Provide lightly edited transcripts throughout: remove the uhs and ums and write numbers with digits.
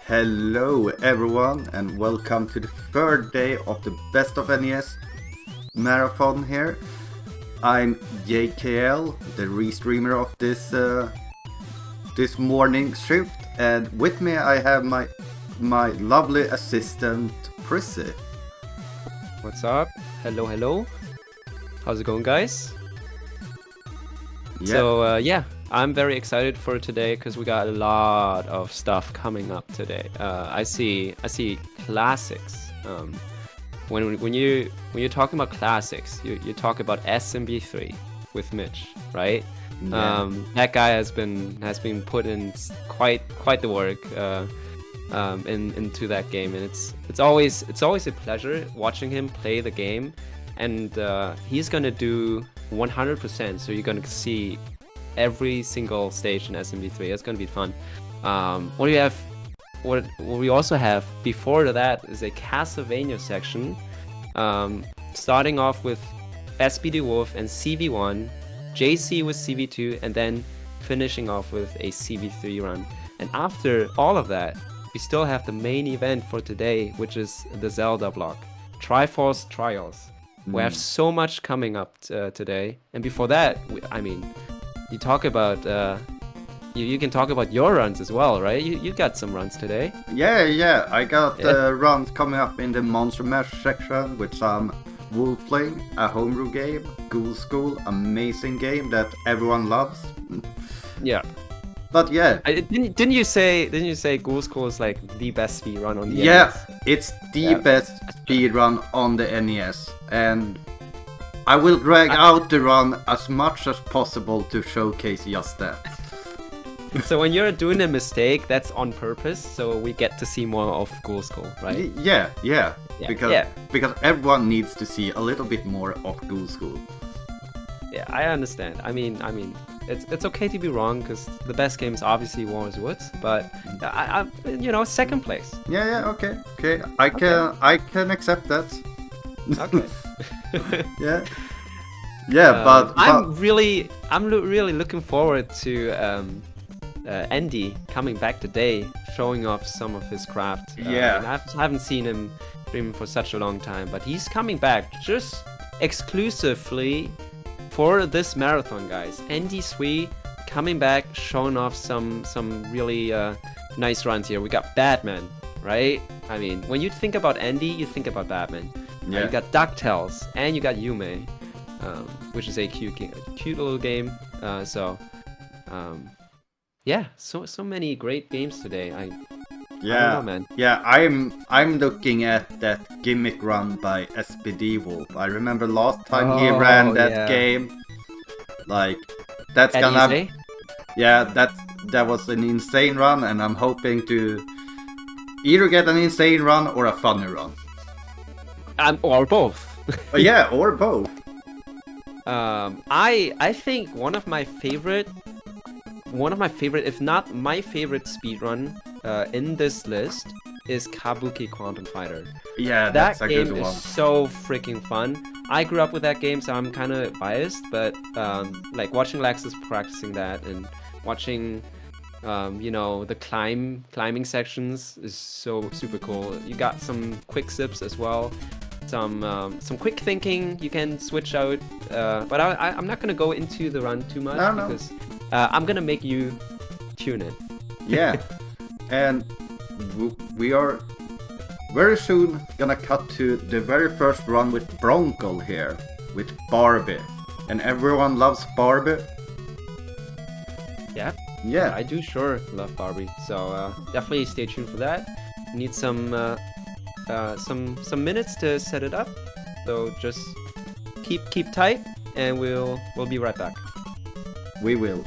Hello everyone and welcome to the third day of the Best of NES marathon here. I'm JKL, the restreamer of this morning shift, and with me I have my lovely assistant Prissy. What's up? Hello. How's it going, guys? Yeah. I'm very excited for today because we got a lot of stuff coming up today. I see classics. When you're talking about classics, you talk about SMB3 with Mitch, right? Yeah. That guy has been put in quite the work into that game, and it's always a pleasure watching him play the game, and he's gonna do 100%. So you're gonna see every single stage in SMB3. It's gonna be fun. What do you have? What we also have before that is a Castlevania section, starting off with SPD Wolf and CV1, JC with CV2, and then finishing off with a CV3 run. And after all of that, we still have the main event for today, which is the Zelda block, Triforce Trials. We have so much coming up today, and before that, you talk about you can talk about your runs as well, right? You got some runs today. Yeah. I got runs coming up in the Monster Mash section with some Wolf playing, a homebrew game, Ghoul School, amazing game that everyone loves. Yeah. But yeah. Didn't you say Ghoul School is like the best speed run on the Yeah, NES? it's the best speedrun on the NES, and I will drag out the run as much as possible to showcase just that. So when you're doing a mistake, that's on purpose, so we get to see more of Ghoul School, right? Yeah. Because everyone needs to see a little bit more of Ghoul School. Yeah, I understand. I mean, it's okay to be wrong because the best game is obviously War's Woods, but I second place. Yeah, okay. I can accept that. Okay. But I'm really looking forward to Andy coming back today, showing off some of his craft. Yeah. And I haven't seen him stream for such a long time, but he's coming back just exclusively for this marathon, guys. Andy Sui coming back, showing off some really nice runs here. We got Batman, right? I mean, when you think about Andy, you think about Batman. Yeah. You got DuckTales, and you got Yume, which is a cute little game. So many great games today. I don't know, man. Yeah, I'm looking at that gimmick run by SPD Wolf. I remember last time he ran that game. Like, that's At gonna ESA? Yeah, that was an insane run, and I'm hoping to either get an insane run or a funny run. Or both. Or both. I think one of my favorite, if not my favorite speedrun in this list is Kabuki Quantum Fighter. Yeah, That that's a game good one. is so freaking fun. I grew up with that game, so I'm kind of biased, but like watching Lexus practicing that and watching the climbing sections is so super cool. You got some quick zips as well. Some quick thinking you can switch out, but I'm not gonna go into the run too much because I'm gonna make you tune in. Yeah, and we are very soon gonna cut to the very first run with Bronco here with Barbie, and everyone loves Barbie. Yeah. I do sure love Barbie, so definitely stay tuned for that. Need some minutes to set it up, so just keep tight, and we'll be right back. We will.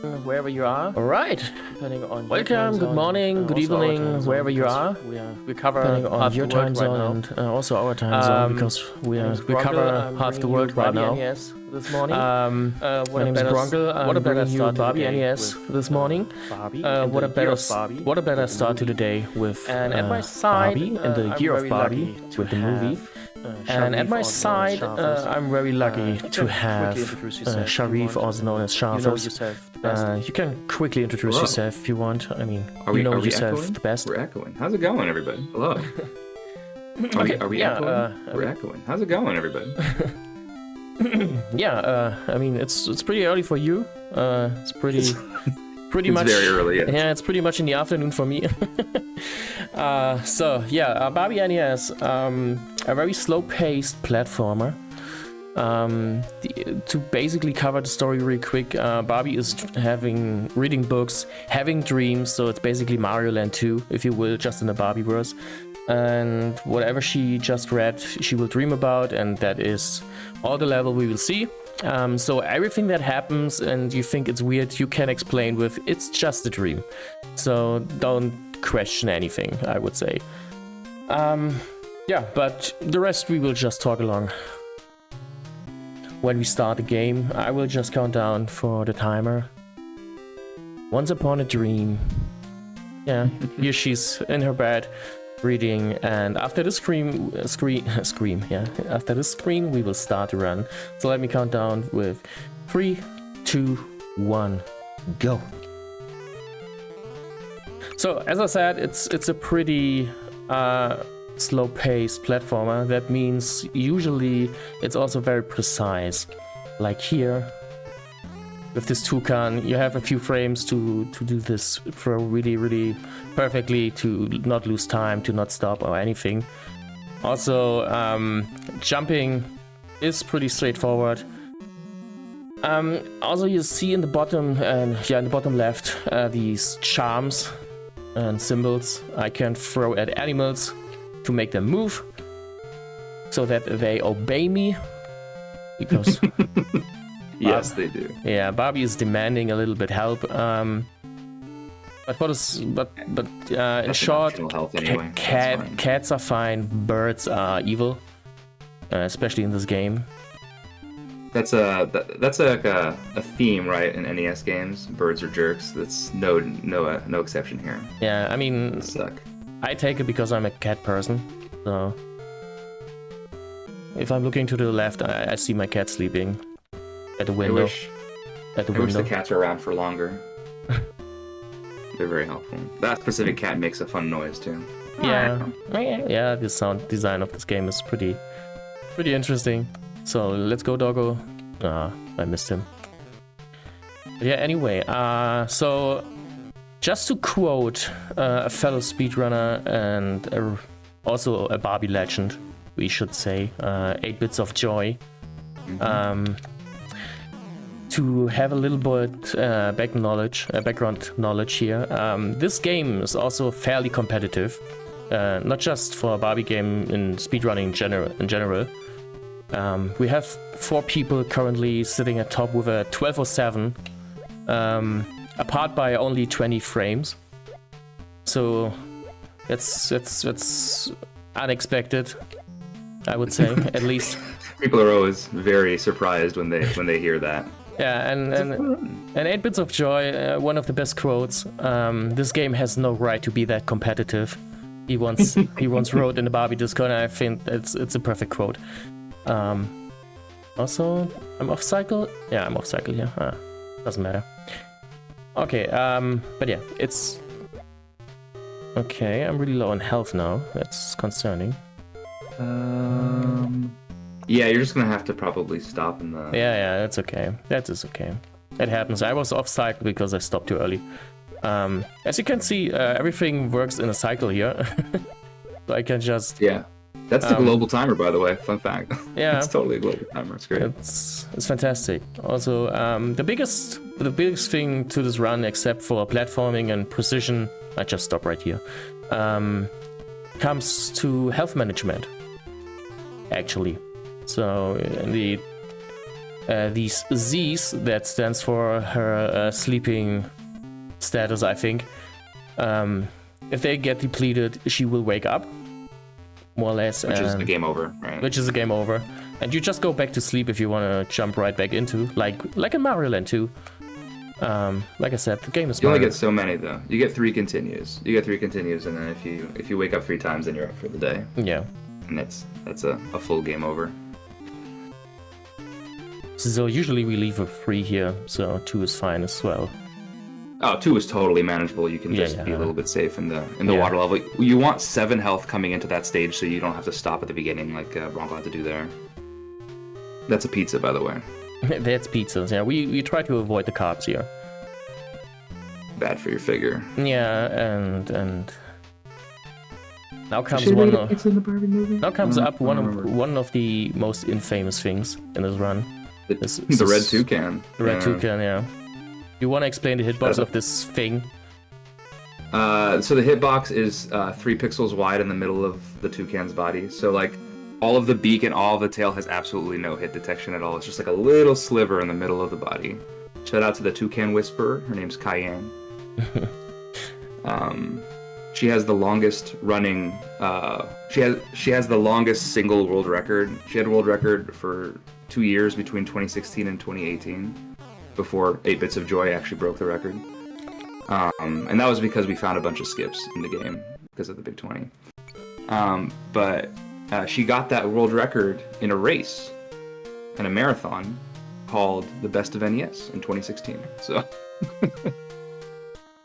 wherever you are. All right. Depending on Welcome, good morning, good evening, wherever you are. We cover Depending on half your the world time zone right and also our time zone, because we cover half the world right now. NES this morning. My name is Bronkel. I'm bringing you Barbie NES this morning. What a better start to the day with and at my side, Barbie and the year of Barbie with the movie. And at my side, I'm very lucky to have Sharif, also known as Sharfus. You can quickly introduce yourself if you want. I mean, you know yourself echoing? the best. We're echoing. How's it going, everybody? Hello. Are we echoing? We're echoing. How's it going, everybody? I mean, it's pretty early for you. It's pretty much very early. Yeah, it's pretty much in the afternoon for me. Barbie NES, a very slow-paced platformer. To basically cover the story really quick, Barbie is reading books, having dreams, so it's basically Mario Land 2, if you will, just in the Barbie-verse. And whatever she just read, she will dream about, and that is all the level we will see. So everything that happens and you think it's weird, you can explain with, it's just a dream. So don't question anything, I would say. But the rest we will just talk along. When we start the game, I will just count down for the timer. Once upon a dream. Yeah, here she's in her bed reading, and after the after the scream we will start to run. So let me count down with 3, 2, 1, go. So as I said, it's a pretty slow-paced platformer. That means usually it's also very precise. Like here, with this toucan, you have a few frames to do this throw really, really perfectly, to not lose time, to not stop or anything. Also, jumping is pretty straightforward. Also, you see in the bottom, in the bottom left, these charms and symbols I can throw at animals to make them move, so that they obey me. Because yes, they do. Yeah, Barbie is demanding a little bit help. But in short, anyway. cats are fine, birds are evil, especially in this game. That's a theme, right? In NES games, birds are jerks. That's no exception here. Yeah, I mean, They suck. I take it because I'm a cat person. So if I'm looking to the left, I see my cat sleeping at the window. I wish the cats were around for longer. They're very helpful. That specific cat makes a fun noise too. Yeah. The sound design of this game is pretty interesting. So let's go, doggo. I missed him. But yeah. Anyway, so just to quote a fellow speedrunner and also a Barbie legend, we should say, 8 Bits of Joy. To have a little bit background knowledge here, this game is also fairly competitive, not just for a Barbie game in speedrunning in general. We have 4 people currently sitting at top with a 1207, apart by only 20 frames. So that's unexpected, I would say, at least. People are always very surprised when they hear that. Yeah, and 8 Bits of Joy, one of the best quotes. This game has no right to be that competitive. He once wrote in the Barbie Discord, and I think it's a perfect quote. Also, I'm off cycle. Yeah, I'm off cycle here. Doesn't matter. Okay, but yeah, it's okay. I'm really low on health now. That's concerning. Yeah, you're just gonna have to probably stop in the... Yeah, that's okay. That is okay. It happens. I was off cycle because I stopped too early. As you can see, everything works in a cycle here. So I can just... Yeah. That's the global timer, by the way. Fun fact. Yeah. It's totally a global timer. It's great. It's fantastic. Also, the biggest thing to this run, except for platforming and precision, I just stop right here, comes to health management, actually. So in the these Z's, that stands for her sleeping status, I think. If they get depleted, she will wake up, more or less. Which is the game over, right? Which is a game over. And you just go back to sleep if you want to jump right back into, like in Mario Land 2. Like I said, the game is You only Mario. get so many though. You get 3 continues. You get 3 continues, and then if you wake up 3 times, then you're up for the day. Yeah. And that's a full game over. So usually we leave a 3 here, so 2 is fine as well. Oh, 2 is totally manageable. You can just be a little bit safe in the water level. You want 7 health coming into that stage, so you don't have to stop at the beginning like Bronco had to do there. That's a pizza, by the way. That's pizzas, yeah. We try to avoid the carbs here. Bad for your figure. Yeah, and now comes up one of the most infamous things in this run. The red toucan. The red toucan, yeah. You want to explain the hitbox of this thing? So the hitbox is 3 pixels wide in the middle of the toucan's body. So like all of the beak and all of the tail has absolutely no hit detection at all. It's just like a little sliver in the middle of the body. Shout out to the toucan whisperer. Her name's Cayenne. She has the longest running. She has the longest single world record. She had a world record for 2 years between 2016 and 2018. Before 8 Bits of Joy actually broke the record. And that was because we found a bunch of skips in the game because of the Big 20. But she got that world record in a race, in a marathon, called the Best of NES in 2016. So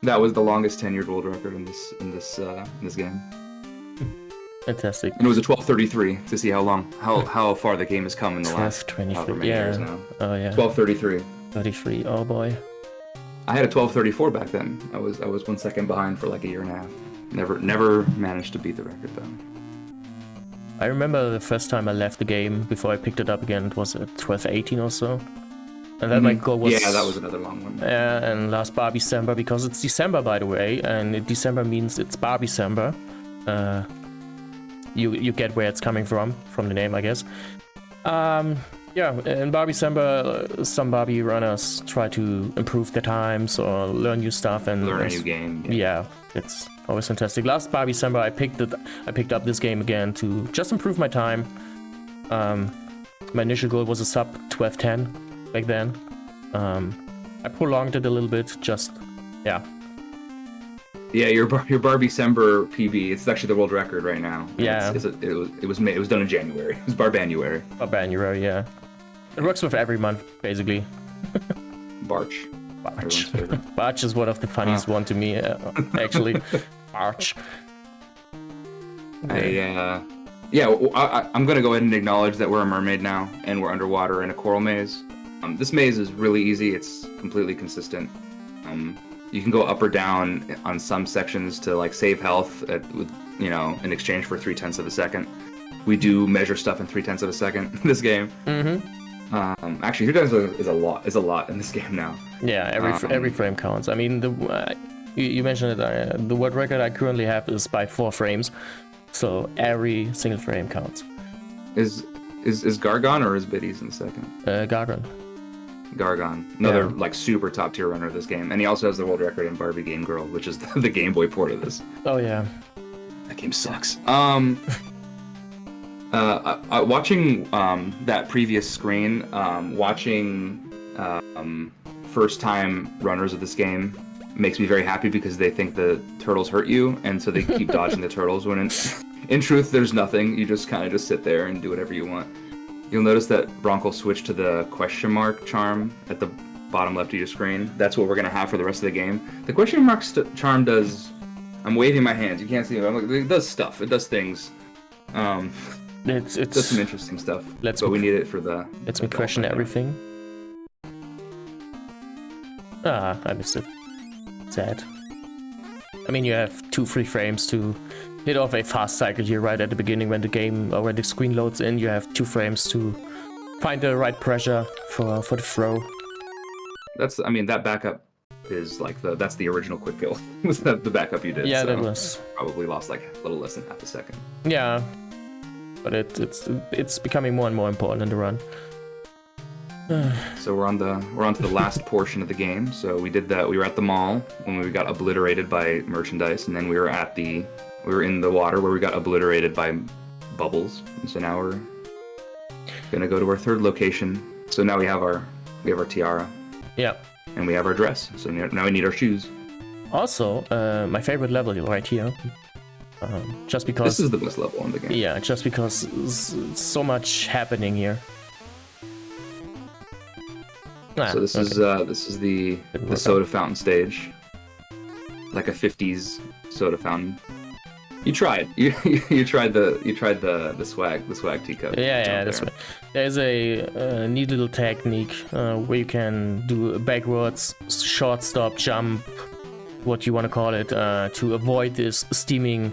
that was the longest tenured world record in this game. Fantastic. And it was a 12:33 to see how far the game has come in the last 12:23. years now. Oh yeah. 12:33. 33. Oh boy. I had a 12:34 back then. I was 1 second behind for like a year and a half. Never managed to beat the record though. I remember the first time I left the game before I picked it up again. It was at 12:18 or so. And then my goal was... Yeah, that was another long one. And last Barbie December, because it's December, by the way, and December means it's Barbie December. You get where it's coming from the name, I guess. Yeah, in Barbie December, some Barbie runners try to improve their times or learn new stuff and learn a new game. Yeah, it's always fantastic. Last Barbie December, I picked up this game again to just improve my time. My initial goal was a sub 12:10 back then. I prolonged it a little bit, just yeah. Yeah, your Barbie December PB. It's actually the world record right now. Yeah, it was done in January. It was Barbanuary. Barbanuary, yeah. It works with every month basically. Barch. Barch is one of the funniest one to me, actually. Barch. I'm gonna go ahead and acknowledge that we're a mermaid now, and we're underwater in a coral maze. This maze is really easy. It's completely consistent. You can go up or down on some sections to like save health in exchange for 0.3 of a second. We do measure stuff in 0.3 of a second in this game. Mm-hmm. Actually, 0.3 is a lot in this game now. Yeah, every frame counts. I mean, you mentioned it. The world record I currently have is by 4 frames, so every single frame counts. Is Gargon or is Biddy's in second? Gargon, another like super top tier runner of this game, and he also has the world record in Barbie Game Girl, which is the Game Boy port of this. Oh yeah, that game sucks. Watching that previous screen, watching first time runners of this game makes me very happy because they think the turtles hurt you, and so they keep dodging the turtles when in truth there's nothing. You just kind of just sit there and do whatever you want. You'll notice that Bronco switched to the question mark charm at the bottom left of your screen. That's what we're going to have for the rest of the game. The question mark charm does... I'm waving my hands. You can't see it. It does stuff. It does things. It does some interesting stuff. We need it for the... Lets me question everything. I missed it. Sad. I mean, you have 2 free frames to hit off a fast cycle here right at the beginning when the game or when the screen loads in. You have 2 frames to find the right pressure for the throw. That backup is like that's the original quick kill. Was the backup you did? Yeah, so that was probably lost like a little less than half a second. Yeah, but it's becoming more and more important in the run. So we're on to the last portion of the game. So we did that. We were at the mall when we got obliterated by merchandise, and then we were in the water where we got obliterated by bubbles. And so now we're gonna go to our third location. So now we have our tiara Yeah. and we have our dress. So now we need our shoes. Also, my favorite level right here. Just because. This is the best level in the game. Yeah, just because so much happening here. So this is the soda fountain stage, like a 50s soda fountain. You tried. You tried the swag teacup. Yeah, that's right. There's a neat little technique where you can do a backwards short stop jump, what you want to call it, to avoid this steaming,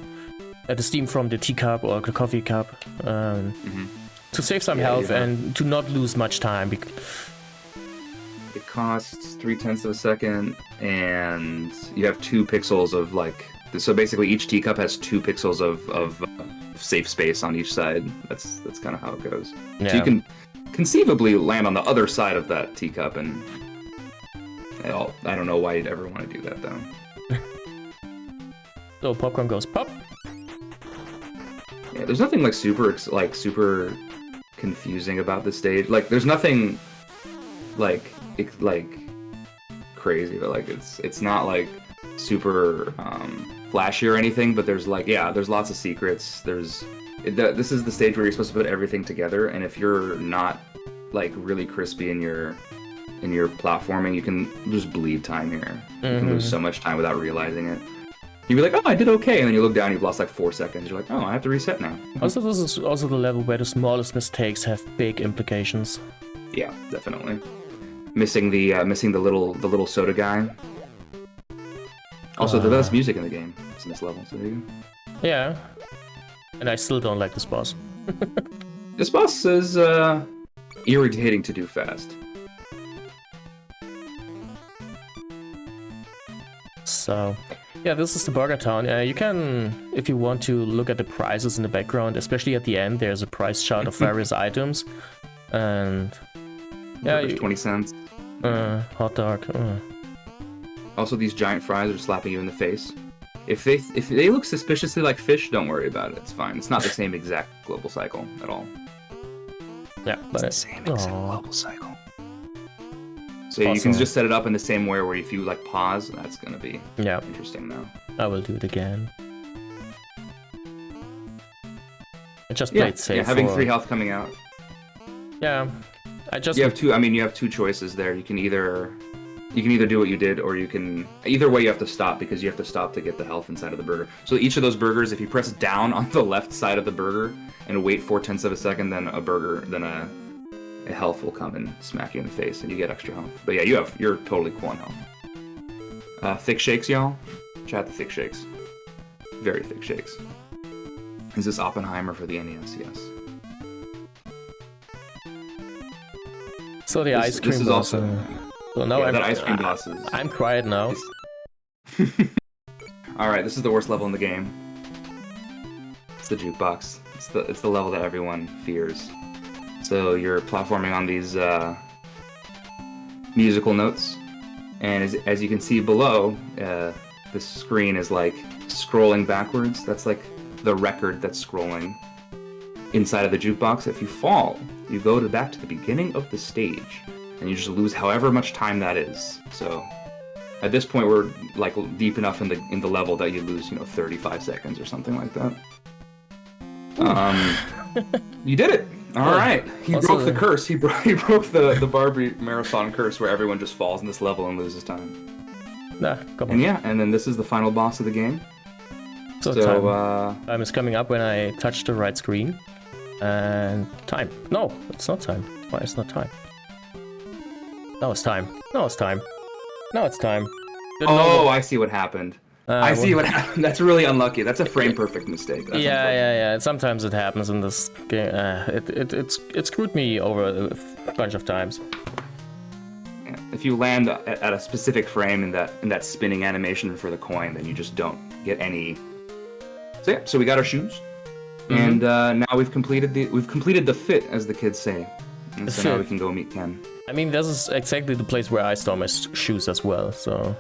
the steam from the teacup or the coffee cup, to save some health and to not lose much time. It costs 0.3 of a second, and you have 2 pixels of like. So basically, each teacup has 2 pixels of safe space on each side. That's kind of how it goes. Yeah. So you can conceivably land on the other side of that teacup, and I don't know why you'd ever want to do that though. So popcorn goes pop. Yeah, there's nothing like super confusing about this stage. Like, there's nothing like crazy, but like it's not like super flashy or anything. But there's lots of secrets. This is the stage where you're supposed to put everything together, and if you're not like really crispy in your platforming, you can just bleed time here. You can lose so much time without realizing it. You'd be like, oh, I did okay, and then you look down, you've lost like 4 seconds. You're like, oh, I have to reset now. Also, this is also the level where the smallest mistakes have big implications. Yeah, definitely. Missing the little soda guy. Also, the best music in the game is in this level. So there you go. Yeah, and I still don't like this boss. This boss is irritating to do fast. So, yeah, this is the Burger Town. You can, if you want to, look at the prices in the background, especially at the end. There's a price chart of various items, and yeah, 20 cents. Hot dog. Also, these giant fries are slapping you in the face. If they look suspiciously like fish, don't worry about it. It's fine. It's not the same exact global cycle at all. Yeah, but It's the same exact global cycle. So you can just set it up in the same way where if you like pause, that's gonna be interesting now. I will do it again. I just played safe. Yeah, having 3 health coming out. Yeah, I just. You have two. I mean, you have 2 choices there. You can either do what you did, or you can. Either way, you have to stop because you have to stop to get the health inside of the burger. So each of those burgers, if you press down on the left side of the burger and wait 0.4 of a second, then a health will come and smack you in the face, and you get extra health. But yeah, you're totally cool on health. Thick shakes, y'all. Chat the thick shakes. Very thick shakes. Is this Oppenheimer for the NES? Yes. So the ice cream. This is boss, also. So now that ice cream boss is. I'm quiet now. All right, this is the worst level in the game. It's the jukebox. It's the level that everyone fears. So you're platforming on these musical notes, and as you can see below, the screen is like scrolling backwards. That's like the record that's scrolling inside of the jukebox. If you fall, you go back to the beginning of the stage, and you just lose however much time that is. So at this point, we're like deep enough in the level that you lose 35 seconds or something like that. You did it. All right, he broke the curse. He broke the Barbie marathon curse, where everyone just falls in this level and loses time. Nah, come on. And yeah, and then this is the final boss of the game. So time is coming up when I touch the right screen. And time. No, it's not time. Why it's not time? Now it's time. Now it's time. Now it's time. Oh, I see what happened. I see what happened. That's really unlucky. That's a frame perfect mistake. That's yeah. Sometimes it happens in this game. It screwed me over a bunch of times. Yeah. If you land at a specific frame in that spinning animation for the coin, then you just don't get any. So yeah, so we got our shoes, and now we've completed the fit, as the kids say. And so now we can go meet Ken. I mean, this is exactly the place where I store my shoes as well. So,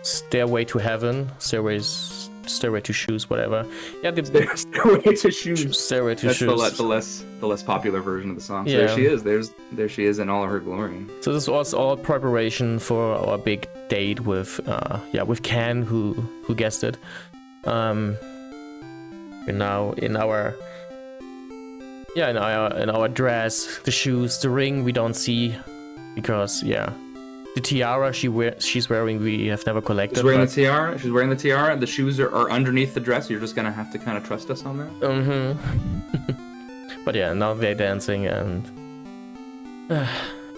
Stairway to Heaven, Stairway to Shoes, whatever. Yeah, Stairway to Shoes. Stairway to That's Shoes. the less popular version of the song. So Yeah. there she is. There she is in all of her glory. So this was all preparation for our big date with Ken, who guessed it. We're now in our dress, the shoes, the ring we don't see because the tiara she's wearing we have never collected. She's wearing the tiara. She's wearing the tiara. The shoes are underneath the dress. You're just gonna have to kind of trust us on that. But yeah, now they're dancing and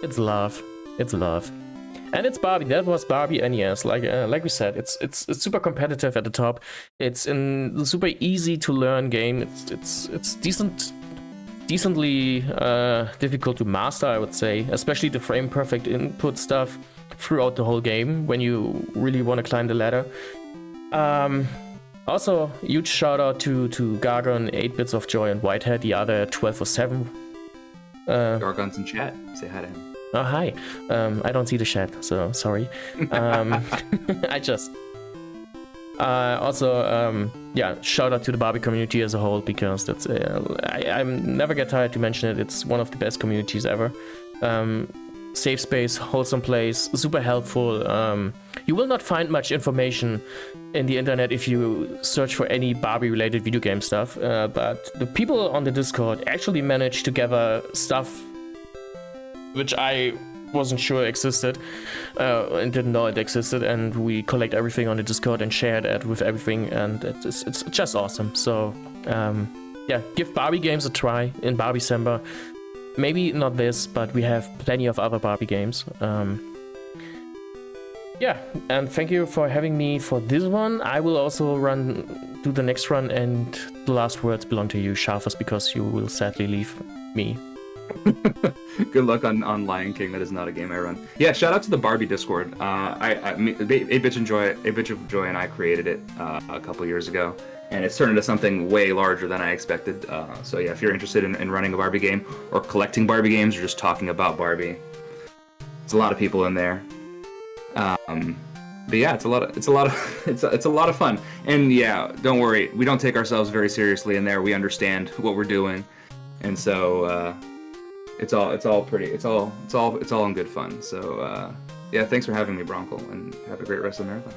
it's love. It's love. And it's Barbie. That was Barbie NES. Like we said, it's super competitive at the top. It's a super easy to learn game. It's decently difficult to master, I would say, especially the frame perfect input stuff throughout the whole game when you really want to climb the ladder. Also, huge shout out to Gargon, 8 Bits of Joy, and Whitehead, the other 12/7. Gargon's in chat. Say hi to him. Oh, hi. I don't see the chat, so sorry. I just... shout out to the Barbie community as a whole, because that's... I never get tired to mention it. It's one of the best communities ever. Safe space, wholesome place, super helpful. You will not find much information in the internet if you search for any Barbie-related video game stuff, but the people on the Discord actually managed to gather stuff which I wasn't sure existed and didn't know it existed, and we collect everything on the Discord and share it with everything, and it's just awesome. So give Barbie games a try in Barbie December. Maybe not this, but we have plenty of other Barbie games. And thank you for having me for this one. I will also do the next run, and the last words belong to you, Shafas, because you will sadly leave me. Good luck on Lion King. That is not a game I run. Yeah, shout out to the Barbie Discord. 8-Bit of Joy and I created it a couple years ago, and it's turned into something way larger than I expected. So yeah, if you're interested in running a Barbie game or collecting Barbie games or just talking about Barbie, there's a lot of people in there. But yeah, it's a lot of fun. And yeah, don't worry, we don't take ourselves very seriously in there. We understand what we're doing, and so it's all in good fun. So yeah, thanks for having me, Bronco, and have a great rest of the marathon.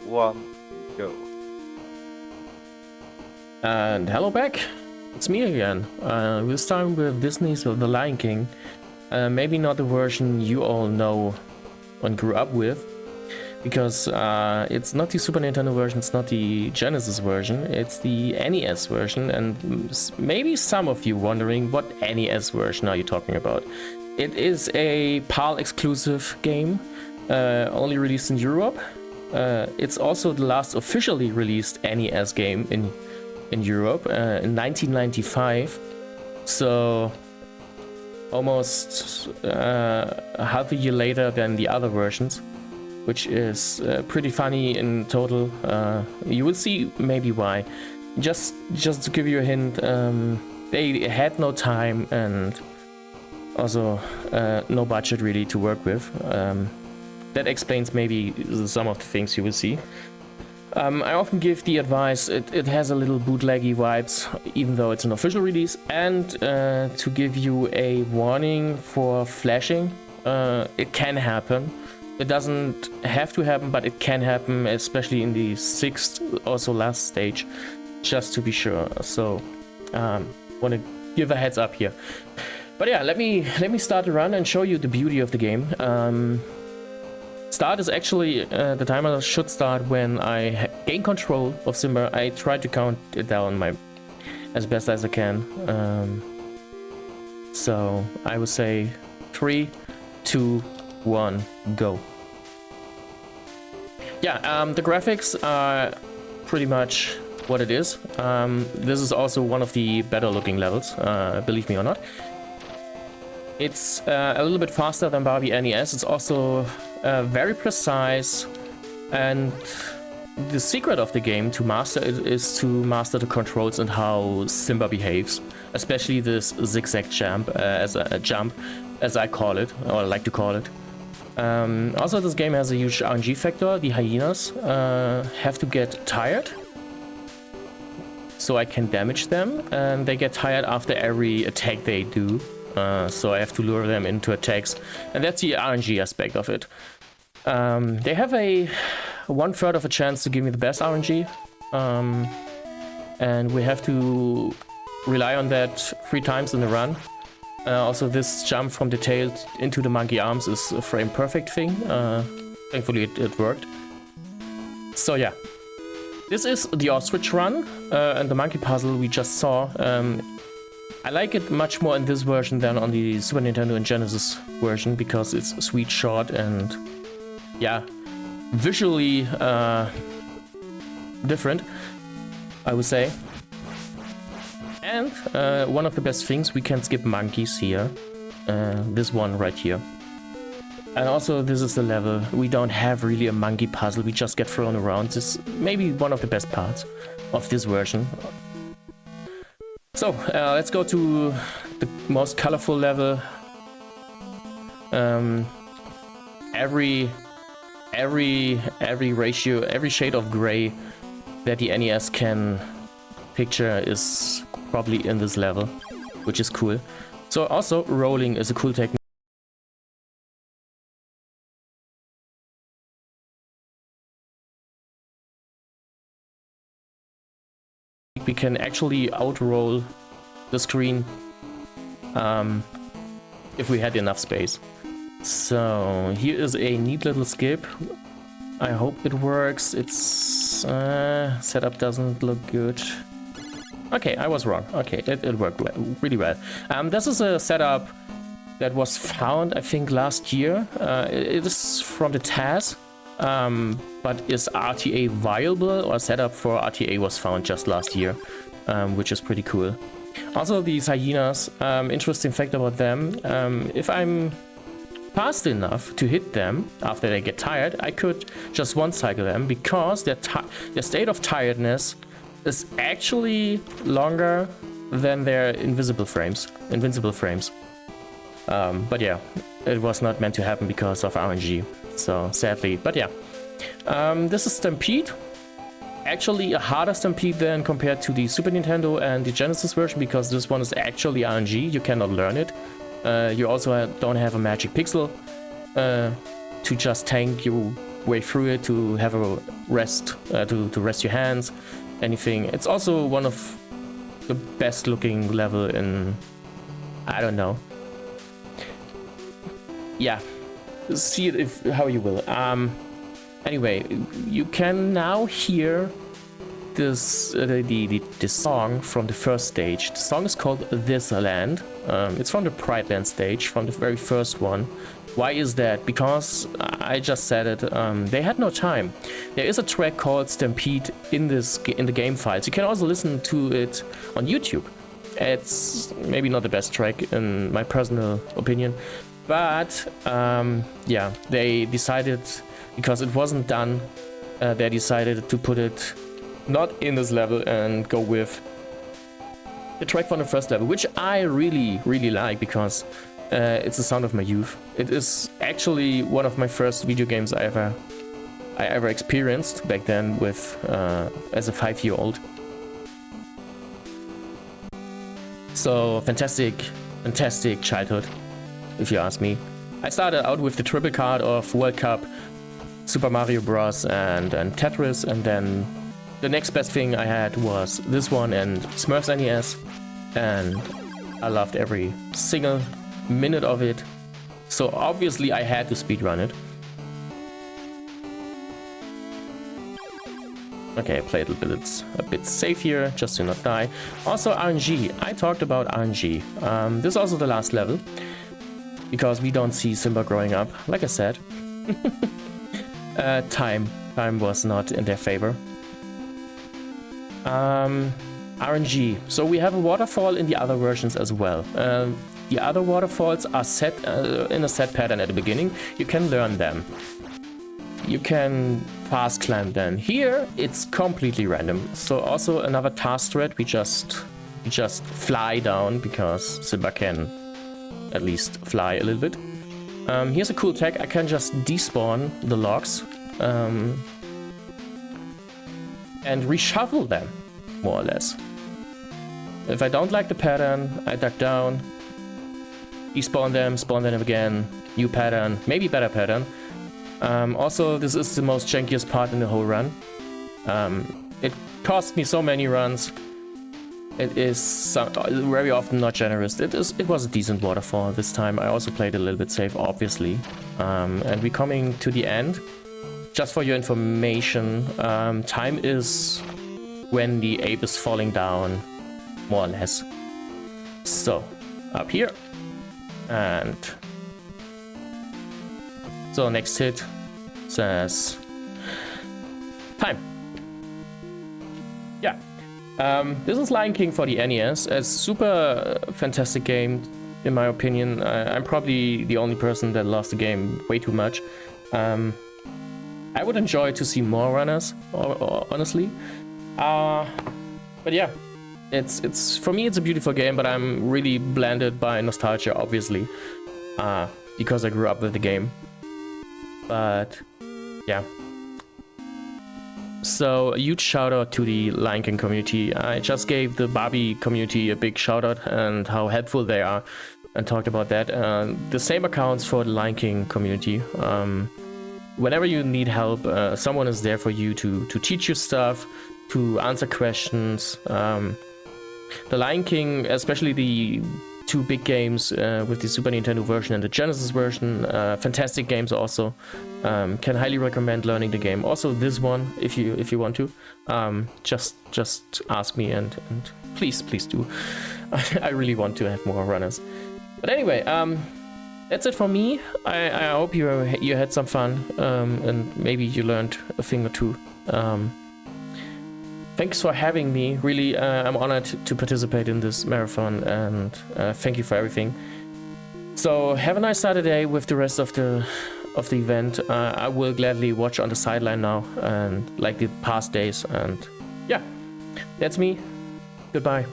1, go. And hello back, it's me again. We'll start with Disney's The Lion King. Maybe not the version you all know and grew up with, because it's not the Super Nintendo version, it's not the Genesis version, it's the NES version, and maybe some of you wondering what NES version are you talking about. It is a PAL exclusive game, only released in Europe. It's also the last officially released NES game in Europe in 1995, so almost half a year later than the other versions, which is pretty funny in total. You will see maybe why. Just to give you a hint, they had no time and also no budget really to work with. That explains maybe some of the things you will see. I often give the advice, it has a little bootleggy vibes, even though it's an official release, and to give you a warning for flashing. It can happen. It doesn't have to happen, but it can happen, especially in the 6th, also last stage, just to be sure. So, want to give a heads up here. But yeah, let me start the run and show you the beauty of the game. Start is actually, the timer should start when I gain control of Simba. I try to count it down as best as I can. So I would say 3, 2, 1, go. Yeah, the graphics are pretty much what it is. This is also one of the better looking levels, believe me or not. It's a little bit faster than Barbie NES. It's also very precise, and the secret of the game to master it is to master the controls and how Simba behaves, especially this zigzag jump, as I call it, or I like to call it. Also, this game has a huge RNG factor. The hyenas have to get tired so I can damage them, and they get tired after every attack they do. So I have to lure them into attacks, and that's the RNG aspect of it. They have a 1/3 of a chance to give me the best RNG, and we have to rely on that 3 times in the run. Also, this jump from the tail into the monkey arms is a frame perfect thing. Thankfully it worked. So yeah, this is the ostrich run, and the monkey puzzle we just saw. I like it much more in this version than on the Super Nintendo and Genesis version, because it's sweet, short, and yeah, visually different, I would say. And one of the best things, we can skip monkeys here. This one right here. And also, this is the level. We don't have really a monkey puzzle, we just get thrown around. This is maybe one of the best parts of this version. So, let's go to the most colorful level. Every ratio, every shade of gray that the NES can picture is probably in this level, which is cool. So also, rolling is a cool technique. We can actually outroll the screen if we had enough space. So here is a neat little skip. I hope it works. Its setup doesn't look good. Okay, I was wrong. Okay, it worked really well. This is a setup that was found, I think, last year. It is from the TAS. But is RTA viable, or setup for RTA was found just last year, which is pretty cool. Also, these hyenas, interesting fact about them, if I'm fast enough to hit them after they get tired, I could just one-cycle them, because their state of tiredness is actually longer than their invincible frames. But yeah, it was not meant to happen because of RNG. So sadly, but yeah. This is Stampede. Actually a harder Stampede than compared to the Super Nintendo and the Genesis version, because this one is actually RNG. You cannot learn it. You also don't have a magic pixel to just tank you way through it to have a rest, to rest your hands, anything. It's also one of the best looking level in, I don't know. Yeah, see it if how you will. Anyway, you can now hear this the song from the first stage. The song is called This Land. It's from the Pride Land stage, from the very first one. Why is that? Because I just said it. They had no time. There is a track called Stampede in the game files. You can also listen to it on YouTube. It's maybe not the best track in my personal opinion, but yeah, they decided, because it wasn't done, they decided to put it not in this level and go with the track from the first level, which I really like, because it's the sound of my youth. It is actually one of my first video games I ever experienced back then with as a 5-year-old. So fantastic childhood, if you ask me. I started out with the triple card of World Cup, Super Mario Bros. and Tetris, and then the next best thing I had was this one and Smurfs NES, and I loved every single minute of it. So obviously I had to speedrun it. Okay, I played a bit safe here, just to not die. Also RNG, I talked about RNG. This is also the last level, because we don't see Simba growing up, like I said. Time was not in their favor. RNG, so we have a waterfall in the other versions as well. The other waterfalls are set in a set pattern at the beginning. You can learn them. You can fast climb them. Here, it's completely random. So also another task thread. We just fly down, because Simba can at least fly a little bit. Here's a cool tech. I can just despawn the logs and reshuffle them, more or less. If I don't like the pattern, I duck down, despawn them, spawn them again, new pattern, maybe better pattern. Also, this is the most jankiest part in the whole run. It cost me so many runs. It is very often not generous. It was a decent waterfall this time. I also played a little bit safe, obviously. And we're coming to the end. Just for your information, time is when the ape is falling down, more or less. So, up here. And so next hit says time. Yeah. This is Lion King for the NES. A super fantastic game, in my opinion. I'm probably the only person that loves the game way too much. I would enjoy to see more runners, honestly. But yeah, it's for me it's a beautiful game, but I'm really blended by nostalgia, obviously, because I grew up with the game. But yeah. So a huge shout out to the Lion King community. I just gave the Barbie community a big shout out and how helpful they are, and talked about that. The same accounts for the Lion King community. Whenever you need help, someone is there for you to teach you stuff, to answer questions. The Lion King, especially the two big games with the Super Nintendo version and the Genesis version, fantastic games also. Can highly recommend learning the game. Also this one, if you want to, just ask me and please do. I really want to have more runners. But anyway, that's it for me. I hope you had some fun, and maybe you learned a thing or two. Thanks for having me. Really, I'm honored to participate in this marathon, and thank you for everything. So have a nice Saturday with the rest of the event. I will gladly watch on the sideline now, and like the past days. And yeah, that's me. Goodbye.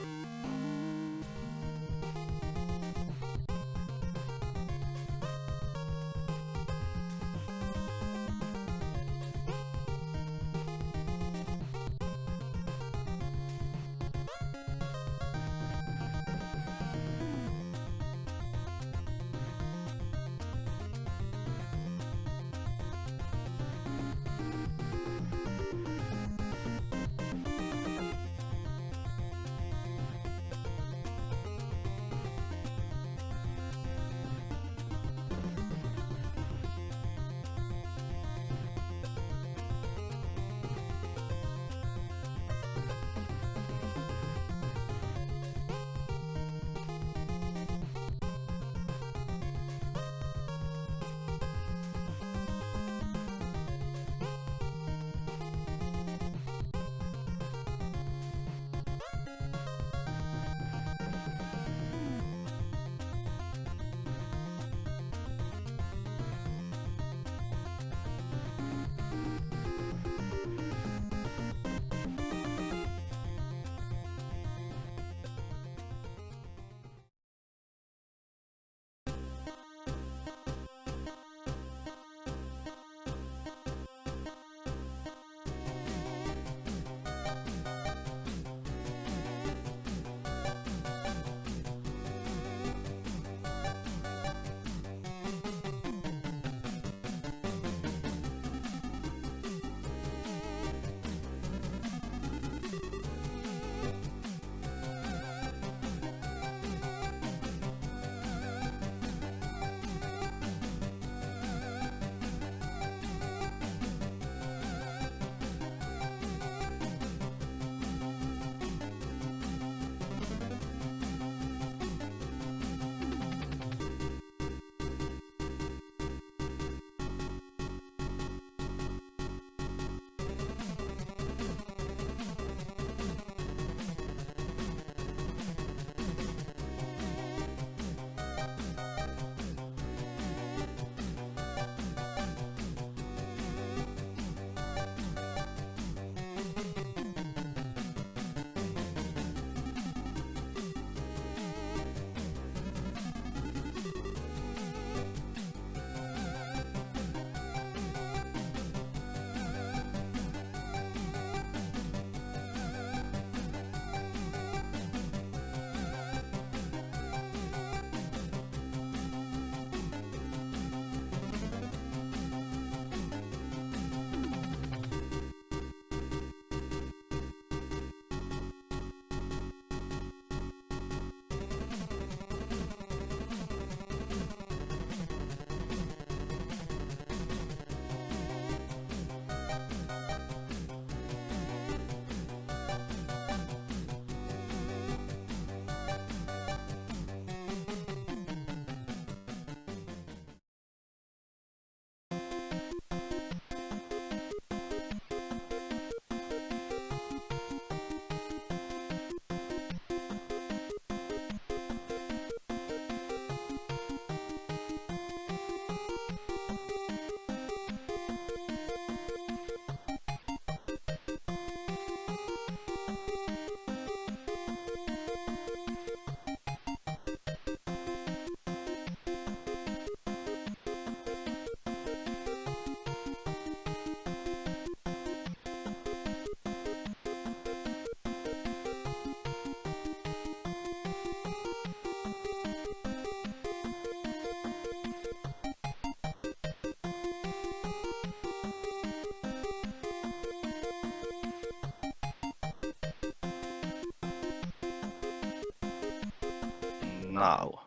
now.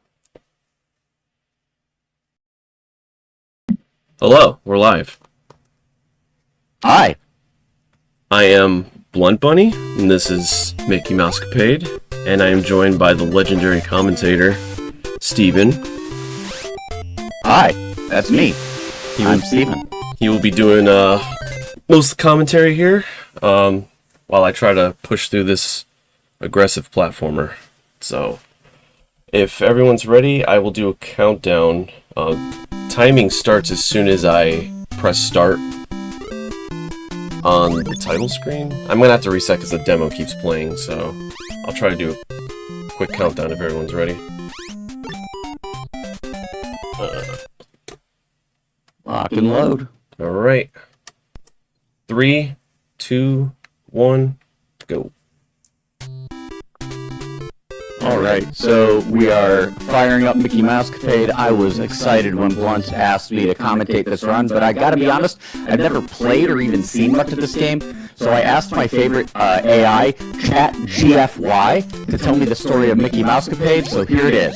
Hello, we're live. Hi. I am Blunt Bunny, and this is Mickey Mousecapade, and I am joined by the legendary commentator, Steven. Hi, that's me. I'm Steven. He will be doing most of the commentary here, while I try to push through this aggressive platformer. So, if everyone's ready, I will do a countdown. Timing starts as soon as I press start on the title screen. I'm gonna have to reset because the demo keeps playing, so I'll try to do a quick countdown if everyone's ready. Lock and load. Alright. 3, 2, 1, go. Alright, so we are firing up Mickey Mousecapade. I was excited when Blunt asked me to commentate this run, but I gotta be honest, I've never played or even seen much of this game, so I asked my favorite AI, ChatGFY, to tell me the story of Mickey Mousecapade, so here it is.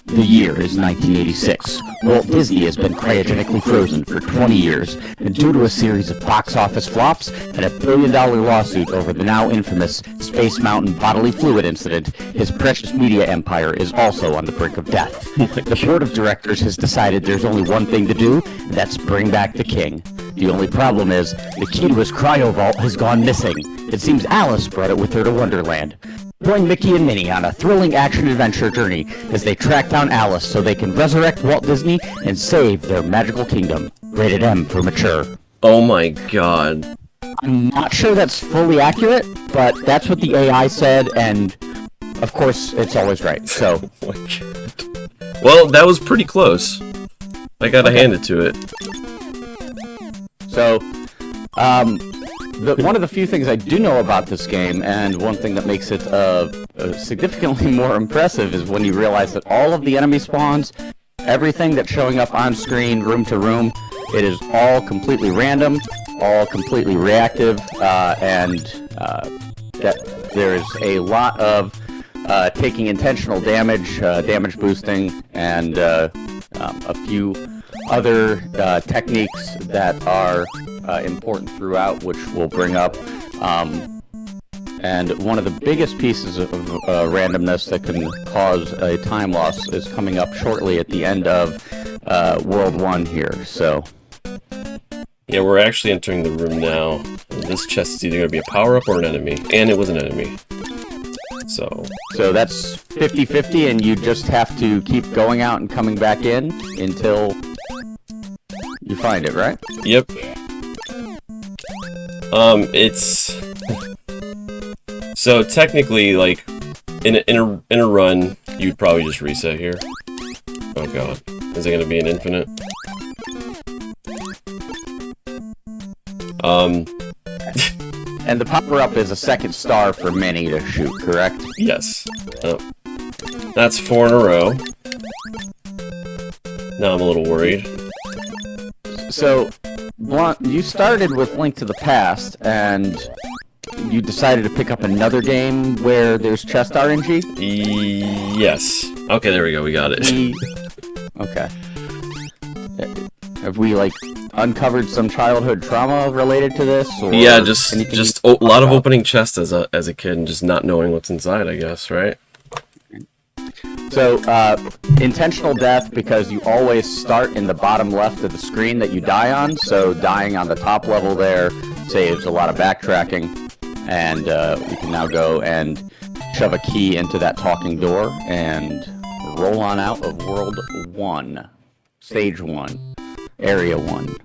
The year is 1986. Walt Disney has been cryogenically frozen for 20 years, and due to a series of box office flops and a billion-dollar lawsuit over the now infamous Space Mountain bodily fluid incident, his precious media empire is also on the brink of death. The board of directors has decided there's only one thing to do, and that's bring back the king. The only problem is, the key to his cryo vault has gone missing. It seems Alice brought it with her to Wonderland. Join Mickey and Minnie on a thrilling action-adventure journey as they track down Alice so they can resurrect Walt Disney and save their magical kingdom. Rated M for mature. Oh my god. I'm not sure that's fully accurate, but that's what the AI said, and of course, it's always right, so... Oh my god. Well, that was pretty close. I gotta hand it to it. So, one of the few things I do know about this game, and one thing that makes it significantly more impressive, is when you realize that all of the enemy spawns, everything that's showing up on screen, room to room, it is all completely random, all completely reactive, and that there's a lot of taking intentional damage, damage boosting, and a few other techniques that are important throughout, which we'll bring up. And one of the biggest pieces of randomness that can cause a time loss is coming up shortly at the end of World 1 here, so... Yeah, we're actually entering the room now. This chest is either going to be a power-up or an enemy. And it was an enemy. So that's 50-50, and you just have to keep going out and coming back in until you find it, right? Yep. It's... So technically, like, in a run, you'd probably just reset here. Oh god. Is it going to be an infinite? And the power-up is a second star for Minnie to shoot, correct? Yes. Oh. That's 4 in a row. Now I'm a little worried. So, Blunt, you started with Link to the Past, and you decided to pick up another game where there's chest RNG? Yes. Okay, there we go, we got it. Okay. Have we, like, uncovered some childhood trauma related to this? Or yeah, just a lot of about? opening chests as a kid and just not knowing what's inside, I guess, right? So, intentional death, because you always start in the bottom left of the screen that you die on, so dying on the top level there saves a lot of backtracking, and we can now go and shove a key into that talking door and roll on out of World 1, Stage 1, Area 1.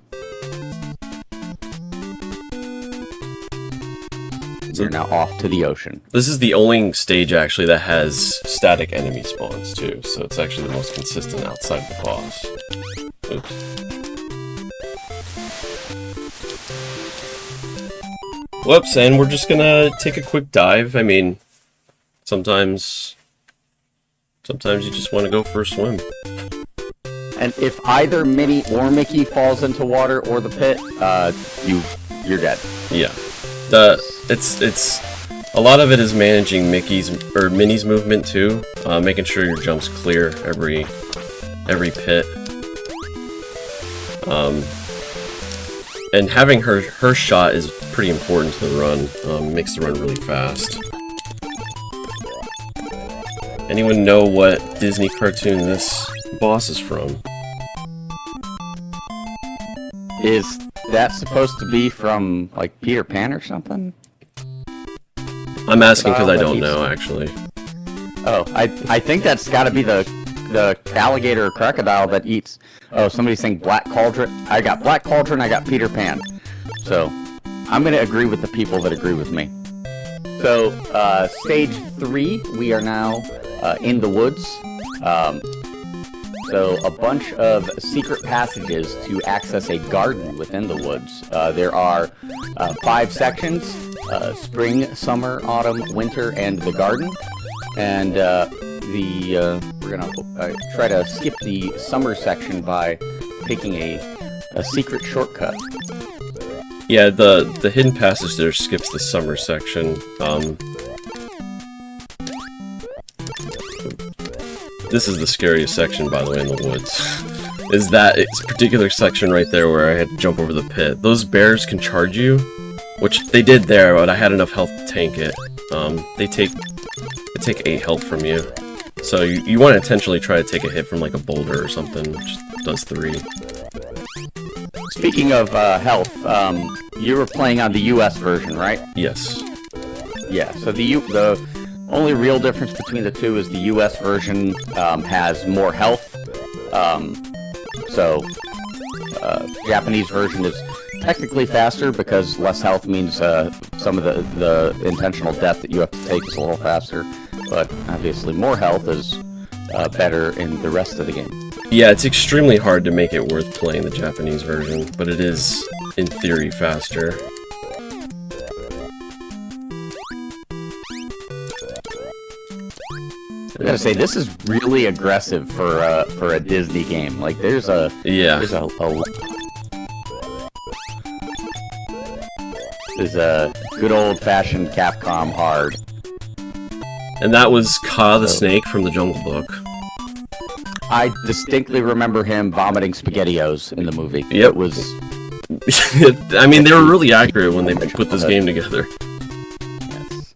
You're now off to the ocean. This is the only stage, actually, that has static enemy spawns, too, so it's actually the most consistent outside the boss. Oops. Whoops, and we're just gonna take a quick dive. I mean, sometimes you just want to go for a swim. And if either Minnie or Mickey falls into water or the pit, you're dead. Yeah. A lot of it is managing Minnie's movement too, making sure your jumps clear every pit. And having her shot is pretty important to the run. Makes the run really fast. Anyone know what Disney cartoon this boss is from? Is that supposed to be from, like, Peter Pan or something? I'm asking because I don't know, actually. Oh, I think that's got to be the alligator or crocodile that eats. Oh, somebody's saying Black Cauldron. I got Black Cauldron, I got Peter Pan. So, I'm going to agree with the people that agree with me. So, stage 3, we are now in the woods. So, a bunch of secret passages to access a garden within the woods. There are 5 sections: spring, summer, autumn, winter, and the garden. And we're gonna try to skip the summer section by taking a secret shortcut. Yeah, the hidden passage there skips the summer section. This is the scariest section, by the way, in the woods. Is that it's a particular section right there where I had to jump over the pit. Those bears can charge you, which they did there, but I had enough health to tank it. They take 8 health from you. So you want to intentionally try to take a hit from like a boulder or something, which does 3. Speaking of health, you were playing on the US version, right? Yes. Yeah, so the only real difference between the two is the US version has more health. Japanese version is technically faster because less health means some of the intentional death that you have to take is a little faster. But obviously more health is better in the rest of the game. Yeah, it's extremely hard to make it worth playing the Japanese version, but it is, in theory, faster. I gotta say, this is really aggressive for a Disney game. Like, there's a good old-fashioned Capcom hard. And that was Ka the Snake from the Jungle Book. I distinctly remember him vomiting SpaghettiOs in the movie. Yep. It was... I mean, they were really accurate when they put this game together. Yes.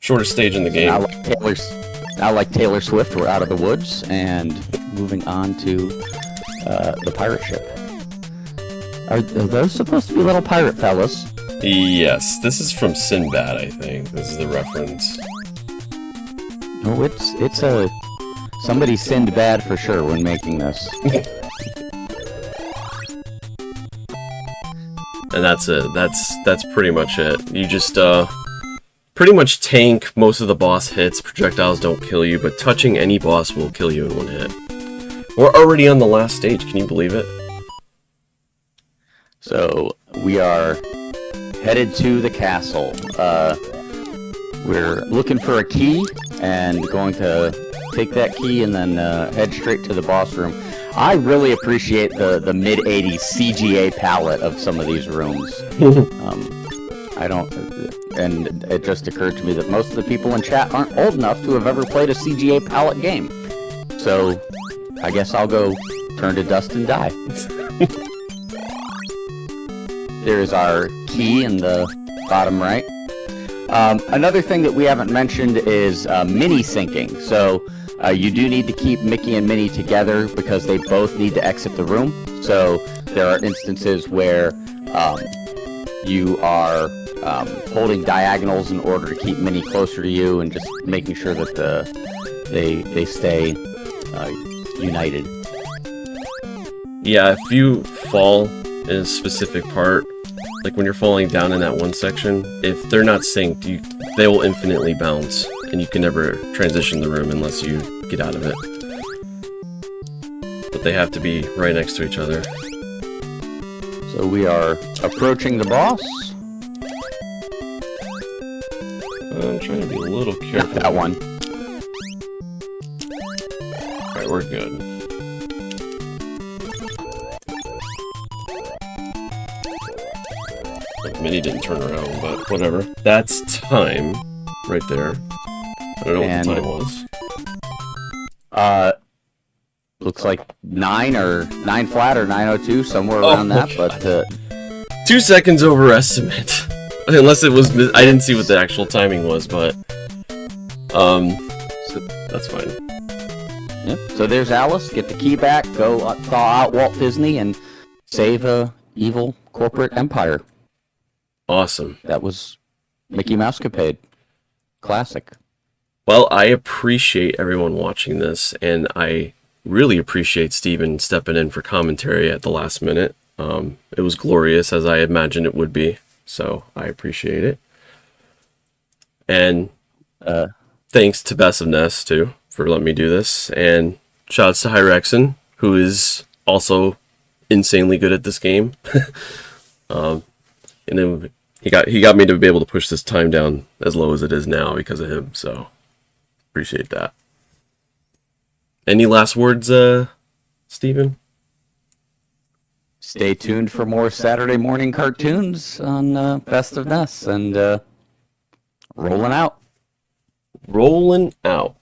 Shortest stage in the game. Now, like Taylor Swift, we're out of the woods and moving on to the pirate ship. Are those supposed to be little pirate fellas? Yes, this is from Sinbad, I think. This is the reference. Oh, it's a... Somebody sinned bad for sure when making this. And that's it. That's pretty much it. You just, pretty much tank most of the boss hits. Projectiles don't kill you, but touching any boss will kill you in 1 hit. We're already on the last stage, can you believe it? So, we are headed to the castle. We're looking for a key, and going to take that key and then head straight to the boss room. I really appreciate the mid-80s CGA palette of some of these rooms. And it just occurred to me that most of the people in chat aren't old enough to have ever played a CGA palette game. So, I guess I'll go turn to dust and die. There's our key in the bottom right. Another thing that we haven't mentioned is mini syncing. So you do need to keep Mickey and Minnie together because they both need to exit the room. So there are instances where you are holding diagonals in order to keep Minnie closer to you and just making sure that they stay united. Yeah, if you fall in a specific part, like when you're falling down in that one section, if they're not synced, they will infinitely bounce, and you can never transition the room unless you get out of it. But they have to be right next to each other. So we are approaching the boss. I'm trying to be a little careful. Not that one. Alright, we're good. The mini didn't turn around, but whatever. That's time right there. I don't know And- what the time was. Looks like 9 flat or 9:02, somewhere around my that. But 2 seconds overestimate. Unless it was, I didn't see what the actual timing was, but that's fine. yep. So there's Alice. Get the key back. Go thaw out Walt Disney and save a evil corporate empire. Awesome. That was Mickey Mouse Capade. Classic. Well, I appreciate everyone watching this, and I really appreciate Steven stepping in for commentary at the last minute. It was glorious, as I imagined it would be, so I appreciate it. And thanks to Best of NES, too, for letting me do this. And shoutouts to Hyrexen, who is also insanely good at this game. And then he got me to be able to push this time down as low as it is now because of him, so appreciate that. Any last words, Steven? Stay tuned for more Saturday morning cartoons on Best of NES and rolling out. Rolling out.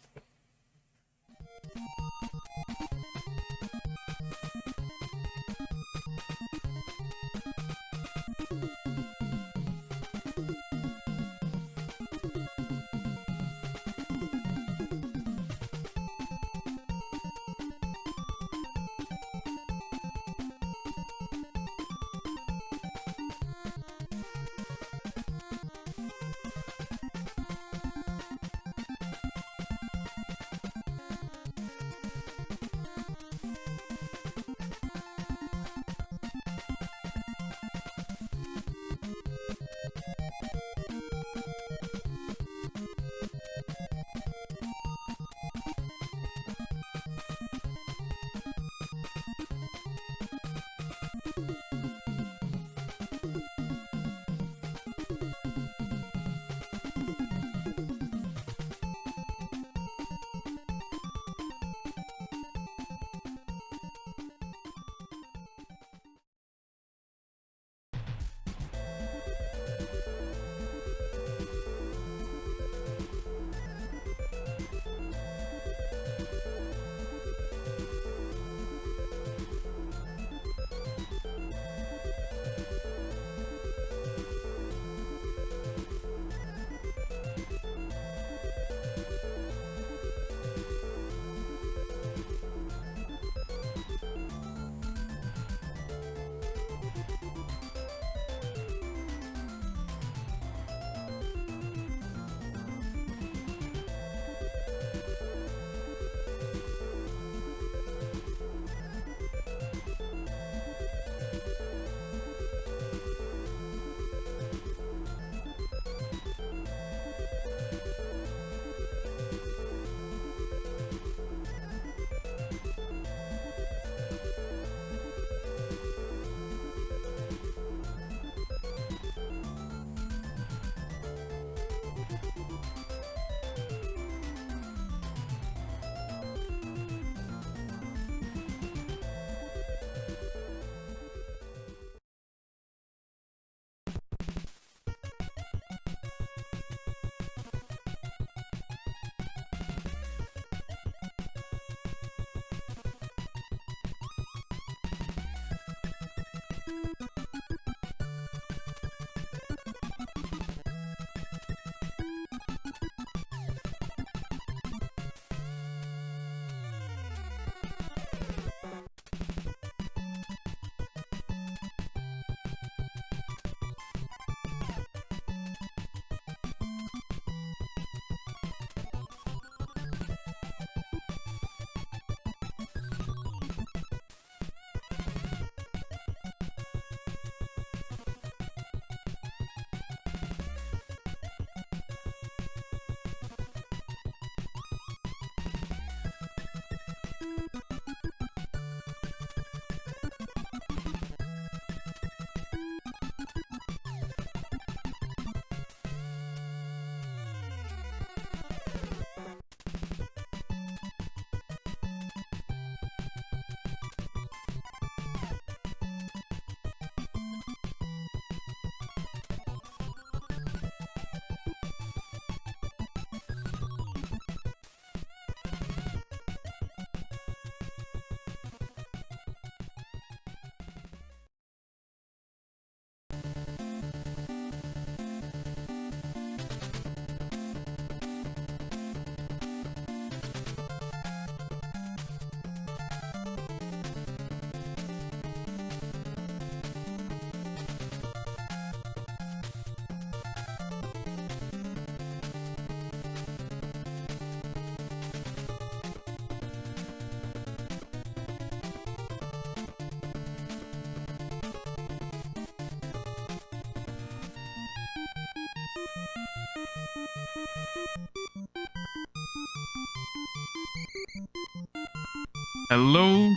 Hello,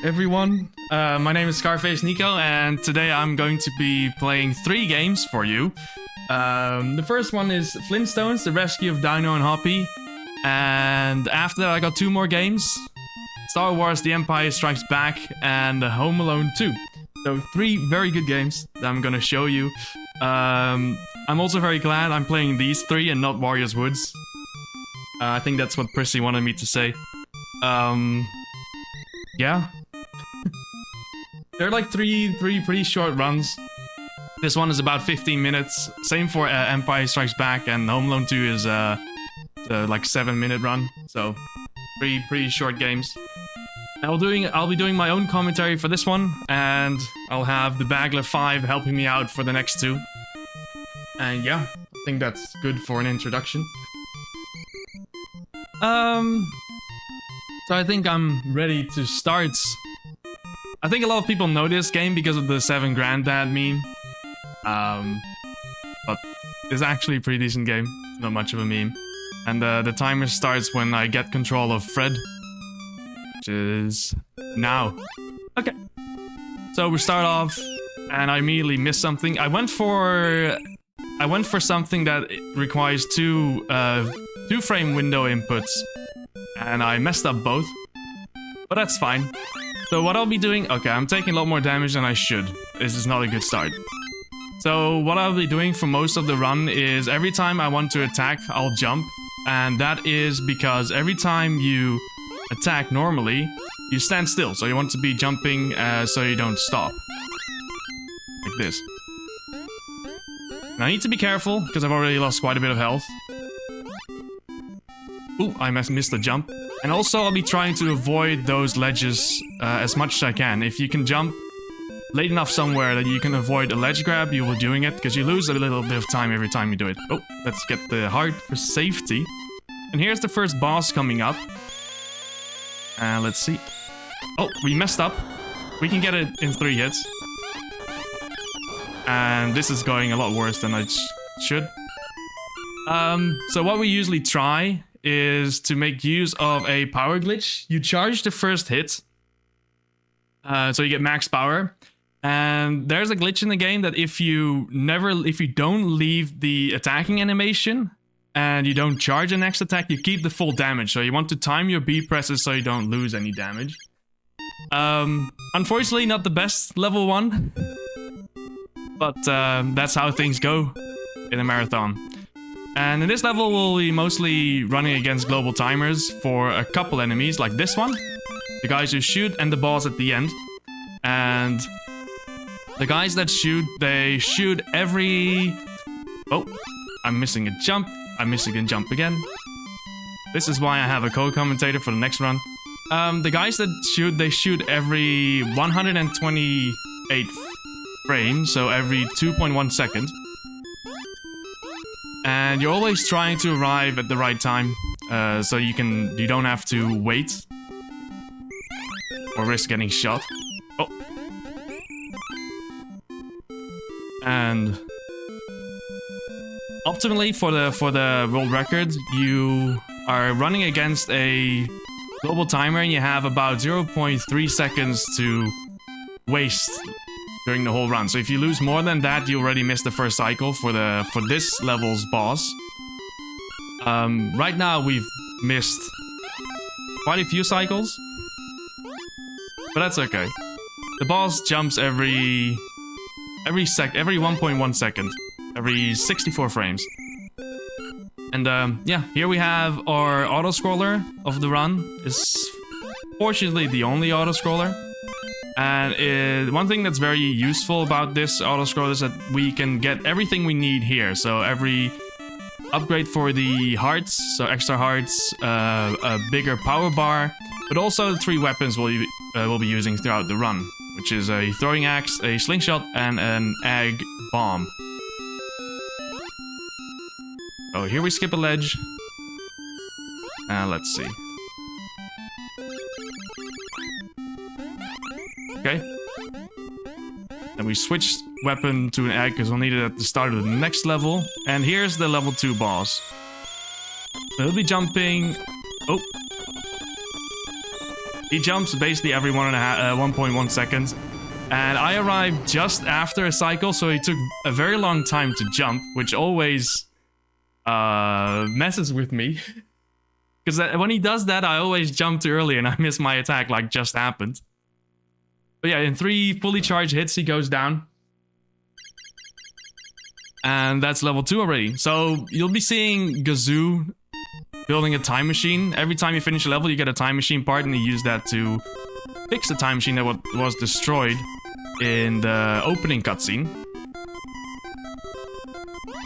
everyone. My name is Scarface Nico, and today I'm going to be playing 3 games for you. The first one is Flintstones, The Rescue of Dino and Hoppy. And after that, I got 2 more games. Star Wars, The Empire Strikes Back, and Home Alone 2. So 3 very good games that I'm gonna show you. I'm also very glad I'm playing these 3 and not Warriors Woods. I think that's what Prissy wanted me to say. Yeah. They're like three pretty short runs. This one is about 15 minutes. Same for Empire Strikes Back, and Home Alone 2 is like 7-minute run. So pretty short games. I'll be doing my own commentary for this one, and I'll have the Bagler 5 helping me out for the next 2. And yeah, I think that's good for an introduction. So I think I'm ready to start. I think a lot of people know this game because of the 7 Granddad meme. But it's actually a pretty decent game. It's not much of a meme. And the timer starts when I get control of Fred. Which is now. Okay. So we start off, and I immediately miss something. I went for something that requires 2 frame window inputs. And I messed up both. But that's fine. So what I'll be doing... Okay, I'm taking a lot more damage than I should. This is not a good start. So what I'll be doing for most of the run is every time I want to attack, I'll jump. And that is because every time you attack normally, you stand still. So you want to be jumping so you don't stop. Like this. Now I need to be careful, because I've already lost quite a bit of health. Ooh, I missed the jump. And also I'll be trying to avoid those ledges as much as I can. If you can jump late enough somewhere that you can avoid a ledge grab, you will be doing it, because you lose a little bit of time every time you do it. Oh, let's get the heart for safety. And here's the first boss coming up. And let's see. Oh, we messed up. We can get it in 3 hits. And this is going a lot worse than I should. So what we usually try is to make use of a power glitch. You charge the first hit, so you get max power. And there's a glitch in the game that if you don't leave the attacking animation and you don't charge the next attack, you keep the full damage. So you want to time your B presses so you don't lose any damage. Unfortunately, not the best level 1, but that's how things go in a marathon. And in this level, we'll be mostly running against global timers for a couple enemies, like this one. The guys who shoot, and the boss at the end. And the guys that shoot, they shoot every... Oh, I'm missing a jump. I'm missing a jump again. This is why I have a co-commentator for the next run. The guys that shoot, they shoot every 128 frames, so every 2.1 seconds. And you're always trying to arrive at the right time, so you don't have to wait or risk getting shot. Oh, and optimally for the world record, you are running against a global timer, and you have about 0.3 seconds to waste during the whole run. So if you lose more than that, you already missed the first cycle for this level's boss. Right now we've missed quite a few cycles, but that's okay. The boss jumps every 1.1 second, every 64 frames. And yeah, here we have our auto-scroller of the run. It's fortunately the only auto-scroller. And one thing that's very useful about this auto-scroller is that we can get everything we need here. So every upgrade for the hearts, so extra hearts, a bigger power bar, but also the 3 weapons we'll be using throughout the run, which is a throwing axe, a slingshot, and an egg bomb. Oh, here we skip a ledge. Let's see. Okay. Then we switch weapon to an egg because we'll need it at the start of the next level. And here's the level 2 boss. He'll be jumping. Oh. He jumps basically every 1.1 seconds. And I arrived just after a cycle, so he took a very long time to jump, which always messes with me. Because when he does that, I always jump too early and I miss my attack like just happened. But yeah, in 3 fully charged hits, he goes down. And that's level 2 already. So you'll be seeing Gazoo building a time machine. Every time you finish a level, you get a time machine part, and you use that to fix the time machine that was destroyed in the opening cutscene.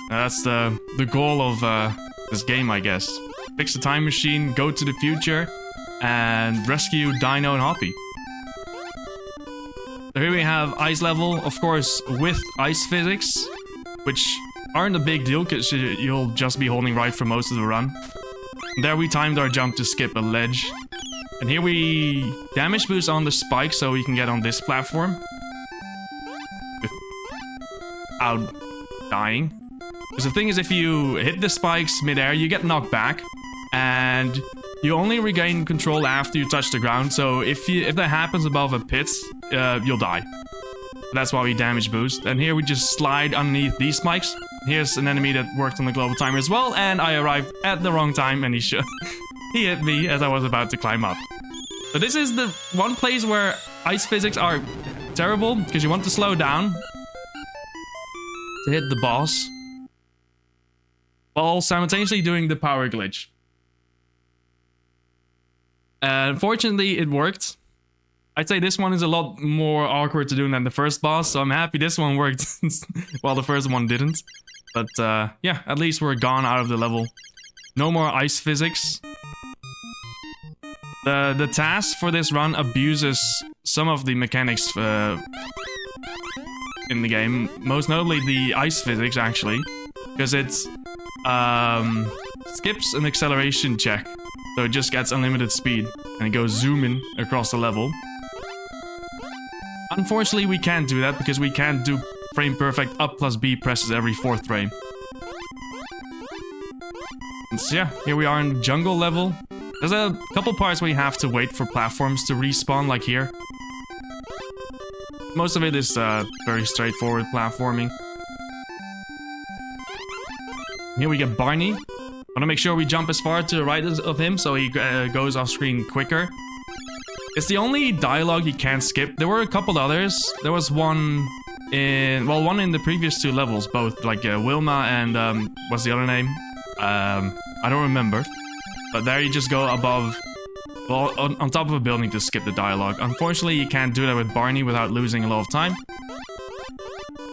That's the goal of this game, I guess. Fix the time machine, go to the future, and rescue Dino and Hoppy. So here we have ice level, of course, with ice physics, which aren't a big deal because you'll just be holding right for most of the run. And there we timed our jump to skip a ledge. And here we damage boost on the spike so we can get on this platform without dying. Because the thing is, if you hit the spikes mid-air, you get knocked back, and you only regain control after you touch the ground. So if that happens above a pit, you'll die. That's why we damage boost. And here we just slide underneath these spikes. Here's an enemy that worked on the global timer as well, and I arrived at the wrong time, and he hit me as I was about to climb up. But this is the one place where ice physics are terrible, because you want to slow down to hit the boss, while simultaneously doing the power glitch. Unfortunately, it worked. I'd say this one is a lot more awkward to do than the first boss, so I'm happy this one worked while the first one didn't. But yeah, at least we're gone out of the level. No more ice physics. The task for this run abuses some of the mechanics in the game, most notably the ice physics, actually, because it skips an acceleration check, so it just gets unlimited speed, and it goes zooming across the level. Unfortunately, we can't do that because we can't do frame perfect up plus B presses every 4th frame. And so yeah, here we are in jungle level. There's a couple parts where you have to wait for platforms to respawn, like here. Most of it is very straightforward platforming. Here we get Barney. Want to make sure we jump as far to the right of him so he goes off screen quicker. It's the only dialogue you can't skip. There were a couple others. There was one in the previous 2 levels, both like Wilma and what's the other name? I don't remember. But there you just go above, well, on top of a building to skip the dialogue. Unfortunately, you can't do that with Barney without losing a lot of time.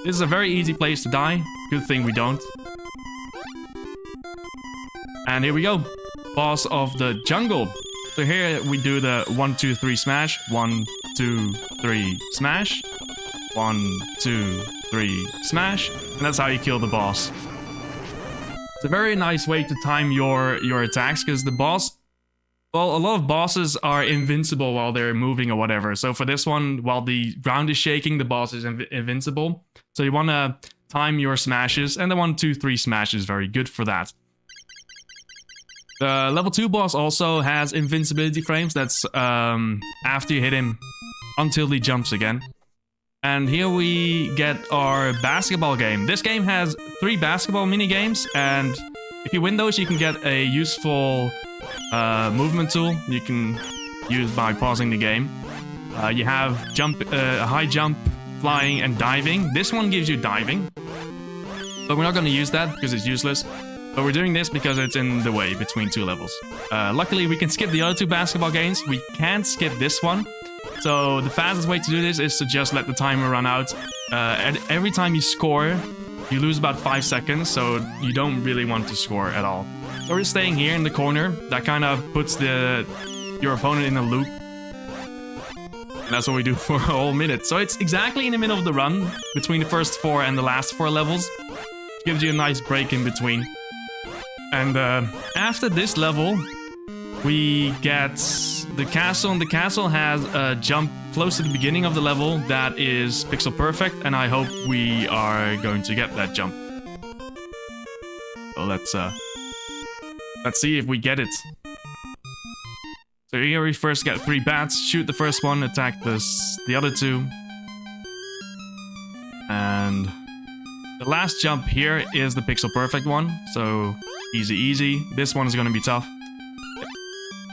This is a very easy place to die. Good thing we don't. And here we go. Boss of the jungle. So here we do the 1, 2, 3 smash. 1, 2, 3 smash. 1, 2, 3 smash. And that's how you kill the boss. It's a very nice way to time your attacks, because the boss... Well, a lot of bosses are invincible while they're moving or whatever. So for this one, while the ground is shaking, the boss is invincible. So you want to time your smashes, and the 1, 2, 3 smash is very good for that. The level 2 boss also has invincibility frames. That's after you hit him until he jumps again. And here we get our basketball game. This game has 3 basketball mini games, and if you win those, you can get a useful movement tool you can use by pausing the game. You have high jump, flying, and diving. This one gives you diving, but we're not going to use that because it's useless. But we're doing this because it's in the way between 2 levels. Luckily, we can skip the other 2 basketball games. We can't skip this one. So the fastest way to do this is to just let the timer run out. And every time you score, you lose about 5 seconds. So you don't really want to score at all. So we're staying here in the corner. That kind of puts your opponent in a loop. And that's what we do for a whole minute. So it's exactly in the middle of the run, between the first 4 and the last 4 levels. Gives you a nice break in between. And after this level, we get the castle, and the castle has a jump close to the beginning of the level that is pixel perfect, and I hope we are going to get that jump. So let's Let's see if we get it. So here we first get 3 bats, shoot the first one, attack the other 2. And the last jump here is the pixel perfect one, so easy easy. This one is gonna be tough.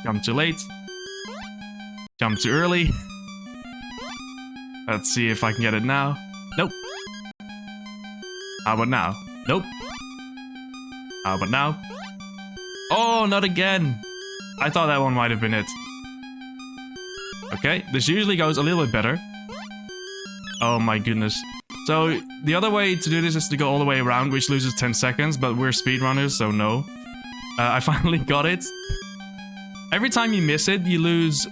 Jump too late. Jump too early. Let's see if I can get it now. Nope. How about now? Nope. How about now? Oh, not again! I thought that one might have been it. Okay, this usually goes a little bit better. Oh my goodness. So, the other way to do this is to go all the way around, which loses 10 seconds, but we're speedrunners, so no. I finally got it. Every time you miss it, you lose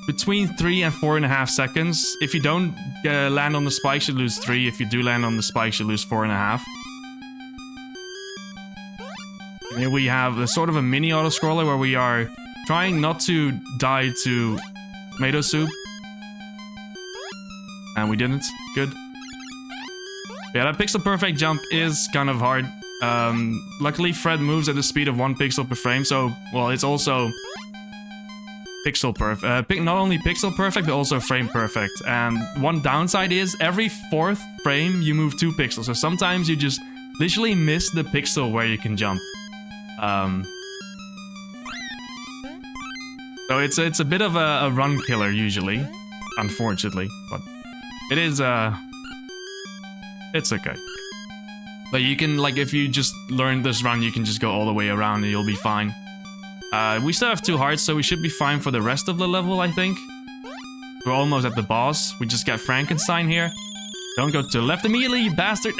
between 3 and 4.5 seconds. If you don't land on the spikes, you lose 3. If you do land on the spikes, you lose 4.5. And here we have a sort of a mini auto-scroller where we are trying not to die to tomato soup. And we didn't. Good. Yeah, that pixel perfect jump is kind of hard. Luckily, Fred moves at the speed of 1 pixel per frame, so, well, it's also pixel perfect. Not only pixel perfect, but also frame perfect. And one downside is every 4th frame you move 2 pixels, so sometimes you just literally miss the pixel where you can jump. So it's a bit of a run killer usually, unfortunately, but it is it's okay. But you can, like, if you just learn this run, you can just go all the way around and you'll be fine. We still have 2 hearts, so we should be fine for the rest of the level, I think. We're almost at the boss. We just got Frankenstein here. Don't go to the left immediately, you bastard!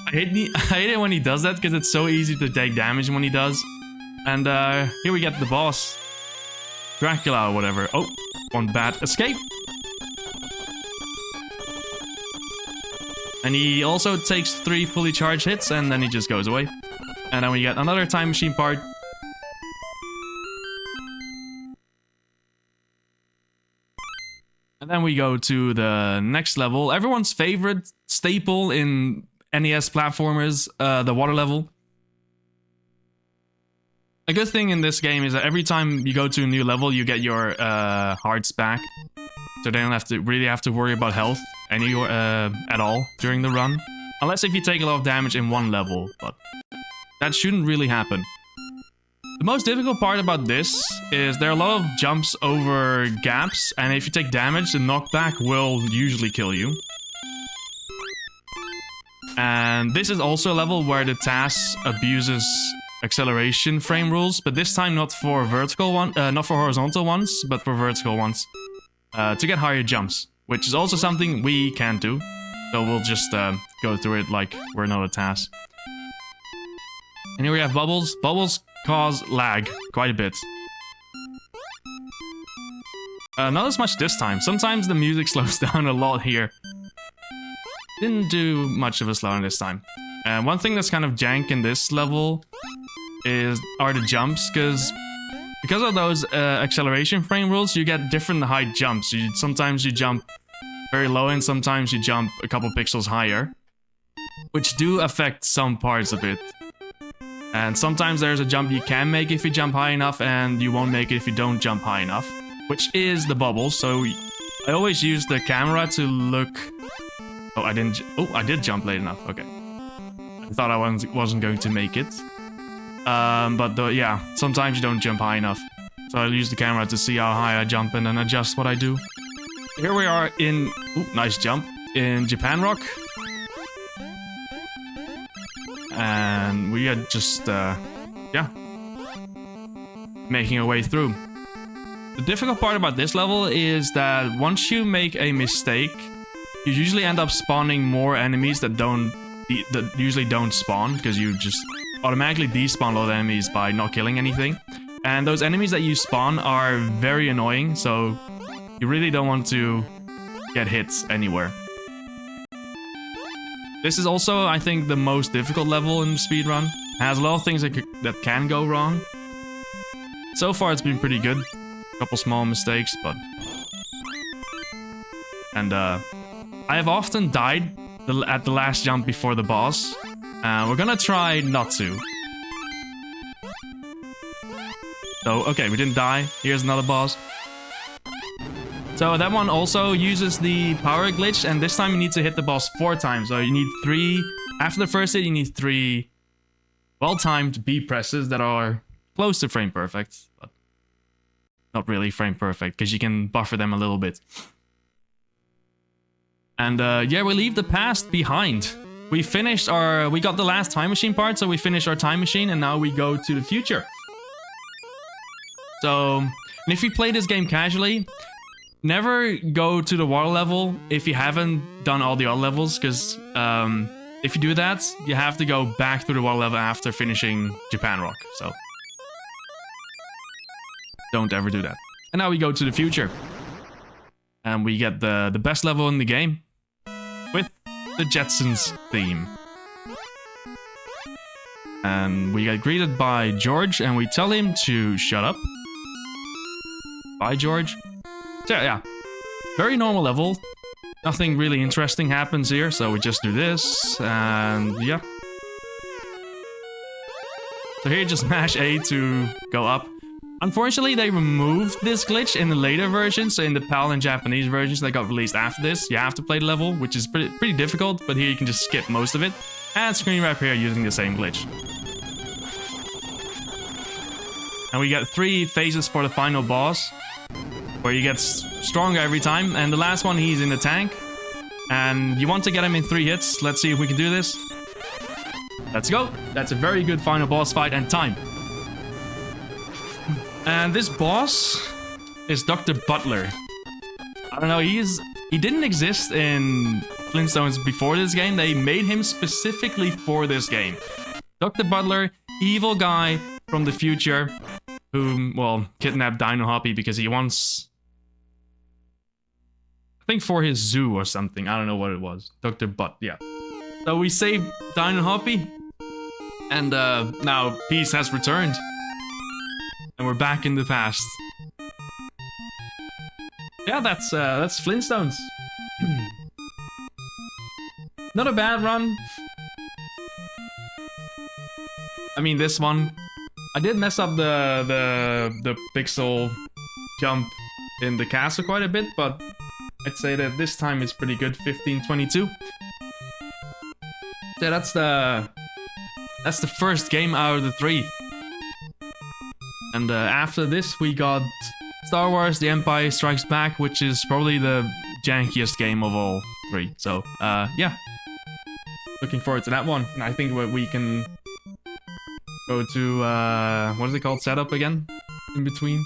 I hate it when he does that, because it's so easy to take damage when he does. And here we get the boss. Dracula or whatever. Oh, 1 bat. Escape! And he also takes 3 fully charged hits, and then he just goes away. And then we get another time machine part. And then we go to the next level. Everyone's favorite staple in NES platformers, the water level. A good thing in this game is that every time you go to a new level, you get your hearts back. So they don't really have to worry about health at all during the run. Unless if you take a lot of damage in one level, but that shouldn't really happen. The most difficult part about this is there are a lot of jumps over gaps, and if you take damage, the knockback will usually kill you. And this is also a level where the TAS abuses acceleration frame rules, but this time not for horizontal ones, but for vertical ones, to get higher jumps, which is also something we can't do. So we'll just go through it like we're not a TAS. And here we have bubbles. Bubbles cause lag quite a bit. Not as much this time. Sometimes the music slows down a lot here. Didn't do much of a slowing this time. And one thing that's kind of jank in this level are the jumps, because of those acceleration frame rules, you get different height jumps. Sometimes you jump very low, and sometimes you jump a couple pixels higher, which do affect some parts of it. And sometimes there's a jump you can make if you jump high enough, and you won't make it if you don't jump high enough, which is the bubbles. So I always use the camera to look. Oh, I didn't. Oh, I did jump late enough. Okay, I thought I wasn't going to make it. Yeah, sometimes you don't jump high enough. So I'll use the camera to see how high I jump and then adjust what I do. Here we are in, nice jump, in Japan Rock. And we are just, making our way through. The difficult part about this level is that once you make a mistake, you usually end up spawning more enemies that usually don't spawn, because you just automatically despawn a lot of enemies by not killing anything. And those enemies that you spawn are very annoying, so you really don't want to get hits anywhere. This is also, I think, the most difficult level in the speedrun. It has a lot of things that can go wrong. So far it's been pretty good. A couple small mistakes, but... And I have often died at the last jump before the boss. We're gonna try not to. So, okay, we didn't die. Here's another boss. So that one also uses the power glitch, and this time you need to hit the boss 4 times. So you need 3... After the first hit, you need 3 well-timed B presses that are close to frame perfect, but not really frame perfect, because you can buffer them a little bit. And yeah, we leave the past behind. We got the last time machine part, so we finished our time machine, and now we go to the future. So, and if you play this game casually, never go to the water level if you haven't done all the other levels, because if you do that, you have to go back to the water level after finishing Japan Rock, so don't ever do that. And now we go to the future. And we get the best level in the game with the Jetsons theme. And we get greeted by George, and we tell him to shut up. Bye, George. So yeah, very normal level. Nothing really interesting happens here, so we just do this, and yeah. So here, just mash A to go up. Unfortunately, they removed this glitch in the later version, so in the PAL and Japanese versions that got released after this, you have to play the level, which is pretty difficult, but here you can just skip most of it. And screen wrap here using the same glitch. And we get 3 phases for the final boss, where he gets stronger every time, and the last one he's in the tank. And you want to get him in 3 hits. Let's see if we can do this. Let's go. That's a very good final boss fight, and time. And this boss is Dr. Butler. I don't know, he didn't exist in Flintstones before this game. They made him specifically for this game. Dr. Butler, evil guy from the future who, well, kidnapped Dino Hoppy because he wants... I think for his zoo or something. I don't know what it was. Dr. Butt, yeah. So we saved Dino Hoppy. And now peace has returned. And we're back in the past. Yeah, that's Flintstones. Not a bad run. I mean, this one, I did mess up the pixel jump in the castle quite a bit, but I'd say that this time it's pretty good. 1522. Yeah, that's the first game out of the 3. And after this, we got Star Wars: The Empire Strikes Back, which is probably the jankiest game of all 3. So, yeah. Looking forward to that one. And I think we can go to, what is it called? Setup again? In between.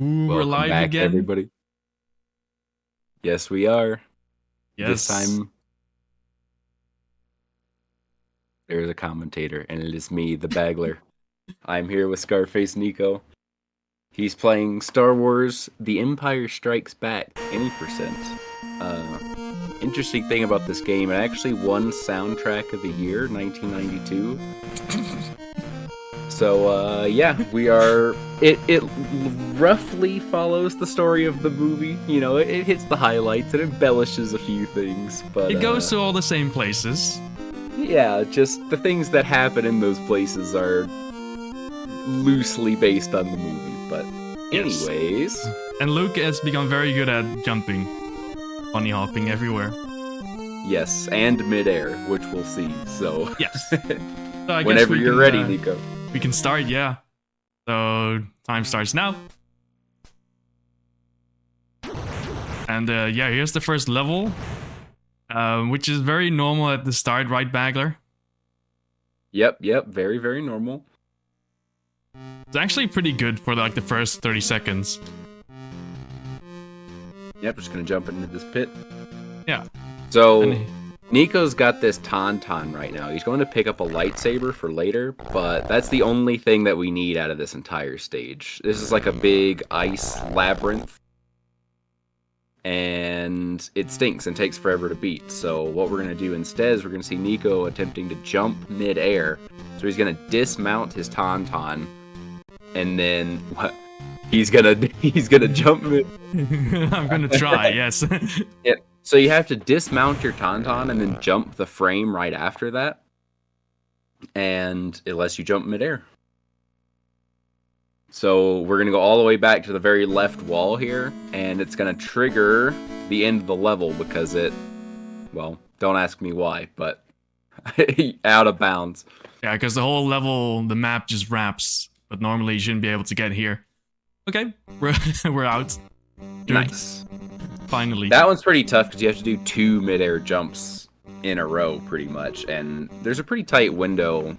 Ooh, we're Welcome live back, again. everybody. Yes, we are. Yes. This time, there's a commentator, and it is me, the Bagler. I'm here with Scarface Nico. He's playing Star Wars: The Empire Strikes Back, any percent. Interesting thing about this game, it actually won Soundtrack of the Year, 1992. So, yeah, we are... It roughly follows the story of the movie. You know, it hits the highlights and embellishes a few things, but... It goes to all the same places. Yeah, just the things that happen in those places are loosely based on the movie, but... Yes. Anyways... And Luke has become very good at jumping. Bunny hopping everywhere. Yes, and midair, which we'll see, so... Yes. So I guess Whenever we you're can, ready, Nico. We can start, yeah. So, time starts now. And yeah, here's the first level. Which is very normal at the start, right, Bagler? Yep, very, very normal. It's actually pretty good for like the first 30 seconds. Yep, just gonna jump into this pit. Yeah. So, And- Nico's got this Tauntaun right now. He's going to pick up a lightsaber for later, but that's the only thing that we need out of this entire stage. This is like a big ice labyrinth, and it stinks and takes forever to beat. So what we're going to do instead is we're going to see Nico attempting to jump mid-air. So he's going to dismount his Tauntaun, and then what? He's gonna jump mid. I'm gonna try, yes. Yeah. So you have to dismount your Tauntaun and then jump the frame right after that. And it lets you jump midair. So we're going to go all the way back to the very left wall here. And it's going to trigger the end of the level because it... Well, don't ask me why, but... out of bounds. Yeah, because the whole level, the map just wraps. But normally you shouldn't be able to get here. Okay, we're out. Good. Nice. Finally. That one's pretty tough because you have to do 2 midair jumps in a row, pretty much. And there's a pretty tight window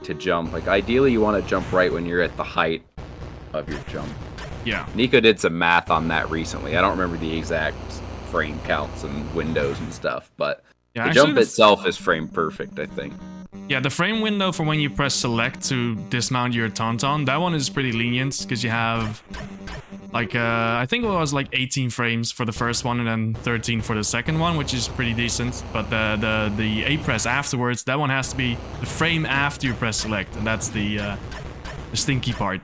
to jump. Like, ideally, you want to jump right when you're at the height of your jump. Yeah. Nico did some math on that recently. I don't remember the exact frame counts and windows and stuff, but Yeah, the actually jump itself is frame perfect, I think. Yeah, the frame window for when you press select to dismount your Tauntaun, that one is pretty lenient because you have like I think it was like 18 frames for the first one and then 13 for the second one, which is pretty decent. But the A press afterwards, that one has to be the frame after you press select, and that's the stinky part.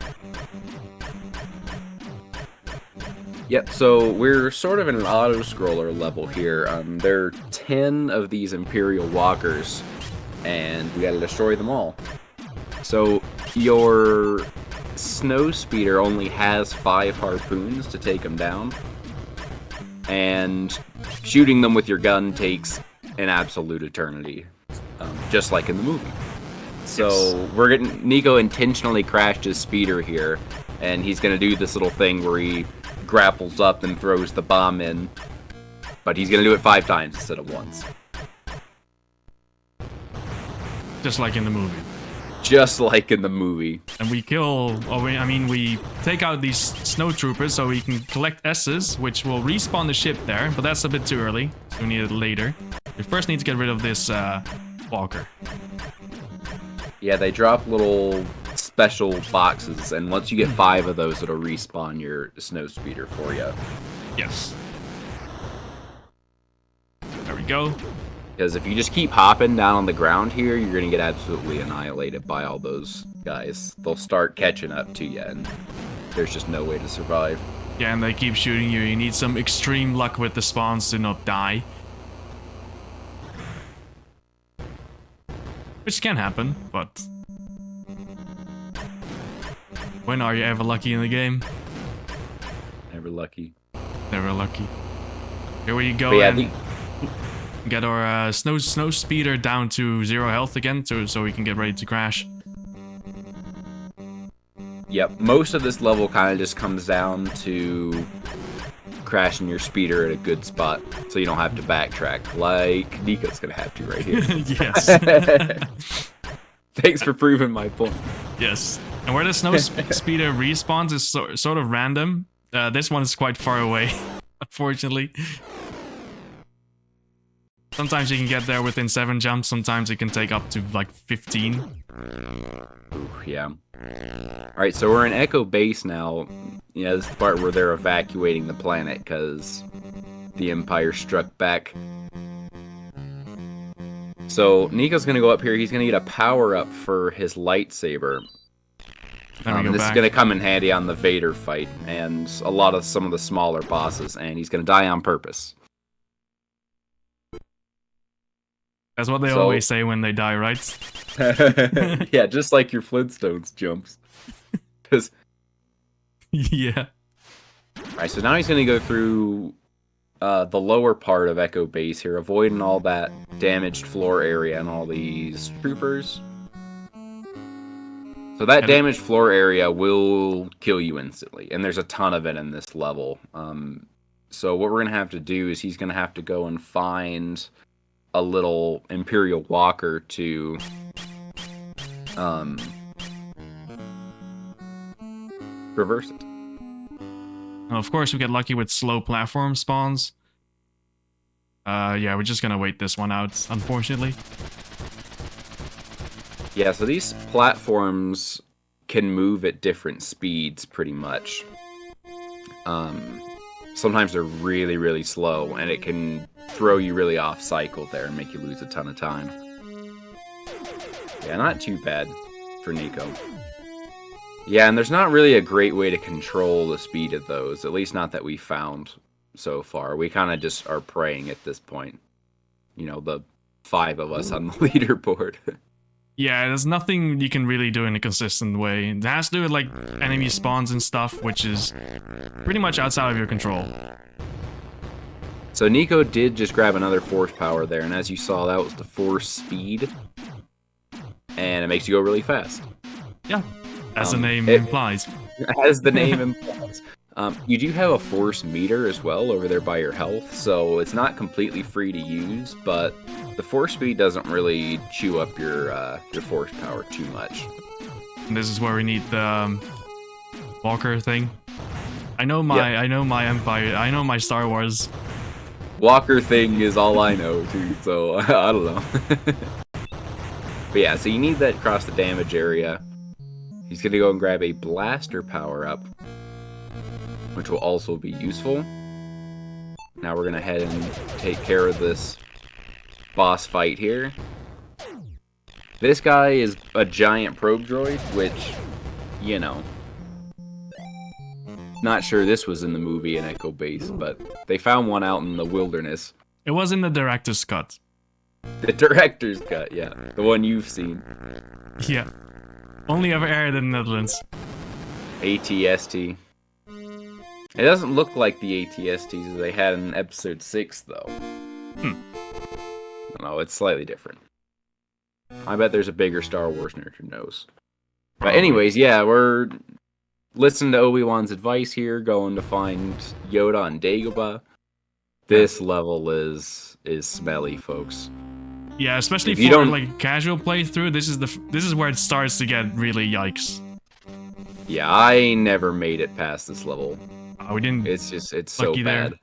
Yep, so we're sort of in an auto-scroller level here. There are 10 of these Imperial Walkers, and we gotta destroy them all. So your snow speeder only has 5 harpoons to take them down, and shooting them with your gun takes an absolute eternity, just like in the movie. So Nico intentionally crashed his speeder here, and he's gonna do this little thing where he grapples up and throws the bomb in, but he's gonna do it 5 times instead of once. Just like in the movie. Just like in the movie. And we kill, we take out these snow troopers so we can collect S's, which will respawn the ship there, but that's a bit too early, so we need it later. We first need to get rid of this walker. Yeah, they drop little special boxes, and once you get 5 of those, it'll respawn your snow speeder for you. Yes. There we go. Because if you just keep hopping down on the ground here, you're going to get absolutely annihilated by all those guys. They'll start catching up to you, and there's just no way to survive. Yeah, and they keep shooting you. You need some extreme luck with the spawns to not die. Which can happen, but... when are you ever lucky in the game? Never lucky. Never lucky. Here we go, But yeah, and get our snow speeder down to 0 health again, so we can get ready to crash. Yep, most of this level kind of just comes down to crashing your speeder at a good spot, so you don't have to backtrack, like Nico's gonna have to right here. Yes. Thanks for proving my point. Yes. And where the snow speeder respawns is sort of random. This one is quite far away, unfortunately. Sometimes you can get there within 7 jumps, sometimes it can take up to like 15. Ooh, yeah. Alright, so we're in Echo Base now. Yeah, this is the part where they're evacuating the planet because the Empire struck back. So Nico's gonna go up here. He's gonna get a power up for his lightsaber. There we go This back. is gonna come in handy on the Vader fight and some of the smaller bosses, and he's gonna die on purpose. That's what they So- always say when they die, right? Yeah, just like your Flintstones jumps. 'Cause- Yeah. Alright, so now he's gonna go through the lower part of Echo Base here, avoiding all that damaged floor area and all these troopers. So that damaged floor area will kill you instantly, and there's a ton of it in this level. So what we're gonna have to do is he's gonna have to go and find a little Imperial Walker to reverse it. And of course, we get lucky with slow platform spawns. Yeah, we're just gonna wait this one out, unfortunately. Yeah, so these platforms can move at different speeds, pretty much. Sometimes they're really, really slow, and it can throw you really off cycle there and make you lose a ton of time. Yeah, not too bad for Nico. Yeah, and there's not really a great way to control the speed of those, at least not that we found so far. We kind of just are praying at this point. You know, the 5 of us on the leaderboard. Yeah, there's nothing you can really do in a consistent way. It has to do with, like, enemy spawns and stuff, which is pretty much outside of your control. So Nico did just grab another force power there, and as you saw, that was the force speed. And it makes you go really fast. Yeah, as the name it- implies. As the name implies. You do have a force meter as well over there by your health, so it's not completely free to use, but the force speed doesn't really chew up your force power too much. And this is where we need the Walker thing. I know my Empire. I know my Star Wars. Walker thing is all I know too, so I don't know. But yeah, so you need that across the damage area. He's gonna go and grab a blaster power up, which will also be useful. Now we're gonna head and take care of this boss fight here. This guy is a giant probe droid, which, you know, not sure this was in the movie in Echo Base, but they found one out in the wilderness. It was in the director's cut. The director's cut, yeah, the one you've seen. Yeah. Only ever aired in the Netherlands. ATST. It doesn't look like the ATSTs they had in episode 6, though. No, it's slightly different. I bet there's a bigger Star Wars nerd who knows. But anyways, yeah, we're listening to Obi-Wan's advice here, going to find Yoda on Dagobah. This level is smelly, folks. Yeah, especially If you for don't- like a casual playthrough. This is where it starts to get really yikes. Yeah, I never made it past this level. We didn't. It's so Lucky there. bad.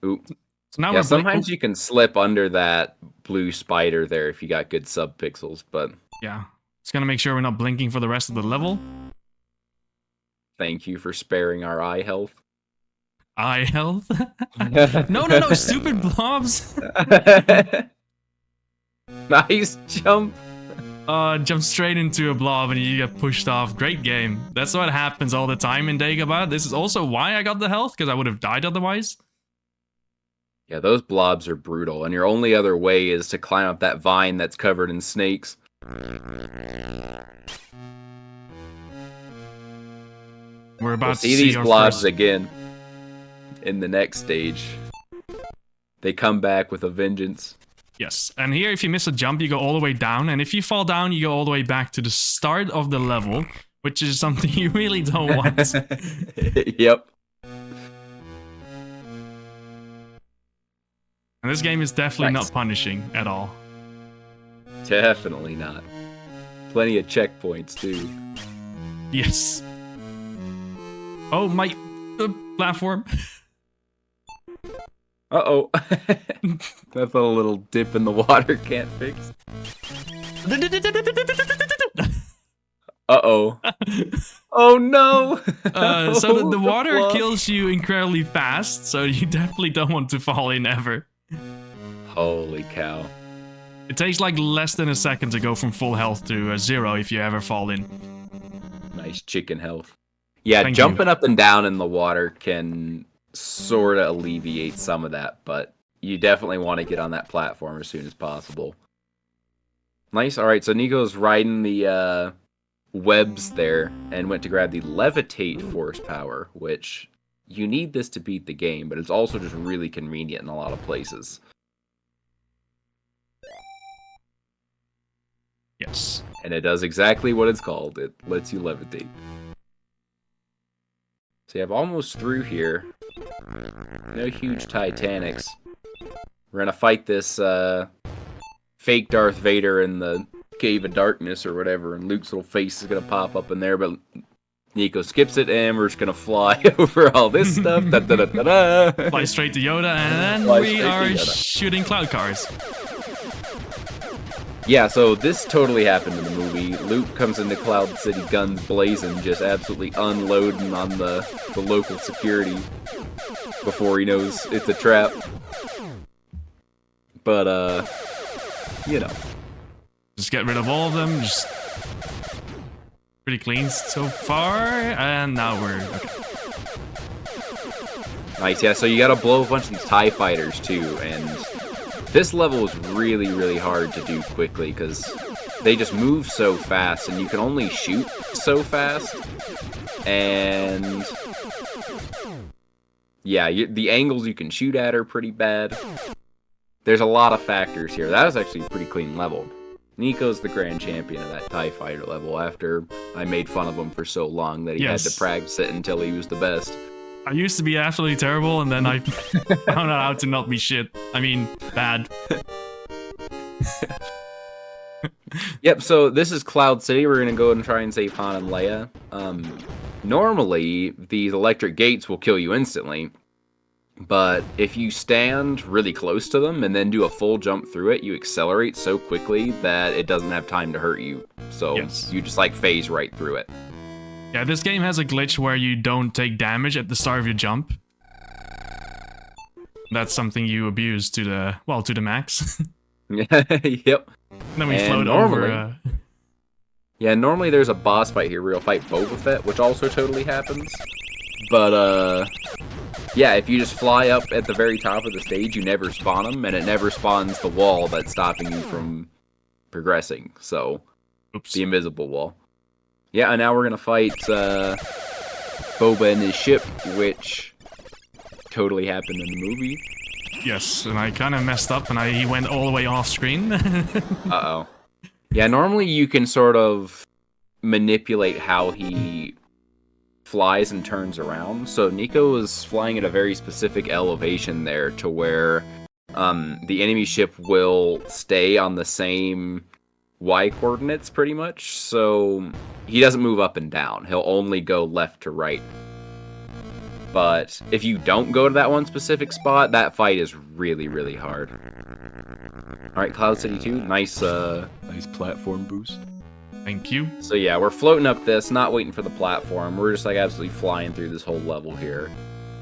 Oop. So now Yeah, we're sometimes you can slip under that blue spider there if you got good sub-pixels, but Yeah, it's gonna make sure we're not blinking for the rest of the level. thank you for sparing our eye health. Eye health. No, stupid blobs. Nice jump. Jump straight into a blob and you get pushed off. Great game. That's what happens all the time in Dagobah. This is also why I got the health, because I would have died otherwise. Yeah, those blobs are brutal, and your only other way is to climb up that vine that's covered in snakes. We're about We'll to see these our blobs first... again in the next stage. They come back with a vengeance. Yes, and here if you miss a jump, you go all the way down, and if you fall down, you go all the way back to the start of the level, which is something you really don't want. Yep. And this game is definitely Nice. not punishing at all. Definitely not. Plenty of checkpoints, too. Yes. Oh, my platform. Uh-oh. That's a little dip in the water can't fix. Uh-oh. Oh, no! So the The water flop. kills you incredibly fast, so you definitely don't want to fall in ever. Holy cow. It takes like less than a second to go from full health to 0 if you ever fall in. Nice chicken health. Yeah, Thank jumping up and down in the water can sort of alleviate some of that, but you definitely want to get on that platform as soon as possible. Nice. All right, so Nico's riding the webs there and went to grab the levitate force power, which you need this to beat the game, but it's also just really convenient in a lot of places. Yes. And it does exactly what it's called. It lets you levitate. So you have almost through here. No huge Titanics. We're gonna fight this fake Darth Vader in the Cave of Darkness or whatever, and Luke's little face is gonna pop up in there, but Nico skips it, and we're just gonna fly over all this stuff. Da, da, da, da, da. Fly straight to Yoda, and Fly then we straight to are Yoda. shooting cloud cars. Yeah, so this totally happened in the movie. Luke comes into Cloud City guns blazing, just absolutely unloading on the local security before he knows it's a trap. But, you know. Just get rid of all of them. Just pretty clean so far, and now we're okay. Nice, yeah, so you gotta blow a bunch of these TIE fighters, too, and this level is really, really hard to do quickly, because they just move so fast, and you can only shoot so fast, and yeah, the angles you can shoot at are pretty bad. There's a lot of factors here. That was actually a pretty clean level. Nico's the grand champion of that TIE fighter level after I made fun of him for so long that he had to practice it until he was the best. I used to be absolutely terrible, and then I found out how to not be shit. I mean, bad. Yep, so this is Cloud City. We're going to go and try and save Han and Leia. Normally, these electric gates will kill you instantly. But if you stand really close to them and then do a full jump through it, you accelerate so quickly that it doesn't have time to hurt you. So you just like phase right through it. Yeah, this game has a glitch where you don't take damage at the start of your jump. That's something you abuse to the max. Yep. Then we And float normally- over. Yeah, normally there's a boss fight here where you'll fight Boba Fett, which also totally happens. But, yeah, if you just fly up at the very top of the stage, you never spawn them, and it never spawns the wall that's stopping you from progressing. So, Oops. the invisible wall. Yeah, and now we're gonna fight Boba and his ship, which totally happened in the movie. Yes, and I kind of messed up, and he went all the way off screen. Uh-oh. Yeah, normally you can sort of manipulate how he flies and turns around. So Nico was flying at a very specific elevation there to where the enemy ship will stay on the same Y coordinates pretty much. So he doesn't move up and down. He'll only go left to right. But if you don't go to that one specific spot, that fight is really, really hard. Alright, Cloud City 2, nice platform boost. Thank you. So yeah, we're floating up this, not waiting for the platform. We're just like absolutely flying through this whole level here.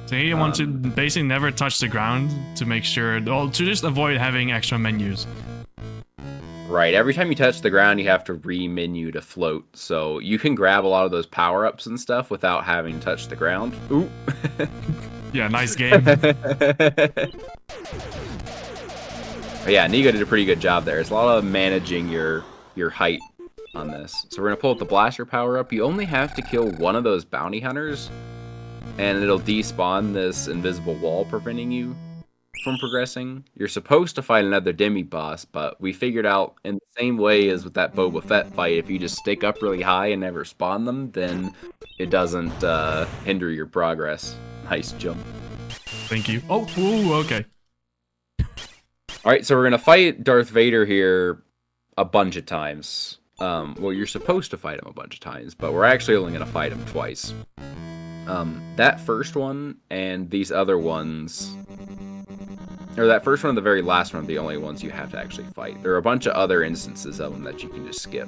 So here you want to basically never touch the ground to make sure, well, to just avoid having extra menus. Right, every time you touch the ground, you have to re-menu to float. So you can grab a lot of those power-ups and stuff without having to touch the ground. Ooh. Yeah, nice game. Yeah, Nico did a pretty good job there. It's a lot of managing your height on this. So we're going to pull up the blaster power-up. You only have to kill one of those bounty hunters, and it'll despawn this invisible wall preventing you from progressing. You're supposed to fight another demi-boss, but we figured out in the same way as with that Boba Fett fight, if you just stick up really high and never spawn them, then it doesn't hinder your progress. Nice jump. Thank you. Oh, ooh, okay. Alright, so we're going to fight Darth Vader here a bunch of times. Well, you're supposed to fight him a bunch of times, but we're actually only going to fight him twice. That first one and these other ones, or that first one and the very last one are the only ones you have to actually fight. There are a bunch of other instances of them that you can just skip.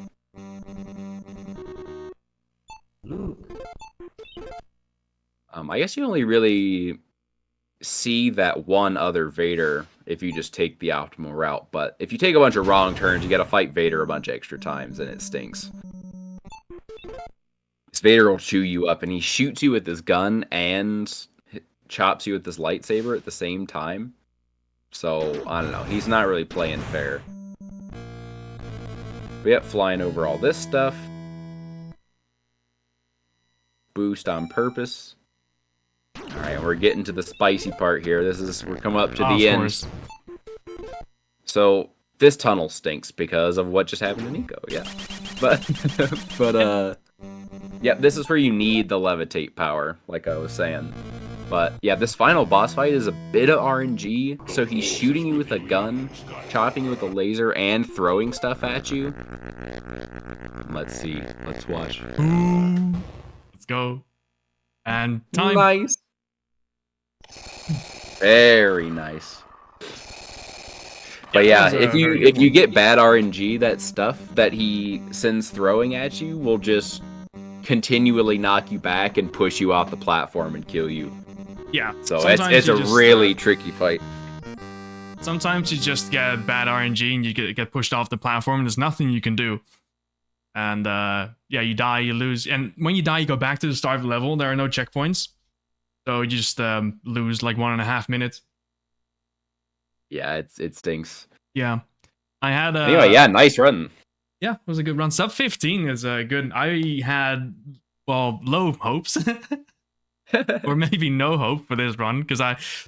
I guess you only really see that one other Vader if you just take the optimal route, but if you take a bunch of wrong turns, you gotta fight Vader a bunch of extra times, and it stinks. This Vader will chew you up, and he shoots you with his gun and chops you with this lightsaber at the same time. So, I don't know, he's not really playing fair. But yep, flying over all this stuff. Boost on purpose. Alright, we're getting to the spicy part here. We're coming up to the end. Course. So, this tunnel stinks because of what just happened to Nico, yeah. But, yeah, this is where you need the levitate power, like I was saying. But, yeah, this final boss fight is a bit of RNG. So he's shooting you with a gun, chopping you with a laser, and throwing stuff at you. Let's see. Let's watch. Let's go. And time. Nice. Very nice. But yeah, if you get bad RNG, that stuff that he sends throwing at you will just continually knock you back and push you off the platform and kill you. Yeah. So it's a really tricky fight. Sometimes you just get bad RNG and you get pushed off the platform and there's nothing you can do. And yeah, you die, you lose. And when you die, you go back to the start of the level. There are no checkpoints. So you just lose like 1.5 minutes. Yeah, it stinks. Yeah. I had anyway, yeah, nice run. Yeah, it was a good run. Sub 15 is good. I had, well, low hopes. Or maybe no hope for this run, because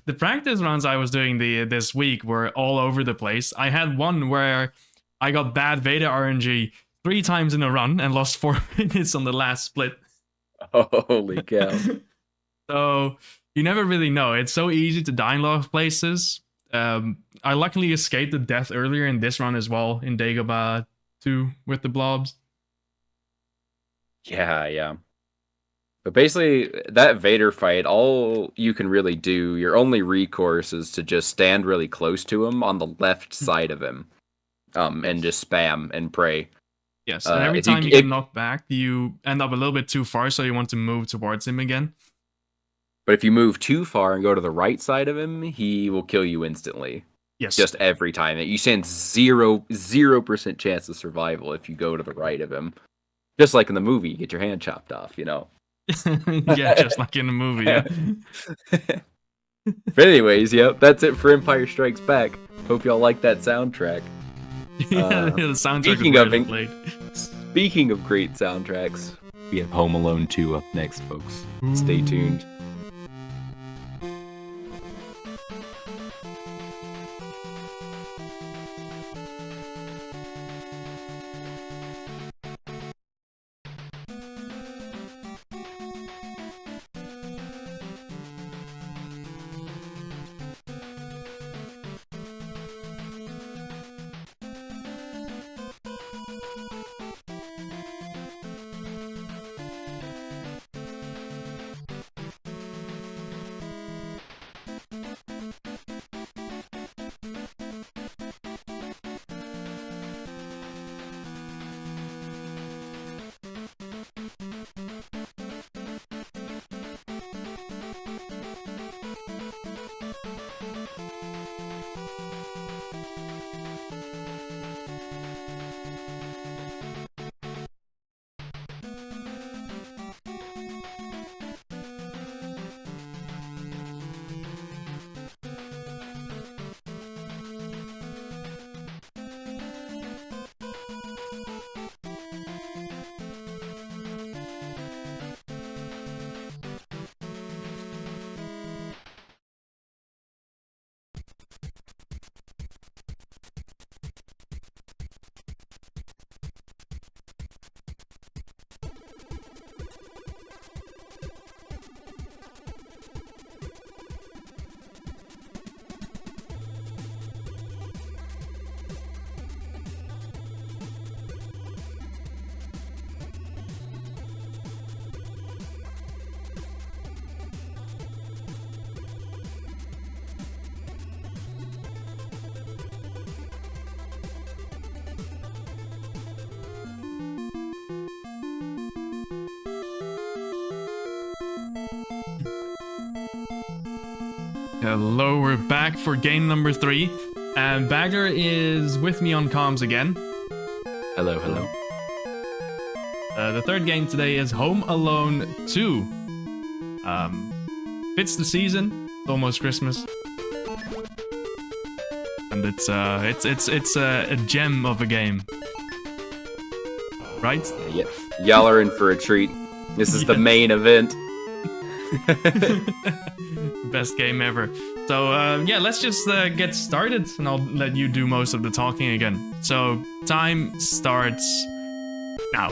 the practice runs I was doing this week were all over the place. I had one where I got bad Vader RNG 3 times in a run and lost 4 minutes on the last split. Holy cow. So you never really know. It's so easy to die in a lot of places. I luckily escaped the death earlier in this run as well, in Dagobah 2 with the blobs. Yeah. But basically, that Vader fight, all you can really do, your only recourse is to just stand really close to him on the left side of him. And just spam and pray. Yes, and every time you get knocked back, you end up a little bit too far, so you want to move towards him again. But if you move too far and go to the right side of him, he will kill you instantly. Yes. Just every time. You stand 0% chance of survival if you go to the right of him. Just like in the movie, you get your hand chopped off, you know? Yeah, just like in the movie, yeah. But anyways, yep, that's it for Empire Strikes Back. Hope y'all like that soundtrack. Yeah, the soundtrack Speaking of great soundtracks, we have Home Alone 2 up next, folks. Stay tuned. Hello, we're back for game number 3. And Bagger is with me on comms again. Hello, hello. The third game today is Home Alone 2. Fits the season. It's almost Christmas. And it's a gem of a game. Right? Yeah, y'all are in for a treat. This is the main event. Best game ever. So yeah, let's just get started, and I'll let you do most of the talking again. So time starts now.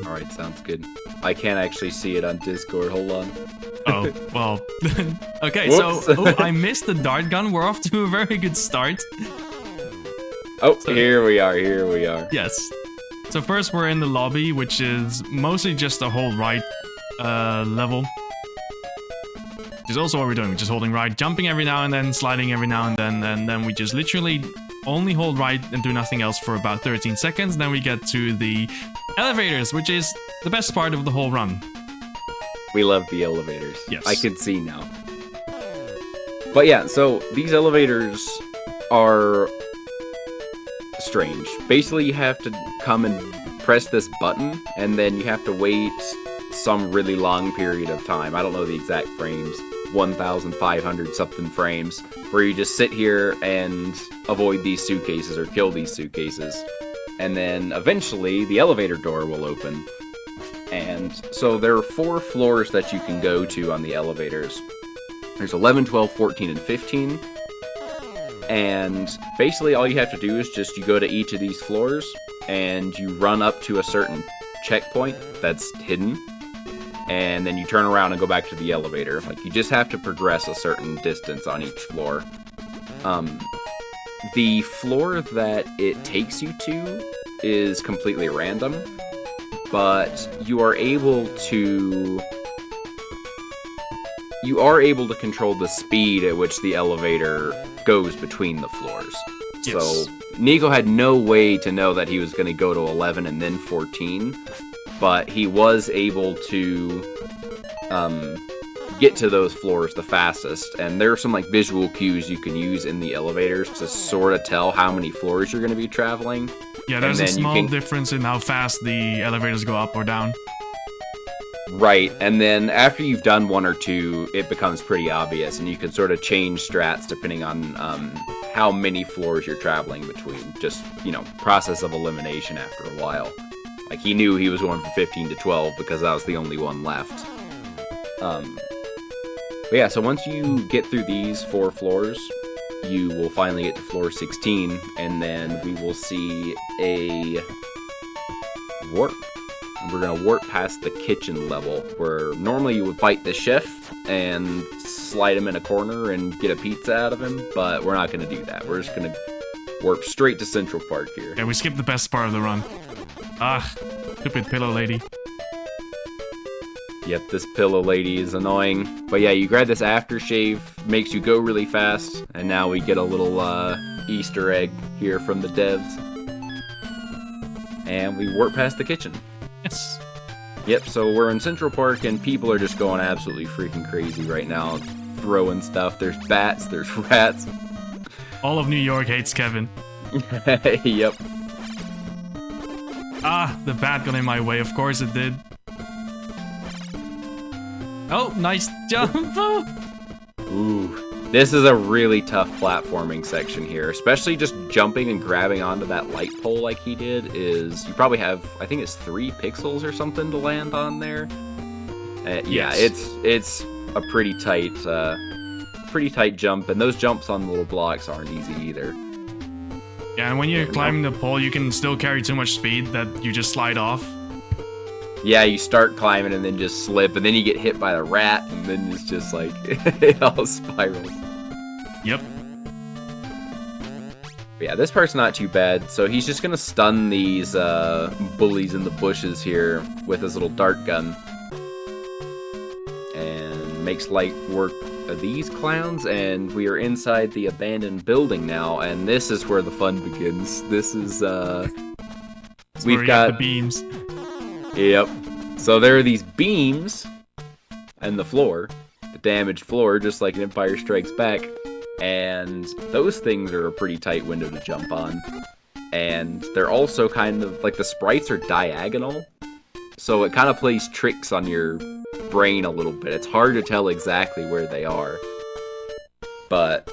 All right, sounds good. I can't actually see it on Discord. Hold on. Oh well. Okay, Whoops. so I missed the dart gun. We're off to a very good start. Oh, here we are. Here we are. Yes. So first we're in the lobby, which is mostly just a hold right level. Which is also what we're doing. We're just holding right, jumping every now and then, sliding every now and then we just literally only hold right and do nothing else for about 13 seconds. Then we get to the elevators, which is the best part of the whole run. We love the elevators. Yes. I can see now. But yeah, so these elevators are strange. Basically, you have to come and press this button, and then you have to wait some really long period of time. I don't know the exact frames. 1,500 something frames, where you just sit here and avoid these suitcases or kill these suitcases. And then eventually the elevator door will open. And so there are 4 floors that you can go to on the elevators. There's 11, 12, 14, and 15. And basically all you have to do is just you go to each of these floors and you run up to a certain checkpoint that's hidden. And then you turn around and go back to the elevator. Like, you just have to progress a certain distance on each floor. The floor that it takes you to is completely random, but you are able to control the speed at which the elevator goes between the floors. Yes. So Nico had no way to know that he was going to go to 11 and then 14, but he was able to get to those floors the fastest. And there are some like visual cues you can use in the elevators to sort of tell how many floors you're going to be traveling. Yeah, there's a small difference in how fast the elevators go up or down. Right, and then after you've done 1 or 2, it becomes pretty obvious, and you can sort of change strats depending on how many floors you're traveling between. Just, process of elimination after a while. Like, he knew he was going from 15 to 12 because that was the only one left. But yeah, so once you get through these 4 floors, you will finally get to floor 16, and then we will see a warp. We're going to warp past the kitchen level, where normally you would fight the chef and slide him in a corner and get a pizza out of him, but we're not going to do that. We're just going to warp straight to Central Park here. Yeah, we skipped the best part of the run. Ah, stupid pillow lady. Yep, this pillow lady is annoying. But yeah, you grab this aftershave, makes you go really fast, and now we get a little Easter egg here from the devs. And we warp past the kitchen. Yes. Yep, so we're in Central Park, and people are just going absolutely freaking crazy right now, throwing stuff. There's bats, there's rats. All of New York hates Kevin. Yep. Ah, the bat got in my way, of course it did. Oh, nice jump! Ooh, this is a really tough platforming section here, especially just jumping and grabbing onto that light pole like he did. Is you probably have, I think it's 3 pixels or something to land on there. Yeah, it's a pretty tight jump, and those jumps on the little blocks aren't easy either. Yeah, and when you're climbing the pole, you can still carry too much speed that you just slide off. Yeah, you start climbing and then just slip, and then you get hit by the rat, and then it's just like, it all spirals. Yep. But yeah, this part's not too bad. So he's just gonna stun these bullies in the bushes here with his little dart gun. And makes light work of these clowns, and we are inside the abandoned building now, and this is where the fun begins. This is, we've got the beams. Yep. So there are these beams and the floor that damaged floor, just like in Empire Strikes Back. And those things are a pretty tight window to jump on. And they're also kind of, like, the sprites are diagonal. So it kind of plays tricks on your brain a little bit. It's hard to tell exactly where they are. But,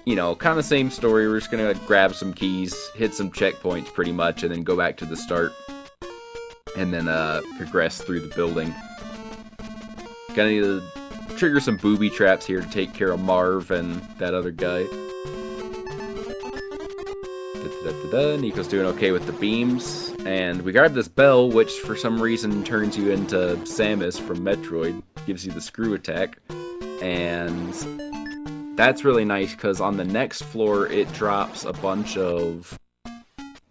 you know, kind of same story. We're just gonna grab some keys, hit some checkpoints pretty much, and then go back to the start. And then progress through the building. Gonna need to trigger some booby traps here to take care of Marv and that other guy. Nico's doing okay with the beams. And we grab this bell, which for some reason turns you into Samus from Metroid. Gives you the screw attack. And that's really nice, because on the next floor, it drops a bunch of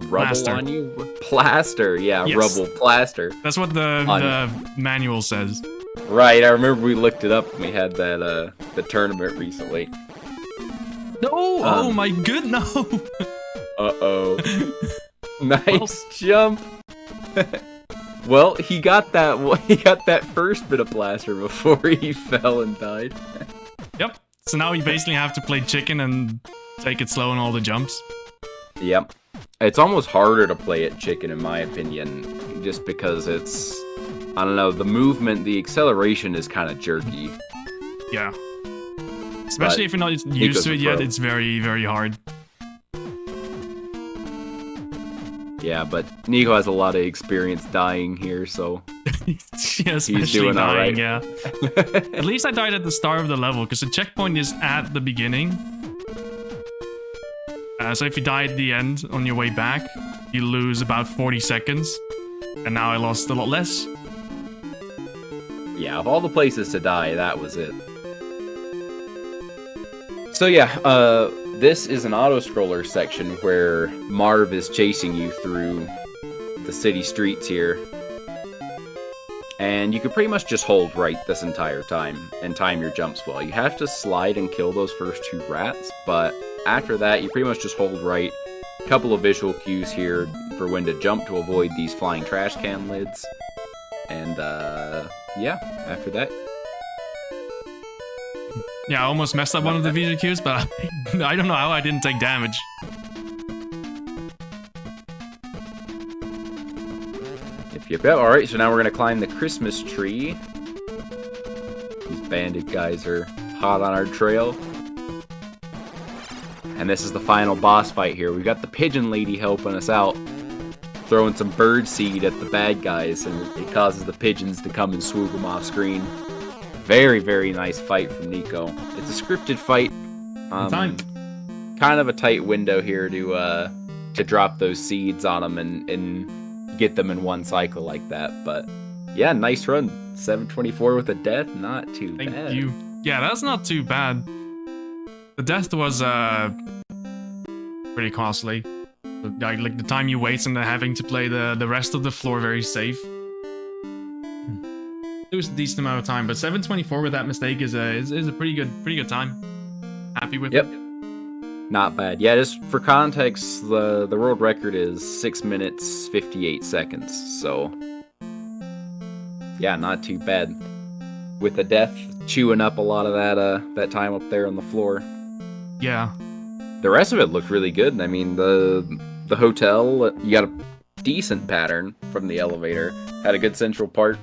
rubble Plaster. on you. Plaster, yeah, Yes. rubble plaster. That's what the manual says. Right, I remember we looked it up when we had that the tournament recently. No! Oh my good, no! Uh-oh. Nice jump. Well, he got that first bit of plaster before he fell and died. Yep. So now we basically have to play chicken and take it slow on all the jumps. Yep. It's almost harder to play it chicken in my opinion, just because it's, I don't know, the movement, the acceleration is kind of jerky. Yeah. Especially But if you're not used Nico's to a it yet, pro. it's very, very hard. Yeah, but Nico has a lot of experience dying here, so Yeah, especially doing all dying, right. yeah. At least I died at the start of the level, because the checkpoint is at the beginning. So if you die at the end on your way back, you lose about 40 seconds. And now I lost a lot less. yeah, of all the places to die, that was it. So yeah, this is an auto-scroller section where Marv is chasing you through the city streets here. And you can pretty much just hold right this entire time and time your jumps well. You have to slide and kill those first 2 rats, but after that, you pretty much just hold right. A couple of visual cues here for when to jump to avoid these flying trash can lids. And, yeah, after that, Yeah, I almost messed up one of the visual cues, but I don't know how I didn't take damage. Yep. Alright, so now we're gonna climb the Christmas tree. These bandit guys are hot on our trail. And this is the final boss fight here. We've got the pigeon lady helping us out, throwing some bird seed at the bad guys, and it causes the pigeons to come and swoop them off screen. Very, very nice fight from Nico. It's a scripted fight. Time. Kind of a tight window here to drop those seeds on them and get them in one cycle like that. But yeah, nice run. 724 with a death, not too Thank bad. you. Yeah, that's not too bad. The death was pretty costly. Like the time you waste and then having to play the rest of the floor very safe. It was a decent amount of time, but 724 with that mistake is a pretty good time. Happy with Yep. it. Not bad. Yeah, just for context, the world record is 6 minutes 58 seconds. So yeah, not too bad. With the death chewing up a lot of that time up there on the floor. Yeah. The rest of it looked really good. I mean, the hotel, you got a decent pattern from the elevator. Had a good central part.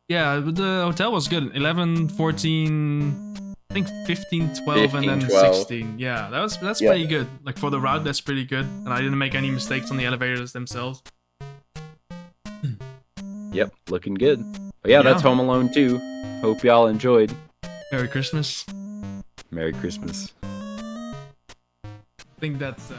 Yeah, but the hotel was good. 11, 14, I think 15, 12, 15, and then 12. 16. Yeah, that's Yeah. pretty good. Like for the route, that's pretty good. And I didn't make any mistakes on the elevators themselves. Yep, looking good. But yeah, that's Yeah. Home Alone 2. Hope y'all enjoyed. Merry Christmas. Merry Christmas. I think that's...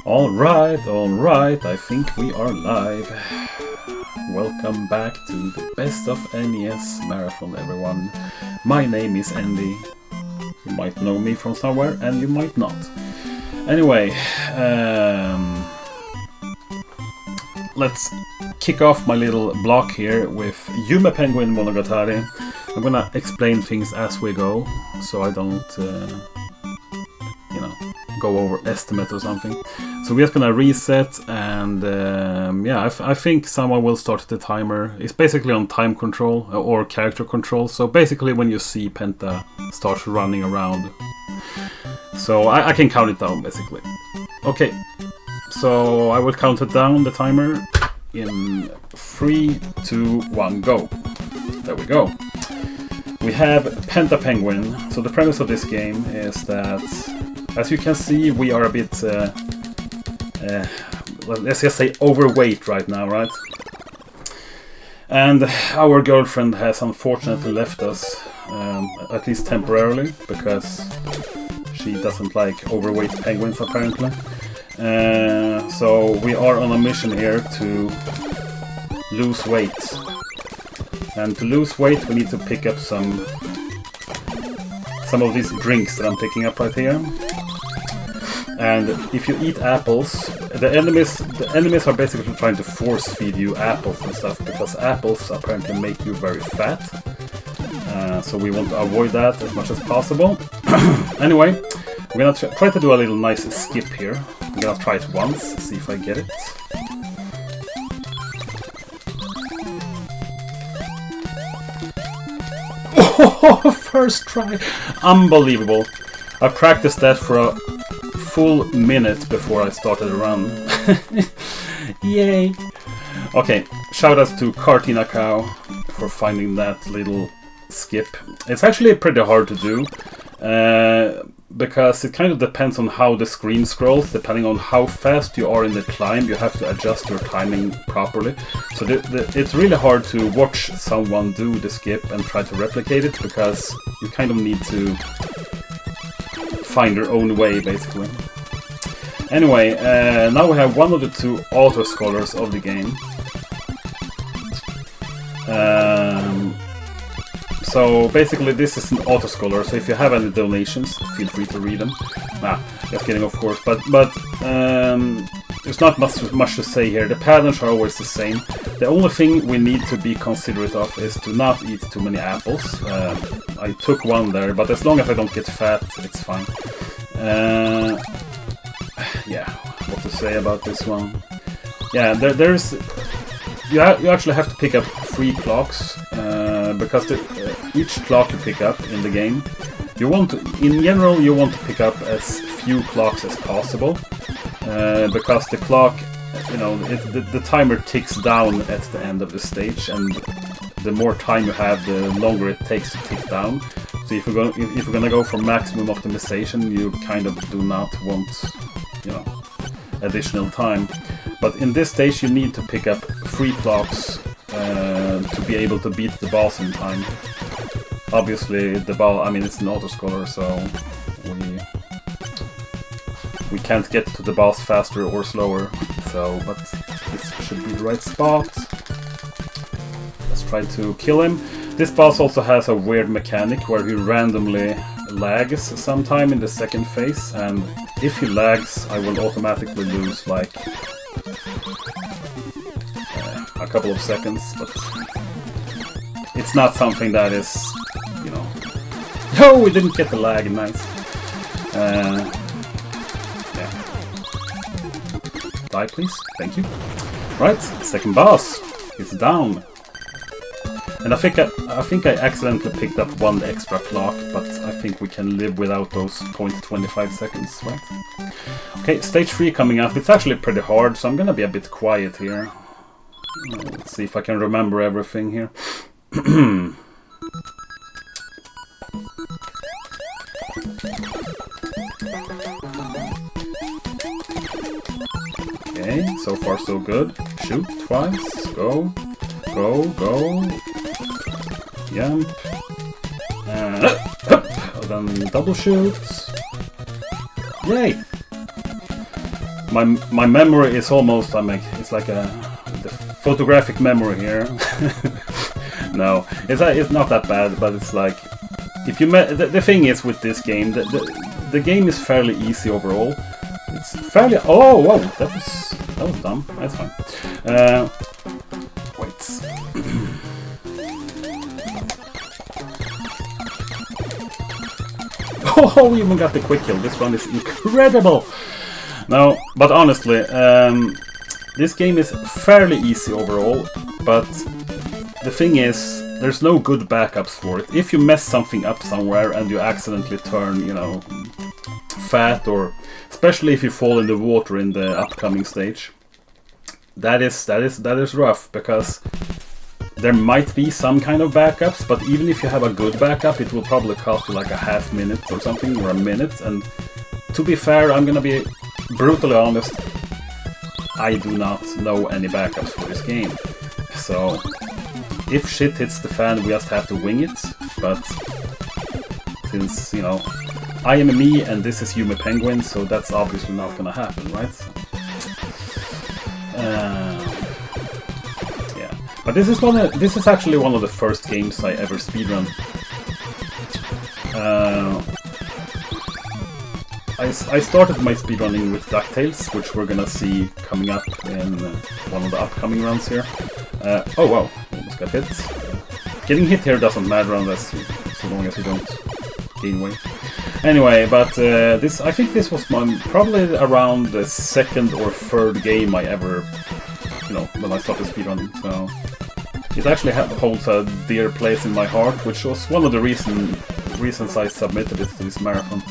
Alright, I think we are live. Welcome back to the Best of NES Marathon, everyone. My name is Andy. You might know me from somewhere, and you might not. Anyway, let's kick off my little block here with Yume Penguin Monogatari. I'm gonna explain things as we go, so I don't, go over estimate or something. So we're just gonna reset, and I think someone will start the timer. It's basically on time control or character control. So basically, when you see Penta start running around, so I can count it down basically. Okay, so I will count it down the timer in 3, 2, 1, go. There we go. We have Penta Penguin. So the premise of this game is that, as you can see, we are a bit, let's just say, overweight right now, right? And our girlfriend has unfortunately left us, at least temporarily, because she doesn't like overweight penguins, apparently. So we are on a mission here to lose weight. And to lose weight, we need to pick up some of these drinks that I'm picking up right here. And if you eat apples, the enemies are basically trying to force feed you apples and stuff, because apples apparently make you very fat. So we want to avoid that as much as possible. Anyway, we're gonna try to do a little nice skip here. I'm gonna try it once, see if I get it. Oh, first try! Unbelievable. I practiced that for a full minute before I started the run. Yay! Okay, shoutouts to Cartina Cow for finding that little skip. It's actually pretty hard to do, because it kind of depends on how the screen scrolls. Depending on how fast you are in the climb, you have to adjust your timing properly. So it's really hard to watch someone do the skip and try to replicate it, because you kind of need to find your own way, basically. Anyway, now we have one of the 2 auto-scrollers of the game. So basically this is an auto-scroller, so if you have any donations, feel free to read them. Just kidding, of course, but there's not much to say here. The patterns are always the same. The only thing we need to be considerate of is to not eat too many apples. I took one there, but as long as I don't get fat, it's fine. Yeah, what to say about this one? Yeah, there's... You actually have to pick up 3 clocks, because each clock you pick up in the game, in general, you want to pick up as few clocks as possible, because the clock, the timer ticks down at the end of the stage, and the more time you have, the longer it takes to tick down. So if you're gonna go for maximum optimization, you kind of do not want, additional time. But in this stage, you need to pick up 3 clocks to be able to beat the boss in time. Obviously, it's an autoscroller, so we can't get to the boss faster or slower. But this should be the right spot. Let's try to kill him. This boss also has a weird mechanic where he randomly lags sometime in the second phase, and if he lags, I will automatically lose like a couple of seconds, but it's not something that is, Oh, we didn't get the lag, nice. Yeah. Die, please. Thank you. Right, second boss. It's down. And I think I accidentally picked up 1 extra clock, but I think we can live without those 0.25 seconds, right? Okay, stage 3 coming up. It's actually pretty hard, so I'm gonna be a bit quiet here. Let's see if I can remember everything here. Okay, so far so good. Shoot twice. Go. Go, go. Jump. then double shoots. Yay! My memory is almost, it's like the photographic memory here. No, it's not that bad, but it's like, if you the thing is with this game, the game is fairly easy overall. It's fairly, oh, whoa, that was dumb, that's fine. Wait. Oh, we even got the quick kill. This one is incredible. No, but honestly, this game is fairly easy overall, but the thing is, there's no good backups for it. If you mess something up somewhere and you accidentally turn, you know, fat, or especially if you fall in the water in the upcoming stage, that is rough, because there might be some kind of backups, but even if you have a good backup, it will probably cost you like a half minute or something, or a minute. And to be fair, I'm gonna be brutally honest, I do not know any backups for this game. So if shit hits the fan, we just have to wing it. But since, you know, I am me and this is Yume Penguin, so that's obviously not gonna happen, right? So, yeah, but this is actually one of the first games I ever speedrun. I started my speedrunning with DuckTales, which we're gonna see coming up in one of the upcoming runs here. Oh wow, almost got hit. Getting hit here doesn't matter unless so long as you don't gain weight. Anyway, but I think this was probably around the second or third game I ever, you know, when I started speedrunning. So it actually holds a dear place in my heart, which was one of the reasons I submitted it to this marathon.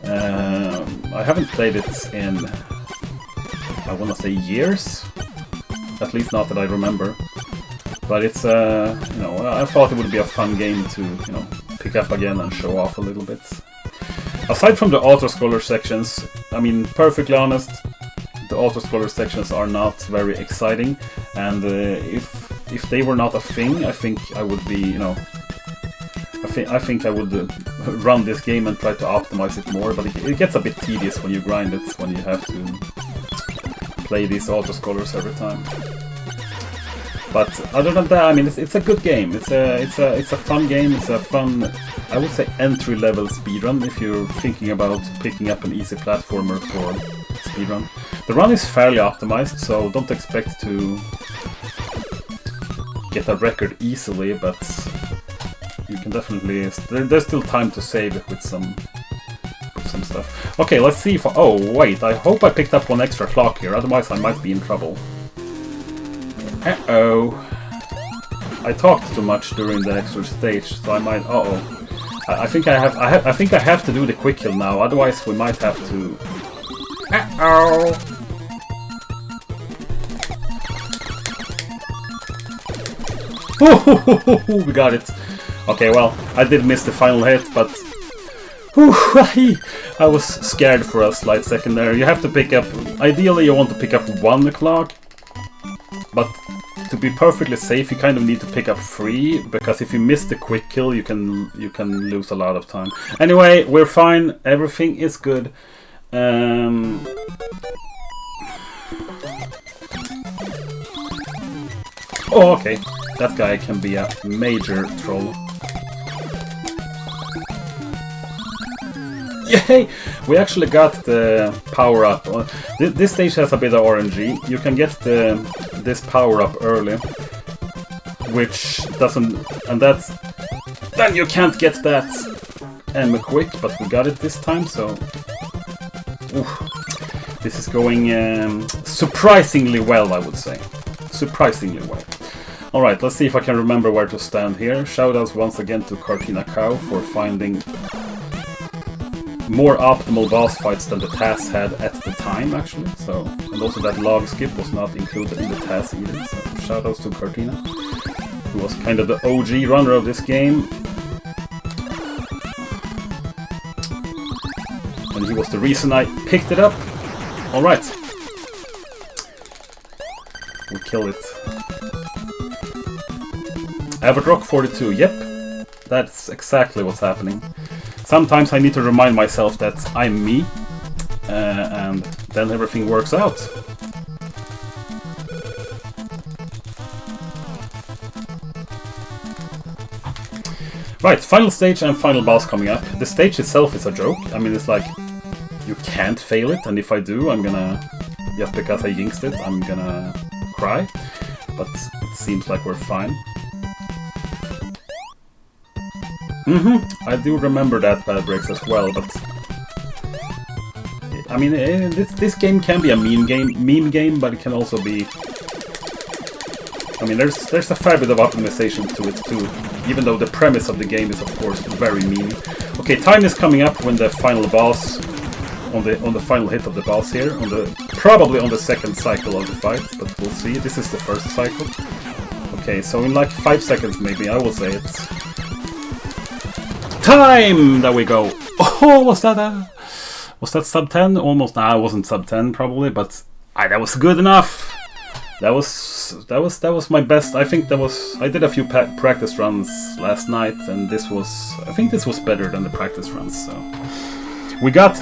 I haven't played it in, I want to say, years, at least not that I remember. But it's, you know, I thought it would be a fun game to, you know, pick up again and show off a little bit. Aside from the auto-scroller sections, I mean, perfectly honest, the auto-scroller sections are not very exciting, and if they were not a thing, I think I would be, you know, I think I would run this game and try to optimize it more, but it gets a bit tedious when you grind it, when you have to play these auto-scrollers every time. But other than that, I mean, it's a good game. It's a fun game. It's a fun, I would say, entry-level speedrun if you're thinking about picking up an easy platformer for speedrun. The run is fairly optimized, so don't expect to get a record easily, but you can definitely, there's still time to save it with some stuff. Okay, let's see if, oh wait, I hope I picked up one extra clock here, otherwise I might be in trouble. Uh-oh. I talked too much during the extra stage, so I might, uh-oh. I think I have to do the quick kill now, otherwise we might have to, uh-oh. We got it. Okay, well, I did miss the final hit, but I was scared for a slight second there. You have to pick up, ideally you want to pick up 1 clock, but to be perfectly safe you kind of need to pick up 3, because if you miss the quick kill you can lose a lot of time. Anyway, we're fine, everything is good. Oh, okay, that guy can be a major troll. Yay! We actually got the power-up. This stage has a bit of RNG. You can get this power-up early, which doesn't... and that's... then you can't get that quick, but we got it this time, so... oof. This is going surprisingly well, I would say. Surprisingly well. Alright, let's see if I can remember where to stand here. Shoutouts once again to Cartina Cow for finding more optimal boss fights than the TAS had at the time, actually. So, and also that log skip was not included in the TAS either. So, shoutouts to Cartina, who was kind of the OG runner of this game. And he was the reason I picked it up. Alright. We kill it. Abbott Rock 42, yep. That's exactly what's happening. sometimes I need to remind myself that I'm me, and then everything works out. Right, final stage and final boss coming up. The stage itself is a joke. I mean, it's like, you can't fail it, and if I do, I'm gonna, just because I jinxed it, I'm gonna cry. But it seems like we're fine. I do remember that bad breaks as well, but I mean, this game can be a meme game, but it can also be. I mean, there's a fair bit of optimization to it too, even though the premise of the game is of course very meme. Okay, time is coming up when the final boss, on the final hit of the boss here, probably on the second cycle of the fight, but we'll see. This is the first cycle. Okay, so in like 5 seconds maybe, I will say it's time! There we go. Oh, was that sub 10? Almost. Nah, it wasn't sub 10 probably, but that was good enough. That was my best. I think I did a few practice runs last night, and I think this was better than the practice runs. So we got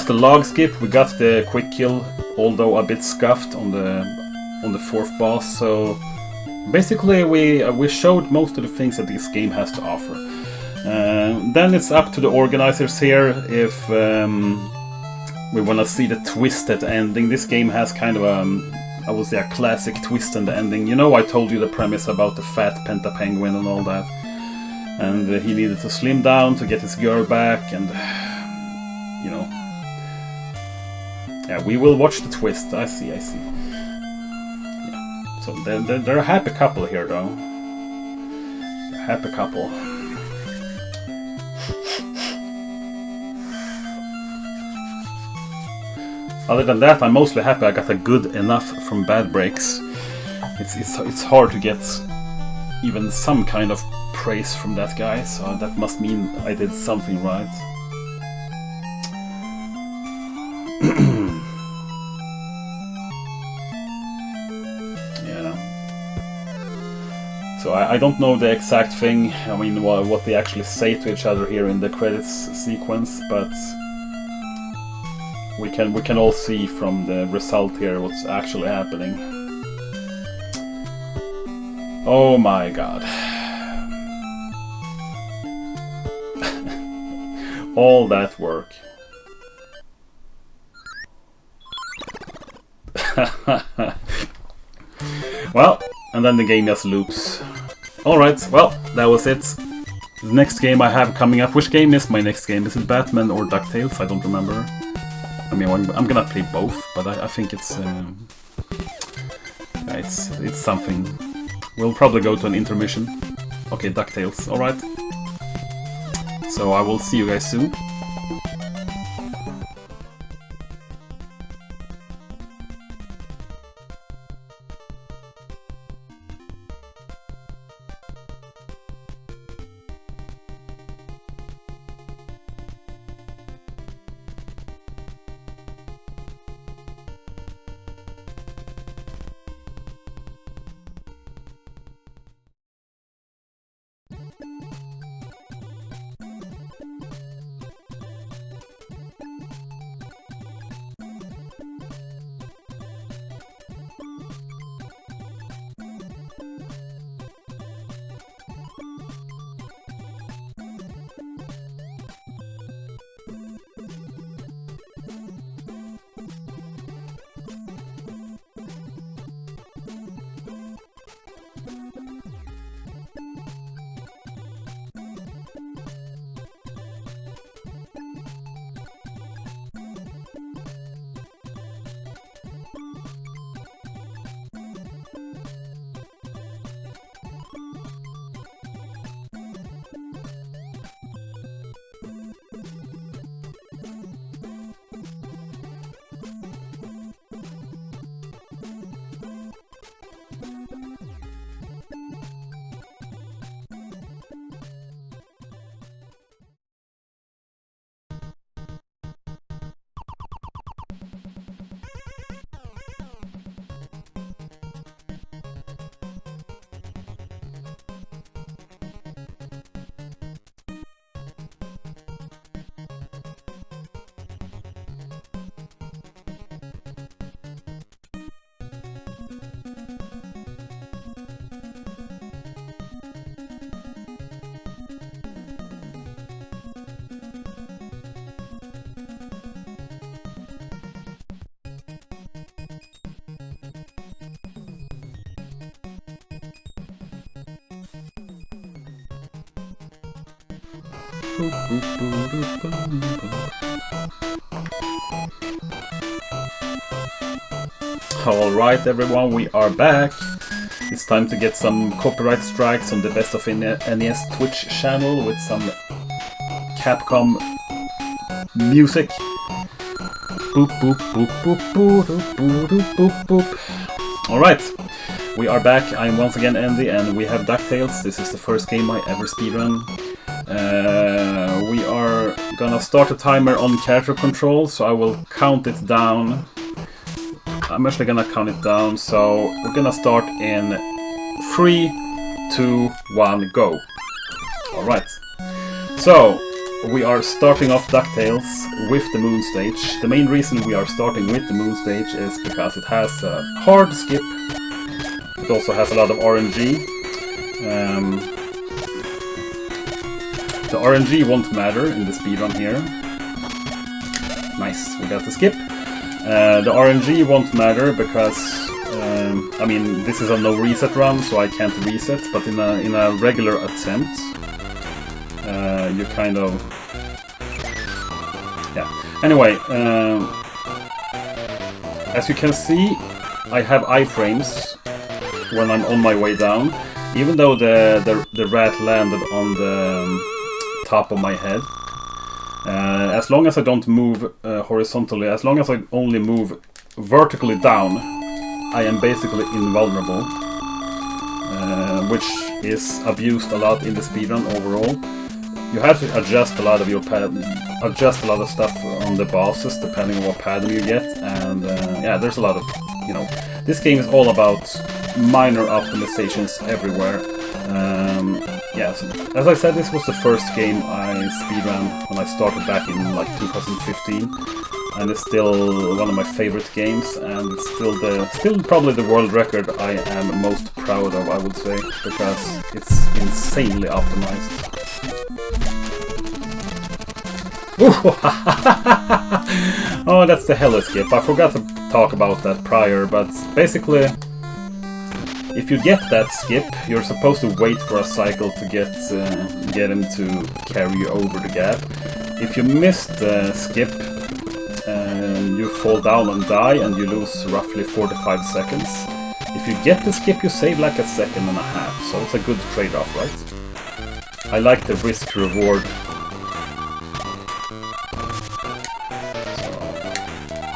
the log skip, we got the quick kill, although a bit scuffed on the fourth boss. So basically, we showed most of the things that this game has to offer. Then it's up to the organizers here if we want to see the twisted ending. This game has kind of I would say a classic twist in the ending. You know, I told you the premise about the fat penta penguin and all that, and he needed to slim down to get his girl back, and you know, yeah, we will watch the twist. I see. Yeah. So they're a happy couple here, though. They're a happy couple. Other than that, I'm mostly happy I got a good enough from bad breaks. It's hard to get even some kind of praise from that guy, so that must mean I did something right. Yeah. So I don't know the exact thing. I mean, what they actually say to each other here in the credits sequence, but we can all see from the result here what's actually happening. Oh my god. All that work. Well, and then the game just loops. Alright, well, that was it. The next game I have coming up. Which game is my next game? Is it Batman or DuckTales? I don't remember. I mean, I'm gonna play both, but I think it's something. We'll probably go to an intermission. Okay, DuckTales, alright. So I will see you guys soon. Alright everyone, we are back. It's time to get some copyright strikes on the Best of NES Twitch channel with some Capcom music. Boop boop boop boop boop boop boop boop boop. Alright, we are back. I'm once again Andy and we have DuckTales. This is the first game I ever speedrun. We are gonna start a timer on character control, so I will count it down. I'm actually gonna count it down, so we're gonna start in 3, 2, 1, go. Alright. So, we are starting off DuckTales with the moon stage. The main reason we are starting with the moon stage is because it has a hard skip. It also has a lot of RNG. The RNG won't matter in the speedrun here. Nice, we got the skip. The RNG won't matter because, I mean, this is a no reset run, so I can't reset, but in a regular attempt, you kind of... Yeah. Anyway, as you can see, I have iframes when I'm on my way down, even though the rat landed on the top of my head. As long as I don't move horizontally, as long as I only move vertically down, I am basically invulnerable, which is abused a lot in the speedrun overall. You have to adjust a lot of your adjust a lot of stuff on the bosses depending on what pattern you get, and yeah, there's a lot of, you know, this game is all about minor optimizations everywhere. Yeah, so as I said, this was the first game I speedran when I started back in like 2015, and it's still one of my favorite games, and it's still probably the world record I am most proud of, I would say, because it's insanely optimized. Oh, that's the hella skip. I forgot to talk about that prior, but basically, if you get that skip, you're supposed to wait for a cycle to get him to carry you over the gap. If you miss the skip, you fall down and die, and you lose roughly 45 seconds. If you get the skip, you save like 1.5 seconds, so it's a good trade-off, right? I like the risk-reward. So,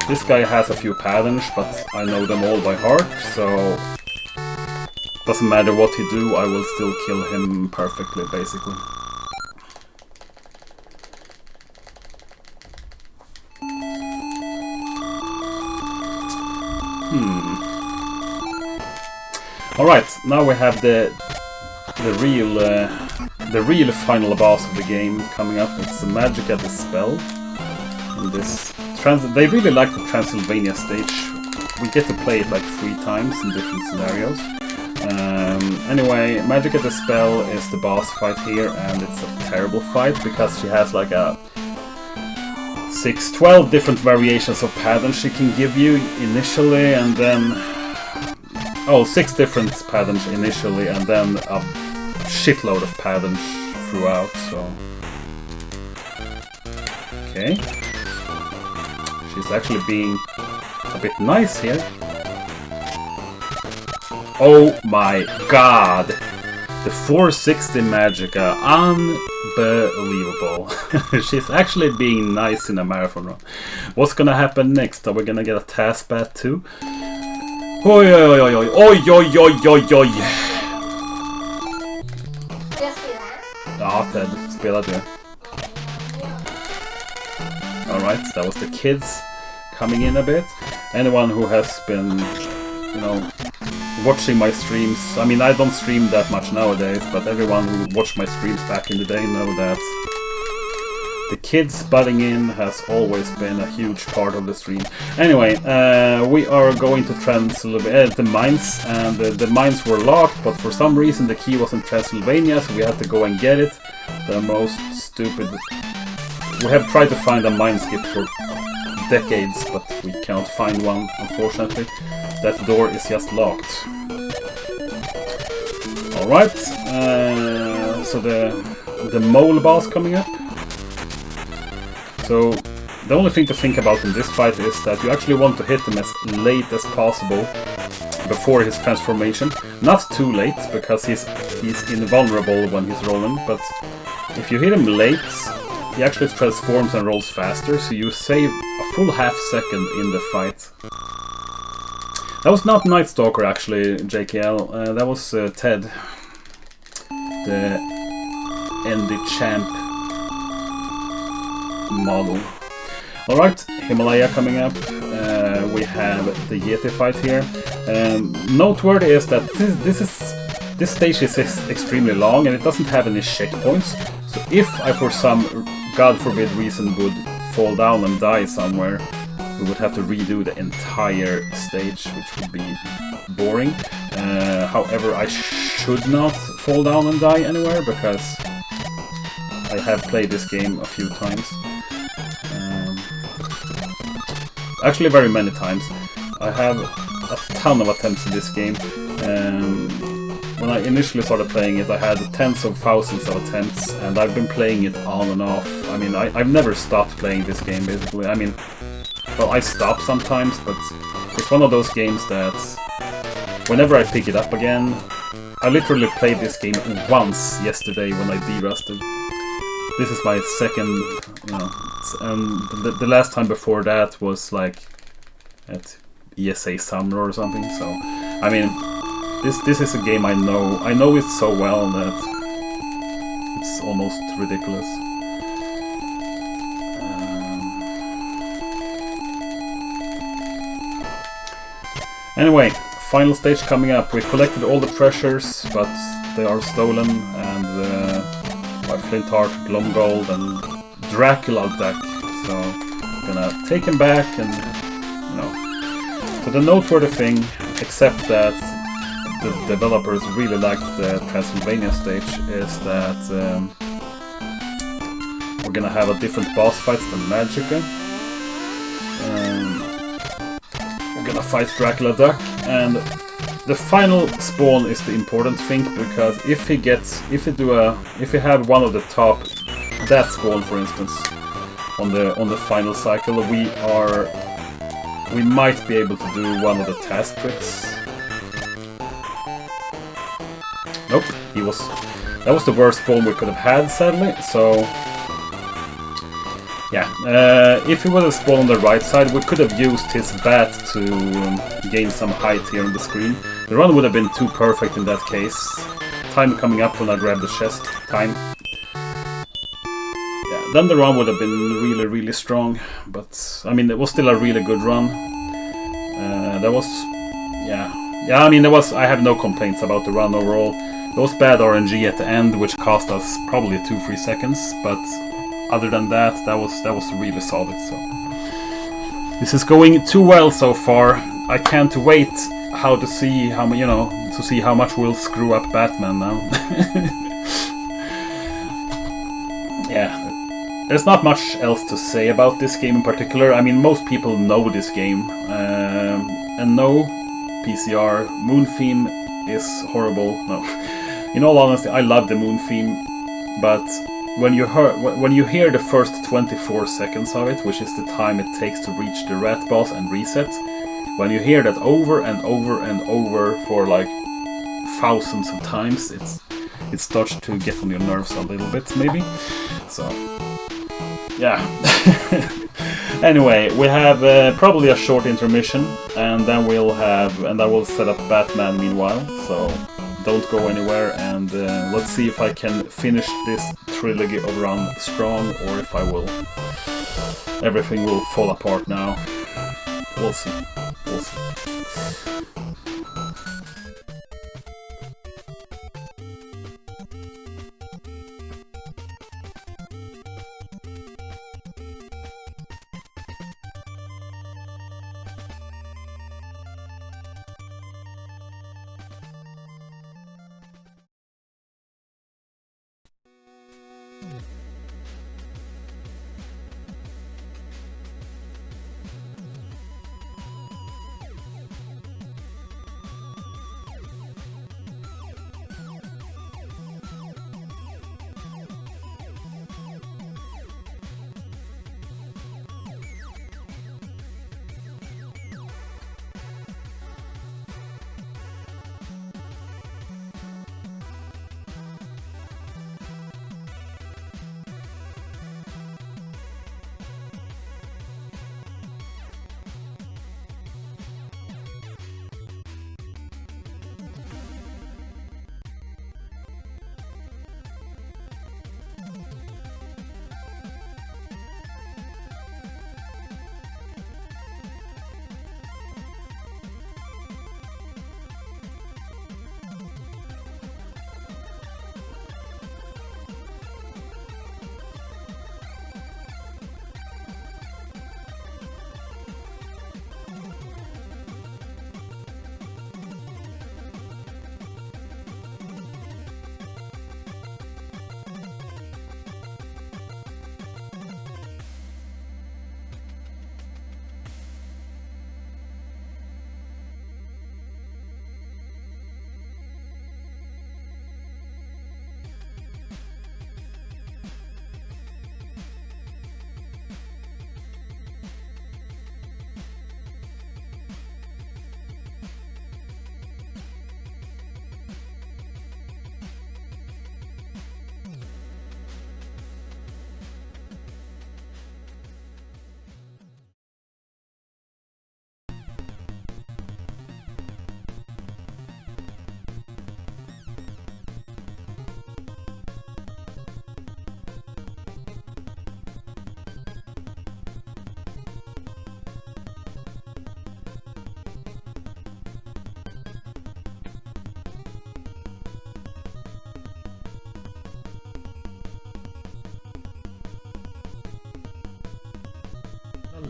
this guy has a few patterns, but I know them all by heart, so... Doesn't matter what he do, I will still kill him perfectly, basically. Alright, now we have the real final boss of the game coming up. It's the Magic at the Spell. And this they really like the Transylvania stage. We get to play it like 3 times in different scenarios. Anyway, Magic at the Spell is the boss fight here, and it's a terrible fight because she has like a 12 different variations of patterns she can give you initially, and then... Oh, 6 different patterns initially, and then a shitload of patterns throughout, so... Okay. She's actually being a bit nice here. Oh my god! The 460 Magica, unbelievable. She's actually being nice in a marathon run. What's gonna happen next? Are we gonna get a task bat too? Oj oj oj oj oj oj oj oj oj. Ja, Ted, spela du. Alright, that was the kids coming in a bit. Anyone who has been, you know, watching my streams, I mean, I don't stream that much nowadays, but everyone who watched my streams back in the day know that the kids butting in has always been a huge part of the stream. Anyway, we are going to the mines, and the mines were locked, but for some reason the key was in Transylvania, so we had to go and get it. The most stupid... We have tried to find a mine skip for decades, but we cannot find one, unfortunately. That door is just locked. Alright, so the mole boss coming up. So the only thing to think about in this fight is that you actually want to hit him as late as possible before his transformation. Not too late, because he's invulnerable when he's rolling, but if you hit him late, he actually transforms and rolls faster, so you save a full half second in the fight. That was not Night Stalker actually, JKL, that was Ted, the Endy Champ model. Alright, Himalaya coming up. We have the Yeti fight here. Noteworthy is that this stage is extremely long and it doesn't have any checkpoints. So if I, for some god forbid reason, would fall down and die somewhere, we would have to redo the entire stage, which would be boring. However, I should not fall down and die anywhere, because I have played this game a few times. Actually, very many times. I have a ton of attempts in this game. When I initially started playing it, I had tens of thousands of attempts, and I've been playing it on and off. I mean, I've never stopped playing this game, basically. I mean, well, I stop sometimes, but it's one of those games that whenever I pick it up again, I literally played this game once yesterday when I derusted. This is my second, you know, and the last time before that was like at ESA Summer or something. So, I mean, this is a game I know it so well that it's almost ridiculous. Anyway, final stage coming up. We collected all the treasures, but they are stolen, and by Flintheart, Glomgold, and Dracula Duck. So I'm gonna take him back, and you know. So the noteworthy thing, except that the developers really liked the Transylvania stage, is that we're gonna have a different boss fight than Magica. We're gonna fight Dracula Duck, and the final spawn is the important thing, because if we have one of the top, that spawn for instance, on the final cycle, we might be able to do one of the task tricks. Nope, that was the worst spawn we could have had, sadly. So yeah, if he would have spawned on the right side, we could have used his bat to gain some height here on the screen. The run would have been too perfect in that case. Time coming up when I grab the chest. Time. Yeah, then the run would have been really, really strong. But, I mean, it was still a really good run. There was... Yeah. Yeah, I mean, I have no complaints about the run overall. There was bad RNG at the end, which cost us probably 2-3 seconds, but other than that, that was really solid. So this is going too well so far. I can't wait to see how much we'll screw up Batman now. Yeah, there's not much else to say about this game in particular. I mean, most people know this game, and no, PCR Moon theme is horrible. No, in all honesty, I love the Moon theme, but when you hear the first 24 seconds of it, which is the time it takes to reach the rat boss and reset, when you hear that over and over and over for like thousands of times, it starts to get on your nerves a little bit, maybe. So yeah. Anyway, we have probably a short intermission, and then I will set up Batman meanwhile. So don't go anywhere, and let's see if I can finish this trilogy of run strong, or if everything will fall apart now. We'll see. We'll see.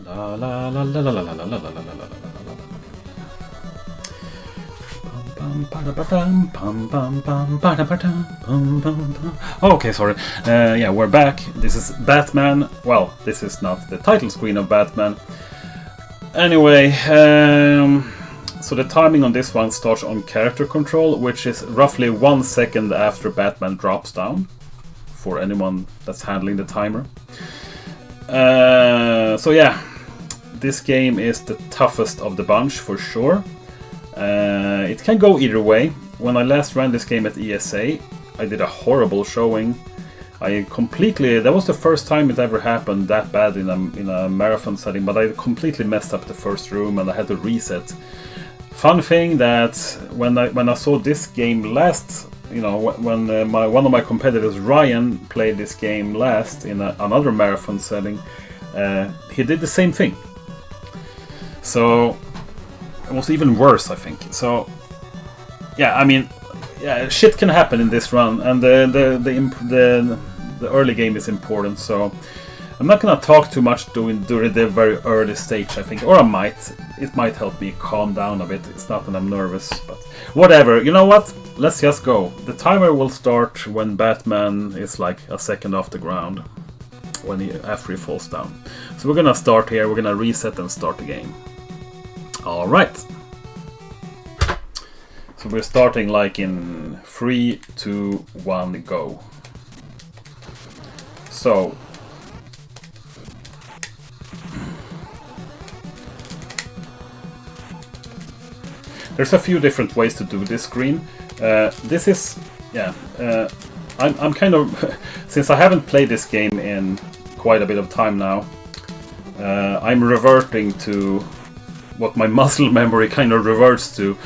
La la la la la la la la la la la la. Okay, sorry. Yeah, we're back. This is Batman. Well, this is not the title screen of Batman. Anyway, so the timing on this one starts on character control, which is roughly 1 second after Batman drops down, for anyone that's handling the timer. So yeah, this game is the toughest of the bunch for sure. It can go either way. When I last ran this game at ESA, I did a horrible showing. That was the first time it ever happened that bad in a marathon setting, but I completely messed up the first room and I had to reset. Fun thing that when I saw this game last, you know, when one of my competitors, Ryan, played this game last in another marathon setting, he did the same thing. So it was even worse, I think. So yeah, I mean, yeah, shit can happen in this run, and the early game is important. So I'm not gonna talk too much during the very early stage, I think, or I might. It might help me calm down a bit. It's not that I'm nervous, but whatever. You know what? Let's just go. The timer will start when Batman is like a second off the ground, after he falls down. So we're gonna start here. We're gonna reset and start the game. All right. So we're starting like in 3, 2, 1, go. So there's a few different ways to do this screen. This is, yeah, I'm kind of, since I haven't played this game in quite a bit of time now, I'm reverting to what my muscle memory kind of reverts to.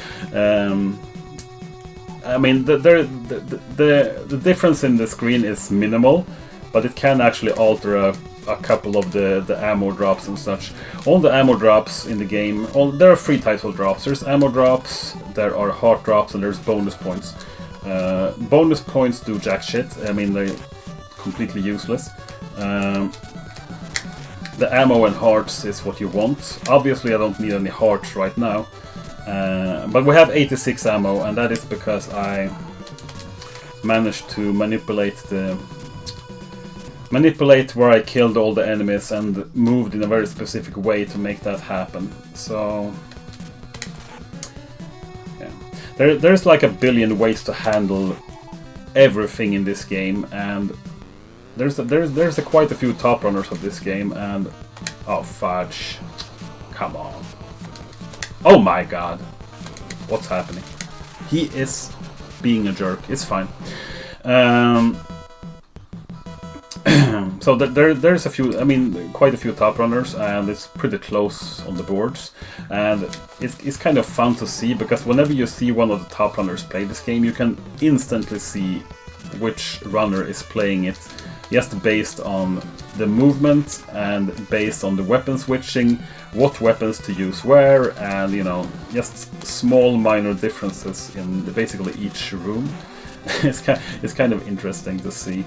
I mean, the difference in the screen is minimal, but it can actually alter a couple of the ammo drops and such. All the ammo drops in the game, there are 3 types of drops. There's ammo drops, there are heart drops, and there's bonus points. Bonus points do jack shit. I mean, they're completely useless. The ammo and hearts is what you want. Obviously, I don't need any hearts right now. But we have 86 ammo, and that is because I managed to manipulate where I killed all the enemies and moved in a very specific way to make that happen. So yeah, there's like a billion ways to handle everything in this game, and there's quite a few top runners of this game, and oh fudge, come on. Oh my god. What's happening? He is being a jerk. It's fine. So there's a few, I mean, quite a few top runners, and it's pretty close on the boards. And it's kind of fun to see, because whenever you see one of the top runners play this game, you can instantly see which runner is playing it, just based on the movement and based on the weapon switching, what weapons to use where, and you know, just small minor differences in basically each room. It's kind of interesting to see.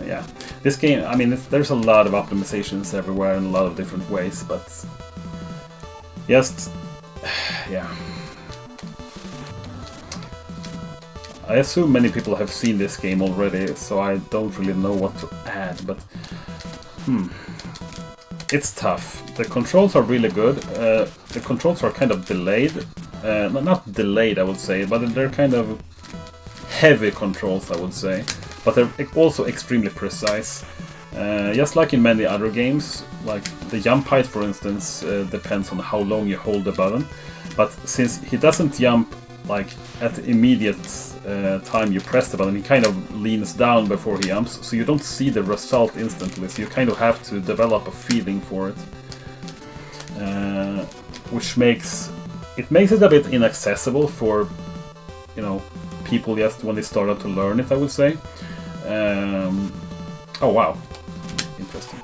Yeah, this game, I mean, there's a lot of optimizations everywhere in a lot of different ways, but just, yeah. I assume many people have seen this game already, so I don't really know what to add, but it's tough. The controls are really good. The controls are kind of delayed. Not delayed, I would say, but they're kind of heavy controls, I would say. But they're also extremely precise. Just like in many other games, like the jump height, for instance, depends on how long you hold the button. But since he doesn't jump like at the immediate time you press the button, he kind of leans down before he jumps, so you don't see the result instantly. So you kind of have to develop a feeling for it, which makes it a bit inaccessible for, you know, people just when they start out to learn it, I would say. Oh wow, interesting.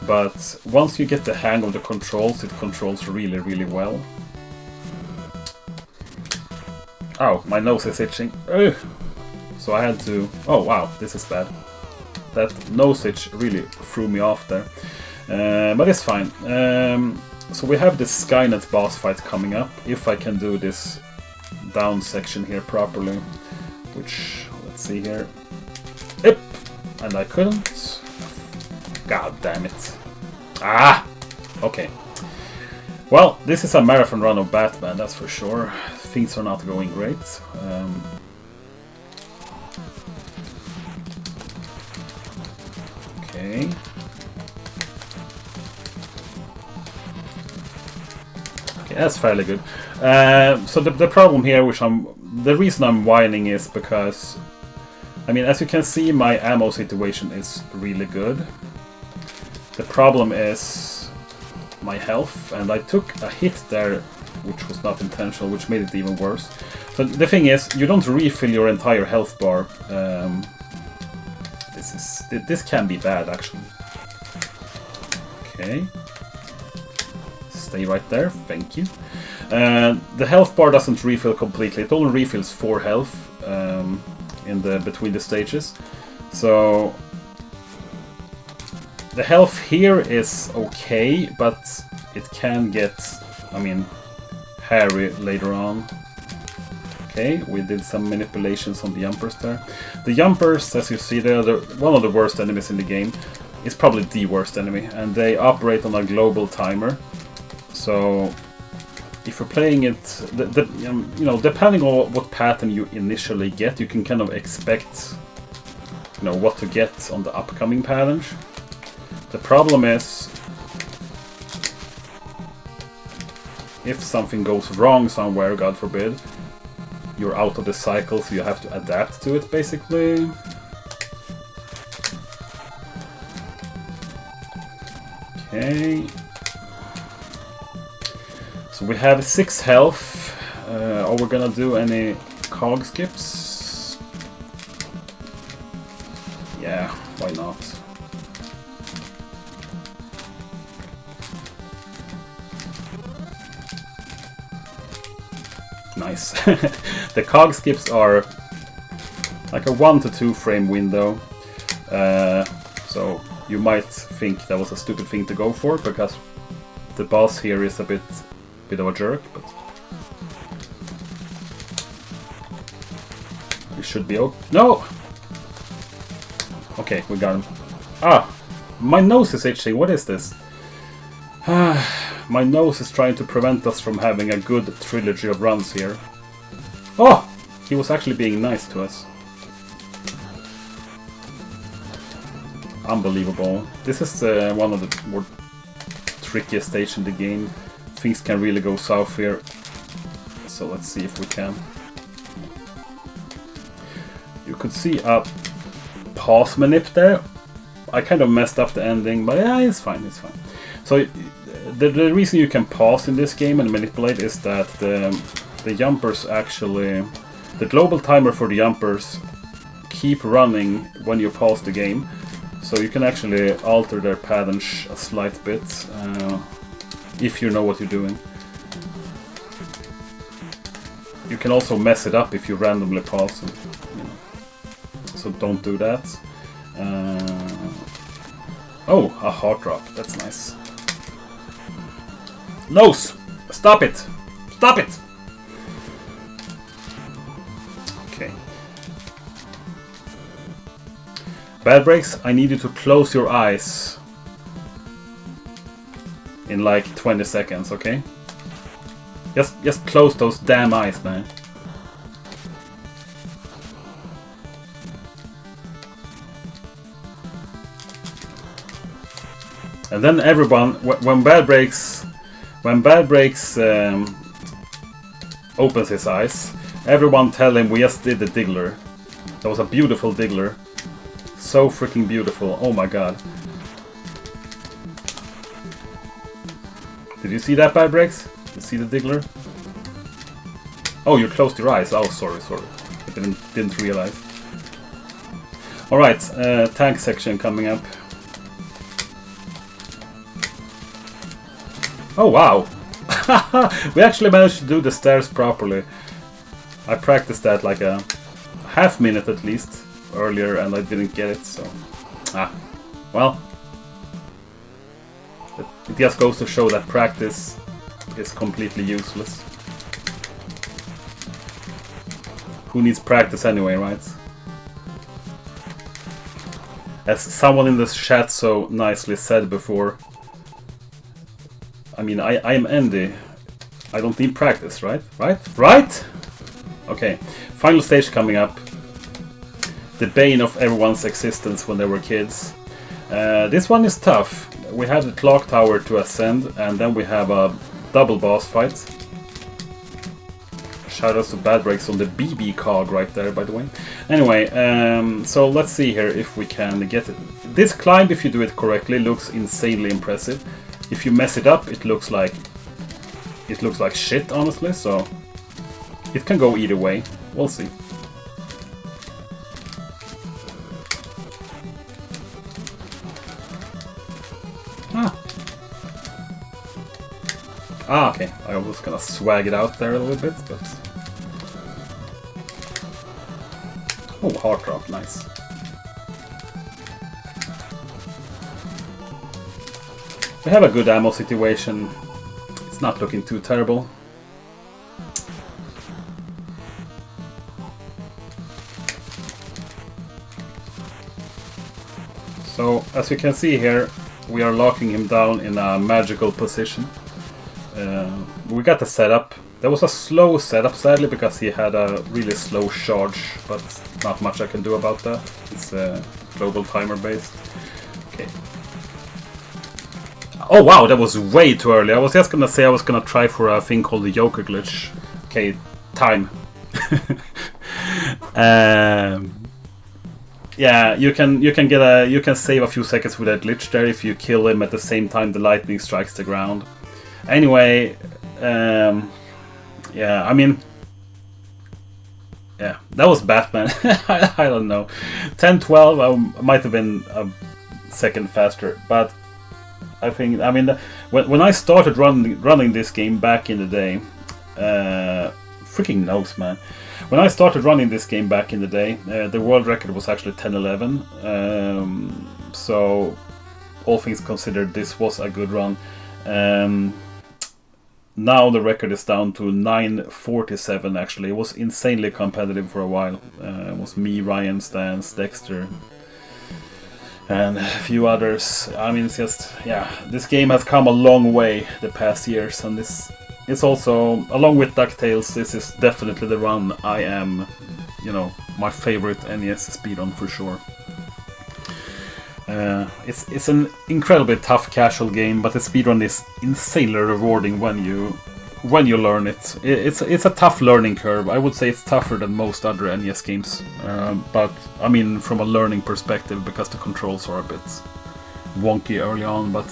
But once you get the hang of the controls, it controls really, really well. Oh, my nose is itching. Ugh. So I had to... Oh wow, this is bad. That nosage really threw me off there. But it's fine. So we have this Skynet boss fight coming up. If I can do this down section here properly. Which, let's see here. Yep! And I couldn't. God damn it. Ah! Okay. Well, this is a marathon run of Batman, that's for sure. Things are not going great. Okay. Okay, that's fairly good. So the problem here, the reason I'm whining is because, I mean, as you can see, my ammo situation is really good. The problem is my health, and I took a hit there, which was not intentional, which made it even worse. So the thing is, you don't refill your entire health bar. This can be bad, actually. Okay. Stay right there, thank you. The health bar doesn't refill completely. It only refills 4 health in between the stages. So the health here is okay, but it can get, I mean, hairy later on. Okay, we did some manipulations on the jumpers there. The jumpers, as you see, they're one of the worst enemies in the game. It's probably the worst enemy, and they operate on a global timer. So if you're playing it, you know, depending on what pattern you initially get, you can kind of expect, you know, what to get on the upcoming patterns. The problem is, if something goes wrong somewhere, God forbid, you're out of the cycle, so you have to adapt to it, basically. Okay. So we have 6 health. Are we gonna do any cog skips? Yeah, why not? Nice. The cog skips are like a 1 to 2 frame window. So you might think that was a stupid thing to go for, because the boss here is a bit of a jerk, but we should be okay. No! Okay, we got him. Ah! My nose is itching, what is this? My nose is trying to prevent us from having a good trilogy of runs here. Oh! He was actually being nice to us. Unbelievable. This is one of the more trickiest stages in the game. Things can really go south here. So let's see if we can. You could see a pause manip there. I kind of messed up the ending, but yeah, it's fine, it's fine. So the reason you can pause in this game and manipulate is that the jumpers actually... The global timer for the jumpers keep running when you pause the game. So you can actually alter their patterns a slight bit, if you know what you're doing. You can also mess it up if you randomly pause, and, you know. So don't do that. Oh, a heart drop, that's nice. Nose! Stop it! Stop it! Okay. Bad breaks, I need you to close your eyes in like 20 seconds, okay? Just close those damn eyes, man. And then everyone, when Bad Breaks opens his eyes, everyone tell him we just did the Diggler. That was a beautiful Diggler. So freaking beautiful, oh my god. Did you see that, Bad Breaks? Did you see the Diggler? Oh, you closed your eyes. Oh, sorry. I didn't realize. Alright, tank section coming up. Oh, wow! We actually managed to do the stairs properly. I practiced that like a half minute at least earlier, and I didn't get it, so... Well, it just goes to show that practice is completely useless. Who needs practice anyway, right? As someone in this chat so nicely said before, I mean, I am Andy. I don't need practice, right? Right? Okay, final stage coming up. The bane of everyone's existence when they were kids. This one is tough. We have the clock tower to ascend, and then we have a double boss fight. Shoutouts to Bad Breaks on the BB cog right there, by the way. Anyway, so let's see here if we can get it. This climb, if you do it correctly, looks insanely impressive. If you mess it up, it looks like shit, honestly. So it can go either way. We'll see. Okay. I was gonna swag it out there a little bit, but... Oh, heart drop, nice. We have a good ammo situation. It's not looking too terrible. So, as you can see here, we are locking him down in a magical position. We got the setup. There was a slow setup, sadly, because he had a really slow charge, but not much I can do about that. It's global timer based. Okay. Oh wow, that was way too early. I was just gonna say I was gonna try for a thing called the Joker glitch. Okay, time. Yeah, you can save a few seconds with that glitch there if you kill him at the same time the lightning strikes the ground. Anyway, yeah, I mean, yeah, that was Batman. I don't know, 10-12. I might have been a second faster, but I mean, when I started running this game back in the day, freaking knows, man. When I started running this game back in the day, the world record was actually 10-11. So, all things considered, this was a good run. Now the record is down to 9:47. Actually, it was insanely competitive for a while. It was me, Ryan, Stans, Dexter, and a few others. I mean, it's just, yeah, this game has come a long way the past years, and this it's also, along with DuckTales, this is definitely the run I am, you know, my favorite NES speedrun for sure. It's an incredibly tough casual game, but the speedrun is insanely rewarding when you learn it. It's a tough learning curve. I would say it's tougher than most other NES games, but I mean from a learning perspective, because the controls are a bit wonky early on, but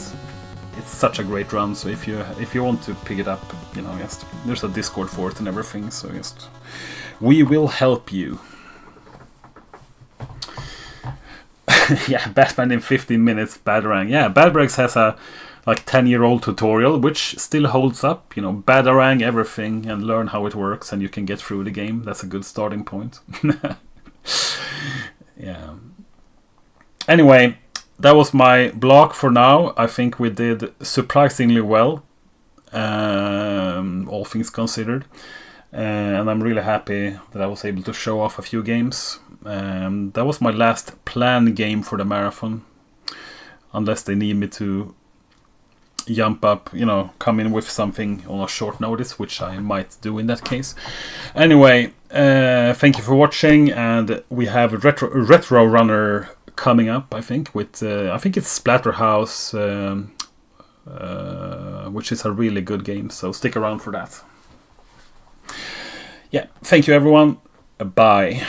it's such a great run. So if you want to pick it up, you know, just there's a Discord for it and everything. So just we will help you. Yeah, Batman in 15 minutes, Batarang. Yeah, Bad Breaks has a like 10-year-old tutorial, which still holds up. You know, Batarang everything and learn how it works, and you can get through the game. That's a good starting point. Yeah. Anyway, that was my block for now. I think we did surprisingly well, all things considered. And I'm really happy that I was able to show off a few games. That was my last planned game for the marathon, unless they need me to jump up, you know, come in with something on a short notice, which I might do in that case. Anyway, thank you for watching, and we have a retro runner coming up, I think, with I think it's Splatterhouse, which is a really good game, so stick around for that. Yeah, thank you everyone. Bye.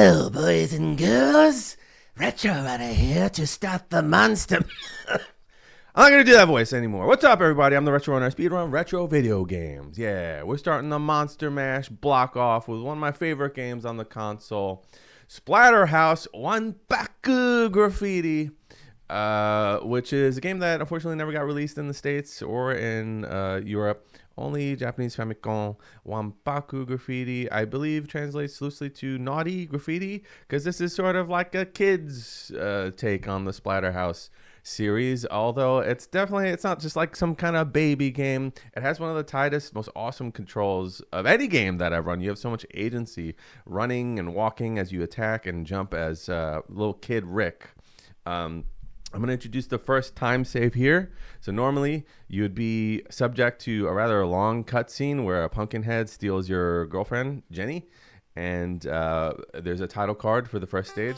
Hello, boys and girls. Retro Runner here to stop the monster. I'm not going to do that voice anymore. What's up, everybody? I'm the Retro Runner, speedrun retro video games. Yeah, we're starting the Monster Mash block off with one of my favorite games on the console, Splatterhouse Wanpaku Graffiti, which is a game that unfortunately never got released in the States or in Europe. Only Japanese Famicom. Wanpaku Graffiti, I believe, translates loosely to naughty graffiti, because this is sort of like a kid's take on the Splatterhouse series, although it's not just like some kind of baby game. It has one of the tightest, most awesome controls of any game that I've run. You have so much agency running and walking as you attack and jump as little kid Rick. I'm going to introduce the first time save here. So normally you would be subject to a rather long cutscene where a Pumpkinhead steals your girlfriend, Jenny, and there's a title card for the first stage.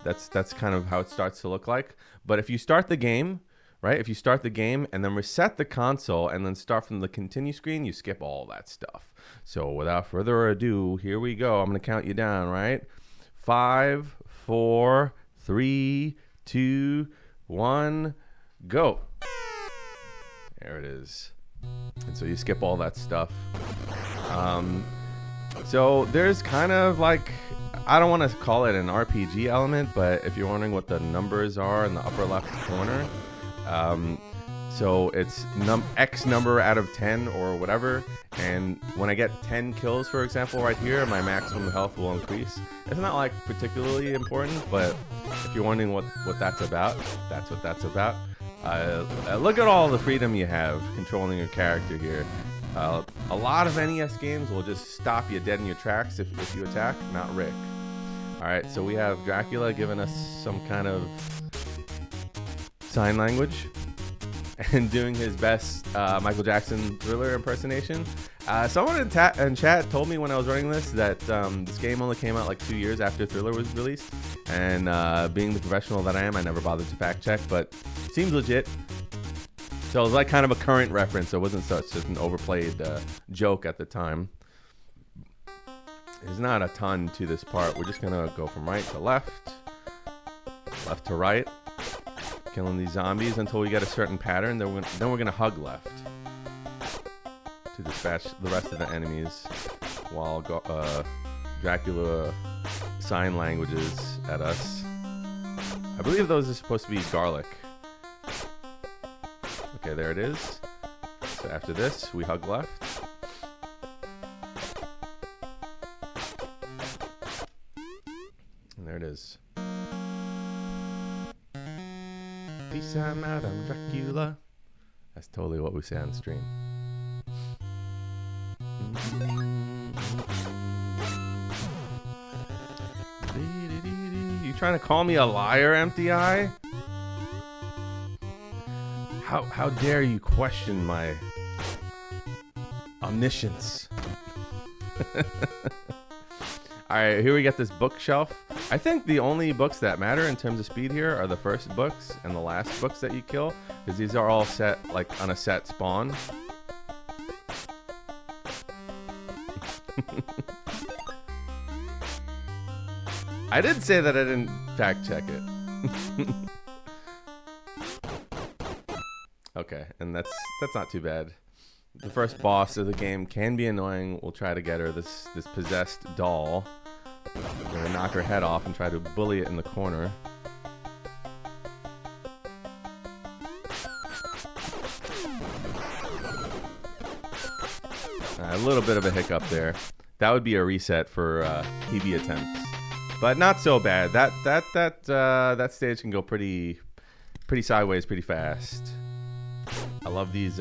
That's kind of how it starts to look like. But if you start the game, right? If you start the game and then reset the console and then start from the continue screen, you skip all that stuff. So without further ado, here we go. I'm going to count you down, right? 5, 4, 3, 2, 1, go. There it is. And so you skip all that stuff. So there's kind of like, I don't want to call it an RPG element, but if you're wondering what the numbers are in the upper left corner, so it's X number out of 10 or whatever, and when I get 10 kills, for example, right here, my maximum health will increase. It's not like particularly important, but if you're wondering what that's about, that's what that's about. Look at all the freedom you have controlling your character here. A lot of NES games will just stop you dead in your tracks if you attack, not Rick. Alright, so we have Dracula giving us some kind of sign language and doing his best Michael Jackson Thriller impersonation. Someone in chat told me when I was running this that this game only came out like 2 years after Thriller was released, and being the professional that I am, I never bothered to fact check, but it seems legit. So it was like kind of a current reference, so it wasn't such just an overplayed joke at the time. There's not a ton to this part. We're just gonna go from right to left, left to right, killing these zombies until we get a certain pattern. Then we're gonna hug left to dispatch the rest of the enemies while Dracula sign languages at us. I believe those are supposed to be garlic. Okay, there it is. So after this, we hug left. And there it is. Peace out, Madame Dracula. That's totally what we say on stream. You trying to call me a liar, Empty Eye? How dare you question my omniscience? Alright, here we get this bookshelf. I think the only books that matter in terms of speed here are the first books and the last books that you kill, because these are all set like on a set spawn. I did say that I didn't fact check it. Okay, and that's not too bad. The first boss of the game can be annoying. We'll try to get her, this possessed doll. We're gonna knock her head off and try to bully it in the corner. A little bit of a hiccup there. That would be a reset for PB attempts, but not so bad. That stage can go pretty sideways pretty fast. I love these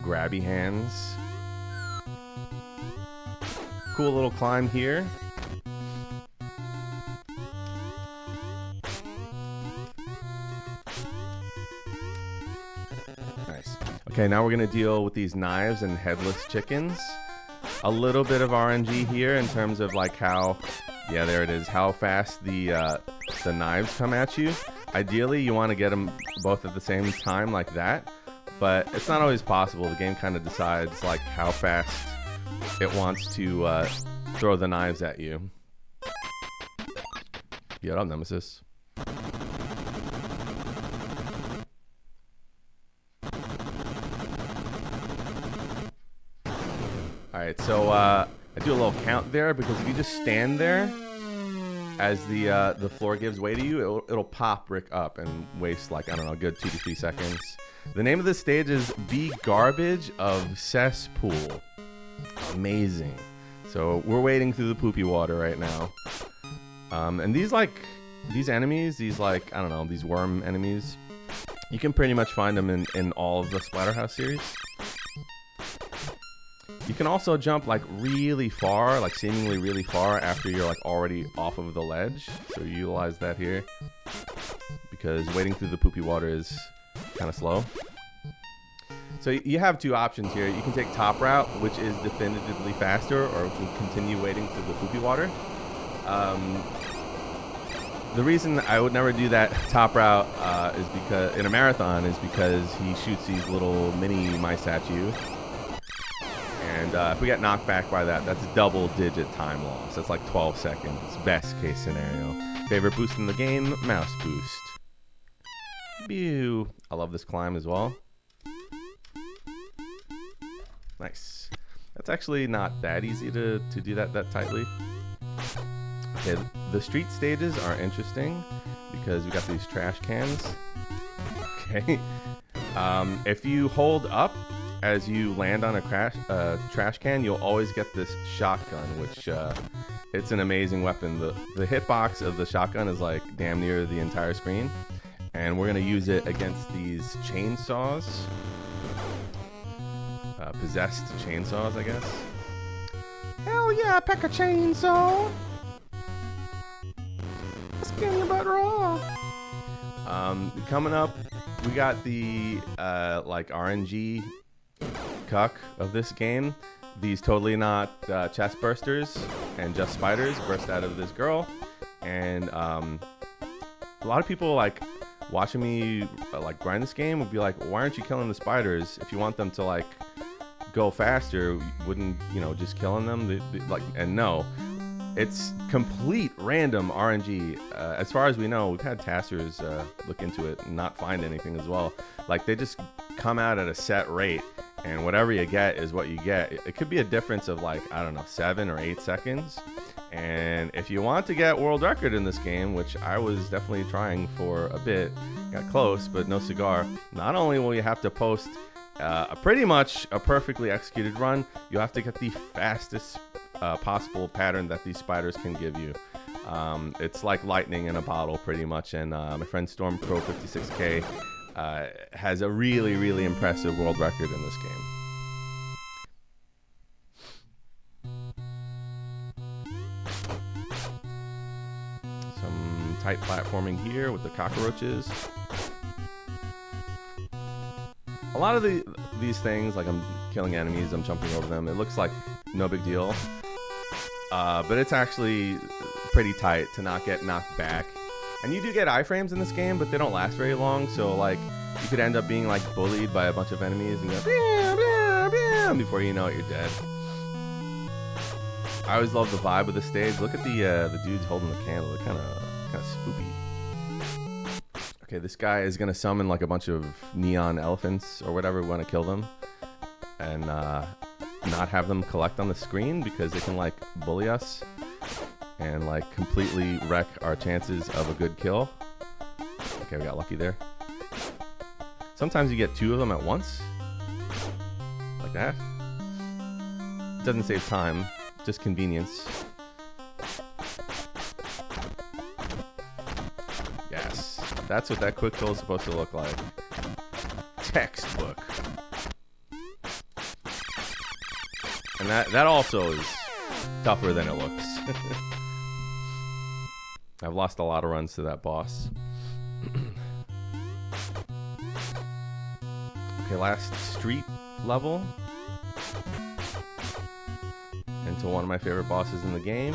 grabby hands. Cool little climb here. Nice. Okay, now we're gonna deal with these knives and headless chickens. A little bit of RNG here in terms of like how, yeah, there it is, how fast the knives come at you. Ideally, you want to get them both at the same time like that, but it's not always possible. The game kind of decides like how fast it wants to throw the knives at you. Get up, Nemesis. Alright, so I do a little count there because if you just stand there as the floor gives way to you, it'll pop Rick up and waste like, I don't know, a good 2 to 3 seconds. The name of this stage is Be Garbage of Cesspool. Amazing. So we're wading through the poopy water right now. And these enemies, I don't know, these worm enemies, you can pretty much find them in all of the Splatterhouse series. You can also jump like really far, like seemingly really far after you're like already off of the ledge. So you utilize that here because wading through the poopy water is kind of slow. So you have two options here. You can take top route, which is definitively faster, or you can continue wading through the poopy water. The reason I would never do that top route is because in a marathon is because he shoots these little mini mice at you. And if we get knocked back by that, that's a double-digit time loss. That's like 12 seconds. Best case scenario. Favorite boost in the game? Mouse boost. Pew. I love this climb as well. Nice. That's actually not that easy to do that tightly. Okay, the street stages are interesting because we got these trash cans. Okay. If you hold up as you land on a trash can, you'll always get this shotgun, which it's an amazing weapon. The hitbox of the shotgun is like damn near the entire screen, and we're gonna use it against these chainsaws, possessed chainsaws, I guess. Hell yeah, peck a chainsaw. Skin your butt raw. Coming up, we got the like RNG cuck of this game. These totally not chest bursters and just spiders burst out of this girl, and a lot of people like watching me like grind this game would be like, why aren't you killing the spiders? If you want them to like go faster, wouldn't just killing them? And no, it's complete random RNG. As far as we know, we've had tasters look into it and not find anything as well. Like they just come out at a set rate, and whatever you get is what you get. It could be a difference of like, I don't know, 7 or 8 seconds. And if you want to get world record in this game, which I was definitely trying for a bit, got close, but no cigar. Not only will you have to post pretty much a perfectly executed run, you have to get the fastest possible pattern that these spiders can give you. It's like lightning in a bottle, pretty much. And my friend Stormcrow56k has a really, really impressive world record in this game. Some tight platforming here with the cockroaches. A lot of these things, like I'm killing enemies, I'm jumping over them, it looks like no big deal. But it's actually pretty tight to not get knocked back. And you do get iframes in this game, but they don't last very long, so like you could end up being like bullied by a bunch of enemies and go bam, bam, bam, before you know it, you're dead. I always love the vibe of the stage. Look at the dudes holding the candle. They're kind of spoopy. Okay, this guy is gonna summon like a bunch of neon elephants or whatever. We want to kill them and not have them collect on the screen because they can like bully us and like completely wreck our chances of a good kill. Okay, we got lucky there. Sometimes you get 2 of them at once, like that. Doesn't save time, just convenience. Yes, that's what that quick kill is supposed to look like. Textbook. And that also is tougher than it looks. I've lost a lot of runs to that boss. Okay, last street level. Into one of my favorite bosses in the game.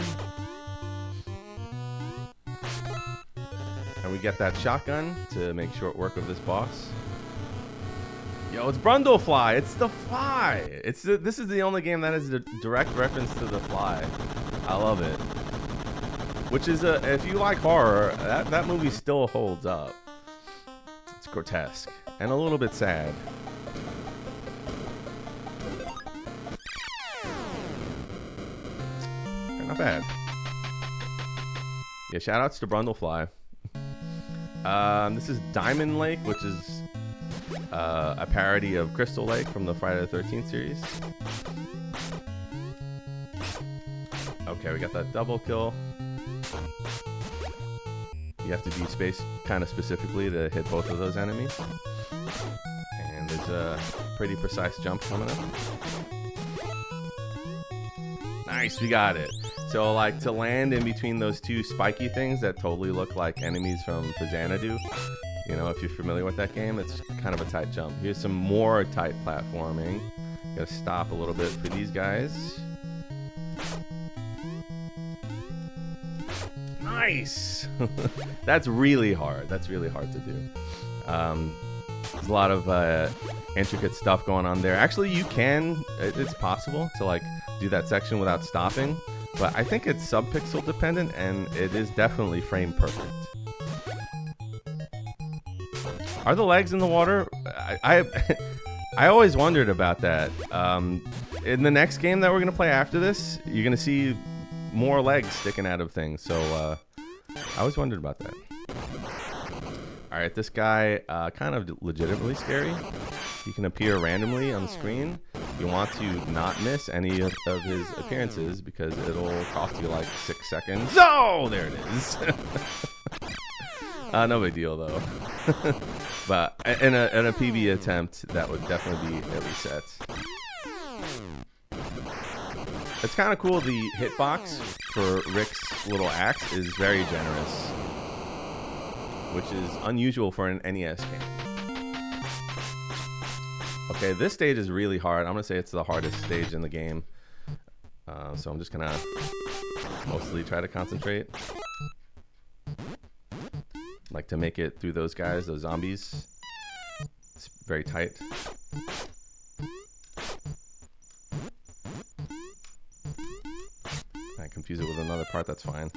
And we get that shotgun to make short work of this boss. Yo, it's Brundlefly. It's the Fly. This is the only game that has a direct reference to the Fly. I love it. which is if you like horror, that movie still holds up. It's grotesque and a little bit sad. Not bad. Yeah, shoutouts to Brundlefly. This is Diamond Lake, which is a parody of Crystal Lake from the Friday the 13th series. Okay, we got that double kill. You have to be spaced kind of specifically to hit both of those enemies. And there's a pretty precise jump coming up. Nice, we got it. So, like, to land in between those two spiky things that totally look like enemies from Xanadu, you know, if you're familiar with that game, it's kind of a tight jump. Here's some more tight platforming. Gotta stop a little bit for these guys. Nice! That's really hard. That's really hard to do. There's a lot of intricate stuff going on there. Actually, you can, it's possible to, like, do that section without stopping. But I think it's sub-pixel dependent, and it is definitely frame perfect. Are the legs in the water? I always wondered about that. In the next game that we're going to play after this, you're going to see more legs sticking out of things. So I always wondered about that. All right, this guy, kind of legitimately scary. He can appear randomly on the screen. You want to not miss any of his appearances because it'll cost you like 6 seconds. Oh, there it is. No big deal though. But in a PB attempt, that would definitely be a reset. It's kind of cool. The hitbox for Rick's little axe is very generous, which is unusual for an NES game. Okay, this stage is really hard. I'm going to say it's the hardest stage in the game. So I'm just going to mostly try to concentrate. Like to make it through those guys, those zombies. It's very tight. I confuse it with another part, that's fine.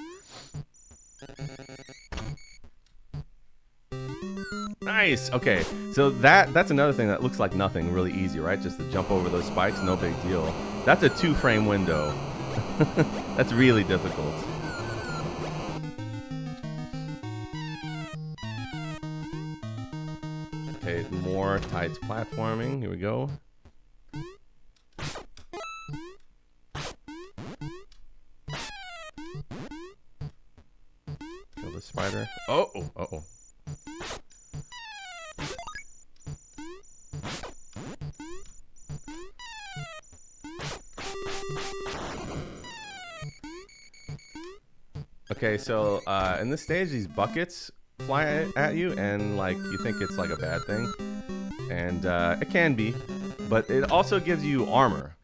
Nice. Okay, so that's another thing that looks like nothing, really easy, right? Just to jump over those spikes, no big deal. That's a 2-frame window. That's really difficult. Okay, more tight platforming. Here we go. Kill the spider. Uh-oh. Okay, so in this stage, these buckets fly at you, and like you think it's like a bad thing, and it can be, but it also gives you armor.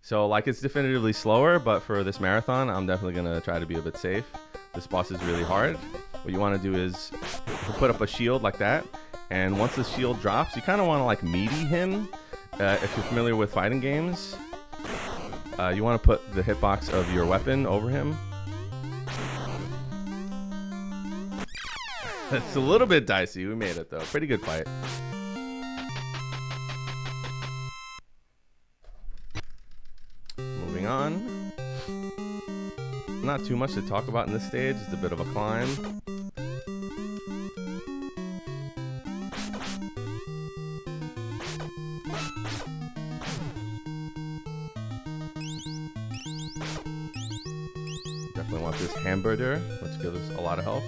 So like it's definitively slower, but for this marathon, I'm definitely gonna try to be a bit safe. This boss is really hard. What you want to do is put up a shield like that, and once the shield drops, you kind of want to like meaty him. If you're familiar with fighting games, you want to put the hitbox of your weapon over him. It's a little bit dicey. We made it though. Pretty good fight. Moving on. Not too much to talk about in this stage. It's a bit of a climb. Definitely want this hamburger, which gives us a lot of health.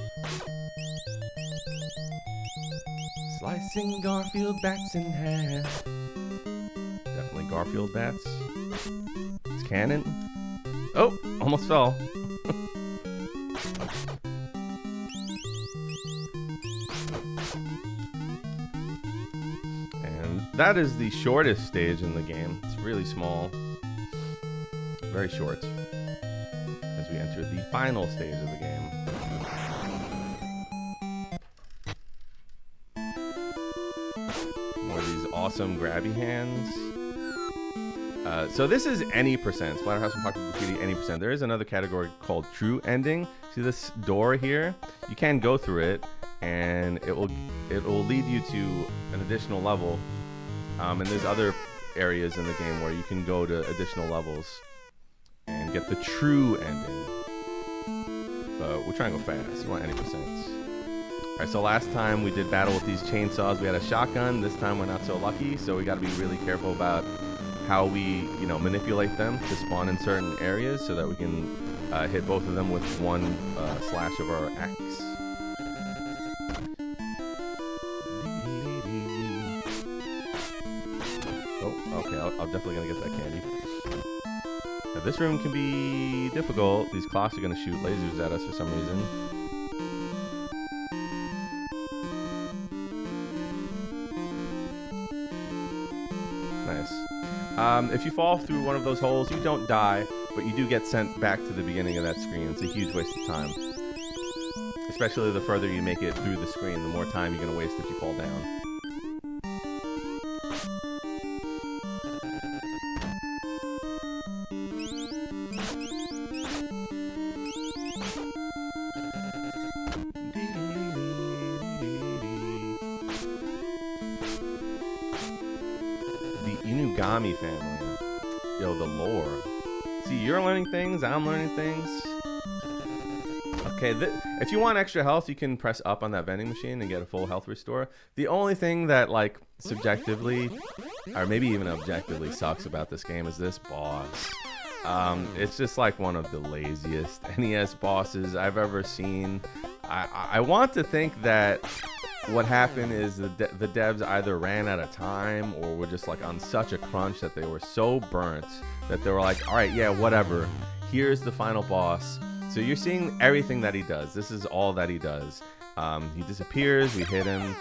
Slicing Garfield bats in half. Definitely Garfield bats. It's canon. Oh, almost fell. And that is the shortest stage in the game. It's really small. Very short. As we enter the final stage of the game. More of these awesome grabby hands. So this is any percent. Splatterhouse and Pocket Graffiti, any percent. There is another category called True Ending. See this door here? You can go through it, and it will lead you to an additional level. And there's other areas in the game where you can go to additional levels and get the true ending. But we're trying to go fast. We want any percent. All right, so last time we did battle with these chainsaws, we had a shotgun. This time we're not so lucky, so we got to be really careful about how we, manipulate them to spawn in certain areas so that we can hit both of them with one slash of our axe. Oh, okay, I'm definitely gonna get that candy. Now, this room can be difficult. These clocks are gonna shoot lasers at us for some reason. Nice. If you fall through one of those holes, you don't die, but you do get sent back to the beginning of that screen. It's a huge waste of time. Especially the further you make it through the screen, the more time you're going to waste if you fall down. Inugami family. Yo, the lore. See, you're learning things, I'm learning things. Okay, if you want extra health, you can press up on that vending machine and get a full health restore. The only thing that, like, subjectively, or maybe even objectively sucks about this game is this boss. It's just like one of the laziest NES bosses I've ever seen. I want to think that what happened is the devs either ran out of time or were just like on such a crunch that they were so burnt that they were like, all right, yeah, whatever. Here's the final boss. So you're seeing everything that he does. This is all that he does. He disappears, we hit him.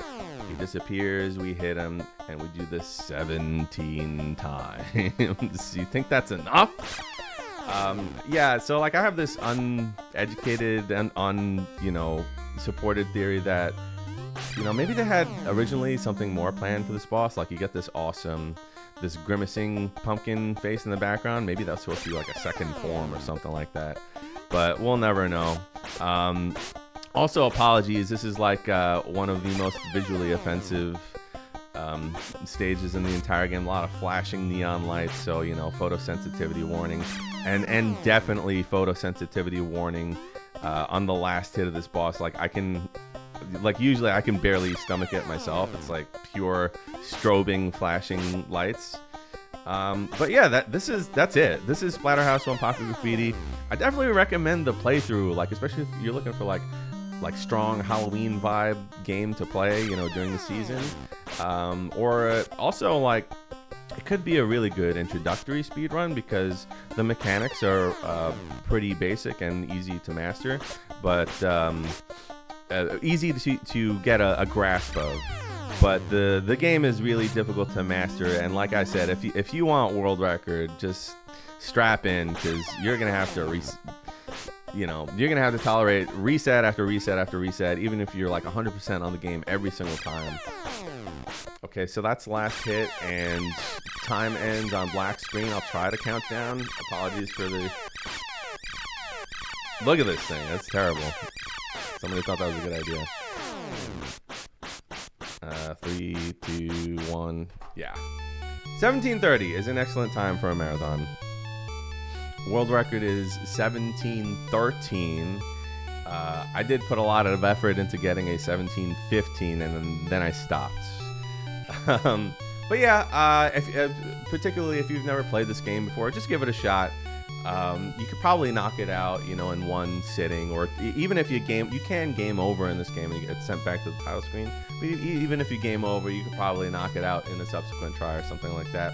He disappears, we hit him, and we do this 17 times. You think that's enough? Yeah, so like I have this uneducated and supported theory that maybe they had originally something more planned for this boss. Like you get this grimacing pumpkin face in the background. Maybe that's supposed to be like a second form or something like that. But we'll never know. Also, apologies. This is like one of the most visually offensive stages in the entire game. A lot of flashing neon lights, so photosensitivity warning, and definitely photosensitivity warning on the last hit of this boss. Usually I can barely stomach it myself. It's like pure strobing, flashing lights. But yeah, that's it. This is Splatterhouse 1 Pocket Graffiti. I definitely recommend the playthrough, especially if you're looking for like strong Halloween vibe game to play, during the season. Or also it could be a really good introductory speedrun because the mechanics are pretty basic and easy to master, but easy to get a grasp of. But the game is really difficult to master, and like I said, if you want world record, just strap in because you're gonna have to you're gonna have to tolerate reset after reset after reset, even if you're like 100% on the game every single time. Okay, so that's last hit, and time ends on black screen. I'll try to count down. Apologies for the... Look at this thing. That's terrible. Somebody thought that was a good idea. 3, 2, 1. Yeah. 17:30 is an excellent time for a marathon. World record is 17:13. I did put a lot of effort into getting a 17:15, and then I stopped. But yeah, particularly if you've never played this game before, just give it a shot. You could probably knock it out, in one sitting, or even if you can game over in this game and you get sent back to the title screen. But even if you game over, you could probably knock it out in a subsequent try or something like that.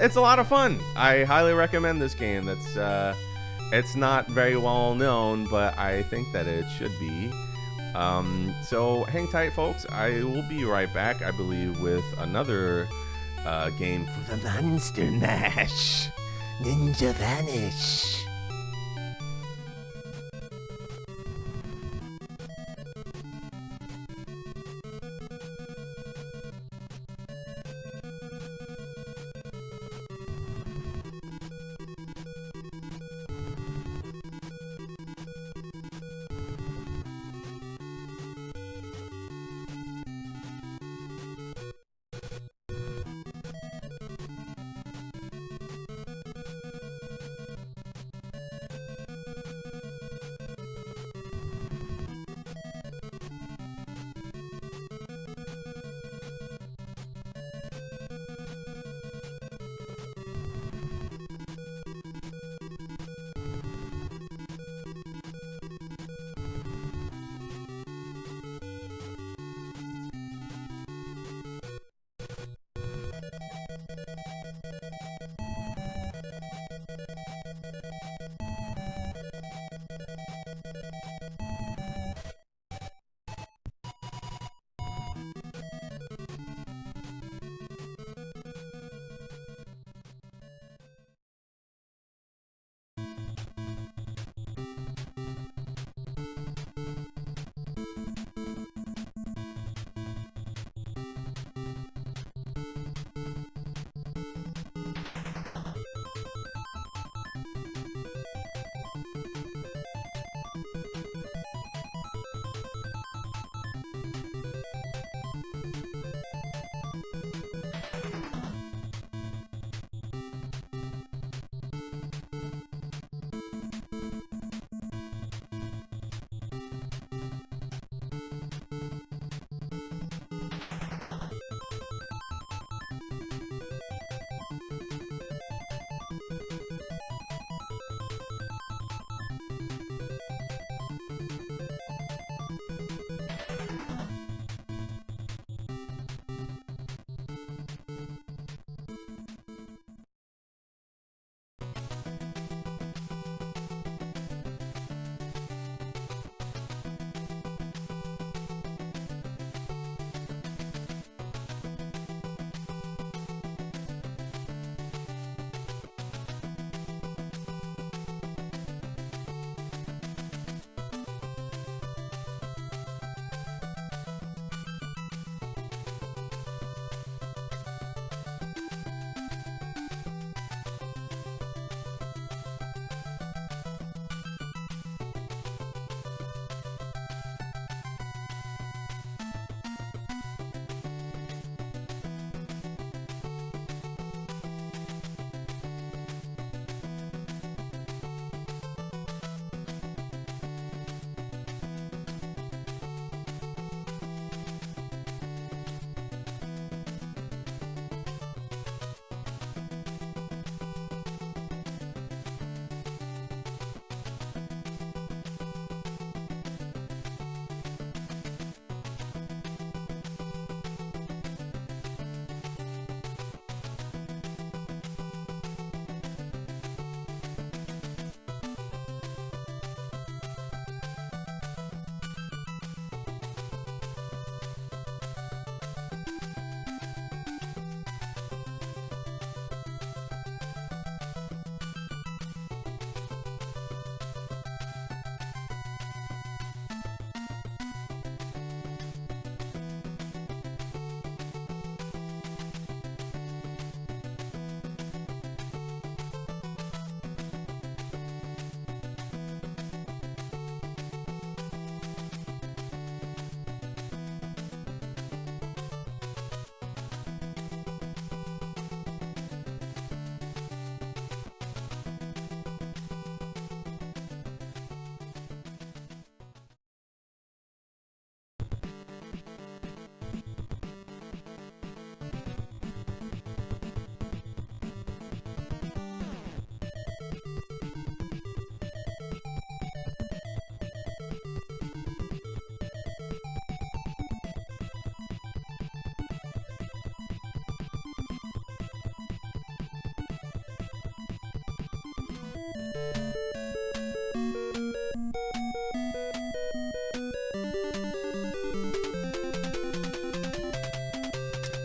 It's a lot of fun. I highly recommend this game. It's not very well known, but I think that it should be. So hang tight, folks. I will be right back, I believe, with another game for The Monster Mash. Ninja Vanish.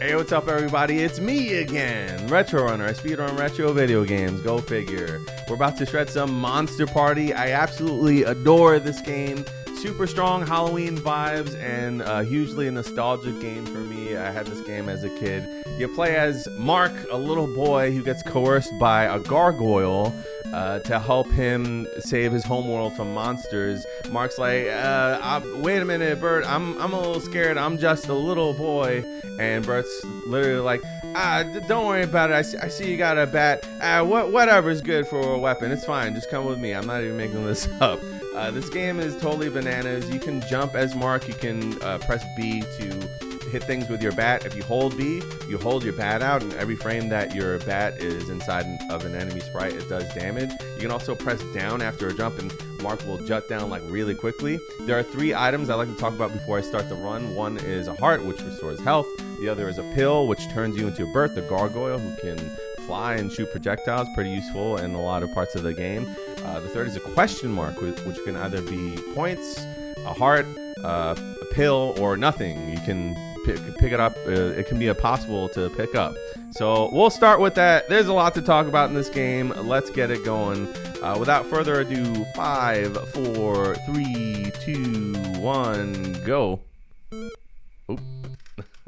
Hey, what's up, everybody? It's me again, Retro Runner. I speedrun retro video games. Go figure. We're about to shred some Monster Party. I absolutely adore this game. Super strong Halloween vibes and a hugely nostalgic game for me. I had this game as a kid. You play as Mark, a little boy who gets coerced by a gargoyle to help him save his homeworld from monsters. Mark's like, wait a minute, Bert, I'm a little scared. I'm just a little boy. And Bert's literally like, don't worry about it. I see you got a bat. Whatever's good for a weapon. It's fine. Just come with me. I'm not even making this up. This game is totally bananas. You can jump as Mark. You can press B to hit things with your bat. If you hold B, you hold your bat out, and every frame that your bat is inside of an enemy sprite, it does damage. You can also press down after a jump, and Mark will jut down like really quickly. There are 3 items I like to talk about before I start the run. One is a heart, which restores health. The other is a pill, which turns you into a Bert, the gargoyle, who can fly and shoot projectiles. Pretty useful in a lot of parts of the game. The third is a question mark, which can either be points, a heart, a pill, or nothing. You can pick it up. It can be impossible to pick up. So we'll start with that. There's a lot to talk about in this game. Let's get it going. Without further ado, 5, 4, 3, 2, 1, go. Oop.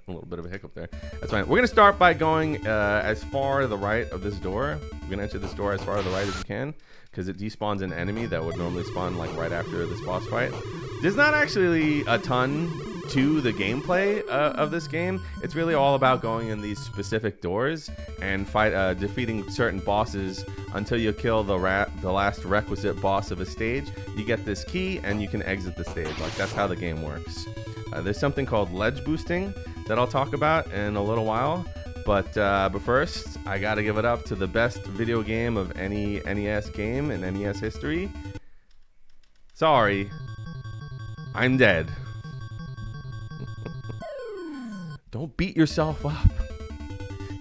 A little bit of a hiccup there. That's fine. We're going to start by going as far to the right of this door. We're going to enter this door as far to the right as you can, because it despawns an enemy that would normally spawn like right after this boss fight. There's not actually a ton to the gameplay of this game. It's really all about going in these specific doors and defeating certain bosses until you kill the last requisite boss of a stage. You get this key and you can exit the stage. Like, that's how the game works. There's something called ledge boosting that I'll talk about in a little while. But first, I gotta give it up to the best video game of any NES game in NES history. Sorry, I'm dead. Don't beat yourself up.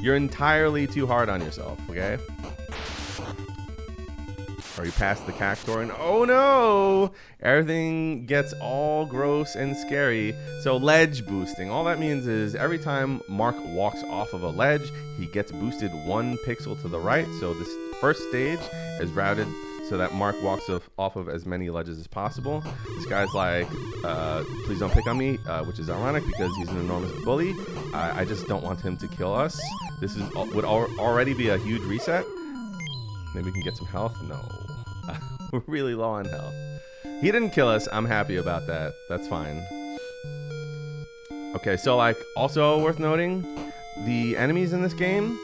You're entirely too hard on yourself, okay? Are you past the cactor? And oh no! Everything gets all gross and scary. So ledge boosting. All that means is every time Mark walks off of a ledge, he gets boosted 1 pixel to the right. So this first stage is routed so that Mark walks off of as many ledges as possible. This guy's like, please don't pick on me, which is ironic because he's an enormous bully. I just don't want him to kill us. This would already be a huge reset. Maybe we can get some health. No. We're really low on health. He didn't kill us. I'm happy about that. That's fine. Okay, so like also worth noting, the enemies in this game,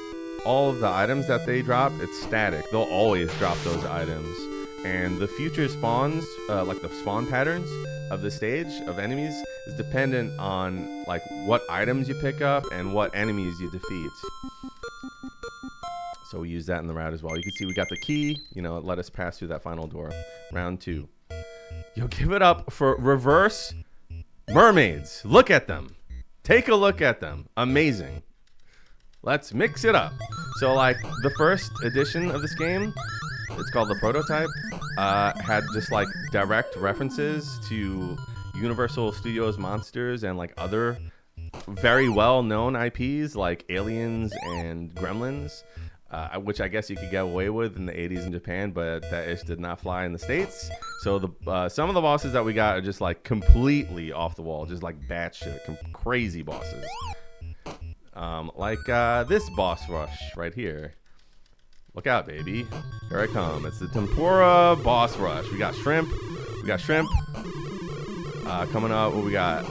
all of the items that they drop, it's static. They'll always drop those items. And the future spawns, like the spawn patterns of the stage of enemies, is dependent on like what items you pick up and what enemies you defeat. So we use that in the route as well. You can see we got the key, it let us pass through that final door. Round 2. Yo, give it up for reverse mermaids. Look at them. Take a look at them. Amazing. Let's mix it up. So like the first edition of this game, it's called the prototype, had just like direct references to Universal Studios monsters and like other very well-known IPs like Aliens and Gremlins. Which I guess you could get away with in the 80s in Japan, but that ish did not fly in the States. So some of the bosses that we got are just like completely off the wall, just like batshit, crazy bosses. Like this boss rush right here. Look out, baby. Here I come. It's the Tempura boss rush. We got shrimp. Coming up, what we got?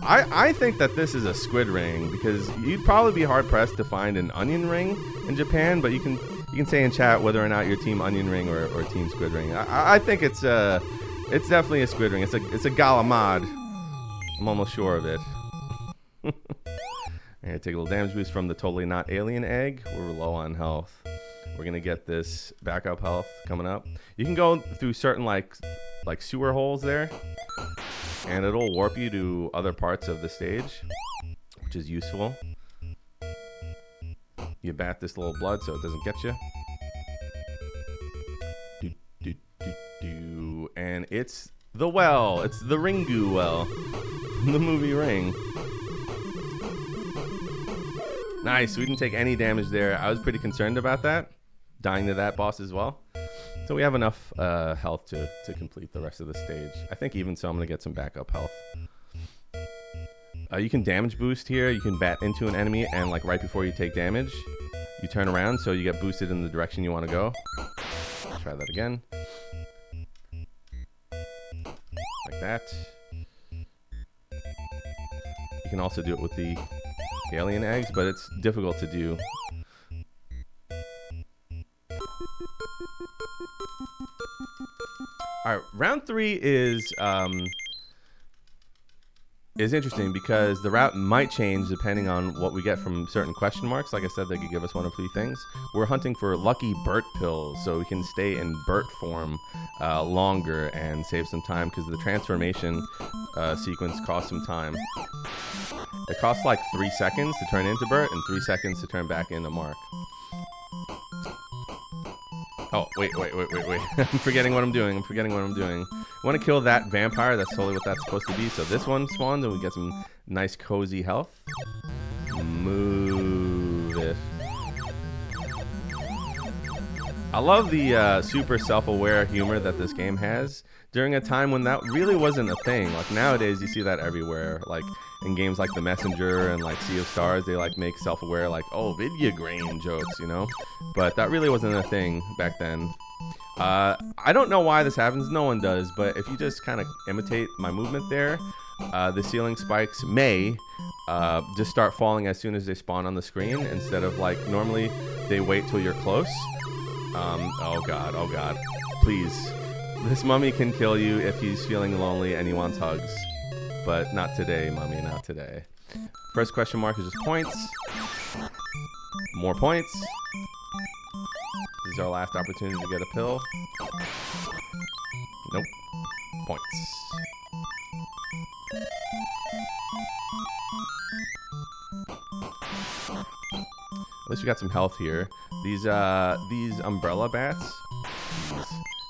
I think that this is a squid ring because you'd probably be hard pressed to find an onion ring in Japan, but you can say in chat whether or not you're team onion ring or team squid ring. I think it's definitely a squid ring. It's a galamad. I'm almost sure of it. I'm gonna take a little damage boost from the totally not alien egg. We're low on health. We're gonna get this backup health coming up. You can go through certain like sewer holes there, and it'll warp you to other parts of the stage, which is useful. You bat this little blood so it doesn't get you. It's the well. It's the Ringu well. The movie Ring. Nice. We didn't take any damage there. I was pretty concerned about that. Dying to that boss as well. So we have enough health to complete the rest of the stage. I think even so, I'm going to get some backup health. You can damage boost here. You can bat into an enemy, and like right before you take damage, you turn around so you get boosted in the direction you want to go. Let's try that again. Like that. You can also do it with the alien eggs, but it's difficult to do. Alright, round 3 is interesting because the route might change depending on what we get from certain question marks. Like I said, they could give us 1 of 3 things. We're hunting for lucky Burt pills, so we can stay in Burt form longer and save some time because the transformation sequence costs some time. It costs like 3 seconds to turn into Burt and 3 seconds to turn back into Mark. Oh, wait. I'm forgetting what I'm doing. Want to kill that vampire. That's totally what that's supposed to be. So this one spawns and we get some nice cozy health. Move it. I love the super self-aware humor that this game has during a time when that really wasn't a thing. Like nowadays you see that everywhere. Like in games like The Messenger and like Sea of Stars, they like make self-aware like, oh, video grain jokes, you know? But that really wasn't a thing back then. I don't know why this happens, no one does, but if you just kind of imitate my movement there, the ceiling spikes may just start falling as soon as they spawn on the screen instead of like normally they wait till you're close. Oh god, please. This mummy can kill you if he's feeling lonely and he wants hugs. But not today, mummy, not today. First question mark is just points. More points. This is our last opportunity to get a pill. Nope. Points. At least we got some health here. These umbrella bats.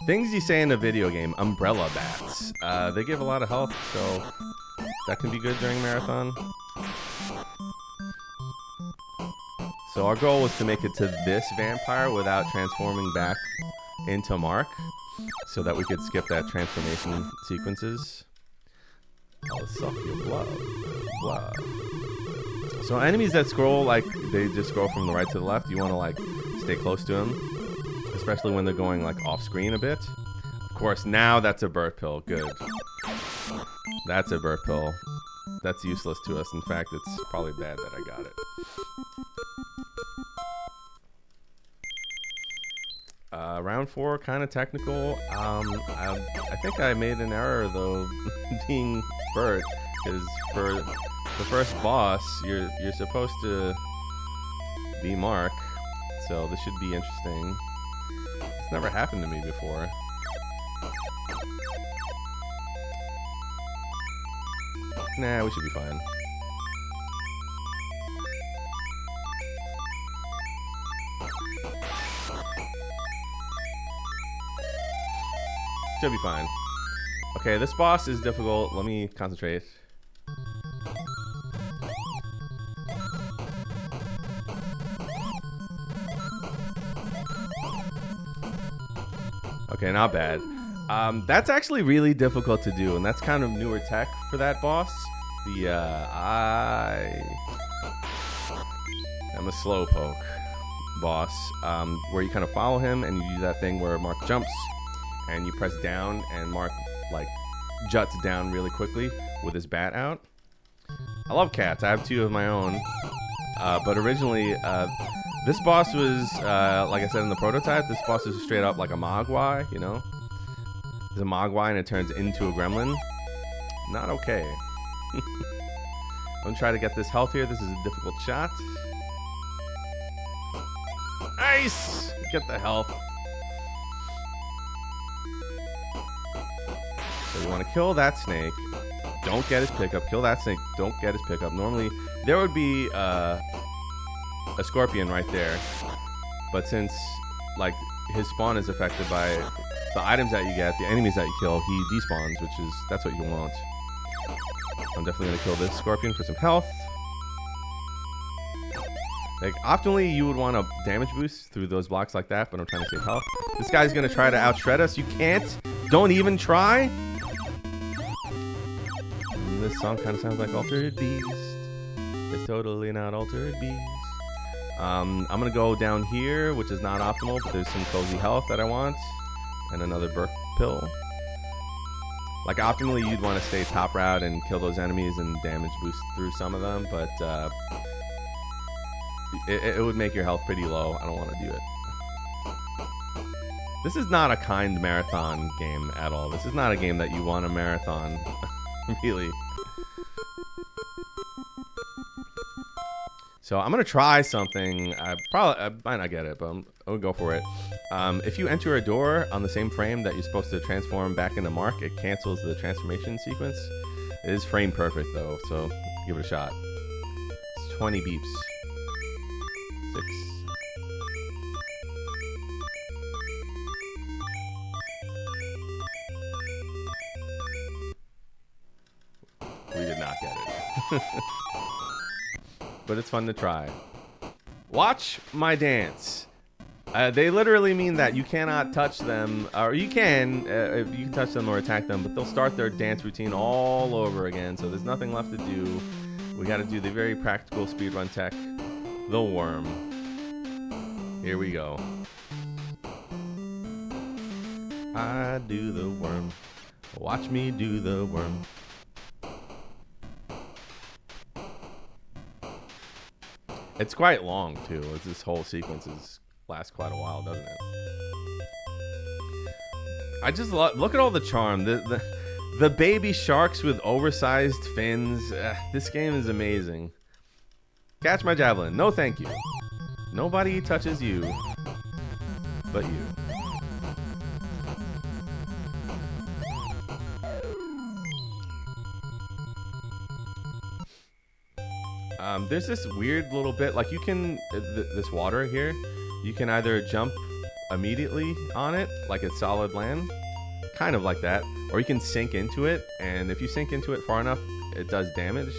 Things you say in a video game, umbrella bats. They give a lot of health, so that can be good during marathon. So our goal was to make it to this vampire without transforming back into Mark, so that we could skip that transformation sequences. I'll suck your blood. So enemies that scroll, like, they just scroll from the right to the left, you want to, like, stay close to them, especially when they're going, like, off-screen a bit. Of course, now that's a Burt pill. Good. That's a Burt pill. That's useless to us. In fact, it's probably bad that I got it. Round 4, kind of technical. I think I made an error, though, being Burt, because for the first boss, you're supposed to be Mark, so this should be interesting. It's never happened to me before. Nah, we should be fine. Should be fine. Okay, this boss is difficult. Let me concentrate. Okay, not bad. That's actually really difficult to do, and that's kind of newer tech for that boss. I'm a slowpoke boss, where you kind of follow him and you do that thing where Mark jumps and you press down and Mark like juts down really quickly with his bat out. I love cats. I have 2 of my own, but originally this boss was like I said in the prototype, this boss is straight up like a Mogwai, you know. It's a Mogwai and it turns into a gremlin. Not okay. I'm gonna try to get this health here. This is a difficult shot. Nice! Get the health. So you want to kill that snake. Don't get his pickup. Kill that snake. Don't get his pickup. Normally, there would be a scorpion right there. But since, like, his spawn is affected by the items that you get, the enemies that you kill. He despawns, that's what you want. I'm definitely gonna kill this scorpion for some health. Like, optimally, you would want a damage boost through those blocks like that, but I'm trying to save health. This guy's gonna try to out-shred us. You can't. Don't even try. This song kind of sounds like Altered Beast. It's totally not Altered Beast. I'm gonna go down here, which is not optimal, but there's some cozy health that I want. And another Burke pill. Like, optimally, you'd want to stay top route and kill those enemies and damage boost through some of them, but it would make your health pretty low. I don't want to do it. This is not a kind marathon game at all. This is not a game that you want to marathon, really. So I'm going to try something. I might not get it, but I'll go for it. If you enter a door on the same frame that you're supposed to transform back into Mark, it cancels the transformation sequence. It is frame perfect, though, so give it a shot. It's 20 beeps. 6. We did not get it. But it's fun to try. Watch my dance. They literally mean that you cannot touch them, or you can touch them or attack them, but they'll start their dance routine all over again, so there's nothing left to do. We gotta do the very practical speedrun tech, the worm. Here we go. I do the worm. Watch me do the worm. It's quite long too. This whole sequence lasts quite a while, doesn't it? I just look at all the charm. The baby sharks with oversized fins. This game is amazing. Catch my javelin. No, thank you. Nobody touches you, but you. There's this weird little bit, like you can, this water here, you can either jump immediately on it, like it's solid land, kind of like that, or you can sink into it, and if you sink into it far enough, it does damage.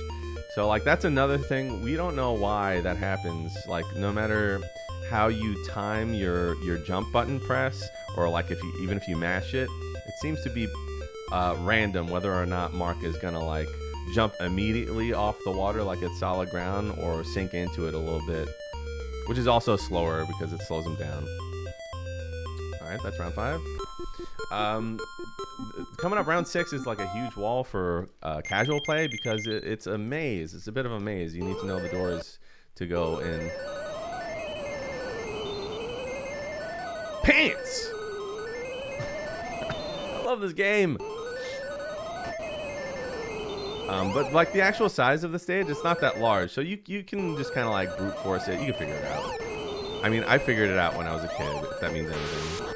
So like that's another thing, we don't know why that happens. Like no matter how you time your jump button press, or like even if you mash it, it seems to be random whether or not Mark is gonna like jump immediately off the water like it's solid ground or sink into it a little bit, which is also slower because it slows him down. All right, that's round 5. Coming up, round 6 is like a huge wall for casual play because it's a maze. It's a bit of a maze. You need to know the doors to go in. Pants! I love this game. But like the actual size of the stage, it's not that large, so you can just kind of like brute force it. You can figure it out. I mean, I figured it out when I was a kid, if that means anything.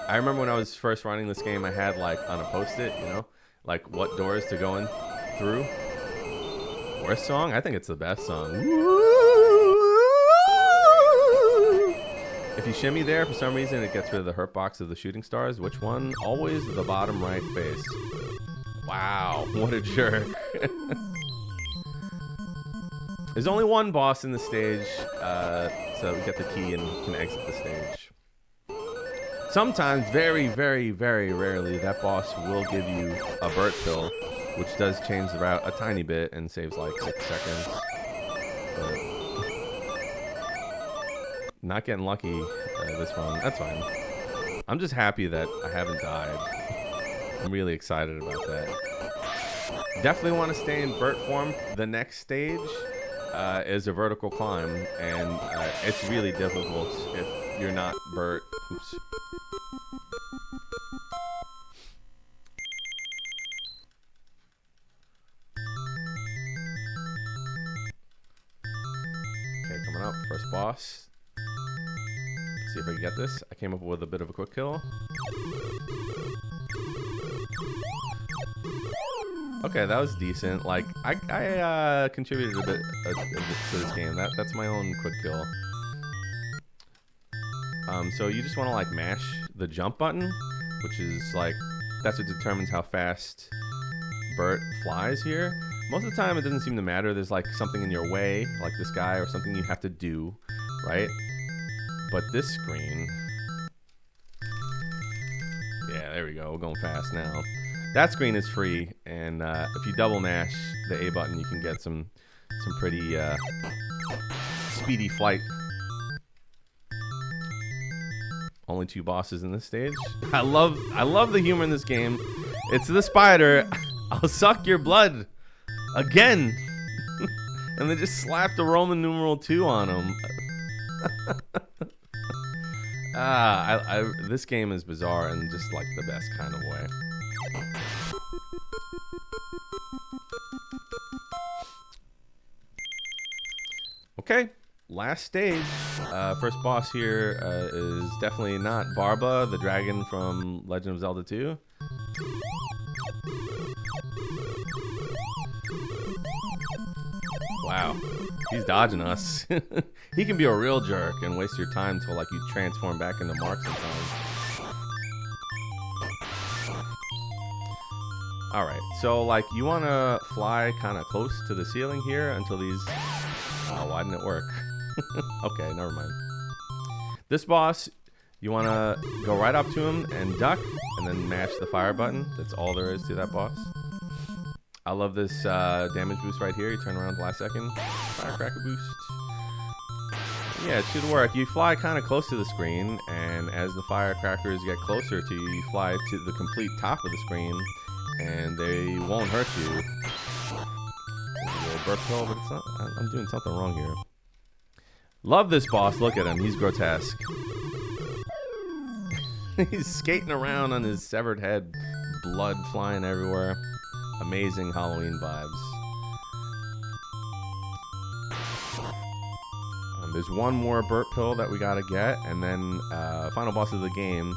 I remember when I was first running this game, I had like on a post-it, you know, like what doors to go in through. Worst song? I think it's the best song. If you shimmy there, for some reason, it gets rid of the hurt box of the shooting stars. Which one? Always the bottom right face. Wow, what a jerk. There's only one boss in the stage, so we get the key and can exit the stage. Sometimes, very, very, very rarely, that boss will give you a Burt pill, which does change the route a tiny bit and saves like 6 seconds. But not getting lucky this one. That's fine. I'm just happy that I haven't died. I'm really excited about that. Definitely want to stay in Burt form. The next stage is a vertical climb, and it's really difficult if you're not Burt. Oops. Okay, coming up. First boss. Let's see if I can get this. I came up with a bit of a quick kill. Okay, that was decent. Like, I contributed a bit to this game. That's my own quick kill. So you just want to like mash the jump button, which is like, that's what determines how fast Bert flies here. Most of the time it doesn't seem to matter. There's like something in your way, like this guy, or something you have to do, right? But this screen, yeah, there we go. We're going fast now. That screen is free, and if you double mash the A button, you can get some pretty speedy flight. Only 2 bosses in this stage. I love the humor in this game. It's the spider. I'll suck your blood again. And they just slapped the Roman numeral 2 on him. This game is bizarre in just like the best kind of way. Okay, last stage. First boss here is definitely not Barba, the dragon from Legend of Zelda 2. Wow, he's dodging us. He can be a real jerk and waste your time till like you transform back into Mark sometimes. All right, so like you want to fly kind of close to the ceiling here until these. Why didn't it work? Okay, never mind. This boss, you want to go right up to him and duck, and then mash the fire button. That's all there is to that boss. I love this damage boost right here. You turn around the last second. Firecracker boost. Yeah, it should work. You fly kind of close to the screen, and as the firecrackers get closer to you, you fly to the complete top of the screen, and they won't hurt you. There's a little burp pill, but it's not. I'm doing something wrong here. Love this boss. Look at him. He's grotesque. He's skating around on his severed head, blood flying everywhere. Amazing Halloween vibes. There's one more burp pill that we gotta get, and then final boss of the game.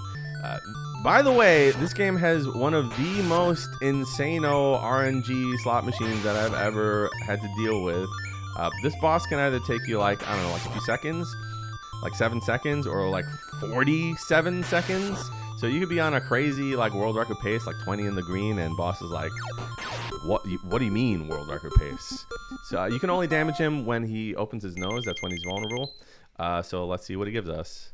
By the way, this game has one of the most insano RNG slot machines that I've ever had to deal with. This boss can either take you like, I don't know, like a few seconds, like 7 seconds, or like 47 seconds. So you could be on a crazy like world record pace, like 20 in the green, and boss is like, what do you mean world record pace? So you can only damage him when he opens his nose. That's when he's vulnerable. So let's see what he gives us.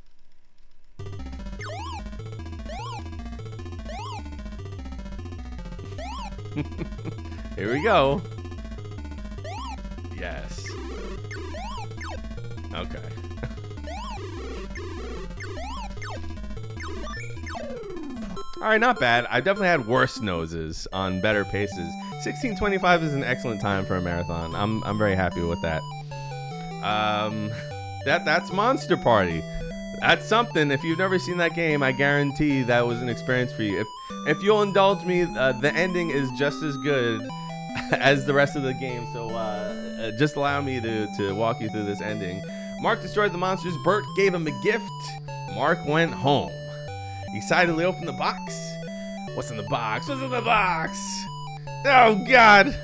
Here we go. Yes. Okay. All right, not bad. I definitely had worse noses on better paces. 16:25 is an excellent time for a marathon. I'm very happy with that. That's Monster Party. That's something. If you've never seen that game, I guarantee that was an experience for you. If you'll indulge me, the ending is just as good as the rest of the game. So just allow me to walk you through this ending. Mark destroyed the monsters. Bert gave him a gift. Mark went home. He excitedly opened the box. What's in the box? What's in the box? Oh, God.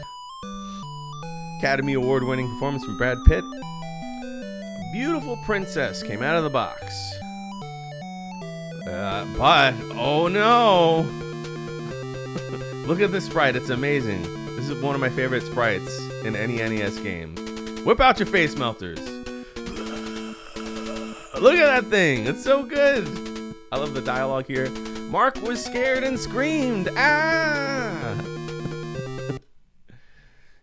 Academy Award-winning performance from Brad Pitt. A beautiful princess came out of the box. But, oh no. Look at this sprite. It's amazing. This is one of my favorite sprites in any NES game. Whip out your face melters. Look at that thing. It's so good. I love the dialogue here. Mark was scared and screamed. Ah!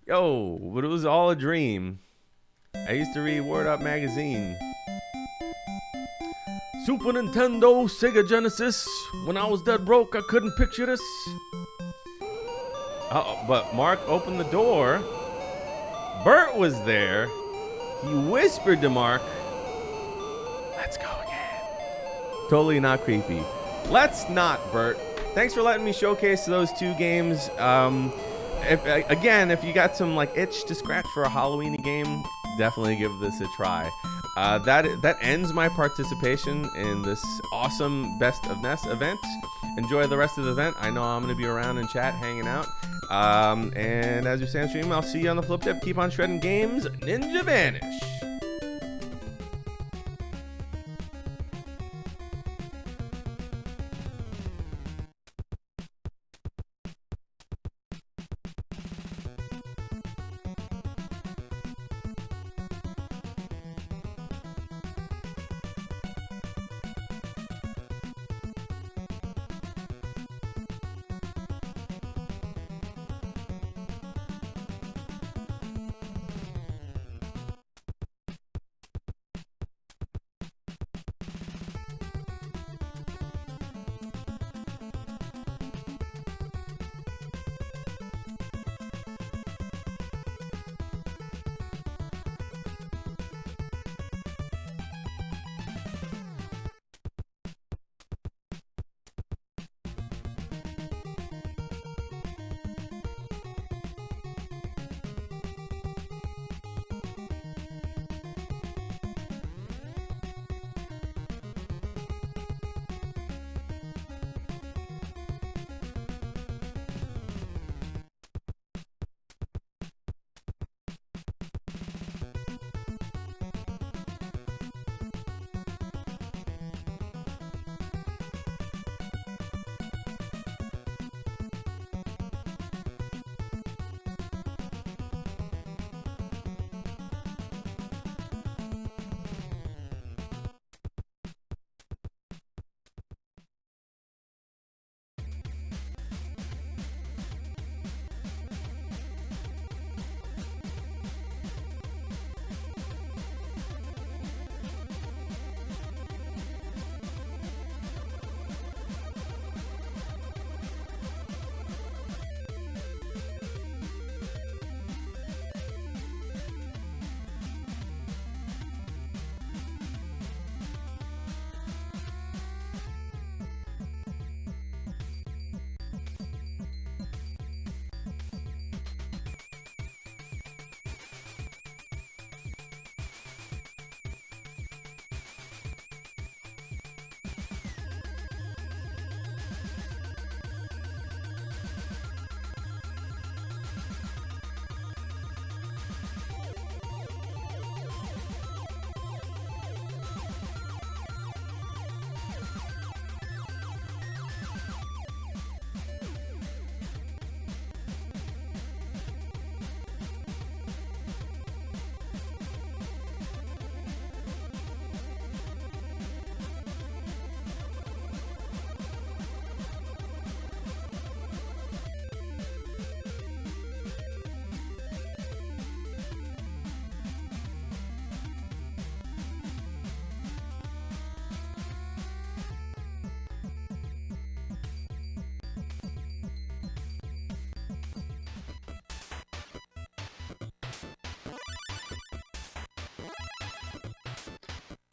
Yo, but it was all a dream. I used to read Word Up magazine. Super Nintendo, Sega Genesis. When I was dead broke, I couldn't picture this. But Mark opened the door. Bert was there. He whispered to Mark, "Let's go again." Totally not creepy. Let's not, Bert. Thanks for letting me showcase those 2 games. If you got some like itch to scratch for a Halloweeny game, definitely give this a try. That ends my participation in this awesome Best of NES event. Enjoy the rest of the event. I know I'm going to be around in chat hanging out. And as you say on stream, I'll see you on the flip tip. Keep on shredding games. Ninja Vanish.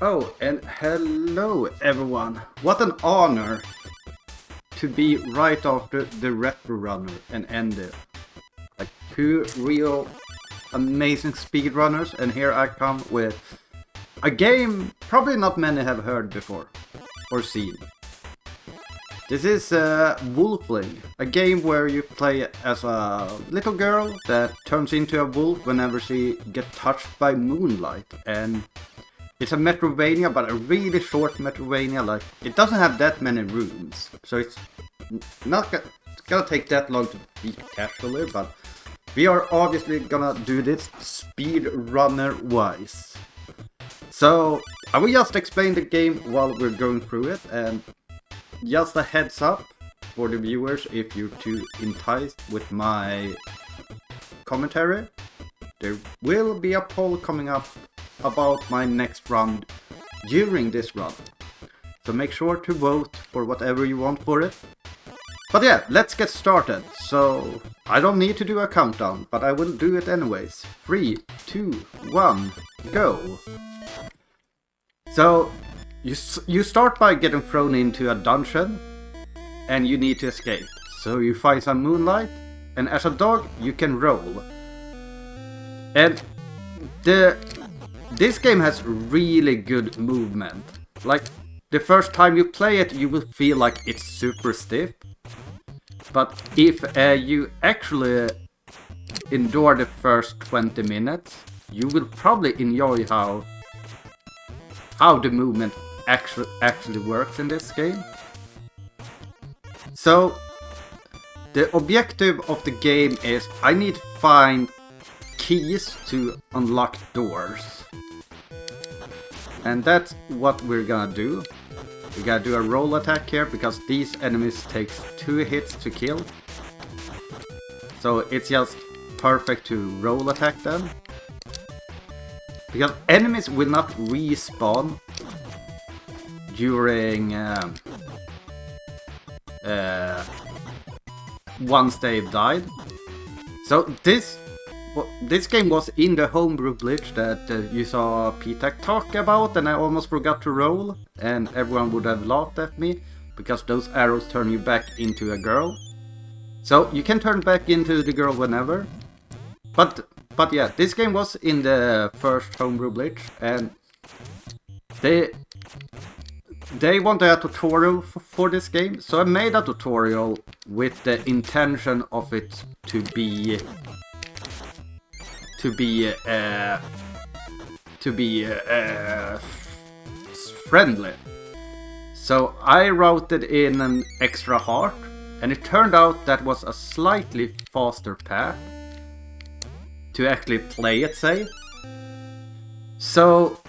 Oh, and hello everyone. What an honor to be right after the Retro Runner and end it. Like two real amazing speedrunners, and here I come with a game probably not many have heard before or seen. This is Wolfling, a game where you play as a little girl that turns into a wolf whenever she gets touched by moonlight, and it's a Metroidvania, but a really short Metroidvania. Like, it doesn't have that many rooms, so it's not gonna take that long to beat casually, but we are obviously gonna do this speedrunner-wise. So, I will just explain the game while we're going through it, and just a heads up for the viewers, if you're too enticed with my commentary, there will be a poll coming up about my next run during this run. So make sure to vote for whatever you want for it. But yeah, let's get started. So I don't need to do a countdown, but I will do it anyways. 3, 2, 1, go! So you start by getting thrown into a dungeon and you need to escape. So you find some moonlight, and as a dog you can roll. And this game has really good movement. Like, the first time you play it, you will feel like it's super stiff. But if you actually endure the first 20 minutes, you will probably enjoy how the movement actually works in this game. So, the objective of the game is I need to find keys to unlock doors. And that's what we're gonna do. We gotta do a roll attack here, because these enemies takes 2 hits to kill. So it's just perfect to roll attack them. Because enemies will not respawn during once they've died. So this game was in the homebrew glitch that you saw P-Tac talk about, and I almost forgot to roll, and everyone would have laughed at me, because those arrows turn you back into a girl. So you can turn back into the girl whenever. But yeah, this game was in the first homebrew glitch, and they wanted a tutorial for this game, so I made a tutorial with the intention of it to be friendly. So I routed in an extra heart, and it turned out that was a slightly faster path to actually play it safe. So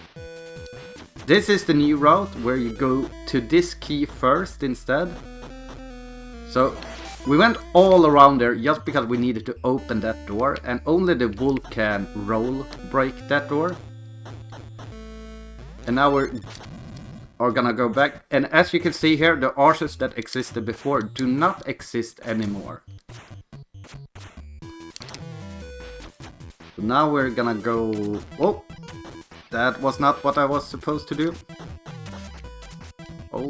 this is the new route where you go to this key first instead. So we went all around there just because we needed to open that door, and only the wolf can roll break that door. And now we're gonna go back, and as you can see here, the arches that existed before do not exist anymore. So now we're gonna go... Oh! That was not what I was supposed to do. Oh...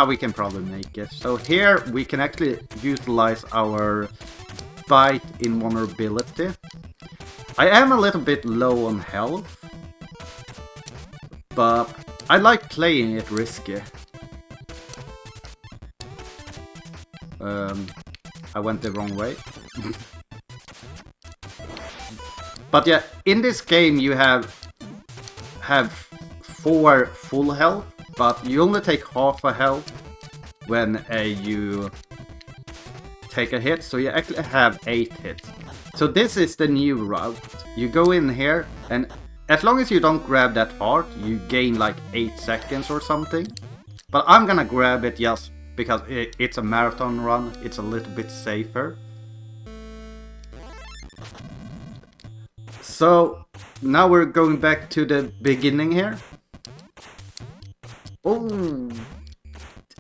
we can probably make it. So here we can actually utilize our bite invulnerability. I am a little bit low on health, but I like playing it risky. I went the wrong way. But yeah, in this game you have 4 full health, but you only take half a health when you take a hit, so you actually have 8 hits. So this is the new route. You go in here, and as long as you don't grab that heart, you gain like 8 seconds or something. But I'm gonna grab it just because it's a marathon run, it's a little bit safer. So now we're going back to the beginning here. Oh,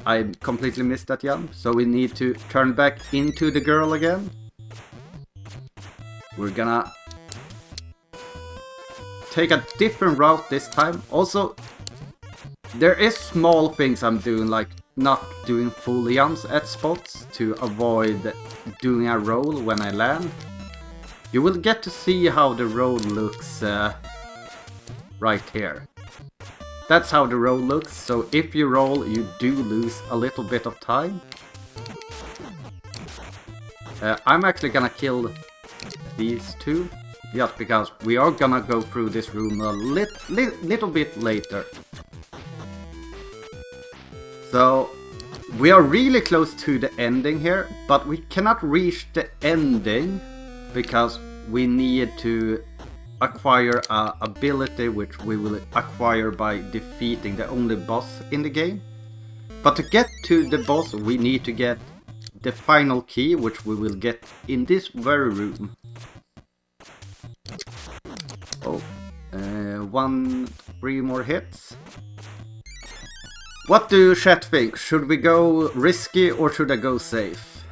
I completely missed that jump, so we need to turn back into the girl again. We're gonna take a different route this time. Also, there is small things I'm doing, like not doing full jumps at spots to avoid doing a roll when I land. You will get to see how the roll looks right here. That's how the roll looks, so if you roll, you do lose a little bit of time. I'm actually gonna kill these two, just because we are gonna go through this room a little bit later. So, we are really close to the ending here, but we cannot reach the ending because we need to acquire an ability which we will acquire by defeating the only boss in the game. But to get to the boss, we need to get the final key, which we will get in this very room. Oh, 3 more hits. What do chat think? Should we go risky or should I go safe?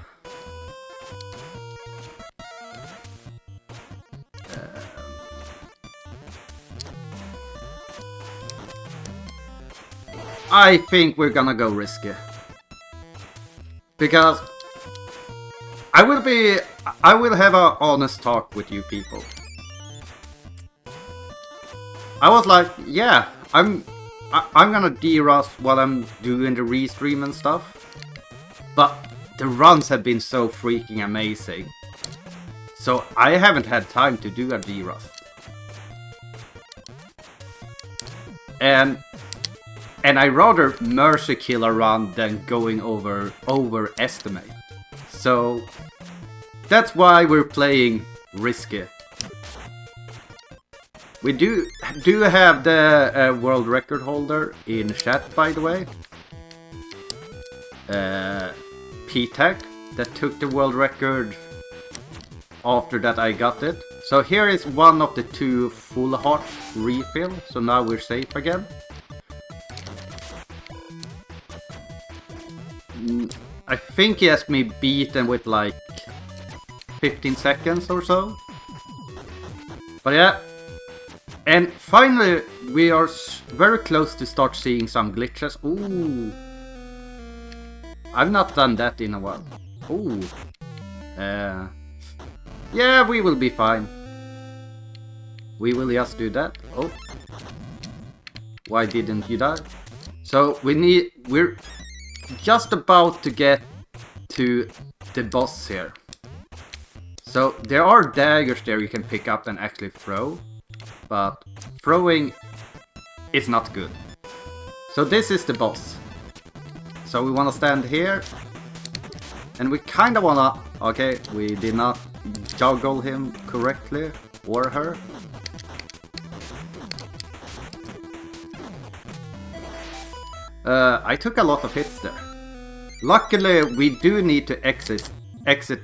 I think we're gonna go risky. Because I will have an honest talk with you people. I was like, yeah, I'm gonna de-rust while I'm doing the restream and stuff. But the runs have been so freaking amazing. So I haven't had time to do a de-rust. And I rather mercy kill a run than going overestimate. So that's why we're playing risky. We do have the world record holder in chat, by the way. P-Tech, that took the world record after that I got it. So here is one of the 2 full hearts refill, so now we're safe again. I think he has me beaten with like 15 seconds or so. But yeah. And finally, we are very close to start seeing some glitches. Ooh. I've not done that in a while. Ooh. Yeah, we will be fine. We will just do that. Oh. Why didn't you die? So we're just about to get to the boss here. So there are daggers there you can pick up and actually throw. But throwing is not good. So this is the boss. So we want to stand here. And we kind of want to... Okay, we did not juggle him correctly. Or her. I took a lot of hits there. Luckily, we do need to exit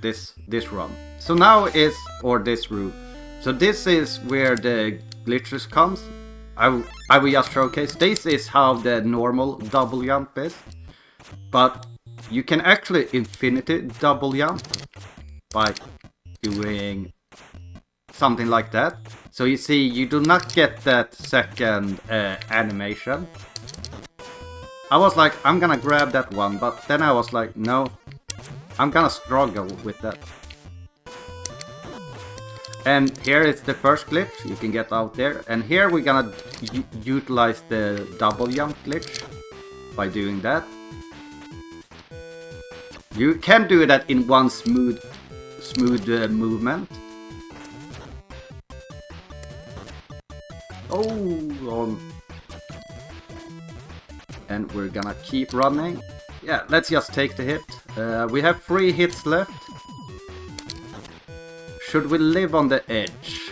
this run. So now is... or this room. So this is where the glitches comes. I will just showcase. This is how the normal double jump is. But you can actually infinity double jump by doing something like that. So you see, you do not get that second animation. I was like, I'm gonna grab that one, but then I was like, no, I'm gonna struggle with that. And here is the first glitch, you can get out there. And here we're gonna utilize the double jump glitch by doing that. You can do that in one smooth movement. Oh, and we're gonna keep running. Yeah, let's just take the hit. We have 3 hits left. Should we live on the edge?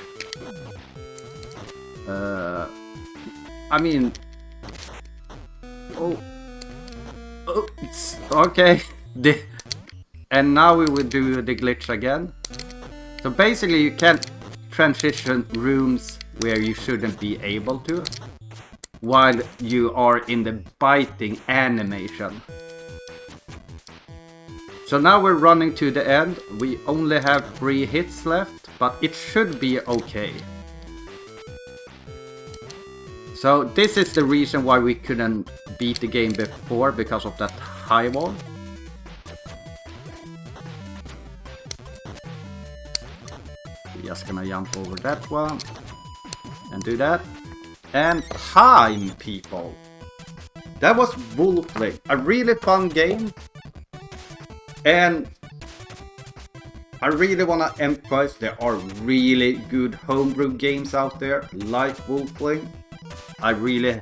I mean... Oh, it's okay. And now we will do the glitch again. So basically you can't transition rooms where you shouldn't be able to, while you are in the biting animation. So now we're running to the end. We only have 3 hits left, but it should be okay. So this is the reason why we couldn't beat the game before, because of that high wall. Just gonna jump over that one and do that. And time, people. That was Wolfling, a really fun game. And I really wanna emphasize there are really good homebrew games out there, like Wolfling. I really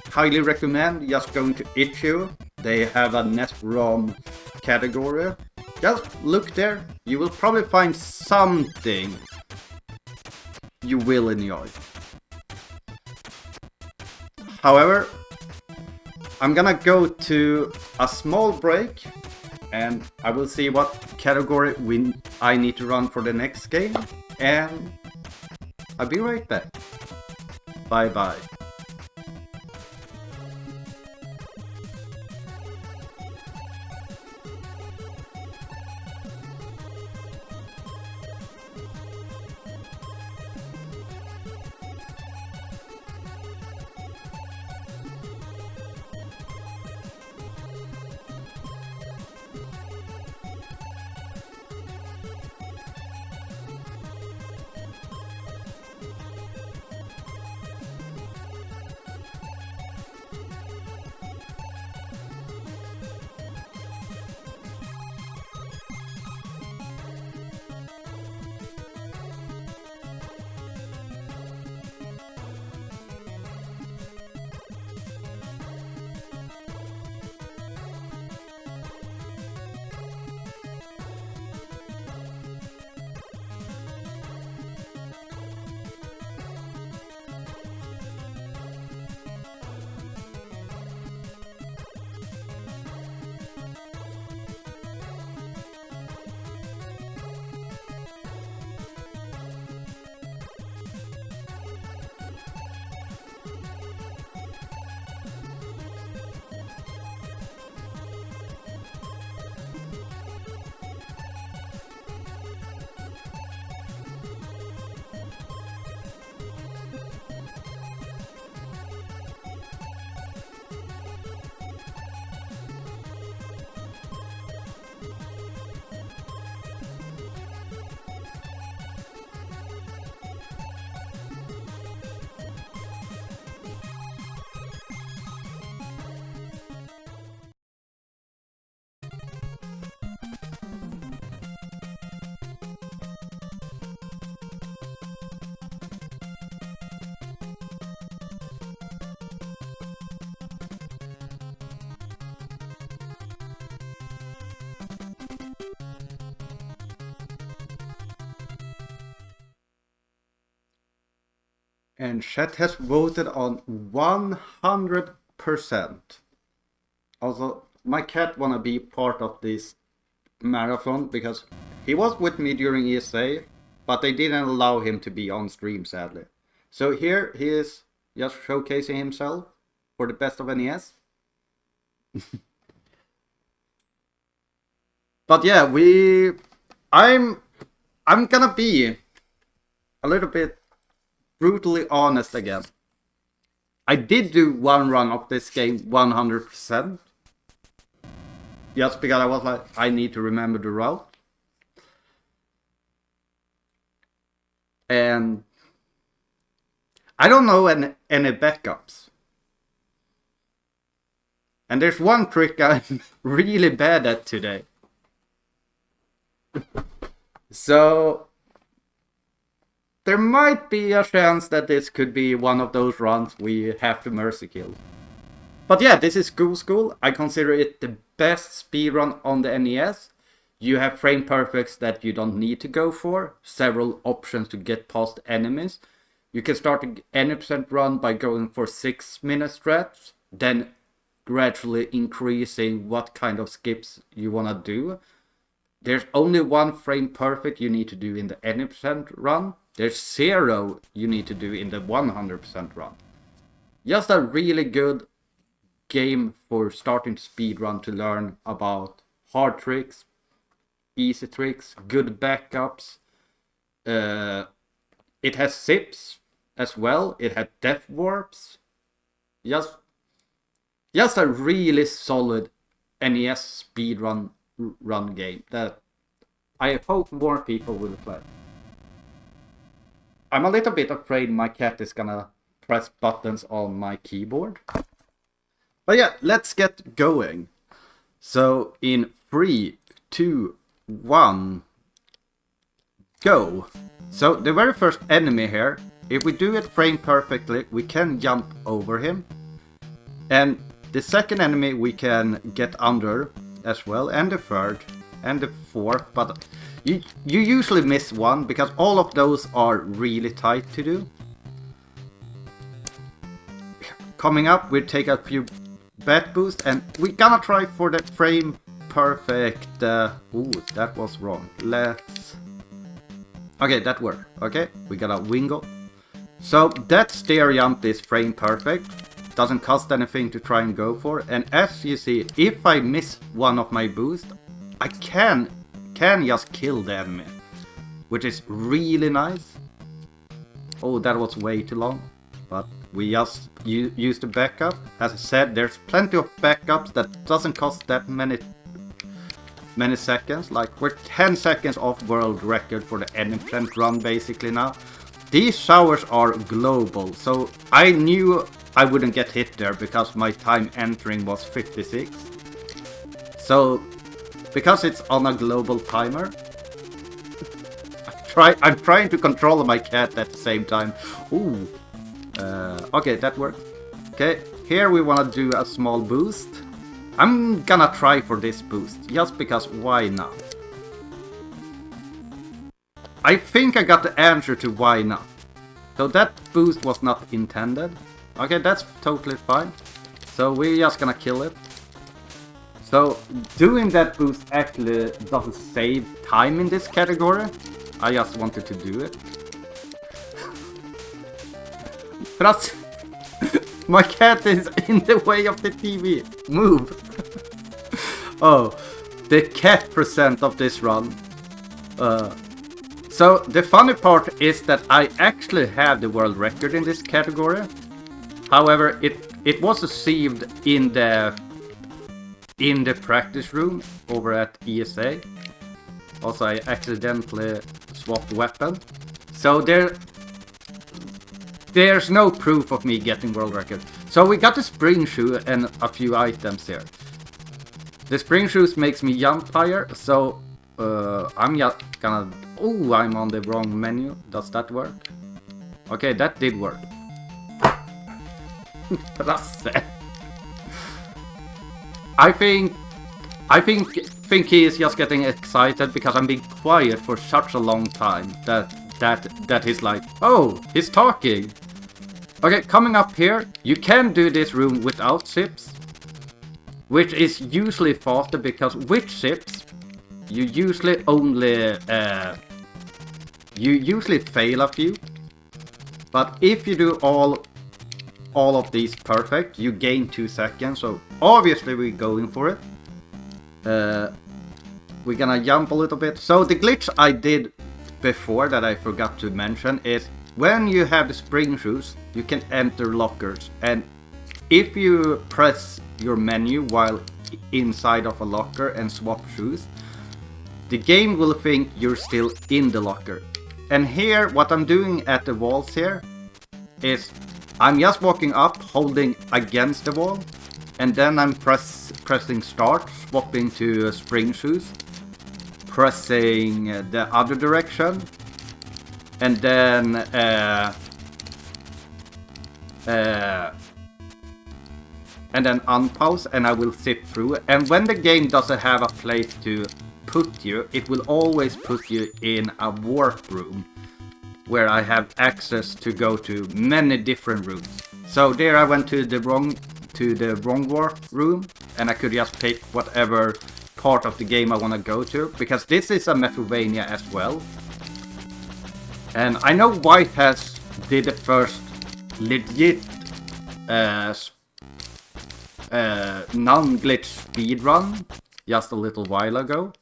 highly recommend just going to itch.io. They have a NES ROM category. Just look there. You will probably find something you will enjoy. However, I'm gonna go to a small break and I will see what category I need to run for the next game. And I'll be right back. Bye bye. And chat has voted on 100%. Also, my cat wanna be part of this marathon because he was with me during ESA, but they didn't allow him to be on stream, sadly. So here he is just showcasing himself for the best of NES. But yeah, I'm gonna be a little bit brutally honest again. I did do one run of this game 100%. Just because I was like, I need to remember the route. And I don't know any backups. And there's one trick I'm really bad at today. So there might be a chance that this could be one of those runs we have to mercy kill. But yeah, this is School. I consider it the best speedrun on the NES. You have frame perfects that you don't need to go for, several options to get past enemies. You can start any percent run by going for 6-minute strats, then gradually increasing what kind of skips you want to do. There's only one frame perfect you need to do in the any percent run. There's 0 you need to do in the 100% run. Just a really good game for starting to speedrun to learn about hard tricks, easy tricks, good backups. It has zips, as well. It had death warps. Just a really solid NES speedrun game that I hope more people will play. I'm a little bit afraid my cat is gonna press buttons on my keyboard. But yeah, let's get going. So in 3, 2, 1, go. So the very first enemy here, if we do it frame perfectly, we can jump over him. And the second enemy we can get under as well, and the third, and the fourth, but you usually miss one because all of those are really tight to do. Coming up, we take a few bat boosts, and we're gonna try for the frame perfect. Ooh, that was wrong. Okay, that worked. Okay, we got a wingle. So that stair jump is frame perfect. Doesn't cost anything to try and go for. And as you see, if I miss one of my boosts, I can just kill the enemy, which is really nice. Oh, that was way too long. But we just use the backup. As I said, there's plenty of backups that doesn't cost that many seconds. Like, we're 10 seconds off world record for the entrant run basically now. These showers are global, so I knew I wouldn't get hit there because my time entering was 56. So, because it's on a global timer, I'm trying to control my cat at the same time. Ooh. Okay, that worked. Okay, here we want to do a small boost. I'm gonna try for this boost, just because why not? I think I got the answer to why not. So that boost was not intended. Okay, that's totally fine. So we're just gonna kill it. So doing that boost actually doesn't save time in this category. I just wanted to do it. Plus, my cat is in the way of the TV. Move. Oh, the cat percent of this run. So the funny part is that I actually have the world record in this category. However, it was achieved in the practice room over at ESA. Also, I accidentally swapped weapon. So there's no proof of me getting world record. So we got the spring shoe and a few items here. The spring shoes makes me jump higher, so I'm just gonna... Oh, I'm on the wrong menu. Does that work? Okay, that did work. I think he is just getting excited because I'm being quiet for such a long time that he's like, oh, he's talking. Okay, coming up here, you can do this room without ships, which is usually faster because with ships, you usually only fail a few. But if you do all of these perfect, you gain 2 seconds. So obviously we're going for it. We're gonna jump a little bit. So the glitch I did before that I forgot to mention is when you have the spring shoes, you can enter lockers. And if you press your menu while inside of a locker and swap shoes, the game will think you're still in the locker. And here, what I'm doing at the walls here is I'm just walking up, holding against the wall, and then I'm pressing start, swapping to spring shoes, pressing the other direction, and then unpause, and I will zip through. And when the game doesn't have a place to put you, it will always put you in a warp room where I have access to go to many different rooms. So there I went to the wrong warp room, and I could just pick whatever part of the game I want to go to, because this is a Metroidvania as well. And I know White has did the first legit non-glitch speedrun just a little while ago.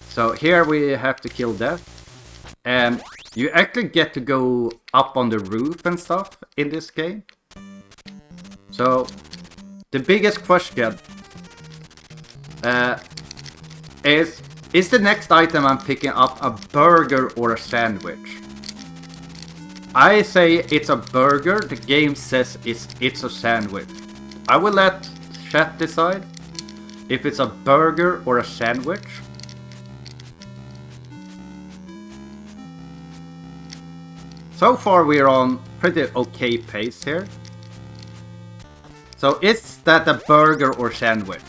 So here we have to kill Death, And you actually get to go up on the roof and stuff in this game. So, the biggest question is the next item I'm picking up a burger or a sandwich? I say it's a burger, the game says it's a sandwich. I will let chat decide if it's a burger or a sandwich. So far we're on pretty okay pace here. So is that a burger or sandwich?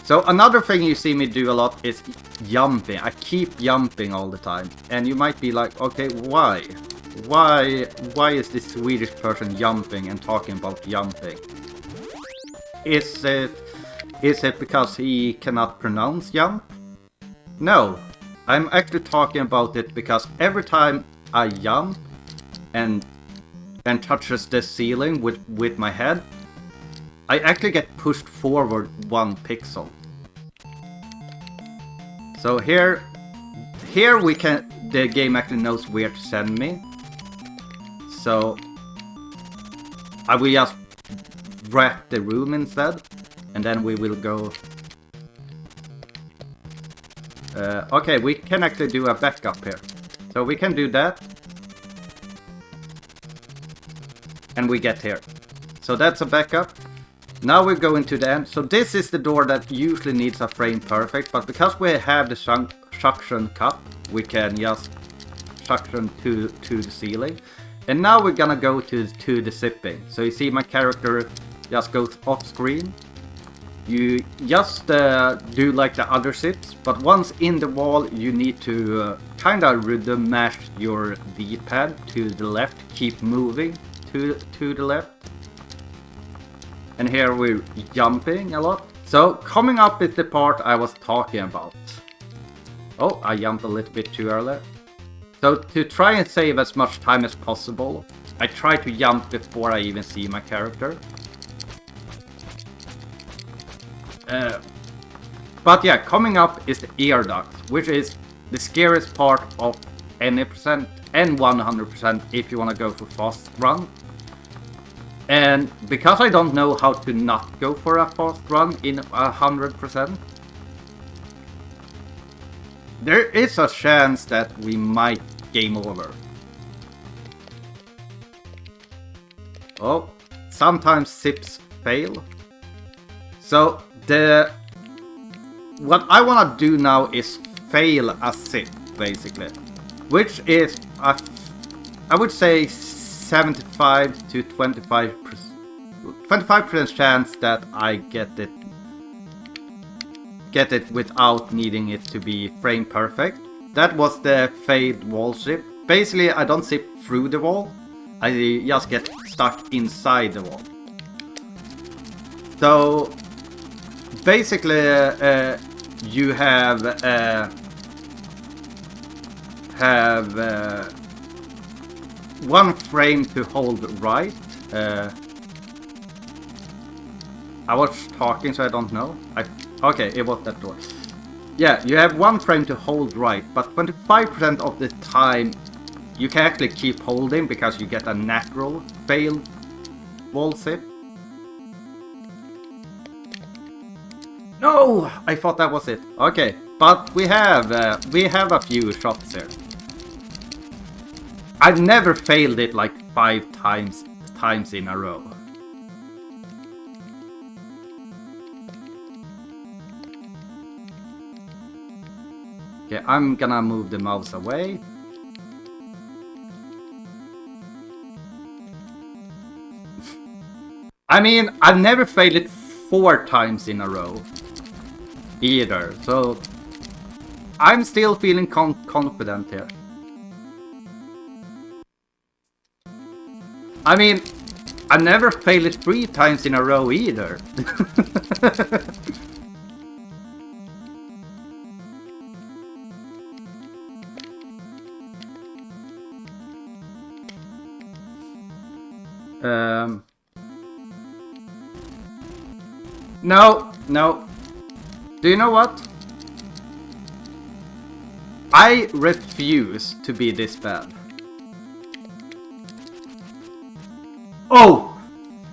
So another thing you see me do a lot is jumping. I keep jumping all the time. And you might be like, okay, why? Why is this Swedish person jumping and talking about jumping? Is it because he cannot pronounce jump? No. I'm actually talking about it because every time I jump and touches the ceiling with my head, I actually get pushed forward 1 pixel. So here the game actually knows where to send me. So I will just wrap the room instead, and then we will go. Okay, we can actually do a backup here. So we can do that. And we get here. So that's a backup. Now we're going to the end. So this is the door that usually needs a frame perfect, but because we have the suction cup, we can just suction to the ceiling. And now we're gonna go to the zipping. So you see my character just goes off screen. You just do like the other zips, but once in the wall you need to kinda rhythm mash your D-pad to the left, keep moving to the left. And here we're jumping a lot. So coming up is the part I was talking about. Oh, I jumped a little bit too early. So to try and save as much time as possible, I try to jump before I even see my character. But yeah, coming up is the ear duct, which is the scariest part of any percent and 100% if you want to go for fast run. And because I don't know how to not go for a fast run in 100%, there is a chance that we might game over. Oh, sometimes zips fail. So what I want to do now is fail a zip, basically, which is I would say 75 to 25% chance that I get it without needing it to be frame perfect. That was the failed wall zip. Basically, I don't zip through the wall. I just get stuck inside the wall. So basically, you have one frame to hold right. I was talking, so I don't know. Okay, it was that door. Yeah, you have one frame to hold right, but 25% of the time you can actually keep holding because you get a natural failed wall zip. No, I thought that was it. Okay, but we have a few shots here. I've never failed it like 5 times in a row. Okay, I'm gonna move the mouse away. I mean, I've never failed it 4 times in a row either, so I'm still feeling confident here. I mean, I never failed it 3 times in a row either. No. Do you know what? I refuse to be this bad. Oh!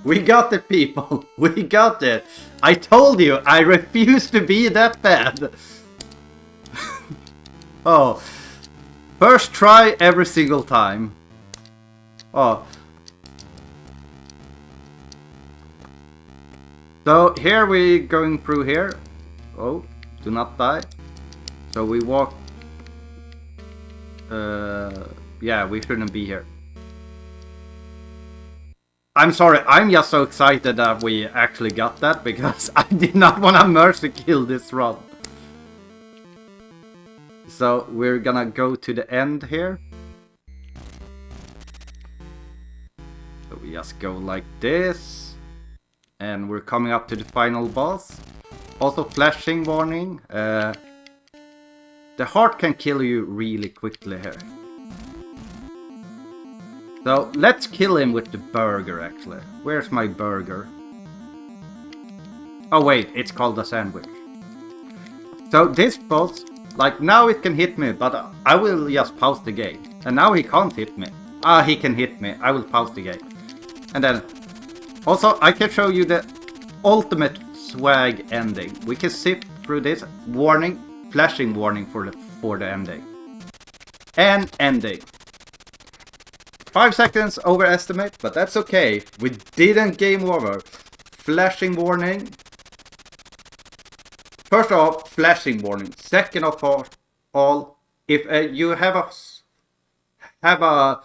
We got it, people. We got it. I told you, I refuse to be that bad. Oh. First try every single time. Oh. So here we going through here. Oh, do not die. So we walk. Yeah, we shouldn't be here. I'm sorry, I'm just so excited that we actually got that because I did not want to mercy kill this run. So we're gonna go to the end here. So we just go like this. And we're coming up to the final boss. Also flashing warning. The heart can kill you really quickly here. So let's kill him with the burger actually. Where's my burger? Oh wait, it's called a sandwich. So this boss, like now it can hit me, but I will just pause the game. And now he can't hit me. Ah, he can hit me. I will pause the game. And then also I can show you the ultimate swag ending. We can zip through this warning, flashing warning for the ending. And ending. 5 seconds overestimate, but that's okay. We didn't game over. Flashing warning. First of all, flashing warning. Second of all, if you have a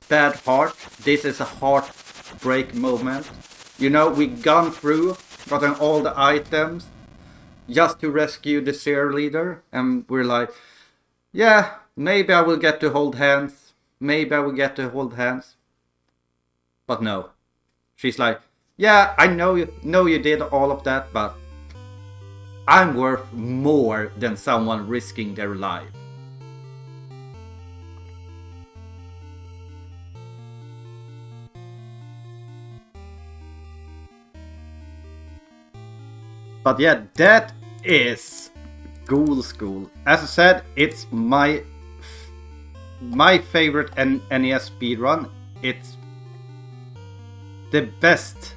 bad heart, this is a heartbreak moment. You know, we gone through, gotten all the items just to rescue the cheerleader, and we're like, yeah, maybe I will get to hold hands. Maybe I will get to hold hands. But no. She's like, yeah, I know you did all of that, but I'm worth more than someone risking their life. But yeah, that is Ghoul School. As I said, it's my favorite NES speedrun. It's the best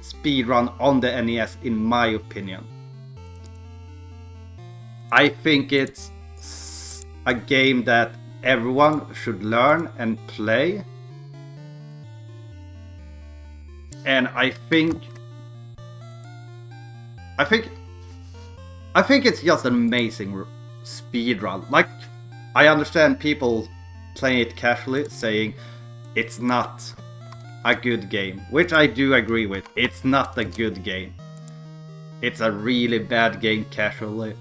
speedrun on the NES in my opinion. I think it's a game that everyone should learn and play. And I think it's just an amazing speedrun. Like, I understand people playing it casually, saying it's not a good game, which I do agree with. It's not a good game. It's a really bad game casually.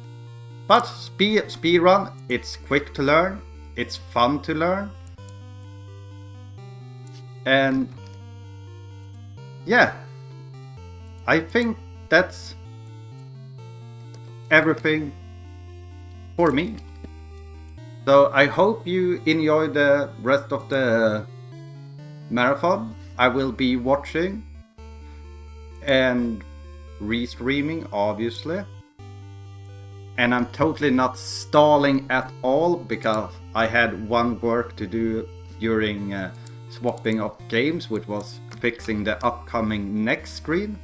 But speedrun, it's quick to learn, it's fun to learn. And yeah, I think that's everything for me. So I hope you enjoy the rest of the marathon. I will be watching and restreaming, obviously. And I'm totally not stalling at all because I had one work to do during swapping of games, which was fixing the upcoming next screen.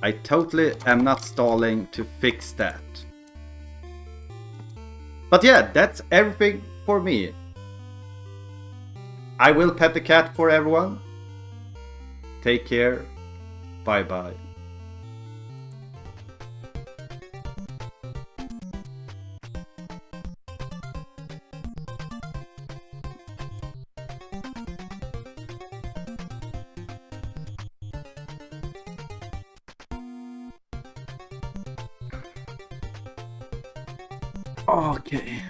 I totally am not stalling to fix that. But yeah, that's everything for me. I will pet the cat for everyone. Take care. Bye bye. Okay.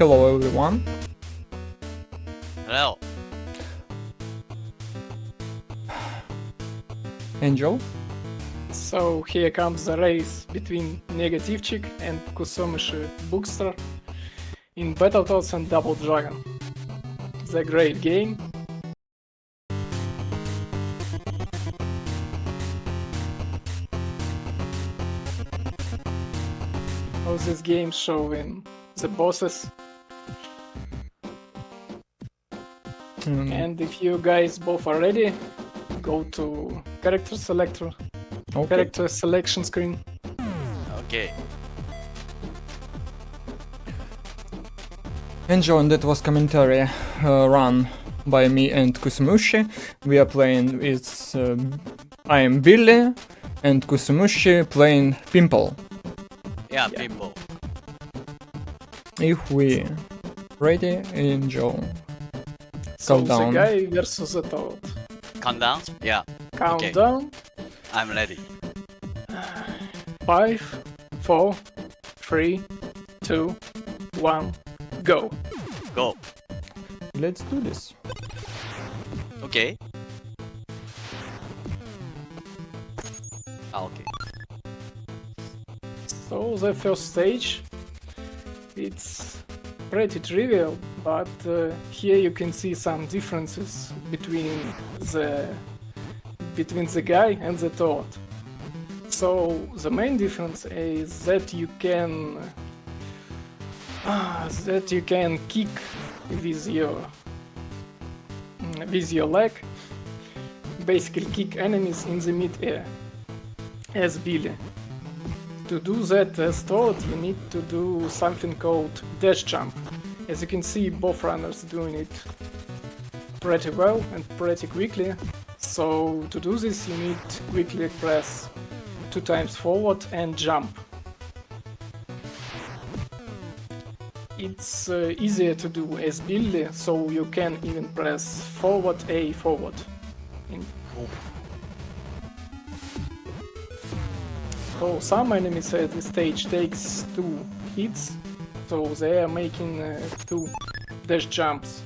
Hello everyone. Hello. Angel. So here comes the race between Negativchik and Kusumishi Bookstore in Battletoads and Double Dragon. The great game. All this game showing the bosses. And if you guys both are ready, go to character selector, character selection screen. Okay. Angel, and that was commentary run by me and Kusumushi. We are playing with I am Billy and Kusumushi playing Pimple. Yeah, people. If we ready, Angel. So Countdown. the guy versus the toad. Countdown? Yeah. Okay. Countdown. I'm ready. 5, 4, 3, 2, 1, go. Go. Let's do this. Okay. Okay. So the first stage, it's pretty trivial, but here you can see some differences between the guy and the toad. So the main difference is that you can kick with your leg, basically kick enemies in the mid-air as Billy. To do that as Toad, you need to do something called dash jump. As you can see, both runners doing it pretty well and pretty quickly. So to do this, you need to quickly press 2 times forward and jump. It's easier to do as Billy, so you can even press forward A forward. So some enemies at this stage takes 2 hits, so they are making 2 dash jumps.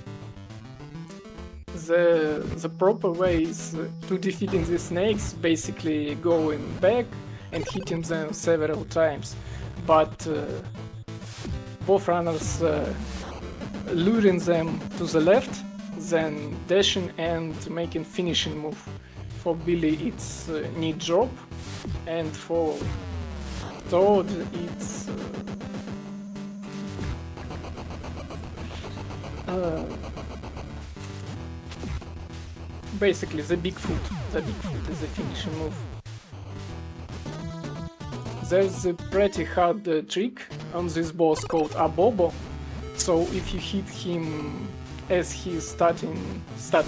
The proper way is to defeating the snakes, basically going back and hitting them several times, but both runners luring them to the left, then dashing and making finishing move. For Billy it's knee drop, and for Toad it's basically the big foot. The big foot is the finishing move. There's a pretty hard trick on this boss called Abobo, so if you hit him as he's start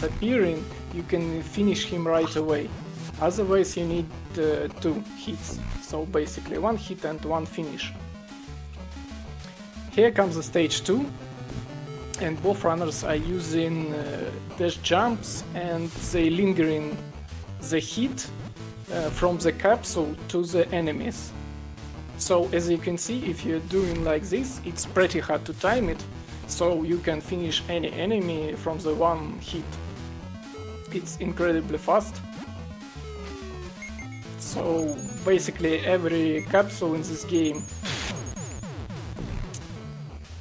appearing, you can finish him right away. Otherwise you need 2 hits, so basically 1 hit and 1 finish. Here comes the stage 2, and both runners are using dash jumps, and they lingering the hit from the capsule to the enemies. So as you can see, if you're doing like this, it's pretty hard to time it, so you can finish any enemy from the 1 hit. It's incredibly fast. So basically every capsule in this game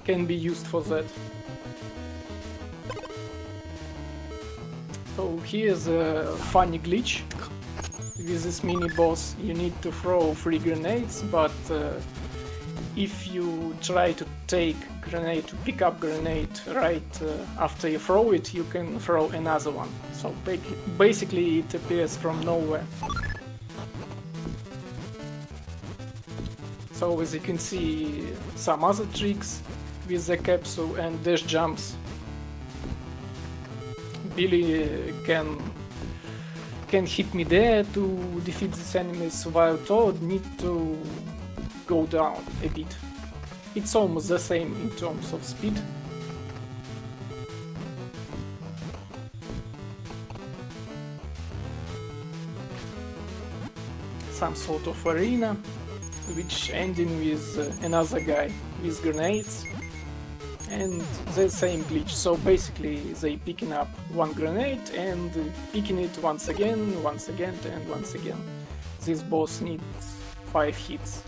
can be used for that. So here's a funny glitch. With this mini boss you need to throw 3 grenades, but if you try to pick up grenade right after you throw it, you can throw another one. So basically it appears from nowhere. So as you can see, some other tricks with the capsule and dash jumps. Billy can hit me there to defeat these enemies, while Toad need to go down a bit. It's almost the same in terms of speed. Some sort of arena, which ending with another guy with grenades. and the same glitch. So basically they picking up one grenade and picking it once again, and once again. This boss needs 5 hits.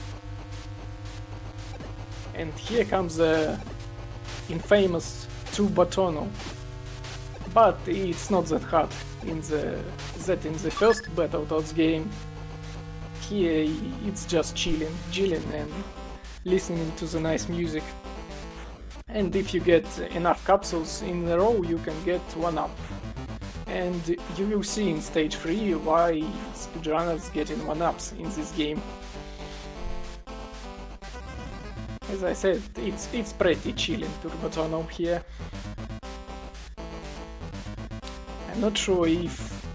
And here comes the infamous 2 batono. But it's not that hard in the first Battletoads game. Here it's just chilling and listening to the nice music. And if you get enough capsules in a row, you can get 1-up. And you will see in stage 3 why speedrunners getting 1-ups in this game. As I said, it's pretty chilling Turbatono here. I'm not sure if...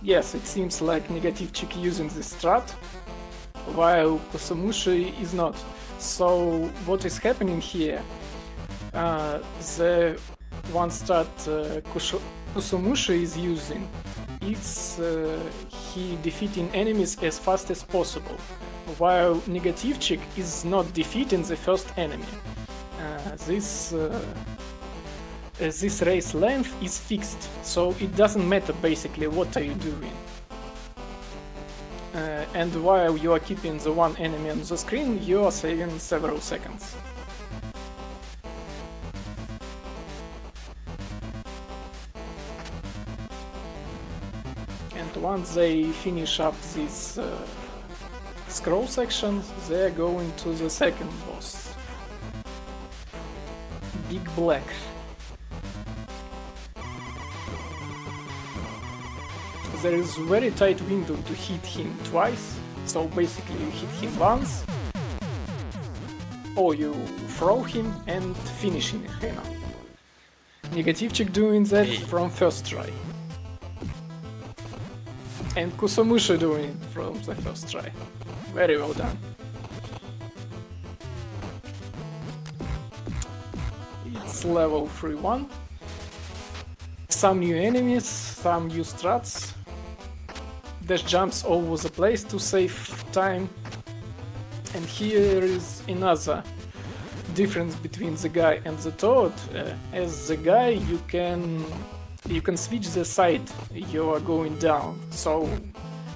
Yes, it seems like Negativchik using the strat, while Kosamushi is not. So what is happening here? The one strat Kosamushi is using, it's he defeating enemies as fast as possible, while Negativchik is not defeating the first enemy. This race length is fixed, so it doesn't matter basically what are you doing. And while you are keeping the one enemy on the screen, you are saving several seconds. And once they finish up this scroll section, they are going to the second boss. Big Black. There is a very tight window to hit him twice, so basically you hit him once, or you throw him and finish him. Negativchik doing that from first try. And Kusamushi doing it from the first try. Very well done. It's level 3-1. Some new enemies, some new strats. Dash jumps all over the place to save time. And here is another difference between the guy and the toad. As the guy, you can switch the side you are going down. So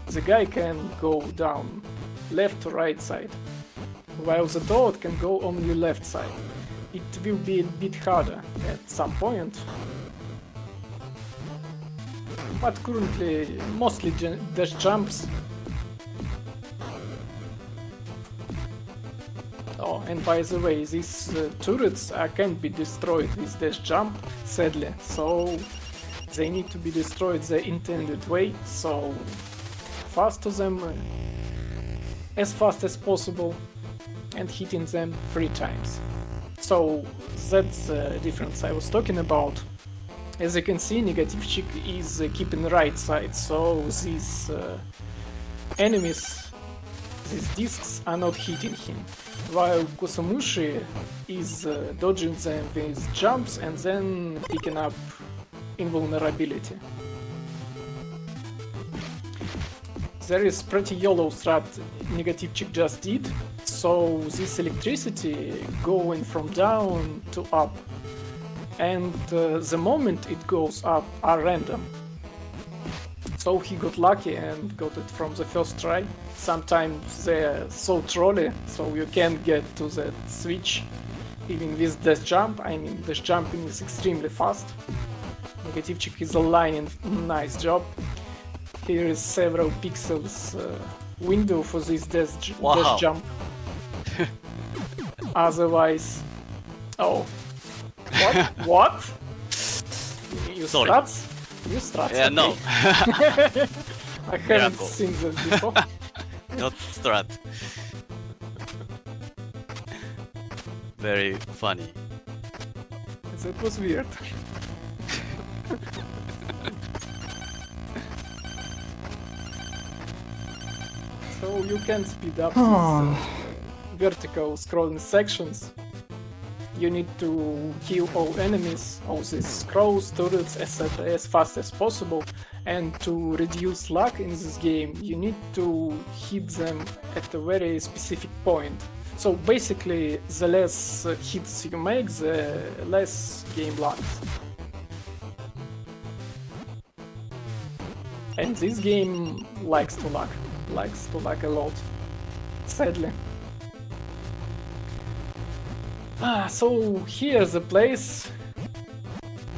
the guy can go down left to right side, while the toad can go only left side. It will be a bit harder at some point. But currently, mostly dash jumps. Oh, and by the way, these turrets can't be destroyed with dash jump, sadly, so they need to be destroyed the intended way, so fast to them as fast as possible and hitting them 3 times. So that's the difference I was talking about. As you can see, Negativchik is keeping the right side, so these enemies, these discs are not hitting him, while Kusamushi is dodging them with jumps and then picking up invulnerability. There is pretty yellow strat Negativchik just did, so this electricity going from down to up, and the moment it goes up are random. So he got lucky and got it from the first try. Sometimes they're so trolly, so you can't get to that switch even with dash jump. I mean, dash jumping is extremely fast. Negativchik is aligning nice job. Here is several pixels window for this dash jump. Otherwise... Oh. What? What? You struts? You struts? Yeah, okay. no. I haven't seen that before. Not strat. Very funny. That was weird. So you can speed up these vertical scrolling sections. You need to kill all enemies, all these scrolls, turrets, etc. as fast as possible, and to reduce luck in this game, you need to hit them at a very specific point. So basically, the less hits you make, the less game lags. And this game likes to lag a lot, sadly. So here's the place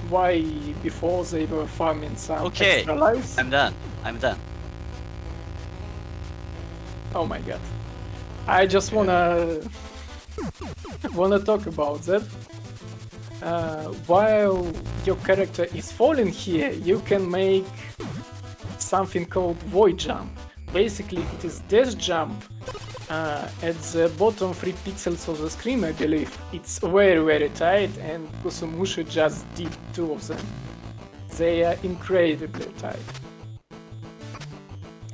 why before they were farming some Okay, extra lives. I'm done. I'm done. Oh my god. I just wanna talk about that. While your character is falling here, you can make something called void jump. Basically, it is dash jump at the bottom 3 pixels of the screen, I believe. It's very tight, and Kusumushi just did 2 of them. They are incredibly tight.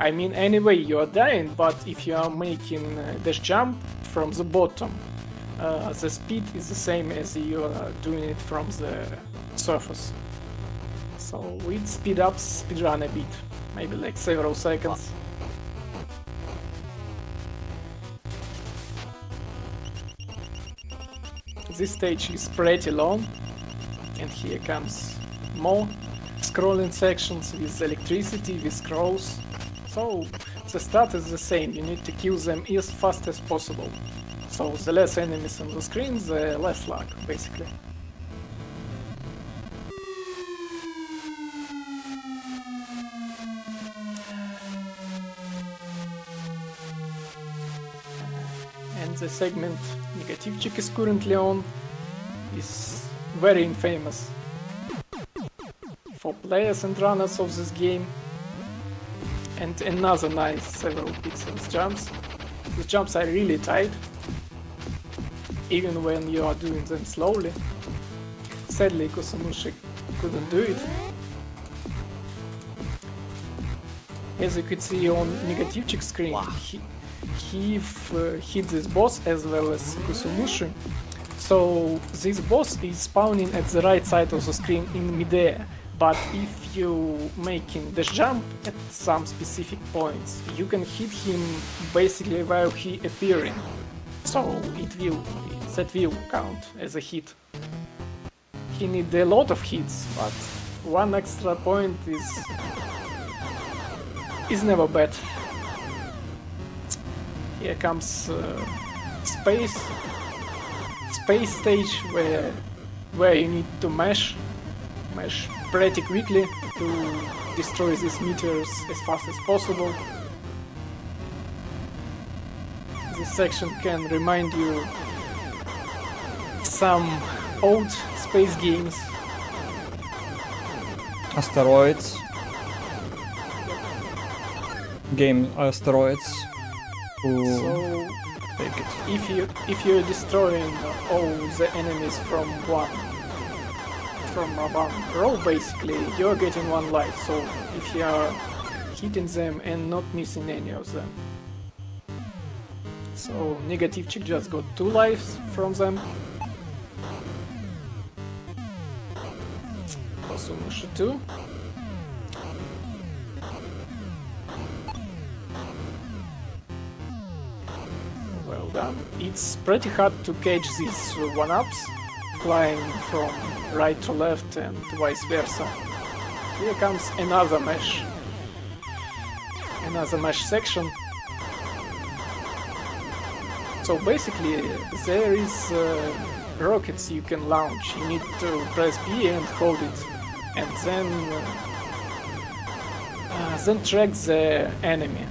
I mean, anyway, you are dying, but if you are making dash jump from the bottom, the speed is the same as you are doing it from the surface. So it speedrun a bit, maybe like several seconds. This stage is pretty long, and here comes more scrolling sections with electricity, with scrolls. So the start is the same, you need to kill them as fast as possible. So the less enemies on the screen, the less lag, basically. And the segment Negativchik is currently on is very infamous for players and runners of this game. And another nice several pixels jumps. The jumps are really tight, even when you are doing them slowly. Sadly, Kusumushi couldn't do it. As you could see on Negativchik screen, he hit this boss as well as Kusumushi. So this boss is spawning at the right side of the screen in midair. But if you making the jump at some specific points, you can hit him basically while he appearing. So that will count as a hit. He need a lot of hits, but 1 extra point is never bad. Here comes space stage where you need to mash pretty quickly to destroy these meteors as fast as possible. This section can remind you some old space games. Asteroids. Game Asteroids. So if you're destroying all the enemies from one row, basically you're getting 1 life. So if you're hitting them and not missing any of them, so Negativchik just got 2 lives from them. Kusumushi 2. Well done. It's pretty hard to catch these 1-ups, flying from right to left and vice versa. Here comes another mesh section. So basically there is rockets you can launch. You need to press B and hold it, and then track the enemy.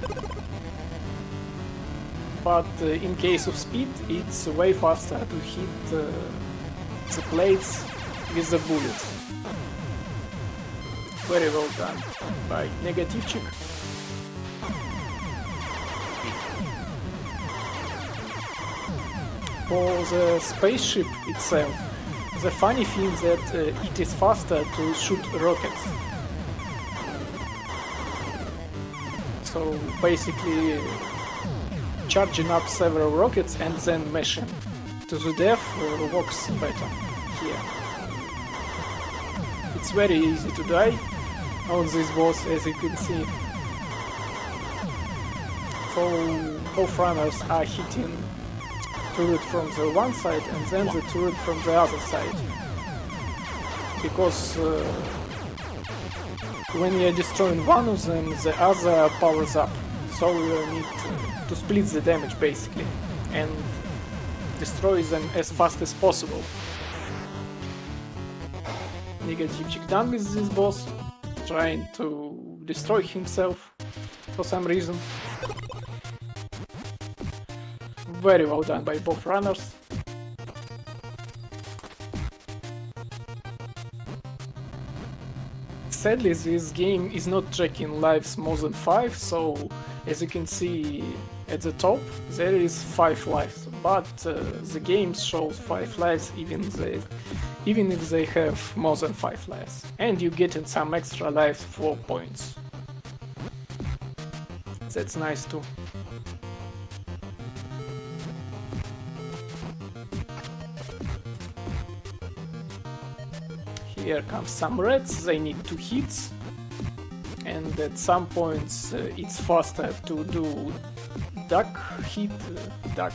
But in case of speed, it's way faster to hit the plates with the bullets. Very well done by Negativchik. For the spaceship itself, the funny thing that it is faster to shoot rockets. So basically charging up several rockets and then mashing to the death works better here. It's very easy to die on this boss, as you can see. So both runners are hitting from the one side and then the turret from the other side. Because when you're destroying one of them, the other powers up. So you need to split the damage basically and destroy them as fast as possible. Negativchik done with this boss, trying to destroy himself for some reason. Very well done by both runners. Sadly, this game is not tracking lives more than 5, so as you can see at the top, there is 5 lives, but the game shows 5 lives even if they have more than 5 lives, and you get in some extra lives for points. That's nice too. Here comes some reds, they need 2 hits, and at some points it's faster to do duck hit, duck.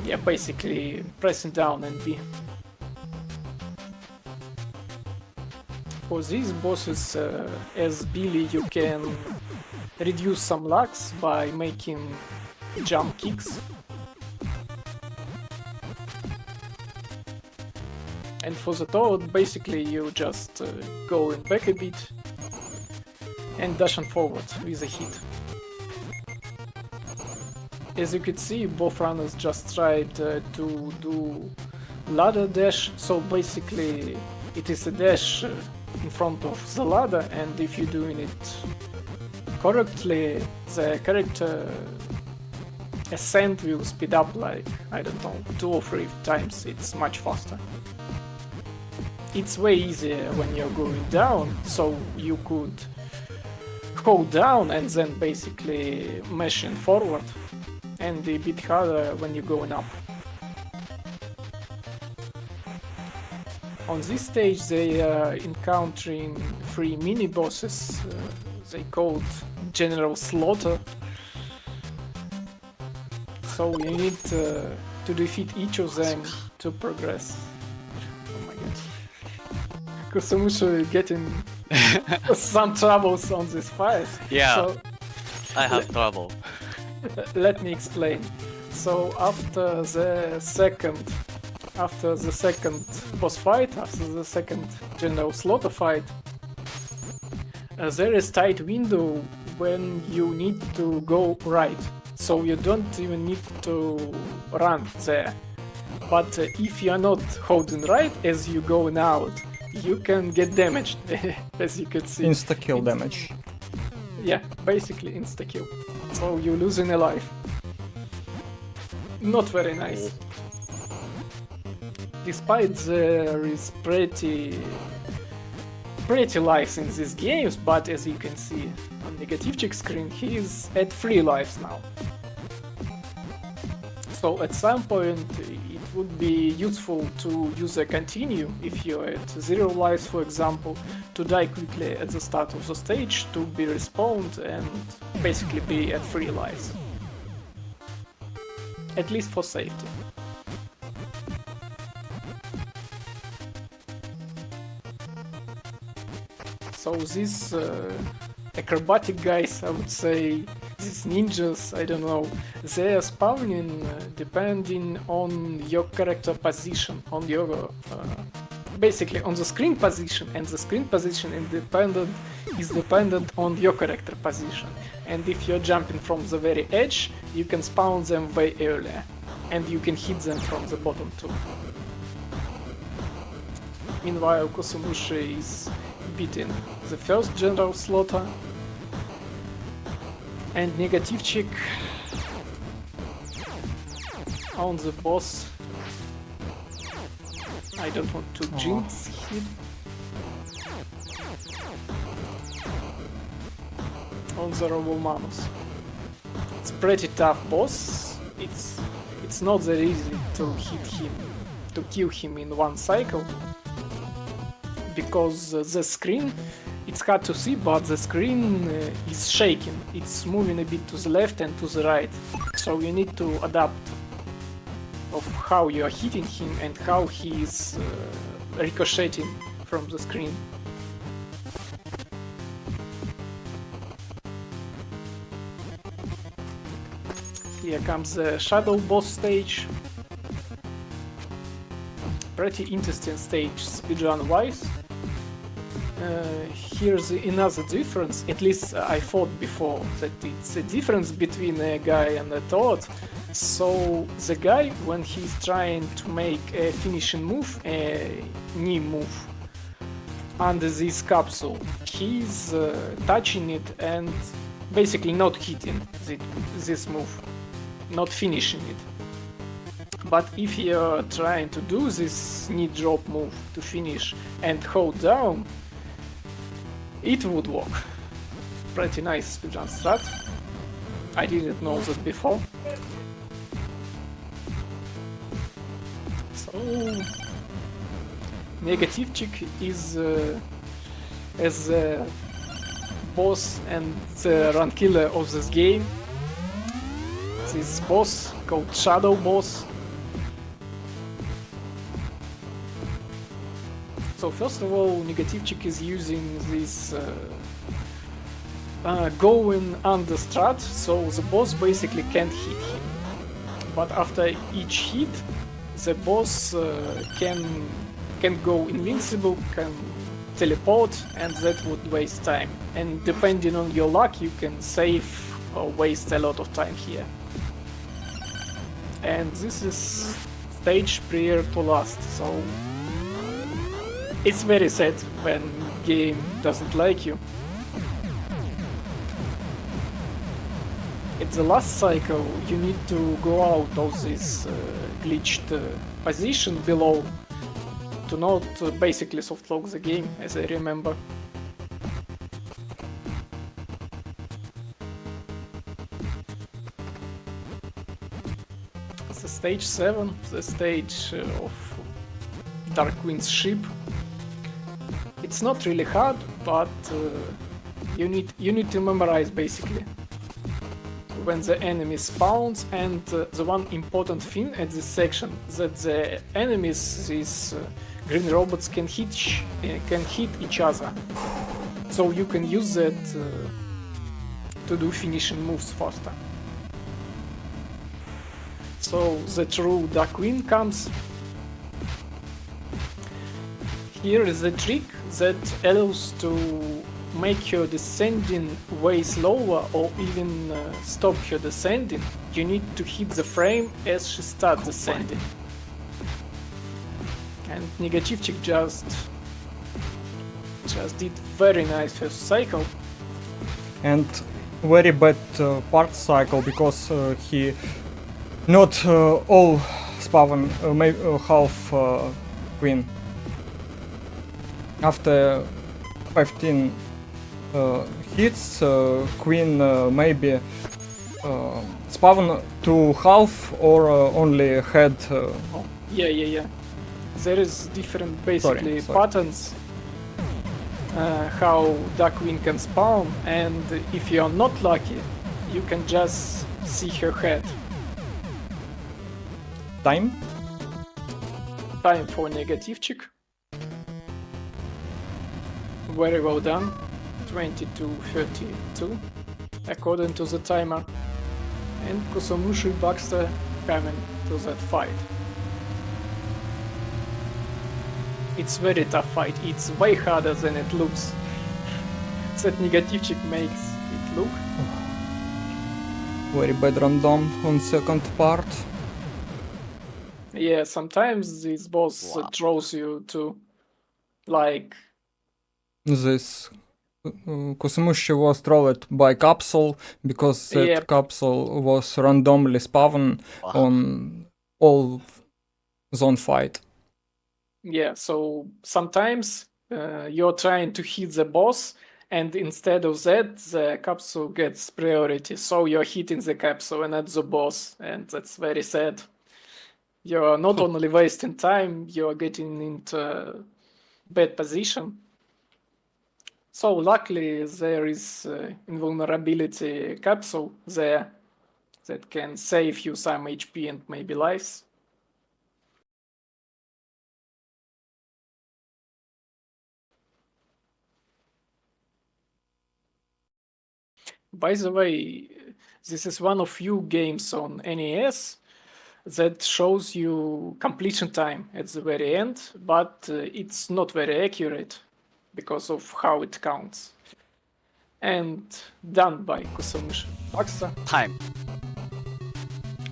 Yeah, basically pressing down and B. For these bosses, as Billy, you can reduce some lags by making jump kicks. And for the toad, basically you just going back a bit and dashing forward with a hit. As you can see, both runners just tried to do ladder dash, so basically it is a dash in front of the ladder, and if you're doing it correctly, the character ascent will speed up like, I don't know, 2 or 3 times, it's much faster. It's way easier when you're going down, so you could hold down and then basically mashing forward, and a bit harder when you're going up. On this stage they are encountering 3 mini-bosses, they called General Slaughter. So you need to defeat each of them to progress. Oh my god. Kusumushu getting some troubles on this fight. Yeah, so, I have trouble. Let me explain. So after the second boss fight, after the second General Slaughter fight, there is tight window when you need to go right. So you don't even need to run there. But if you are not holding right as you going out, you can get damaged, as you can see. Insta-kill damage. Yeah, basically insta-kill. So you're losing a life. Not very nice. Despite there is pretty lives in these games, but as you can see on Negativchik screen, he is at 3 lives now. So at some point it would be useful to use a continue if you're at 0 lives, for example, to die quickly at the start of the stage, to be respawned and basically be at 3 lives. At least for safety. So these acrobatic guys, I would say, these ninjas, I don't know, they are spawning depending on your character position, on your basically on the screen position, and the screen position is dependent on your character position. And if you're jumping from the very edge, you can spawn them way earlier, and you can hit them from the bottom too. Meanwhile, Kusumushi is beating the first General Slaughter, and Negativchik on the boss. I don't want to jinx him. On the Robomanus. It's pretty tough boss. It's not that easy to hit him, to kill him in one cycle, because the screen it's hard to see, but the screen is shaking. It's moving a bit to the left and to the right. So you need to adapt of how you are hitting him and how he is ricocheting from the screen. Here comes the shadow boss stage. Pretty interesting stage speedrun wise. Here's another difference, at least I thought before that it's a difference between a guy and a toad. So the guy, when he's trying to make a finishing move, a knee move, under this capsule, he's touching it and basically not hitting this move, not finishing it. But if you're trying to do this knee drop move to finish and hold down, it would work. Pretty nice speedrun strat. I didn't know that before. So Negativchik is as the boss and the run killer of this game. This boss called Shadow Boss. So first of all, Negativchik is using this going under strat, so the boss basically can't hit him. But after each hit, the boss can go invincible, can teleport, and that would waste time. And depending on your luck, you can save or waste a lot of time here. And this is stage prior to last, so it's very sad when game doesn't like you. At the last cycle, you need to go out of this glitched position below to not basically softlock the game, as I remember. The stage 7, the stage of Dark Queen's ship. It's not really hard, but you need to memorize basically when the enemy spawns, and the one important thing at this section that the enemies, these green robots, can hit each other, so you can use that to do finishing moves faster. So the true Dark Queen comes. Here is a trick that allows to make your descending way slower or even stop her descending. You need to hit the frame as she starts descending. And Negativchik just did very nice first cycle. And very bad part cycle, because he not all spawn maybe half queen. After 15 hits, queen maybe spawn to half or only head. Yeah. There is different basically Sorry. patterns how Dark Queen can spawn, and if you are not lucky, you can just see her head. Time for Negativchik. Very well done. 22:32 according to the timer. And Kusamushi Baxter coming to that fight. It's very tough fight. It's way harder than it looks. That Negativchik makes it look. very bad random on second part. Yeah, sometimes this boss throws you to like This Kusumushi was trolled by capsule because that Yep. capsule was randomly spawned on all zone fight. yeah, so sometimes you're trying to hit the boss, and instead of that, the capsule gets priority. So you're hitting the capsule and not the boss, and that's very sad. You're not only wasting time, you're getting into bad position. So luckily there is invulnerability capsule there that can save you some HP and maybe lives. By the way, this is one of few games on NES that shows you completion time at the very end, but it's not very accurate because of how it counts. And done by Kusumushi. Aksa. Time.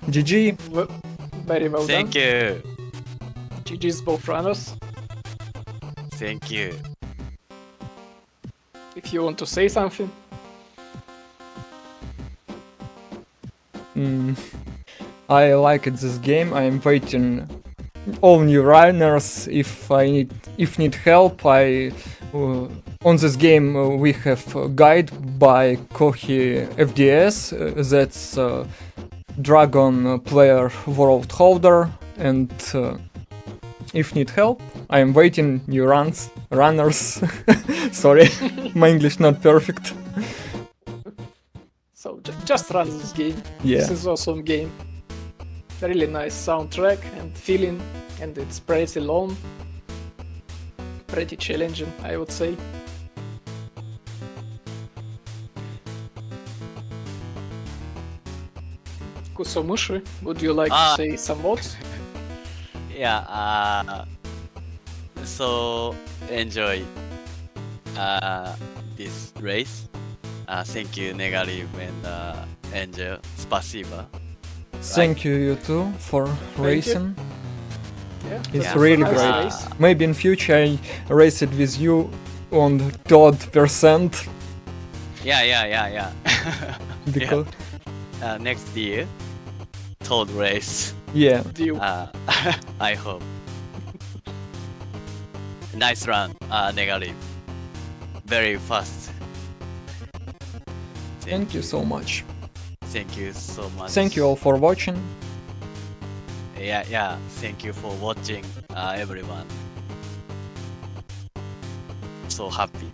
GG. Very well Thank done. you. GG's both runners. Thank you. If you want to say something. I liked this game. I'm waiting all new runners. If need help, on this game we have a guide by Kohi FDS. That's Dragon Player World Holder, and if need help, I am waiting new runners. Sorry, my English not perfect. So just run this game. Yeah. This is awesome game. Really nice soundtrack and feeling, and it's pretty long. Pretty challenging, I would say. Kusomushi, would you like to say some words? Yeah, so enjoy this race. Thank you, Negative and Angel. Spasiba. Thank you too for racing. Yeah, It's that's really a nice great. race. Maybe in future I race it with you on 3rd%. Yeah. Because next year, third race. yeah. I hope. Nice run, Negative. Very fast. Thank you so much. Thank you so much. Thank you all for watching. Yeah. Thank you for watching, everyone. So happy.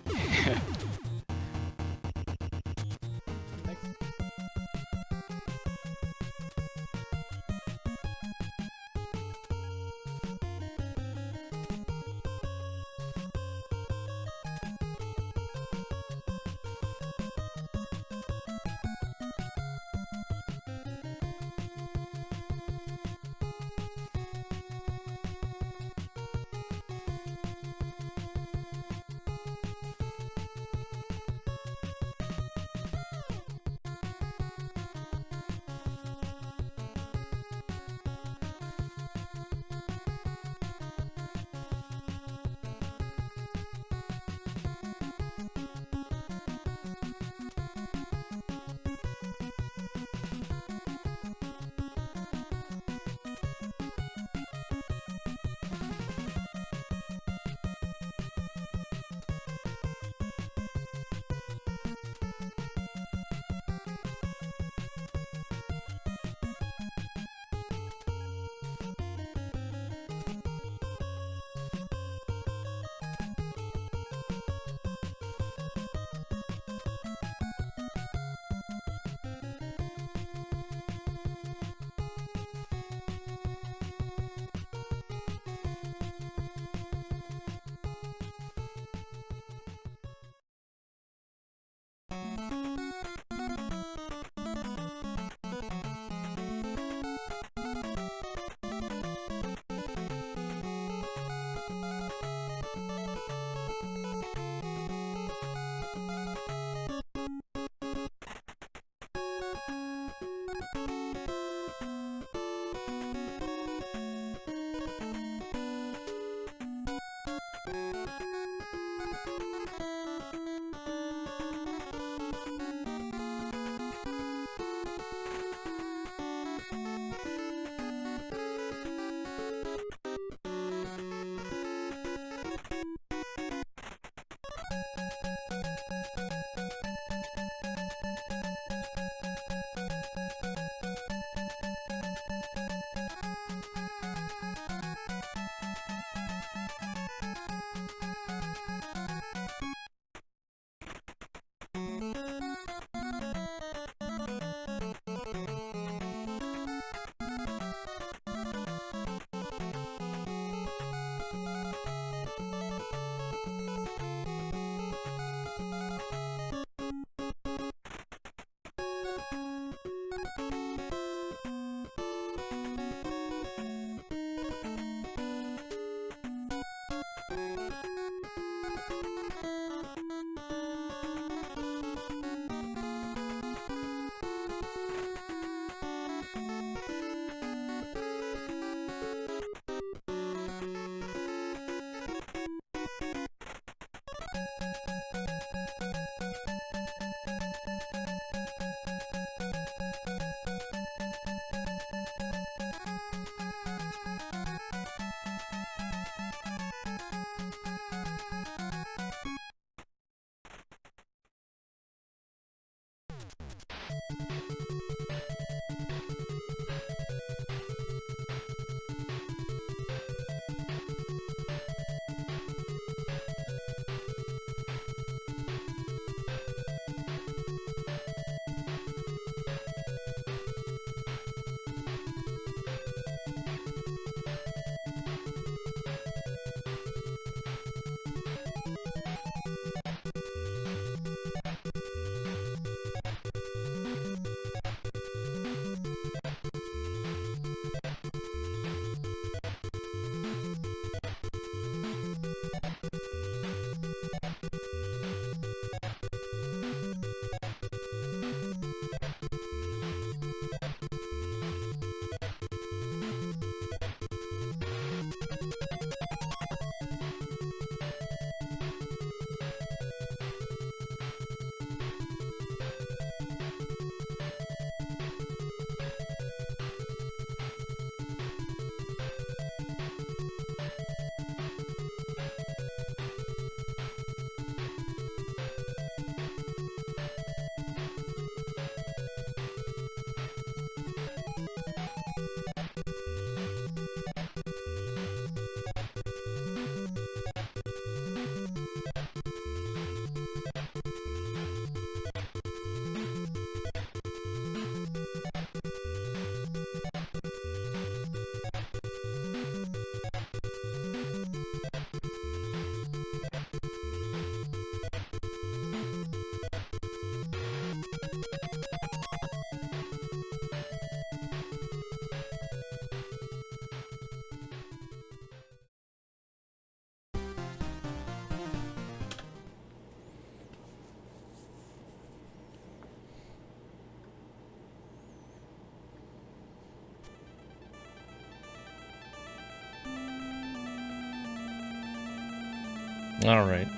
All right.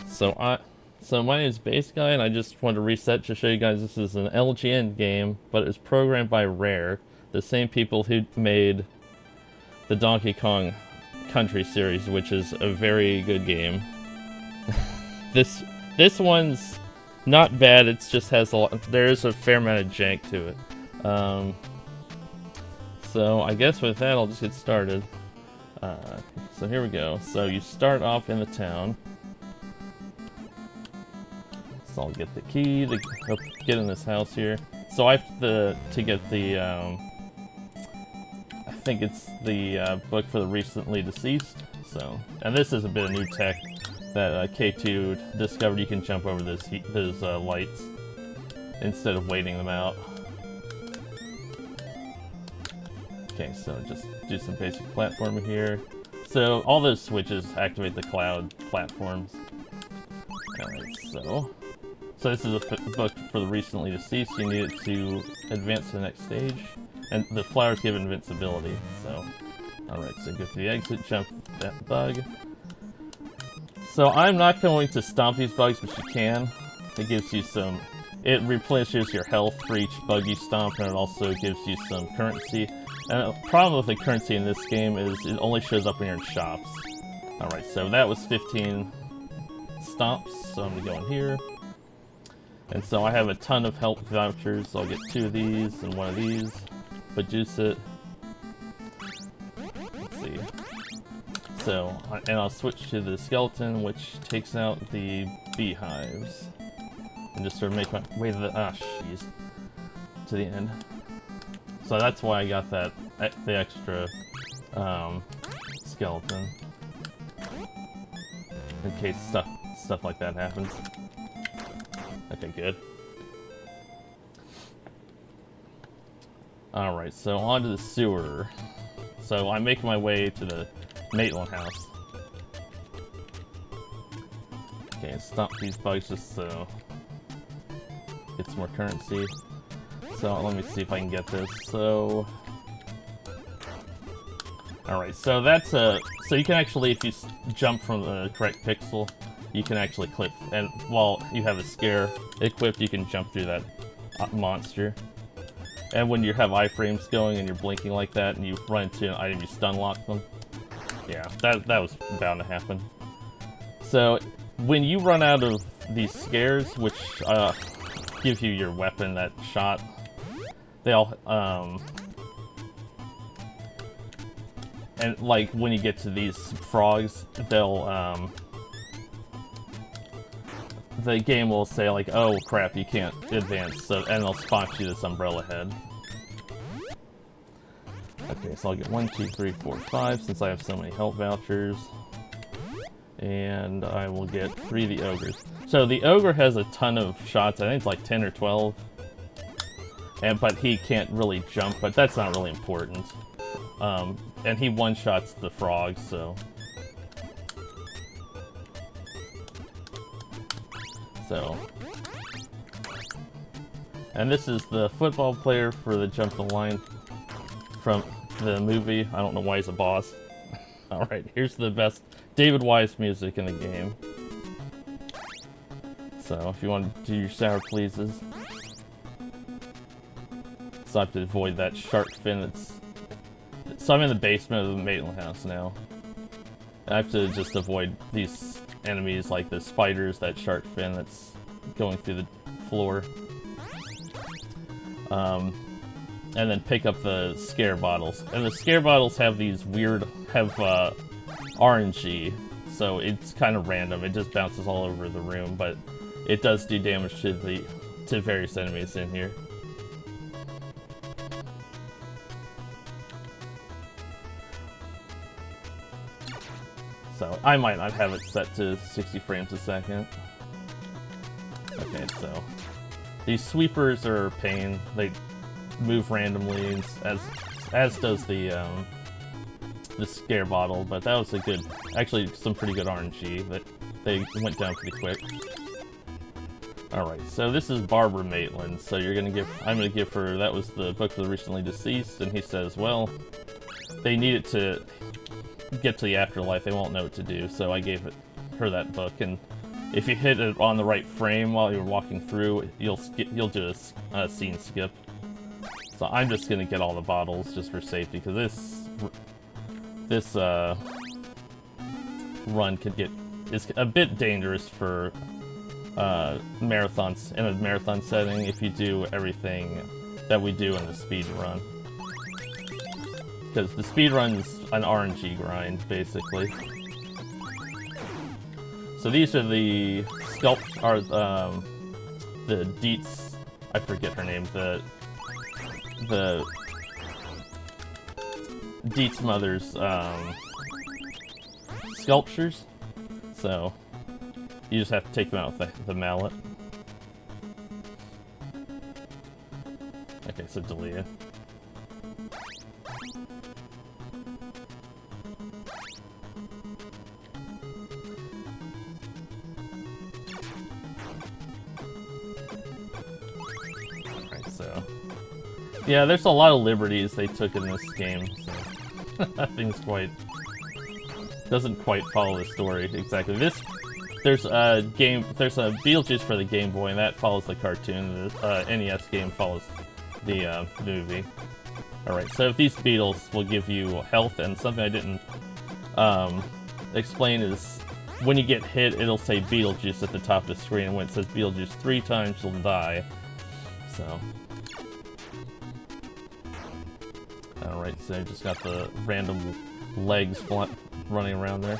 So my name is Base Guy, and I just wanted to reset to show you guys this is an LGN game, but it was programmed by Rare, the same people who made the Donkey Kong Country series, which is a very good game. This one's not bad. It just has a lot. There is a fair amount of jank to it. So I guess with that, I'll just get started. So here we go. So you start off in the town. So I'll get the key to get in this house here. So I have to get the, I think it's the book for the recently deceased. So, and this is a bit of new tech that K2 discovered. You can jump over those lights instead of waiting them out. Okay, so just do some basic platforming here. So all those switches activate the cloud platforms. Alright, so this is a book for the recently deceased. You need it to advance to the next stage. And the flowers give invincibility, so... Alright, so go through the exit, jump that bug. So I'm not going to stomp these bugs, but you can. It gives you some... It replenishes your health for each bug you stomp, and it also gives you some currency. And the problem with the currency in this game is it only shows up when you're in shops. Alright, so that was 15 stomps, so I'm gonna go in here. And so I have a ton of help vouchers, so I'll get 2 of these and 1 of these. Juice it. Let's see. So, and I'll switch to the skeleton, which takes out the beehives. And just sort of make my way to the end. So that's why I got the extra skeleton. In case stuff like that happens. Okay, good. Alright, so on to the sewer. So I'm making my way to the Maitland house. Okay, stomp these bugs just so get some more currency. So let me see if I can get this. So alright, so that's so you can actually, if you jump from the correct pixel, you can actually clip, and while you have a scare equipped, you can jump through that monster. And when you have iframes going and you're blinking like that and you run into an item, you stun lock them. Yeah, that was bound to happen. So when you run out of these scares, which give you your weapon, that shot, they all and like when you get to these frogs, they'll the game will say like, oh crap, you can't advance, so, and they'll spot you this umbrella head. Okay, so I'll get 1, 2, 3, 4, 5 since I have so many help vouchers. And I will get 3 of the ogres. So the ogre has a ton of shots, I think it's like 10 or 12. But he can't really jump, but that's not really important. And he one-shots the frogs, so... And this is the football player for the jump the line from the movie. I don't know why he's a boss. Alright, here's the best David Wise music in the game. So if you want to do your sour pleases. So I have to avoid that shark fin that's... So I'm in the basement of the Maitland house now. I have to just avoid these enemies like the spiders, that shark fin that's going through the floor. And then pick up the scare bottles. And the scare bottles have these weird, RNG, so it's kind of random. It just bounces all over the room, but it does do damage to various enemies in here. So I might not have it set to 60 frames a second. Okay, so these sweepers are a pain. They move randomly, as does the scare bottle. But that was actually some pretty good RNG. That they went down pretty quick. All right, so this is Barbara Maitland. So I'm gonna give her. That was the book for the recently deceased, and he says, well, they need it to get to the afterlife, they won't know what to do. So I gave her that book, and if you hit it on the right frame while you're walking through, you'll do a scene skip. So I'm just gonna get all the bottles just for safety, because this run is a bit dangerous for marathons in a marathon setting if you do everything that we do in the speed run. Because the speed run's an RNG grind, basically. So these are the the Dietz, I forget her name, the Dietz mother's sculptures. So you just have to take them out with the mallet. Okay, so Dalia. Alright, so yeah, there's a lot of liberties they took in this game, so nothing's doesn't quite follow the story exactly. There's a Beetlejuice for the Game Boy, and that follows the cartoon. The NES game follows the movie. Alright, so these beetles will give you health, and something I didn't explain is when you get hit, it'll say Beetlejuice at the top of the screen, and when it says Beetlejuice 3 times, you'll die. So. Alright, so I just got the random legs running around there.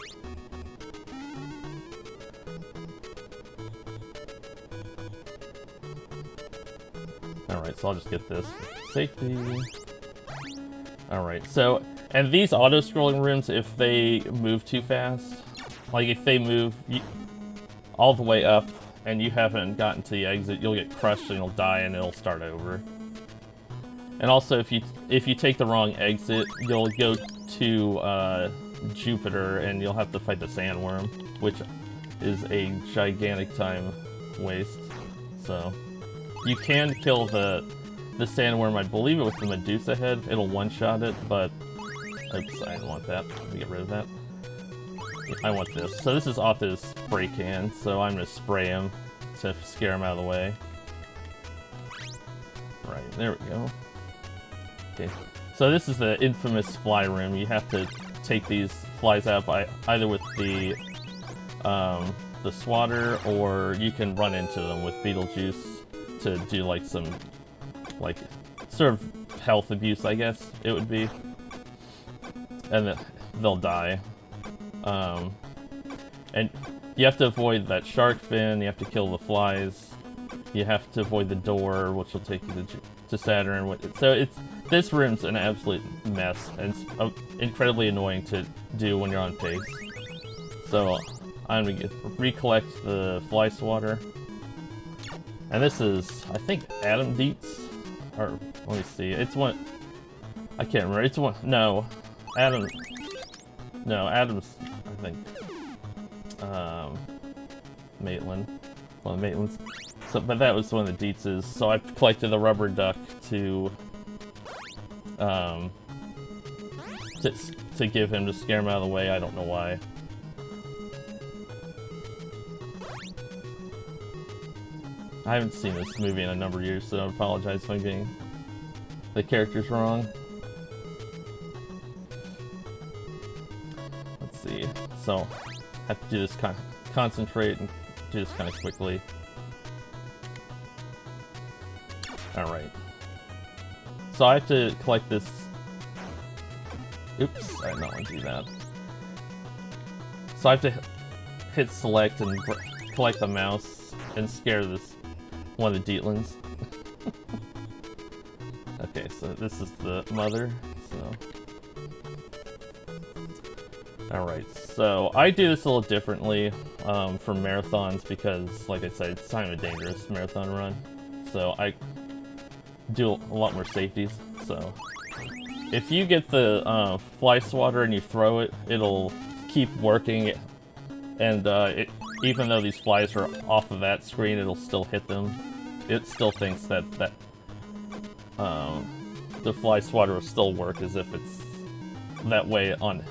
Alright, so I'll just get this for safety. Alright, so, and these auto-scrolling rooms, if they move too fast, like if they move all the way up and you haven't gotten to the exit, you'll get crushed and you'll die and it'll start over. And also, if you take the wrong exit, you'll go to Jupiter and you'll have to fight the sandworm, which is a gigantic time waste. So you can kill the sandworm, I believe it with the Medusa head. It'll one-shot it, but oops, I didn't want that. Let me get rid of that. I want this. So this is off his spray can, so I'm gonna spray him to scare him out of the way. Right, there we go. Okay, so this is the infamous fly room. You have to take these flies out by either with the swatter, or you can run into them with Beetlejuice to do like some sort of health abuse, I guess it would be, and then they'll die. And you have to avoid that shark fin. You have to kill the flies. You have to avoid the door, which will take you to Saturn. So this room's an absolute mess, and it's incredibly annoying to do when you're on pace. So I'm gonna recollect the fly swatter, and this is, I think, Adam Dietz, or let me see, it's one, I can't remember. It's one, no, Adam's, I think, Maitland, one of the Maitlands. So, but that was one of the Dietz's. So I collected the rubber duck to give him to scare him out of the way. I don't know why. I haven't seen this movie in a number of years, so I apologize if I'm getting the characters wrong. Let's see. So I have to do this concentrate and do this kind of quickly. Alright. So I have to collect this. Oops, I did not want to do that. So I have to hit select and collect the mouse and scare this one of the Dietlings. Okay, so this is the mother. Alright, so I do this a little differently for marathons because, like I said, it's kind of a dangerous marathon run. So I do a lot more safeties. So if you get the fly swatter and you throw it, it'll keep working, and even though these flies are off of that screen, it'll still hit them. It still thinks that the fly swatter will still work as if it's that way on,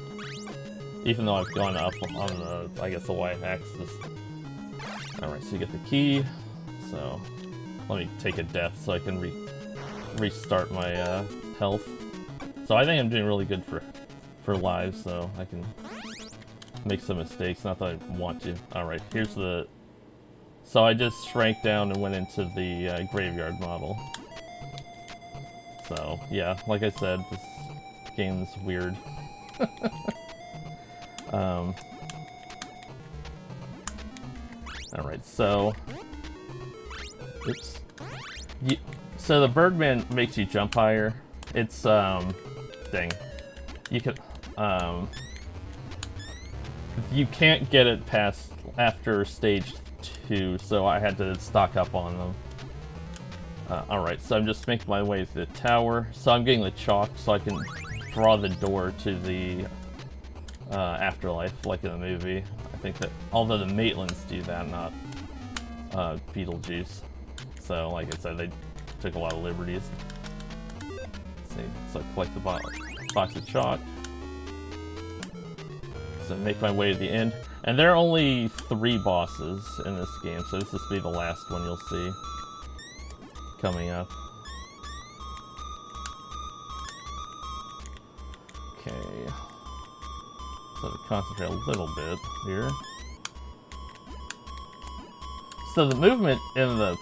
even though I've gone up on the, I guess, the y-axis. Alright, so you get the key. So let me take a death so I can restart my health. So I think I'm doing really good for lives, so I can make some mistakes. Not that I want to. Alright, here's the... So I just shrank down and went into the graveyard model. So, yeah, like I said, this game's weird. Alright, so... Oops. So the Birdman makes you jump higher. It's, dang. You can, you can't get it past after stage 2, so I had to stock up on them. Alright, so I'm just making my way to the tower. So I'm getting the chalk so I can draw the door to the afterlife, like in the movie. I think that, although the Maitlands do that, not Beetlejuice. So, like I said, they took a lot of liberties. Let's see, so I collect the box of chalk. So make my way to the end. And there are only 3 bosses in this game, so this will be the last one you'll see coming up. Okay. So to concentrate a little bit here. So the movement in the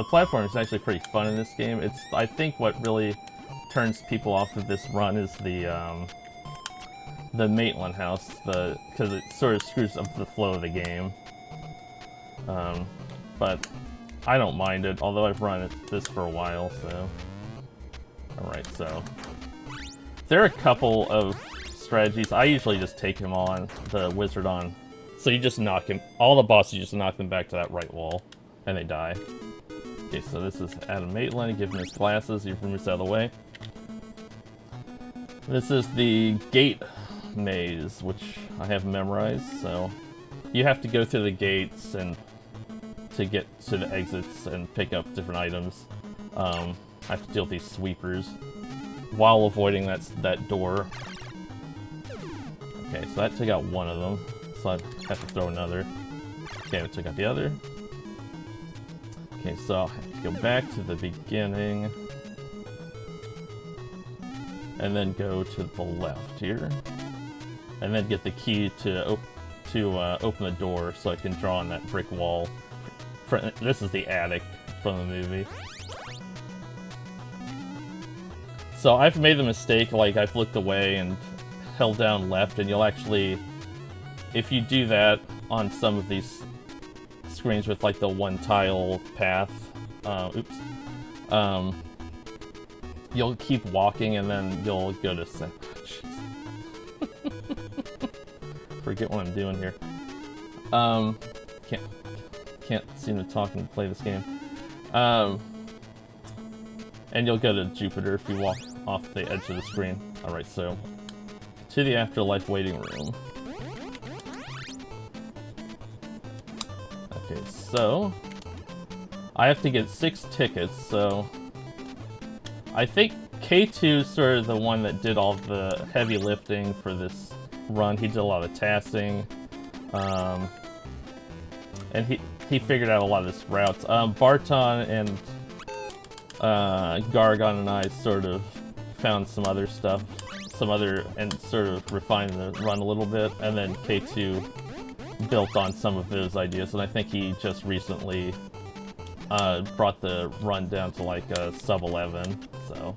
platform is actually pretty fun in this game. It's, I think, what really turns people off of this run is the Maitland house, because it sort of screws up the flow of the game. But I don't mind it, although I've run this for a while, so... Alright, so... There are a couple of strategies. I usually just take him on, the wizard on. So you just knock him, all the bosses, you just knock them back to that right wall, and they die. Okay, so this is Adam Maitland, give him his glasses, you remove this out of the way. This is the gate maze, which I have memorized, so you have to go through the gates and to get to the exits and pick up different items. I have to deal with these sweepers while avoiding that door. Okay, so that took out one of them, so I have to throw another. Okay, we took out the other. Okay, so I have to go back to the beginning and then go to the left here, and then get the key to open the door so I can draw on that brick wall. This is the attic from the movie. So I've made the mistake, like I've looked away and held down left, and you'll actually, if you do that on some of these screens with like the one tile path, you'll keep walking and then you'll go to forget what I'm doing here. Can't seem to talk and play this game. And you'll go to Jupiter if you walk off the edge of the screen. Alright, so to the afterlife waiting room. Okay, so I have to get 6 tickets, so I think K2 is sort of the one that did all the heavy lifting for this run. He did a lot of tasking, and he figured out a lot of this routes. Barton and Gargon and I sort of found some other stuff, and sort of refined the run a little bit, and then K2 built on some of those ideas, and I think he just recently brought the run down to like sub 11, so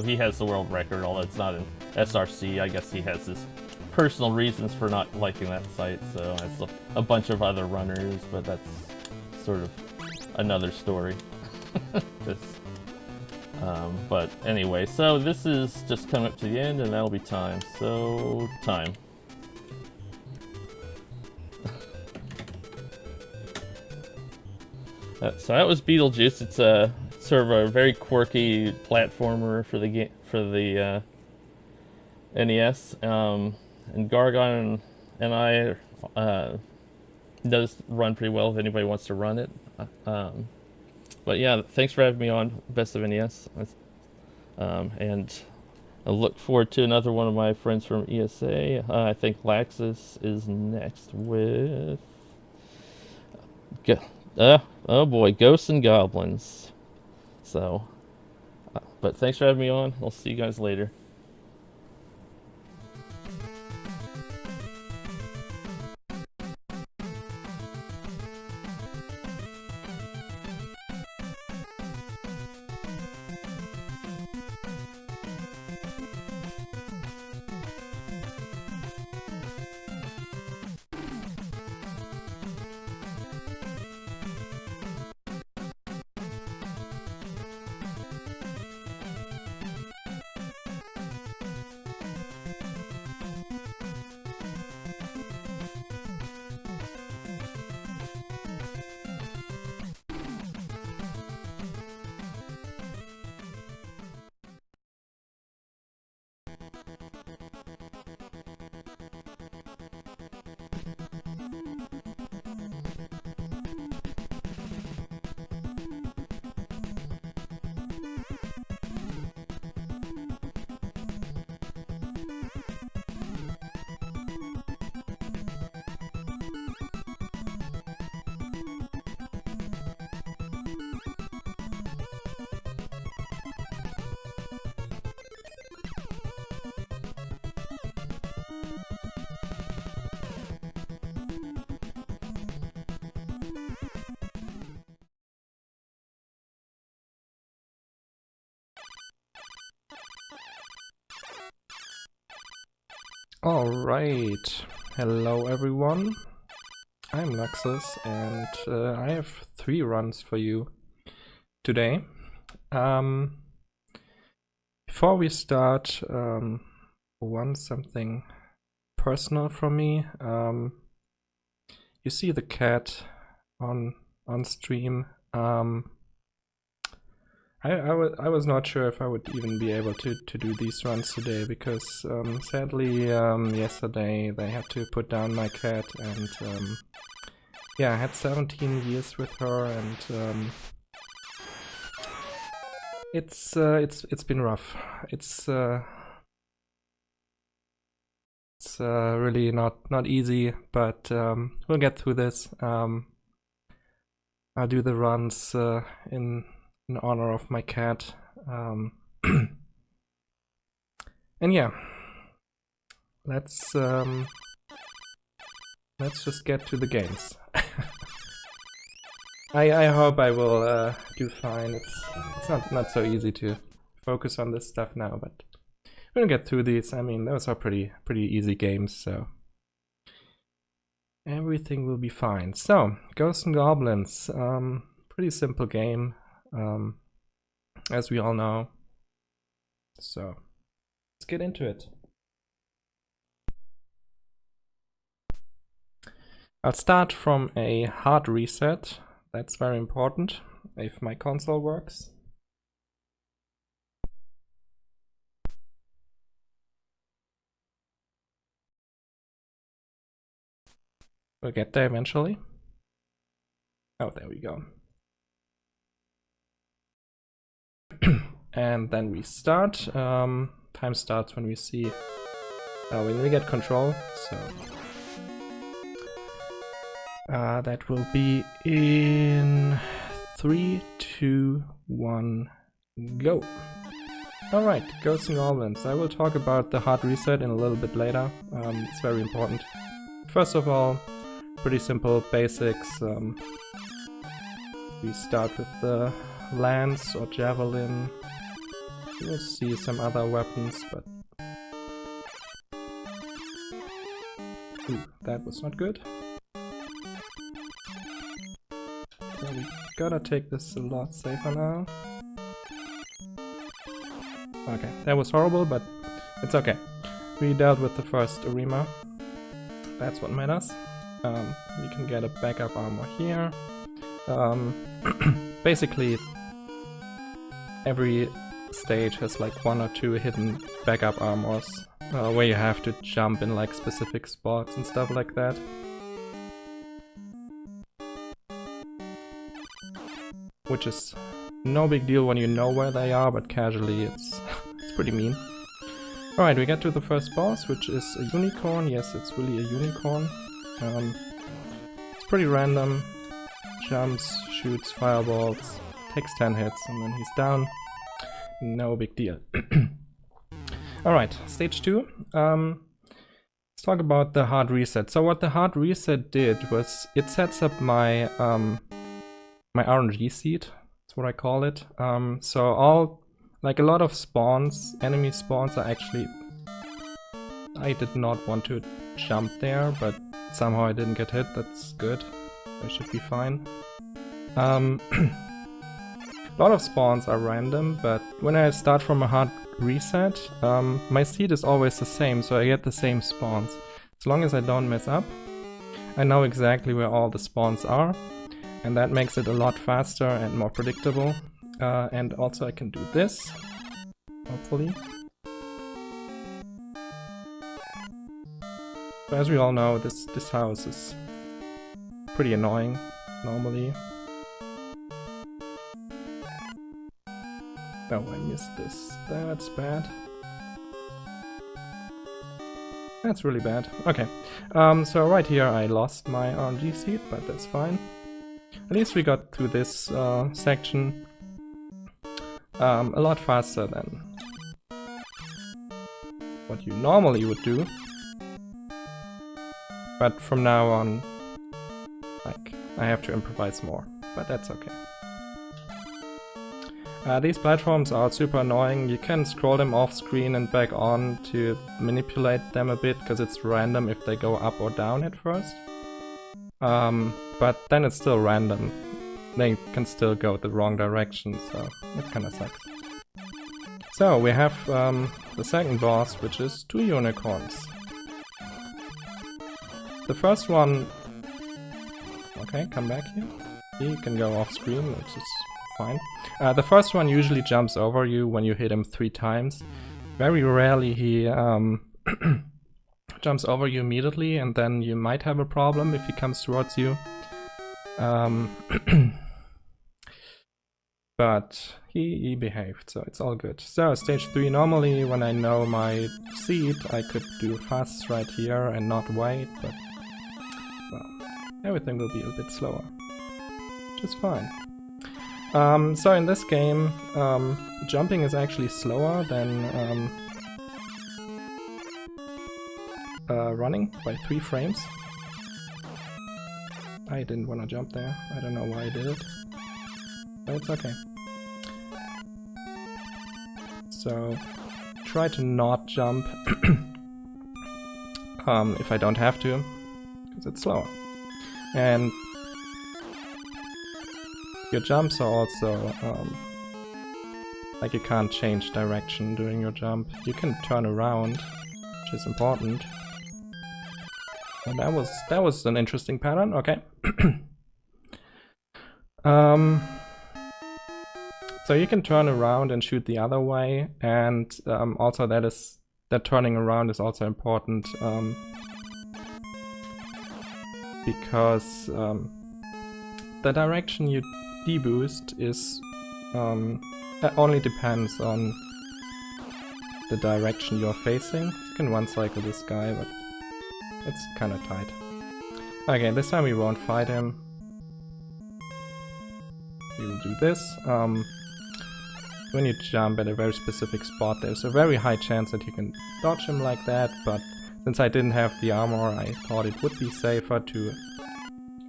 he has the world record, although it's not in SRC. I guess he has his personal reasons for not liking that site, so it's a bunch of other runners, but that's sort of another story. But anyway, so this is just coming up to the end, and that'll be time. So, time. So that was Beetlejuice. It's a sort of a very quirky platformer for the game, for the NES. And Gargon and I does run pretty well if anybody wants to run it. But yeah, thanks for having me on Best of NES. And I look forward to another one of my friends from ESA. I think Laxus is next with... oh boy, Ghosts and Goblins. So, but thanks for having me on. I'll see you guys later. Alright, hello everyone, I'm Naxus and I have 3 runs for you today. Before we start, something personal from me. You see the cat on stream. I was not sure if I would even be able to do these runs today because sadly yesterday they had to put down my cat, and yeah, I had 17 years with her, and it's been rough. It's really not easy, but we'll get through this. I'll do the runs in honor of my cat, and yeah, let's just get to the games. I hope I will do fine. It's not so easy to focus on this stuff now, but we're gonna get through these. I mean, those are pretty easy games, so everything will be fine. So, Ghosts and Goblins, pretty simple game. As we all know. So let's get into it. I'll start from a hard reset. That's very important if my console works. We'll get there eventually. Oh, there we go. And then we start. Time starts when we see when we get control. So that will be in 3, 2, 1, go. Alright, Ghosts and Goblins. I will talk about the hard reset in a little bit later. It's very important. First of all, pretty simple basics. We start with the lance or javelin. You'll see some other weapons, but ooh, that was not good. So we gotta take this a lot safer now. Okay, that was horrible, but it's okay. We dealt with the first Arima. That's what matters. We can get a backup armor here. Basically, every stage has like 1 or 2 hidden backup armors where you have to jump in like specific spots and stuff like that. Which is no big deal when you know where they are, but casually it's pretty mean. Alright, we get to the first boss, which is a unicorn. Yes, it's really a unicorn. It's pretty random. Jumps, shoots fireballs, takes 10 hits, and then he's down. No big deal. Alright, stage 2. Let's talk about the hard reset. So what the hard reset did was it sets up my my RNG seed. That's what I call it. So all, like a lot of spawns, enemy spawns are actually... I did not want to jump there, but somehow I didn't get hit. That's good. I should be fine. A lot of spawns are random, but when I start from a hard reset, my seed is always the same, so I get the same spawns. As long as I don't mess up, I know exactly where all the spawns are, and that makes it a lot faster and more predictable. And also I can do this, hopefully. So as we all know, this house is pretty annoying, normally. Oh, I missed this. That's bad. That's really bad. Okay. So right here I lost my RNG seed, but that's fine. At least we got through this section a lot faster than what you normally would do. But from now on, like, I have to improvise more, but that's okay. These platforms are super annoying. You can scroll them off screen and back on to manipulate them a bit, because it's random if they go up or down at first. But then it's still random. They can still go the wrong direction, so it kinda sucks. So we have the second boss, which is 2 unicorns. The first one... Okay, come back here. You can go off screen, which is fine. The first one usually jumps over you when you hit him 3 times. Very rarely he jumps over you immediately, and then you might have a problem if he comes towards you. But he behaved, so it's all good. So stage 3, normally when I know my seed, I could do fast right here and not wait, but well, everything will be a bit slower, which is fine. So in this game, jumping is actually slower than running by 3 frames. I didn't want to jump there. I don't know why I did it, but it's okay. So try to not jump if I don't have to, because it's slower. And your jumps are also like, you can't change direction during your jump. You can turn around, which is important. And that was an interesting pattern. Okay. So you can turn around and shoot the other way, and also that turning around is also important, because the direction you deboost is only depends on the direction you're facing. You can one cycle this guy, but it's kind of tight. Okay, this time we won't fight him. We will do this. When you jump at a very specific spot, there's a very high chance that you can dodge him like that, but since I didn't have the armor, I thought it would be safer to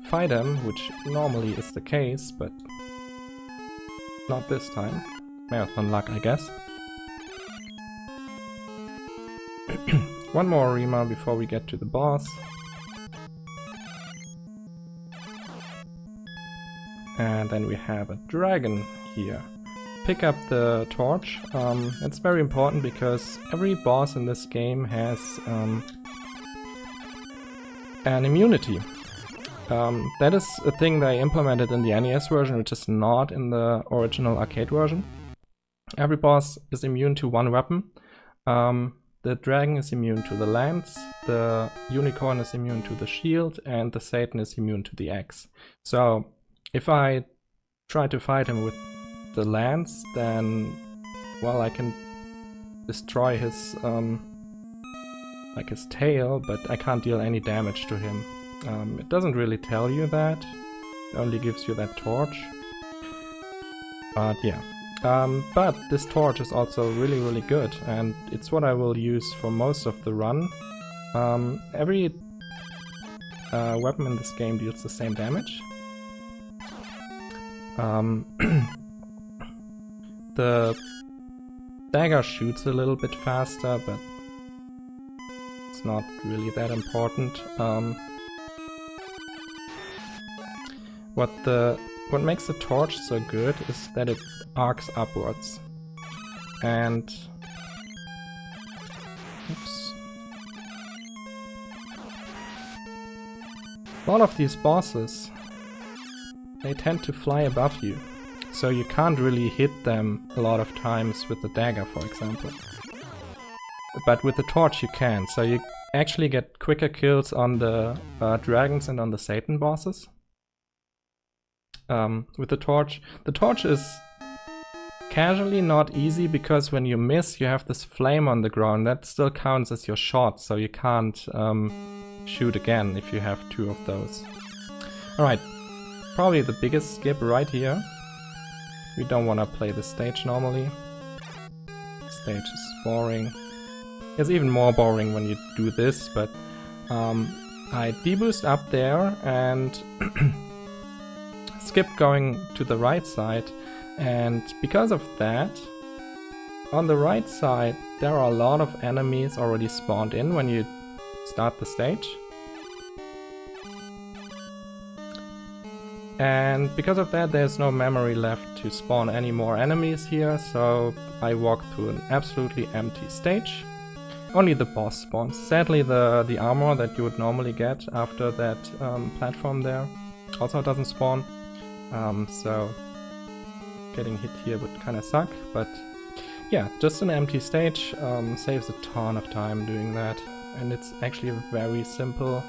fight him, which normally is the case, but not this time. Marathon luck, I guess. One more Rima before we get to the boss. And then we have a dragon here. Pick up the torch. It's very important because every boss in this game has an immunity. That is a thing they implemented in the NES version, which is not in the original arcade version. Every boss is immune to one weapon. The dragon is immune to the lance, the unicorn is immune to the shield, and the Satan is immune to the axe. So if I try to fight him with the lance, then, well, I can destroy his like his tail, but I can't deal any damage to him. It doesn't really tell you that. It only gives you that torch. But yeah. But this torch is also really, really good, and it's what I will use for most of the run. Every weapon in this game deals the same damage. The dagger shoots a little bit faster, but it's not really that important. What makes the torch so good is that it arcs upwards. And oops. A lot of these bosses, they tend to fly above you, so you can't really hit them a lot of times with the dagger, for example. But with the torch you can, so you actually get quicker kills on the dragons and on the Satan bosses. With the torch is casually not easy, because when you miss you have this flame on the ground that still counts as your shot, so you can't shoot again if you have 2 of those. Alright, probably the biggest skip right here. We don't want to play this stage normally. This stage is boring. It's even more boring when you do this, but I deboost up there and skip going to the right side, and because of that, on the right side there are a lot of enemies already spawned in when you start the stage. And because of that there's no memory left to spawn any more enemies here, so I walk through an absolutely empty stage. Only the boss spawns. Sadly the armor that you would normally get after that platform there also doesn't spawn. So getting hit here would kinda suck, but yeah, just an empty stage saves a ton of time doing that, and it's actually very simple.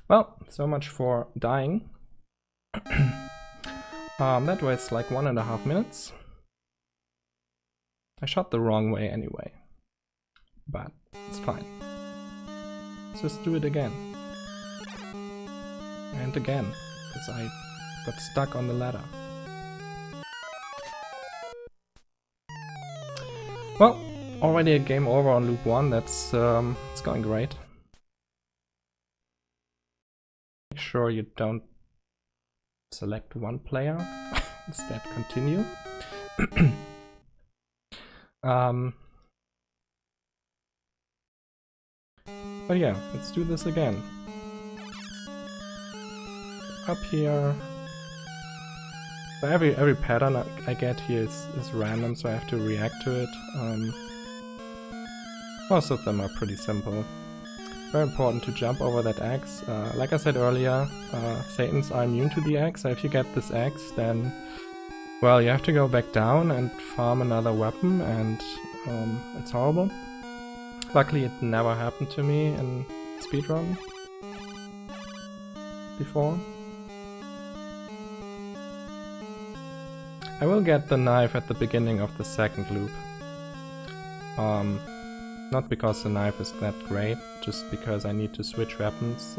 Well, so much for dying. That was like 1.5 minutes. I shot the wrong way anyway, but it's fine. Let's just do it again. And again, because I got stuck on the ladder. Well, already a game over on loop 1, that's it's going great. Make sure you don't select one player, instead continue. But yeah, let's do this again. Up here. So every pattern I get here is random, so I have to react to it. Most of them are pretty simple. Very important to jump over that axe. Like I said earlier, Satans are immune to the axe, so if you get this axe, then well, you have to go back down and farm another weapon, and it's horrible. Luckily it never happened to me in speedrun before. I will get the knife at the beginning of the second loop. Not because the knife is that great, just because I need to switch weapons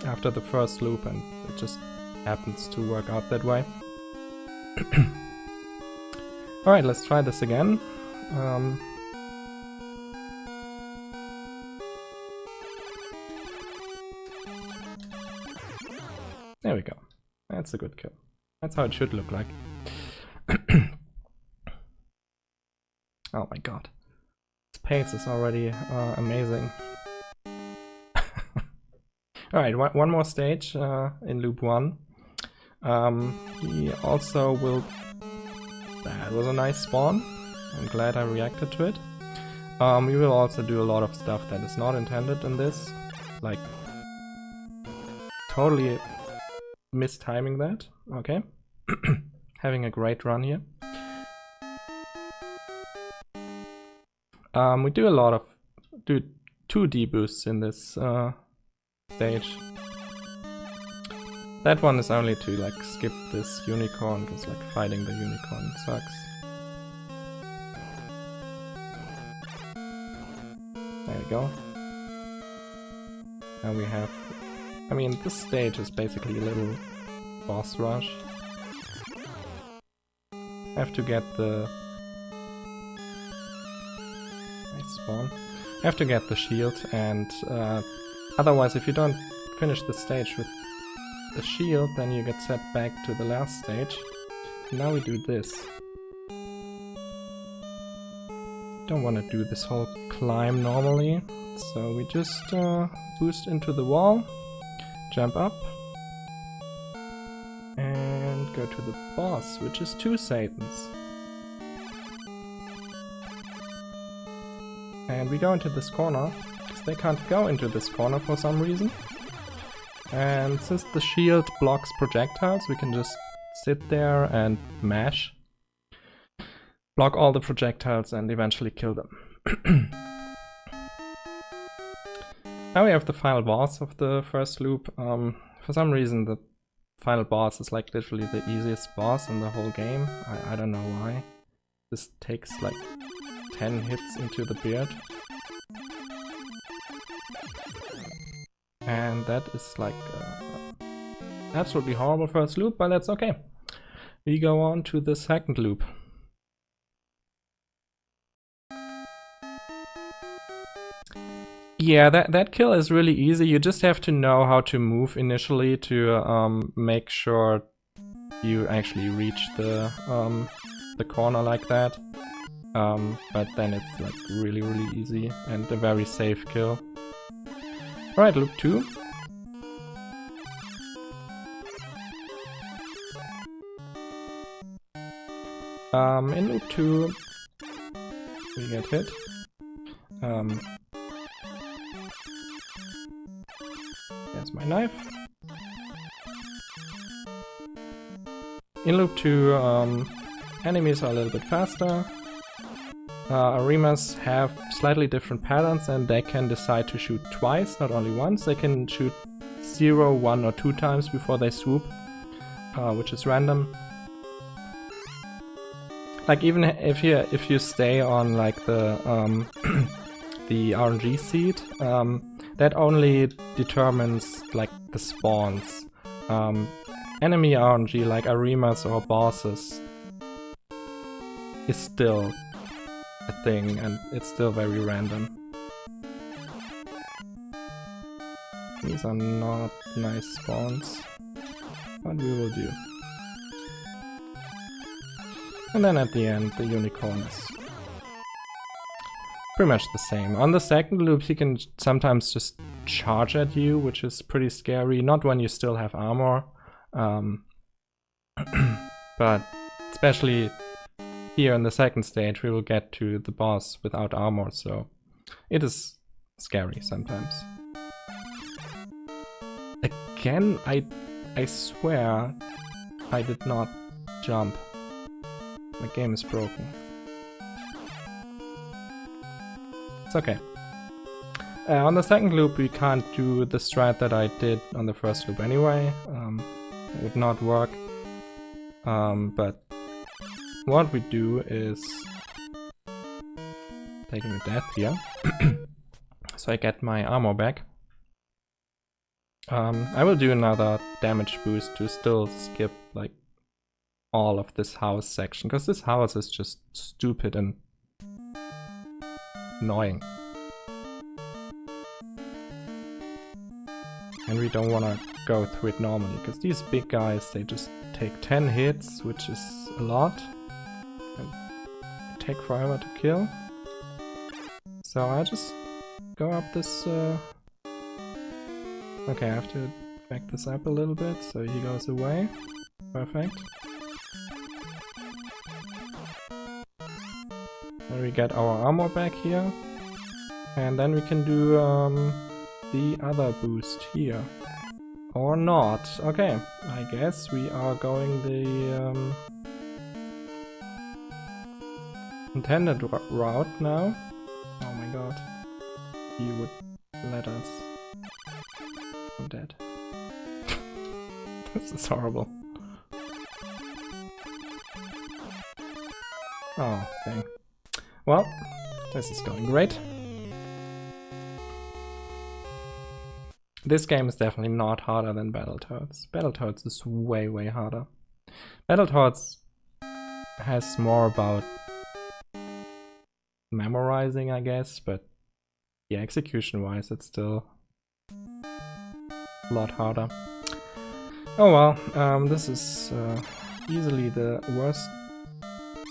after the first loop, and it just happens to work out that way. Alright, let's try this again. There we go. That's a good kill. That's how it should look like. Oh my god. This pace is already amazing. Alright, one more stage in loop 1. He also will... That was a nice spawn. I'm glad I reacted to it. We will also do a lot of stuff that is not intended in this. Like, totally mistiming that. Okay. Having a great run here. We do a lot of... do 2 deboosts in this stage. That one is only to like skip this unicorn, because like fighting the unicorn sucks. There we go. Now we have... I mean, this stage is basically a little boss rush. Have to get the... Nice spawn. Have to get the shield, and otherwise if you don't finish the stage with the shield, then you get set back to the last stage. Now we do this. Don't want to do this whole climb normally, so we just boost into the wall, jump up, and go to the boss, which is 2 Satans. And we go into this corner, because they can't go into this corner for some reason. And since the shield blocks projectiles, we can just sit there and mash. Block all the projectiles and eventually kill them. Now we have the final boss of the first loop. For some reason the final boss is like literally the easiest boss in the whole game. I don't know why. This takes like 10 hits into the beard. And that is like absolutely horrible first loop, but that's okay. We go on to the second loop. Yeah, that kill is really easy. You just have to know how to move initially to make sure you actually reach the corner like that. But then it's like really easy and a very safe kill. Alright, loop 2. In loop 2 we get hit. There's my knife. In loop 2 enemies are a little bit faster. Arimas have slightly different patterns and they can decide to shoot twice, not only once. They can shoot 0, 1 or 2 times before they swoop, which is random. Like even if you stay on like the the RNG seed, that only determines like the spawns. Enemy RNG like Arimas or bosses is still a thing, and it's still very random. These are not nice spawns, but we will do. And then at the end, the unicorn is pretty much the same. On the second loop, he can sometimes just charge at you, which is pretty scary. Not when you still have armor, but especially here in the second stage, we will get to the boss without armor, so it is scary sometimes. Again, I swear I did not jump. My game is broken. It's okay. On the second loop we can't do the strat that I did on the first loop anyway. It would not work. But what we do is taking a death here. So I get my armor back. I will do another damage boost to still skip like all of this house section, because this house is just stupid and annoying. And we don't want to go through it normally, because these big guys, they just take 10 hits, which is a lot, and take forever to kill. So I just go up this... Okay, I have to back this up a little bit, so he goes away. Perfect. Then we get our armor back here. And then we can do the other boost here. Or not. Okay, I guess we are going the intended route now. Oh my god. He would let us. I'm dead. This is horrible. Oh, dang. Well, this is going great. This game is definitely not harder than Battletoads. Battletoads is way, way harder. Battletoads has more about memorizing, I guess, but yeah, execution-wise, it's still a lot harder. Oh well, this is easily the worst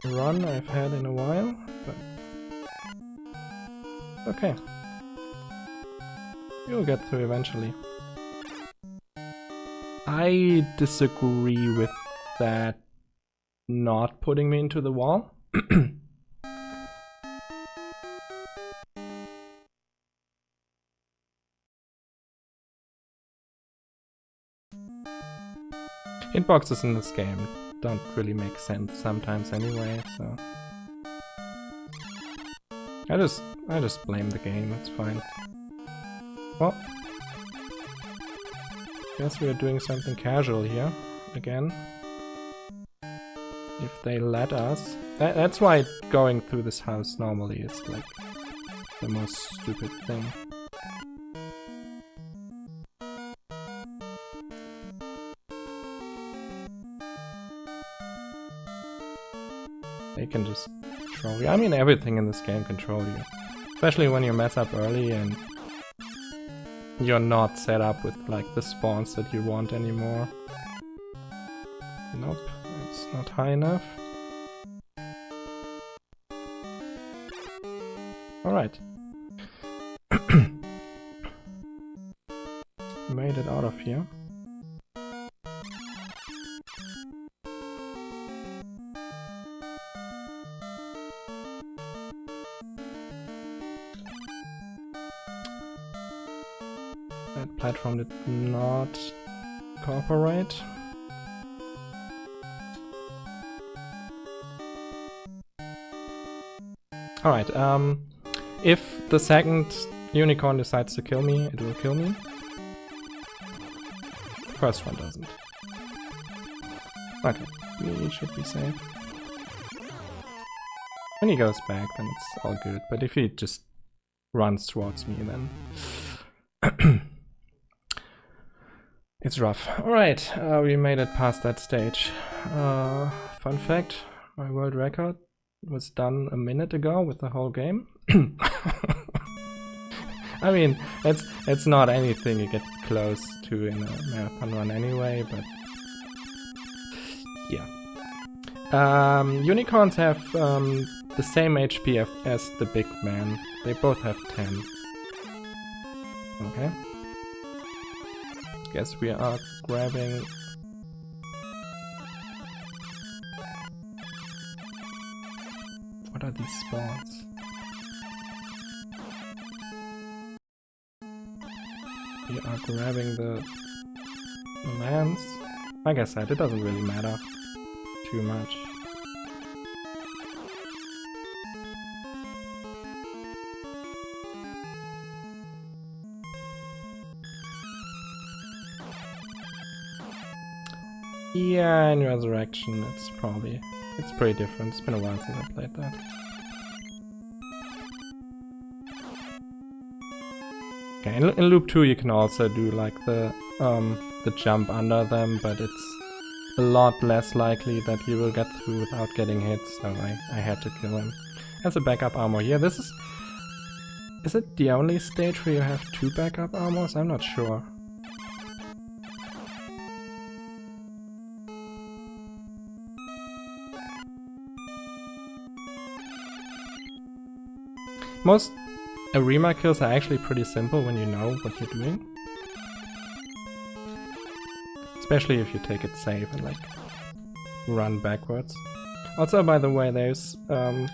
run I've had in a while, but okay. You'll get through eventually. I disagree with that not putting me into the wall. Hitboxes in this game don't really make sense sometimes anyway, so I just blame the game, it's fine. Well, guess we are doing something casual here again. If they let us. That's why going through this house normally is like the most stupid thing. They can just troll you. I mean, everything in this game can troll you. Especially when you mess up early and you're not set up with like the spawns that you want anymore. Nope, it's not high enough. Alright. Made it out of here. That platform did not cooperate. Alright, if the second unicorn decides to kill me, it will kill me. First one doesn't. Okay, we should be safe. When he goes back, then it's all good, but if he just runs towards me, then it's rough. Alright, we made it past that stage. Fun fact, my world record was done a minute ago with the whole game. I mean, it's not anything you get close to in a marathon run anyway, but yeah. Unicorns have the same HP as the big man. They both have 10. Okay. Guess we are grabbing... What are these spawns? We are grabbing the lands. Like I said, it doesn't really matter too much. Yeah, in Resurrection, it's pretty different. It's been a while since I played that. Okay, in Loop 2 you can also do like the jump under them, but it's a lot less likely that you will get through without getting hit, so I had to kill him. As a backup armor here, this is... Is it the only stage where you have 2 backup armors? I'm not sure. Most Arima kills are actually pretty simple when you know what you're doing. Especially if you take it safe and like run backwards. Also, by the way, there's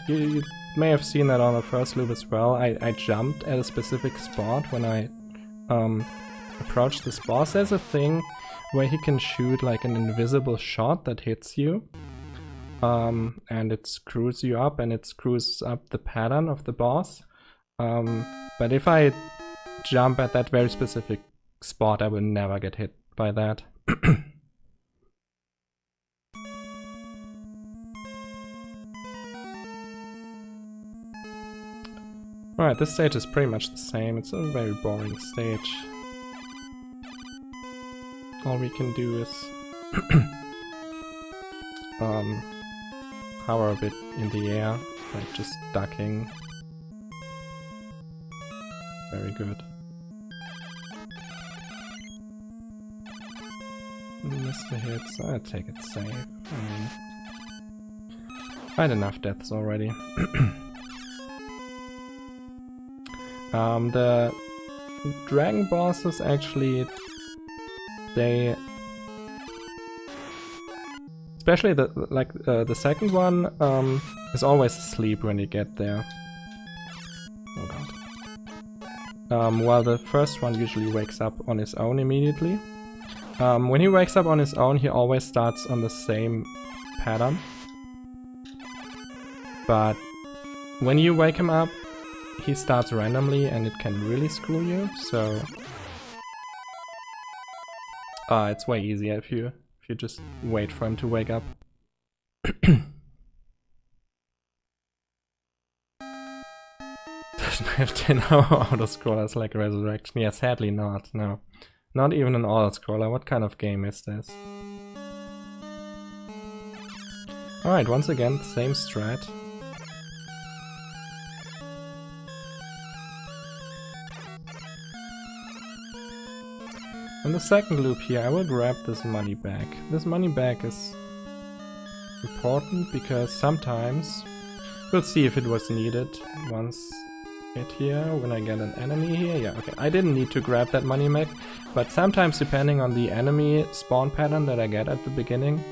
you may have seen that on the first loop as well. I jumped at a specific spot when I approached this boss. There's a thing where he can shoot like an invisible shot that hits you. And it screws you up, and it screws up the pattern of the boss. But if I jump at that very specific spot, I will never get hit by that. Alright, this stage is pretty much the same. It's a very boring stage. All we can do is hover a bit in the air, like just ducking. Very good. Missed the hits. I'll take it safe. I mean, quite enough deaths already. The dragon bosses actually, they, especially the second one is always asleep when you get there. Oh god. While the first one usually wakes up on his own immediately. When he wakes up on his own, he always starts on the same pattern. But when you wake him up, he starts randomly and it can really screw you, so it's way easier if you just wait for him to wake up. Doesn't have 10 auto-scrollers like Resurrection. Yeah, sadly not, no. Not even an auto-scroller. What kind of game is this? Alright, once again, same strat. In the second loop here, I will grab this money back. This money back is important because sometimes we'll see if it was needed once get here, when I get an enemy here. Yeah, okay, I didn't need to grab that money back, but sometimes depending on the enemy spawn pattern that I get at the beginning,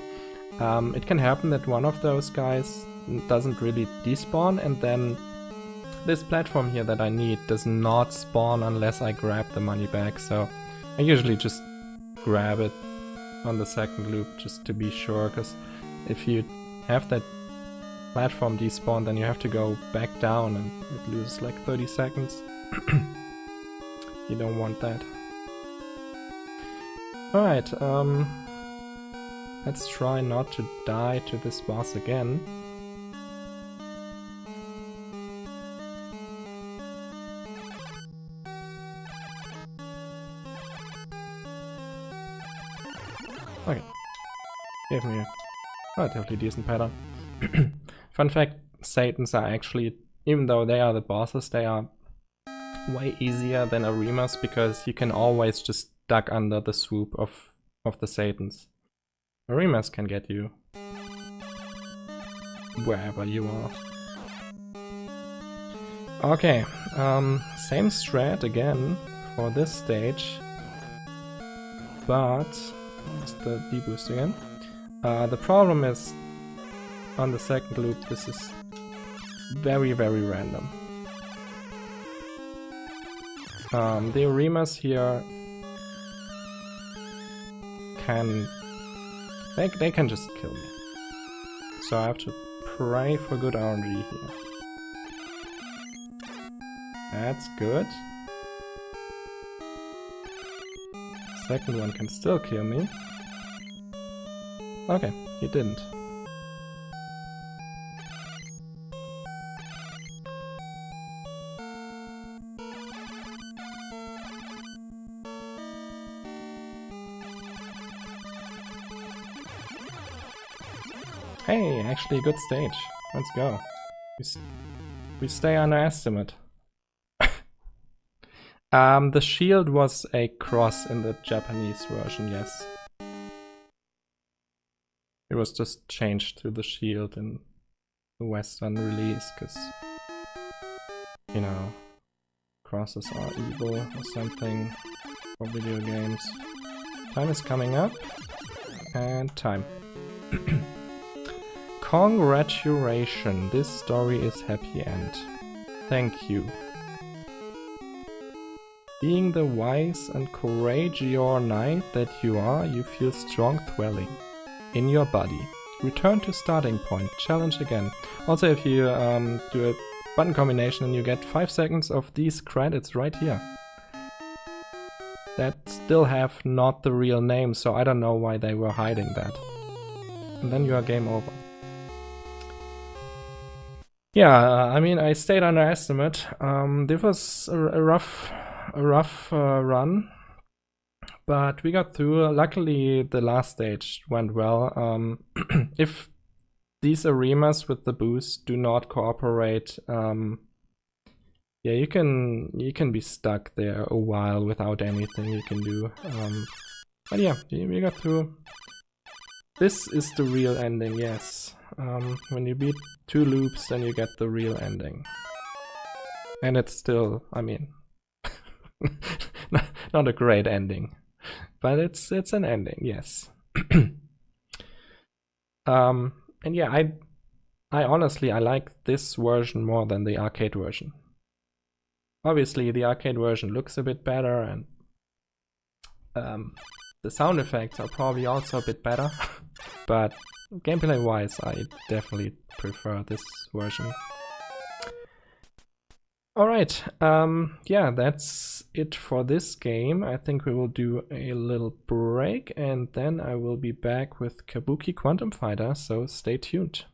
it can happen that one of those guys doesn't really despawn, and then this platform here that I need does not spawn unless I grab the money back, so I usually just grab it on the second loop just to be sure, because if you have that platform despawn, then you have to go back down and it loses like 30 seconds. You don't want that. Alright, let's try not to die to this boss again. Okay. Gave me a relatively decent pattern. Fun fact, Satans are actually, even though they are the bosses, they are way easier than Arimas because you can always just duck under the swoop of the Satans. Arimas can get you wherever you are. Okay, same strat again for this stage, but where's the deboost again? The problem is, on the second loop, this is very, very random. The Arimas here can... They can just kill me. So I have to pray for good RNG here. That's good. Second one can still kill me. Okay, he didn't. Hey, actually a good stage. Let's go. We stay underestimate. The shield was a cross in the Japanese version, yes. It was just changed to the shield in the Western release, because, you know, crosses are evil or something for video games. Time is coming up, and time. Congratulations, this story is happy end. Thank you. Being the wise and courageous knight that you are, you feel strong dwelling in your body. Return to starting point, challenge again. Also, if you do a button combination and you get 5 seconds of these credits right here. That still have not the real name, so I don't know why they were hiding that. And then you are game over. Yeah, I mean, I stayed under estimate. This was a rough run, but we got through. Luckily, the last stage went well. If these arenas with the boost do not cooperate, yeah, you can be stuck there a while without anything you can do. But yeah, we got through. This is the real ending, yes. When you beat 2 loops, then you get the real ending. And it's still, I mean, not a great ending, but it's an ending, yes. And yeah, I honestly, I like this version more than the arcade version. Obviously, the arcade version looks a bit better, and the sound effects are probably also a bit better, but gameplay-wise, I definitely prefer this version. Alright, yeah, that's it for this game. I think we will do a little break, and then I will be back with Kabuki Quantum Fighter, so stay tuned.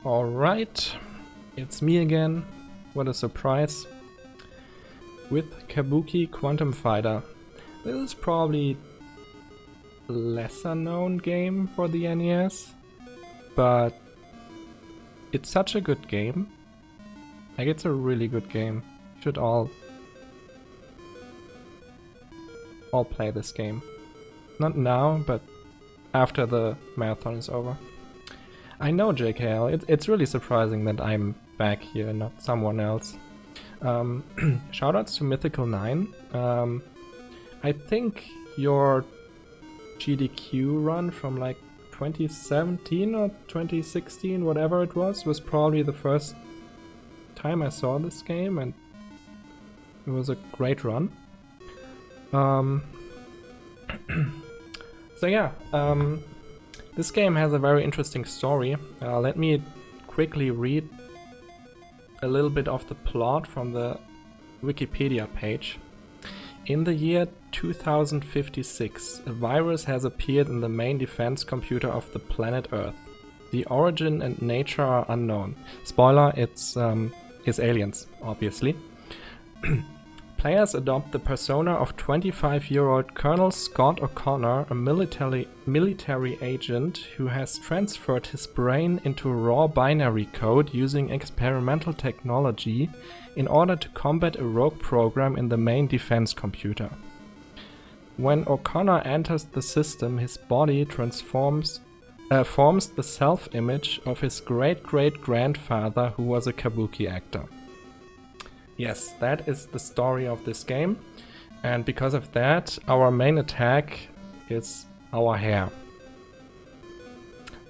Alright, it's me again. What a surprise. With Kabuki Quantum Fighter. This is probably a lesser known game for the NES, but it's such a good game. Like, it's a really good game. Should all play this game. Not now, but after the marathon is over. I know, JKL, it's really surprising that I'm back here and not someone else. Shoutouts to Mythical9. I think your GDQ run from like 2017 or 2016, whatever it was probably the first time I saw this game, and it was a great run. So yeah, this game has a very interesting story. Let me quickly read a little bit of the plot from the Wikipedia page. In the year 2056, a virus has appeared in the main defense computer of the planet Earth. The origin and nature are unknown. Spoiler, it's aliens, obviously. Players adopt the persona of 25-year-old Colonel Scott O'Connor, a military agent who has transferred his brain into raw binary code using experimental technology in order to combat a rogue program in the main defense computer. When O'Connor enters the system, his body forms the self-image of his great-great-grandfather, who was a kabuki actor. Yes, that is the story of this game, and because of that, our main attack is our hair.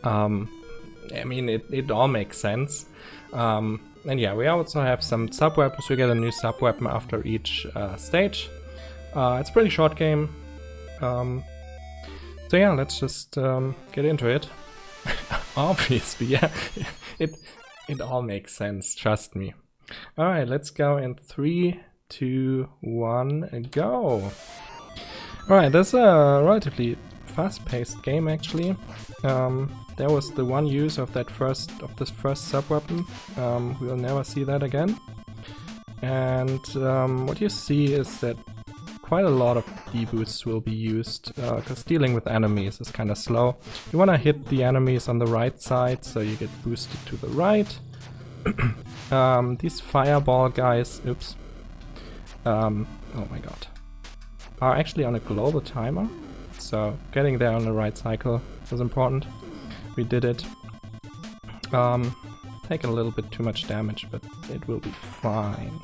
I mean, it all makes sense. And yeah, we also have some sub-weapons. We get a new sub-weapon after each stage. It's a pretty short game. So yeah, let's just get into it. Obviously, yeah, it all makes sense, trust me. Alright, let's go in 3, 2, 1, go! Alright, that's a relatively fast-paced game actually. There was the one use of this first sub-weapon. We'll never see that again. And what you see is that quite a lot of D-boosts will be used, because dealing with enemies is kind of slow. You want to hit the enemies on the right side, so you get boosted to the right. These fireball guys, oops, oh my god, are actually on a global timer, so getting there on the right cycle was important. We did it. Taking a little bit too much damage, but it will be fine.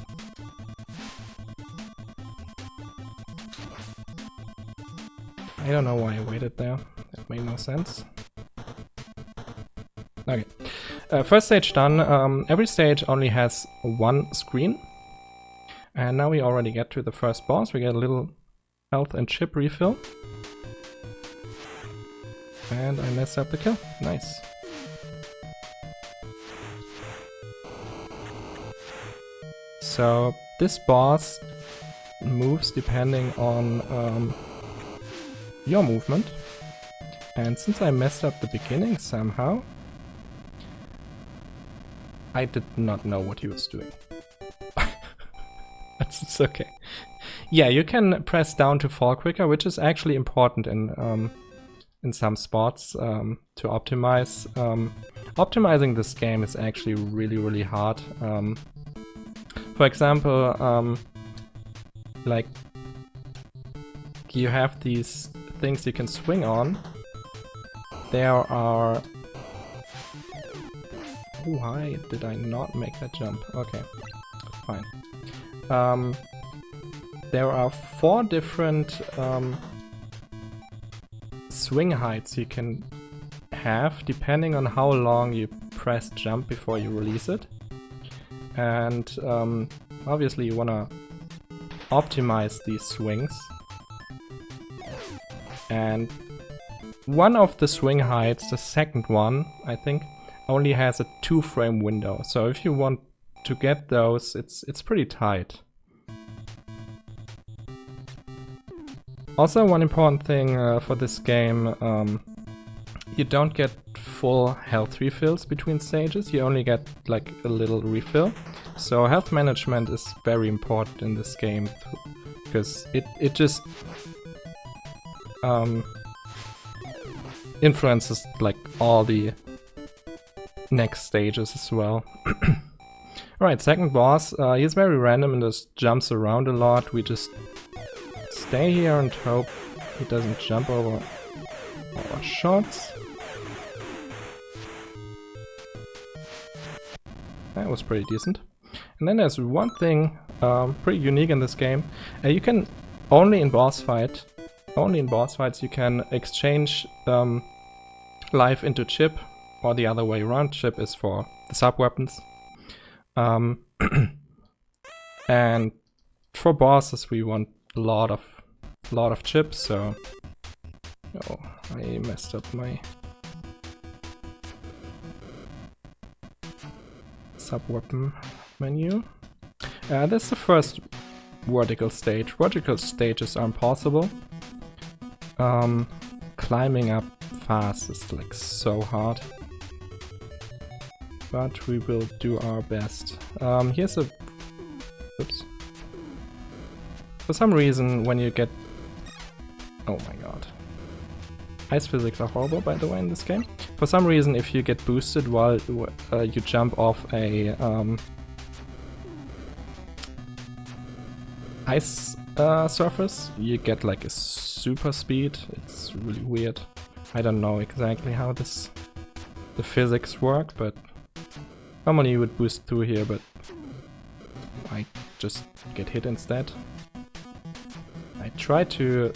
I don't know why I waited there, that made no sense. Okay, first stage done. Every stage only has one screen. And now we already get to the first boss. We get a little health and chip refill. And I messed up the kill. Nice. So this boss moves depending on your movement. And since I messed up the beginning somehow, I did not know what he was doing. It's okay. Yeah, you can press down to fall quicker, which is actually important in some spots to optimize. Optimizing this game is actually really hard. For example, like you have these things you can swing on. There are... Why did I not make that jump? Okay, fine. There are 4 different swing heights you can have depending on how long you press jump before you release it. And obviously you want to optimize these swings. And one of the swing heights, the second one, I think, only has a 2-frame window. So if you want to get those, it's pretty tight. Also, one important thing for this game, you don't get full health refills between stages, you only get like a little refill. So health management is very important in this game, because it just influences like all the next stages as well. Alright, second boss, he's very random and just jumps around a lot. We just stay here and hope he doesn't jump over our shots. That was pretty decent. And then there's one thing pretty unique in this game. You can only in boss fights you can exchange life into chip, or the other way around. Chip is for the sub weapons. And for bosses we want a lot of chips, so oh, I messed up my sub weapon menu. That's the first vertical stage. Vertical stages are impossible. Climbing up fast is like so hard. But we will do our best. Here's a... Oops. For some reason, when you get... Oh my god. Ice physics are horrible, by the way, in this game. For some reason, if you get boosted while you jump off a ice surface, you get like a super speed. It's really weird. I don't know exactly how the physics work, but normally you would boost through here, but I just get hit instead. I try to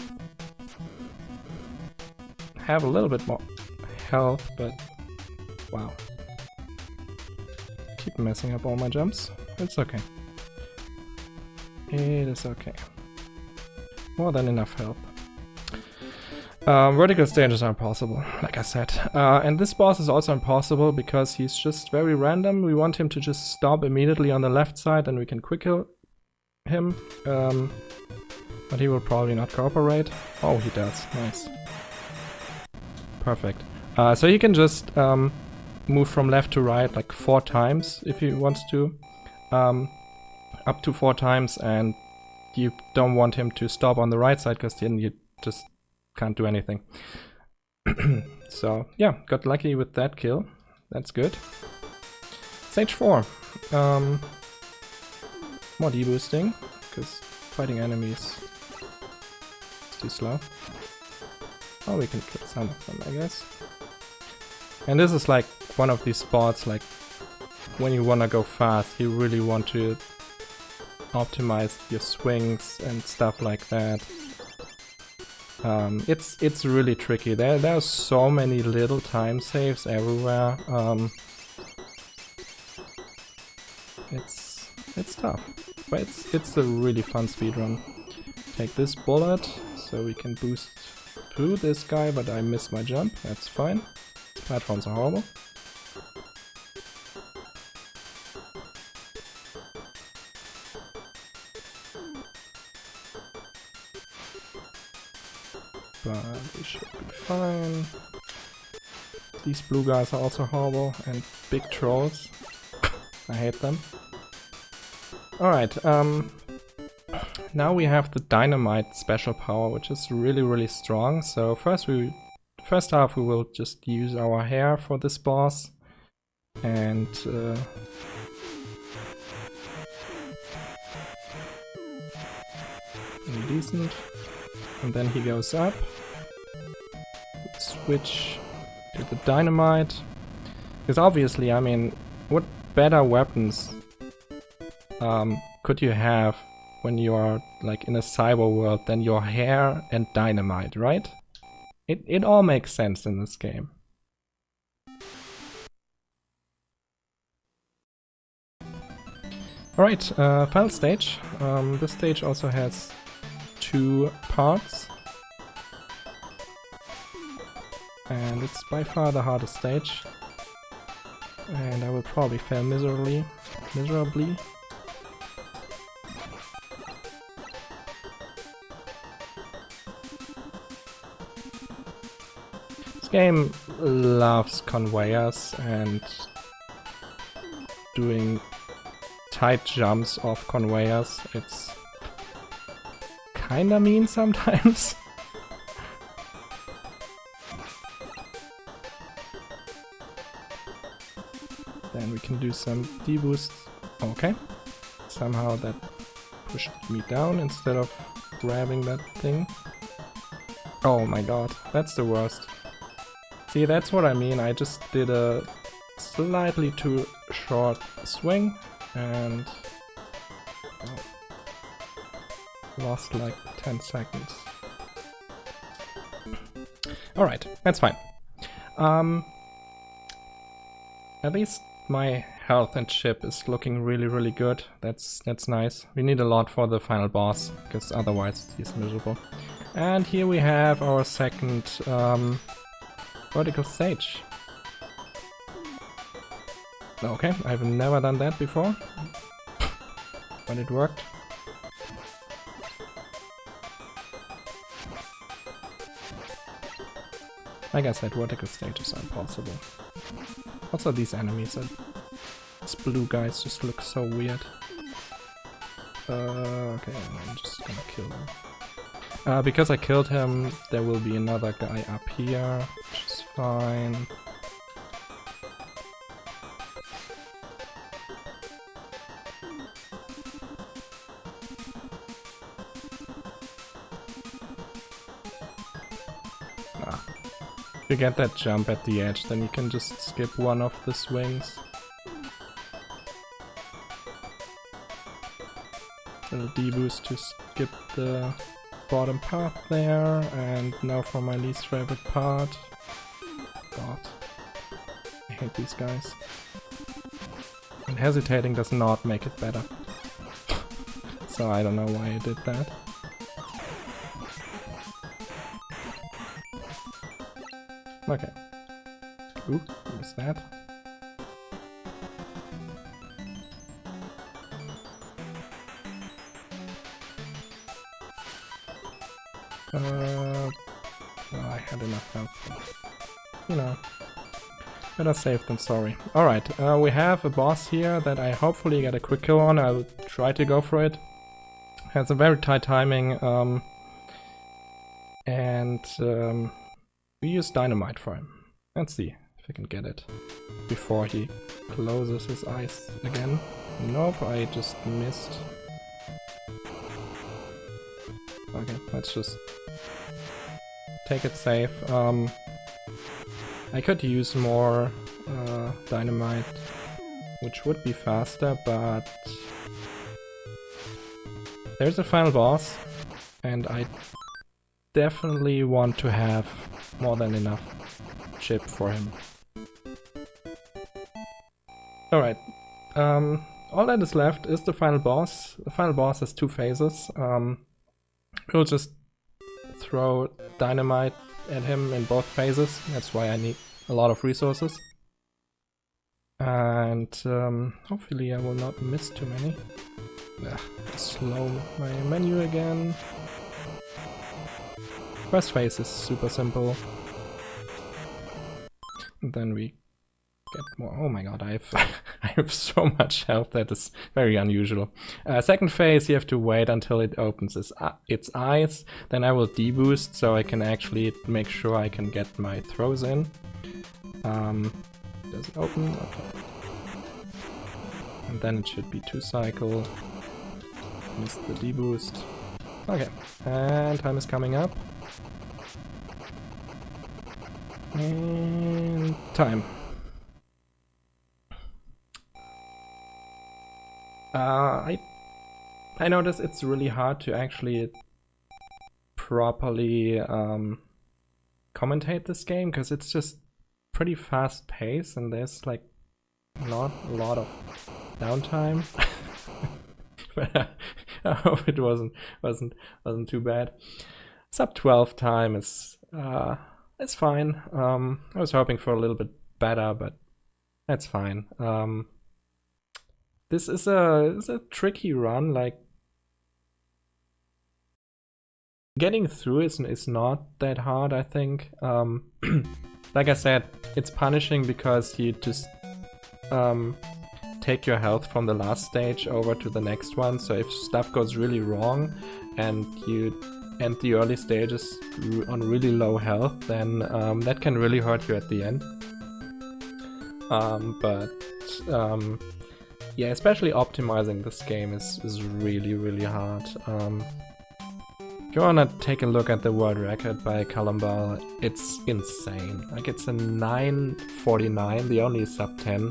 have a little bit more health, but wow. Keep messing up all my jumps. It's okay. It is okay. More than enough health. Vertical stages are impossible, like I said. And this boss is also impossible because he's just very random. We want him to just stop immediately on the left side and we can quick kill him. But he will probably not cooperate. Oh, he does. Nice. Perfect. So he can just move from left to right like 4 times if he wants to. Up to 4 times, and you don't want him to stop on the right side because then you just can't do anything. So yeah, got lucky with that kill. That's good. Stage 4. More deboosting, because fighting enemies is too slow. Oh, we can kill some of them, I guess. And this is like one of these spots, like when you wanna go fast, you really want to optimize your swings and stuff like that. It's really tricky. There are so many little time saves everywhere. It's tough, but it's a really fun speedrun. Take this bullet so we can boost through this guy, but I missed my jump. That's fine. Platforms are horrible. But we should be fine. These blue guys are also horrible, and big trolls. I hate them. Alright, now we have the dynamite special power, which is really strong. So first half we will just use our hair for this boss, and decent. And then he goes up. Switch to the dynamite. Because obviously, I mean, what better weapons could you have when you are like in a cyber world than your hair and dynamite, right? It all makes sense in this game. Alright, final stage. This stage also has 2 parts. And it's by far the hardest stage. And I will probably fail miserably. This game loves conveyors and doing tight jumps off conveyors. It's kinda mean sometimes. Then we can do some deboosts. Okay. Somehow that pushed me down instead of grabbing that thing. Oh my god, that's the worst. See, that's what I mean. I just did a slightly too short swing and lost like 10 seconds. Alright, that's fine. At least my health and chip is looking really good. That's nice. We need a lot for the final boss, because otherwise he's miserable. And here we have our second vertical stage. Okay, I've never done that before, but it worked. Like I said, vertical stages are impossible. Also, these enemies, these blue guys just look so weird. Okay, I'm just gonna kill him. Because I killed him, there will be another guy up here, which is fine. If you get that jump at the edge, then you can just skip one of the swings. Little D-boost to skip the bottom path there, and now for my least favorite part. God, I hate these guys. And hesitating does not make it better. So I don't know why I did that. Okay. Ooh, what's that? Well, I had enough health. You know, better safe than sorry. Alright, we have a boss here that I hopefully get a quick kill on. I'll try to go for it. Has a very tight timing, we use dynamite for him. Let's see if I can get it before he closes his eyes again. Nope, I just missed. Okay, let's just take it safe. I could use more dynamite, which would be faster, but there's a final boss, and I definitely want to have more than enough chip for him. Alright, all that is left is the final boss. The final boss has 2 phases. We'll just throw dynamite at him in both phases. That's why I need a lot of resources. And hopefully I will not miss too many. Slow my menu again. First phase is super simple. And then we get more. Oh my god, I have I have so much health that is very unusual. Second phase, you have to wait until it opens its eyes. Then I will deboost so I can actually make sure I can get my throws in. Does it open? Okay. And then it should be 2 cycle. Missed the deboost. Okay, and time is coming up. And time. I notice it's really hard to actually properly commentate this game because it's just pretty fast paced and there's like not a lot of downtime. But I hope it wasn't too bad. Sub 12 time is it's fine. I was hoping for a little bit better, but that's fine. This is a tricky run. Like getting through is not that hard, I think. Like I said, it's punishing because you just take your health from the last stage over to the next one. So if stuff goes really wrong and you end the early stages on really low health, then that can really hurt you at the end. Yeah, especially optimizing this game is really, really hard. If you wanna take a look at the world record by Columbine, it's insane. Like, it's a 9:49, the only sub 10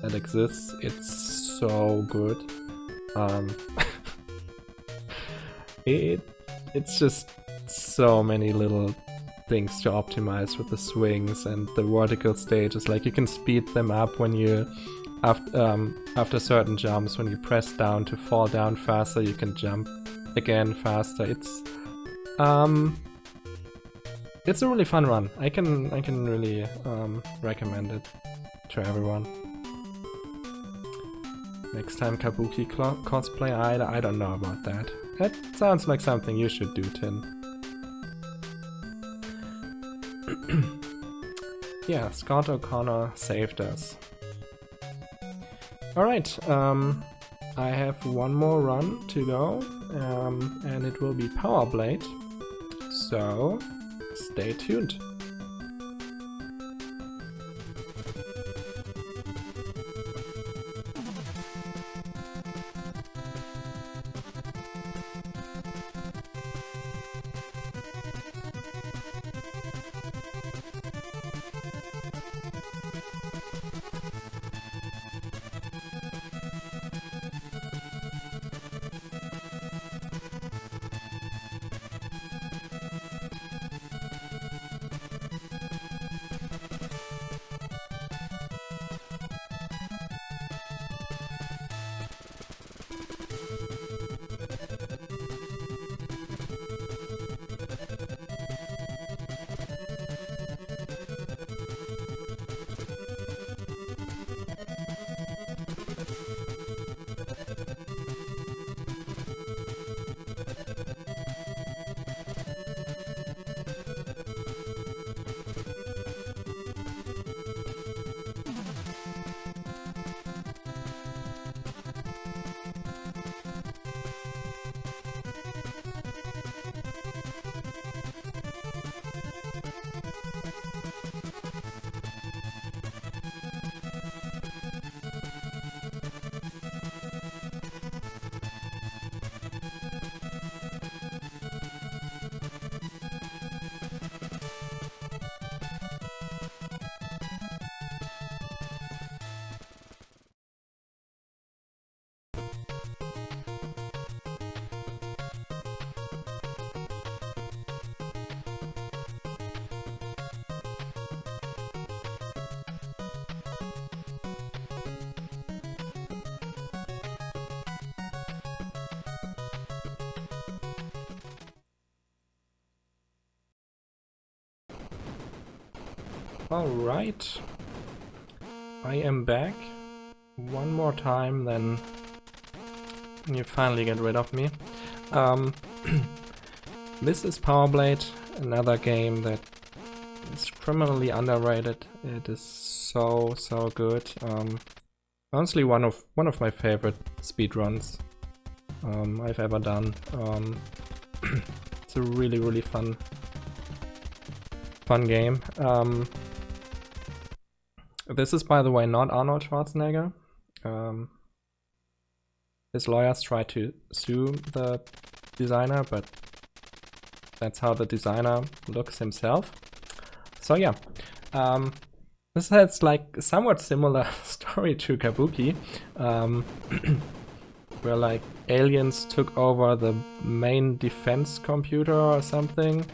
that exists. It's so good. It's just so many little things to optimize with the swings and the vertical stages. Like, you can speed them up when you after certain jumps. When you press down to fall down faster, you can jump again faster. It's a really fun run. I can really recommend it to everyone. Next time Kabuki cosplay, I don't know about that. That sounds like something you should do, Tin. Yeah, Scott O'Connor saved us. Alright, I have one more run to go, and it will be Power Blade. So stay tuned. Alright, I am back one more time, then you finally get rid of me. This is Power Blade, another game that is criminally underrated. It is so good. Honestly, one of my favorite speedruns I've ever done. It's a really fun game. This is, by the way, not Arnold Schwarzenegger. His lawyers tried to sue the designer, but that's how the designer looks himself. So yeah, this has like a somewhat similar story to Kabuki, where like aliens took over the main defense computer or something.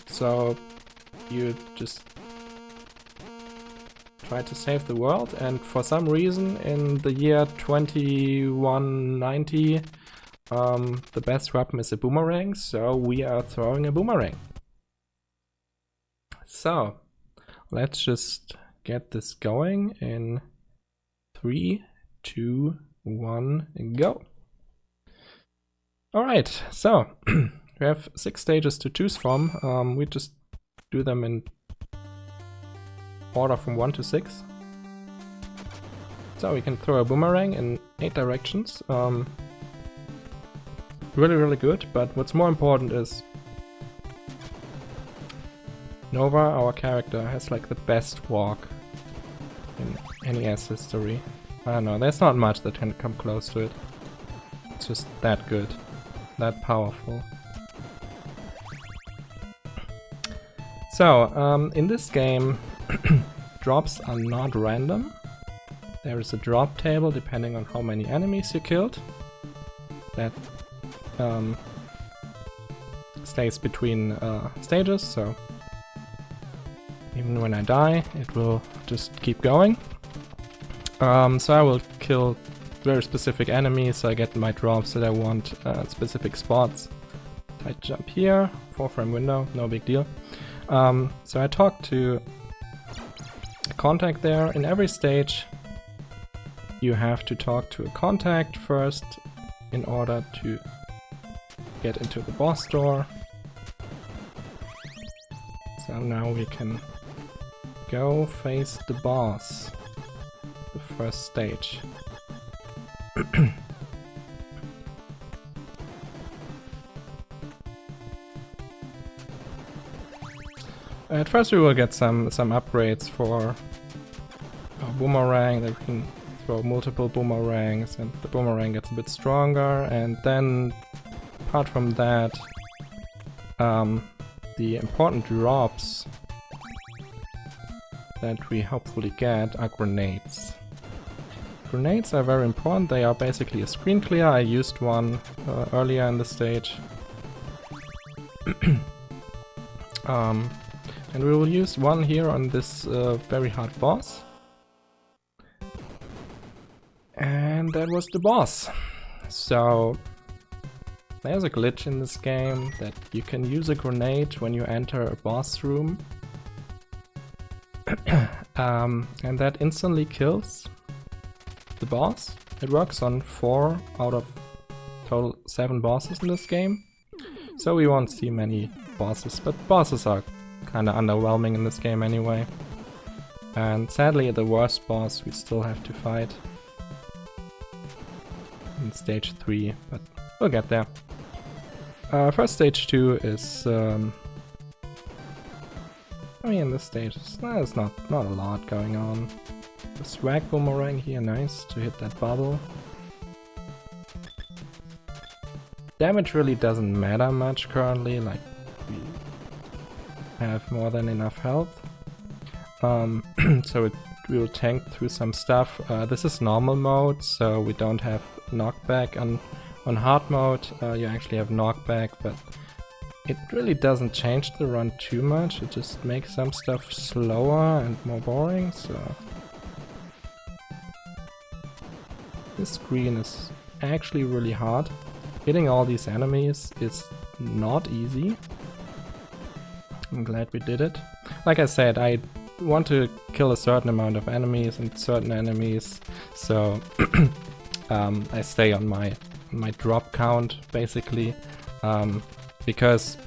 So you just try to save the world, and for some reason in the year 2190 the best weapon is a boomerang, so we are throwing a boomerang. So let's just get this going in 3, 2, 1, go. Alright, so we have 6 stages to choose from. We just do them in order from 1 to 6. So we can throw a boomerang in 8 directions. Really good, but what's more important is Nova, our character, has like the best walk in NES history. I don't know, there's not much that can come close to it. It's just that good, that powerful. So, in this game, drops are not random. There is a drop table depending on how many enemies you killed. That stays between stages, so even when I die, it will just keep going. So I will kill very specific enemies, so I get my drops that I want specific spots. I jump here, 4-frame window, no big deal. So I talk to a contact there. In every stage you have to talk to a contact first in order to get into the boss door. So now we can go face the boss, the first stage. at first we will get some upgrades for a boomerang, that we can throw multiple boomerangs and the boomerang gets a bit stronger, and then apart from that, the important drops that we hopefully get are grenades. Grenades are very important, they are basically a screen clear. I used one earlier in the stage. And we will use one here on this very hard boss. And that was the boss. So there's a glitch in this game that you can use a grenade when you enter a boss room. And that instantly kills the boss. It works on 4 out of total 7 bosses in this game. So we won't see many bosses, but bosses are kinda underwhelming in this game anyway. And sadly the worst boss we still have to fight in stage 3, but we'll get there. First stage 2 is I mean, this stage there's not a lot going on. The swag boomerang here, nice to hit that bubble. Damage really doesn't matter much currently, like we have more than enough health. So we will tank through some stuff. This is normal mode, so we don't have knockback. On hard mode you actually have knockback, but it really doesn't change the run too much. It just makes some stuff slower and more boring, so... This screen is actually really hard. Hitting all these enemies is not easy. I'm glad we did it. Like I said, I want to kill a certain amount of enemies and certain enemies, so I stay on my drop count basically, because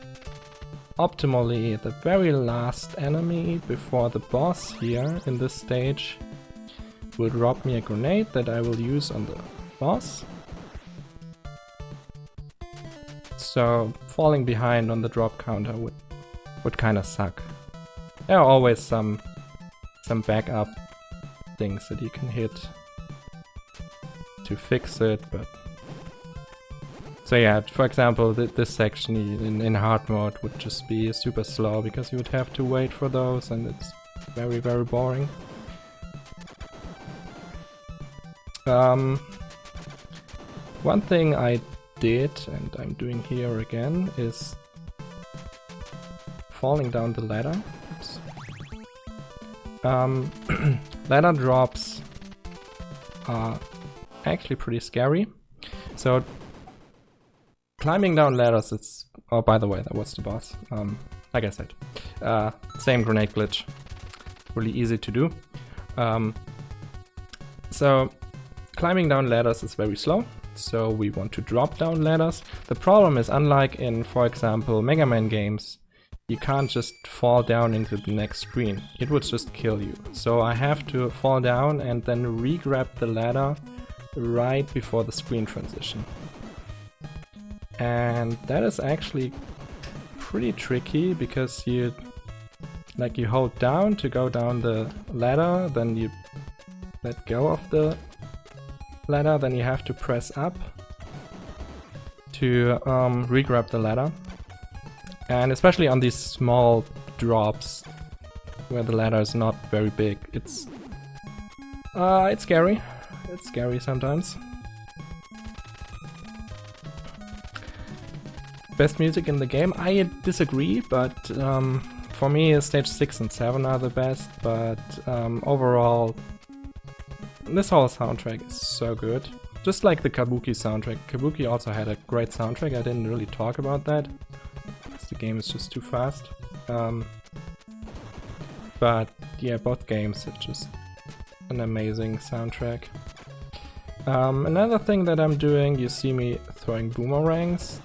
optimally the very last enemy before the boss here in this stage will drop me a grenade that I will use on the boss. So falling behind on the drop counter would kind of suck. There are always some backup things that you can hit to fix it, but... So yeah, for example, this section in hard mode would just be super slow because you would have to wait for those, and it's very, very boring. One thing I did, and I'm doing here again, is falling down the ladder. Ladder drops are actually pretty scary. So climbing down ladders, it's... Oh, by the way, that was the boss. Like I said, same grenade glitch. Really easy to do. So climbing down ladders is very slow. So we want to drop down ladders. The problem is, unlike in, for example, Mega Man games, you can't just fall down into the next screen. It would just kill you. So I have to fall down and then re-grab the ladder right before the screen transition. And that is actually pretty tricky because you hold down to go down the ladder, then you let go of the ladder, then you have to press up to re-grab the ladder. And especially on these small drops where the ladder is not very big, it's scary. It's scary sometimes. Best music in the game? I disagree, but for me stage 6 and 7 are the best, but overall this whole soundtrack is so good. Just like the Kabuki soundtrack. Kabuki also had a great soundtrack, I didn't really talk about that. The game is just too fast. But yeah, both games are just an amazing soundtrack. Another thing that I'm doing, you see me throwing boomerangs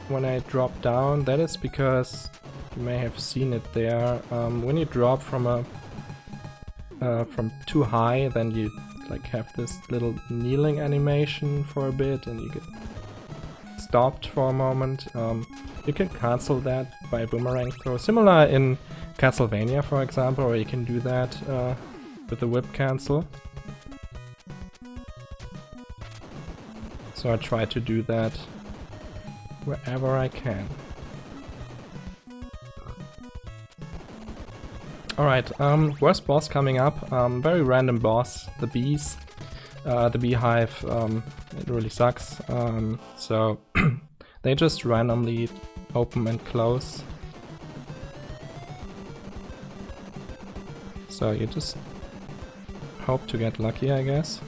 when I drop down. That is because you may have seen it there. When you drop from too high, then you have this little kneeling animation for a bit, and you get stopped for a moment. You can cancel that by a boomerang throw. Similar in Castlevania, for example, where you can do that with the whip cancel. So I try to do that wherever I can. Alright, worst boss coming up. Very random boss, the bees. The beehive, it really sucks. So they just randomly open and close. So you just hope to get lucky, I guess.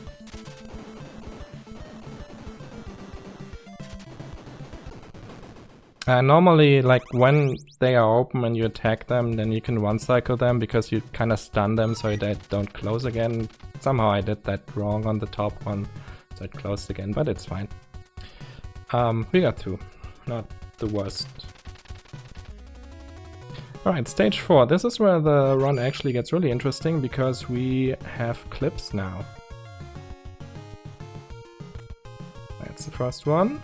Normally, like when they are open and you attack them, then you can one-cycle them because you kind of stun them so they don't close again. Somehow I did that wrong on the top one, so it closed again, but it's fine. We got 2, not the worst. Alright, stage 4. This is where the run actually gets really interesting because we have clips now. That's the first one.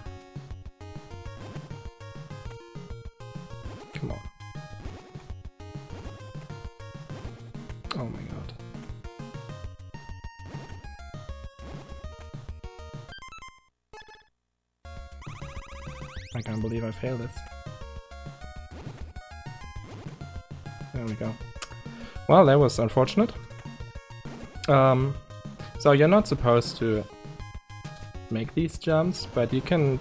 Come on. Oh my god. I can't believe I failed this. There we go. Well, that was unfortunate. So you're not supposed to make these jumps, but you can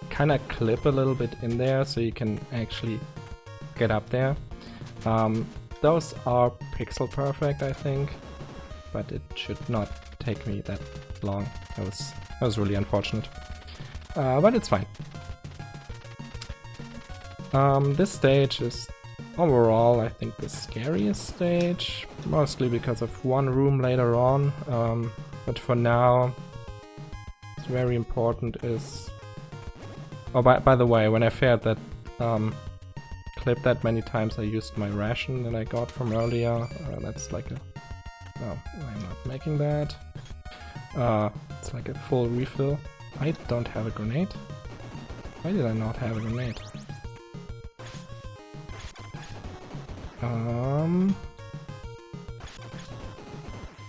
kind of clip a little bit in there so you can actually get up there. Those are pixel perfect, I think, but it should not take me that long. That was really unfortunate. But it's fine. This stage is overall, I think, the scariest stage, mostly because of one room later on. But for now, it's very important is... Oh, by the way, when I failed that clip that many times, I used my ration that I got from earlier. That's like a... Oh, I'm not making that. It's like a full refill. I don't have a grenade. Why did I not have a grenade?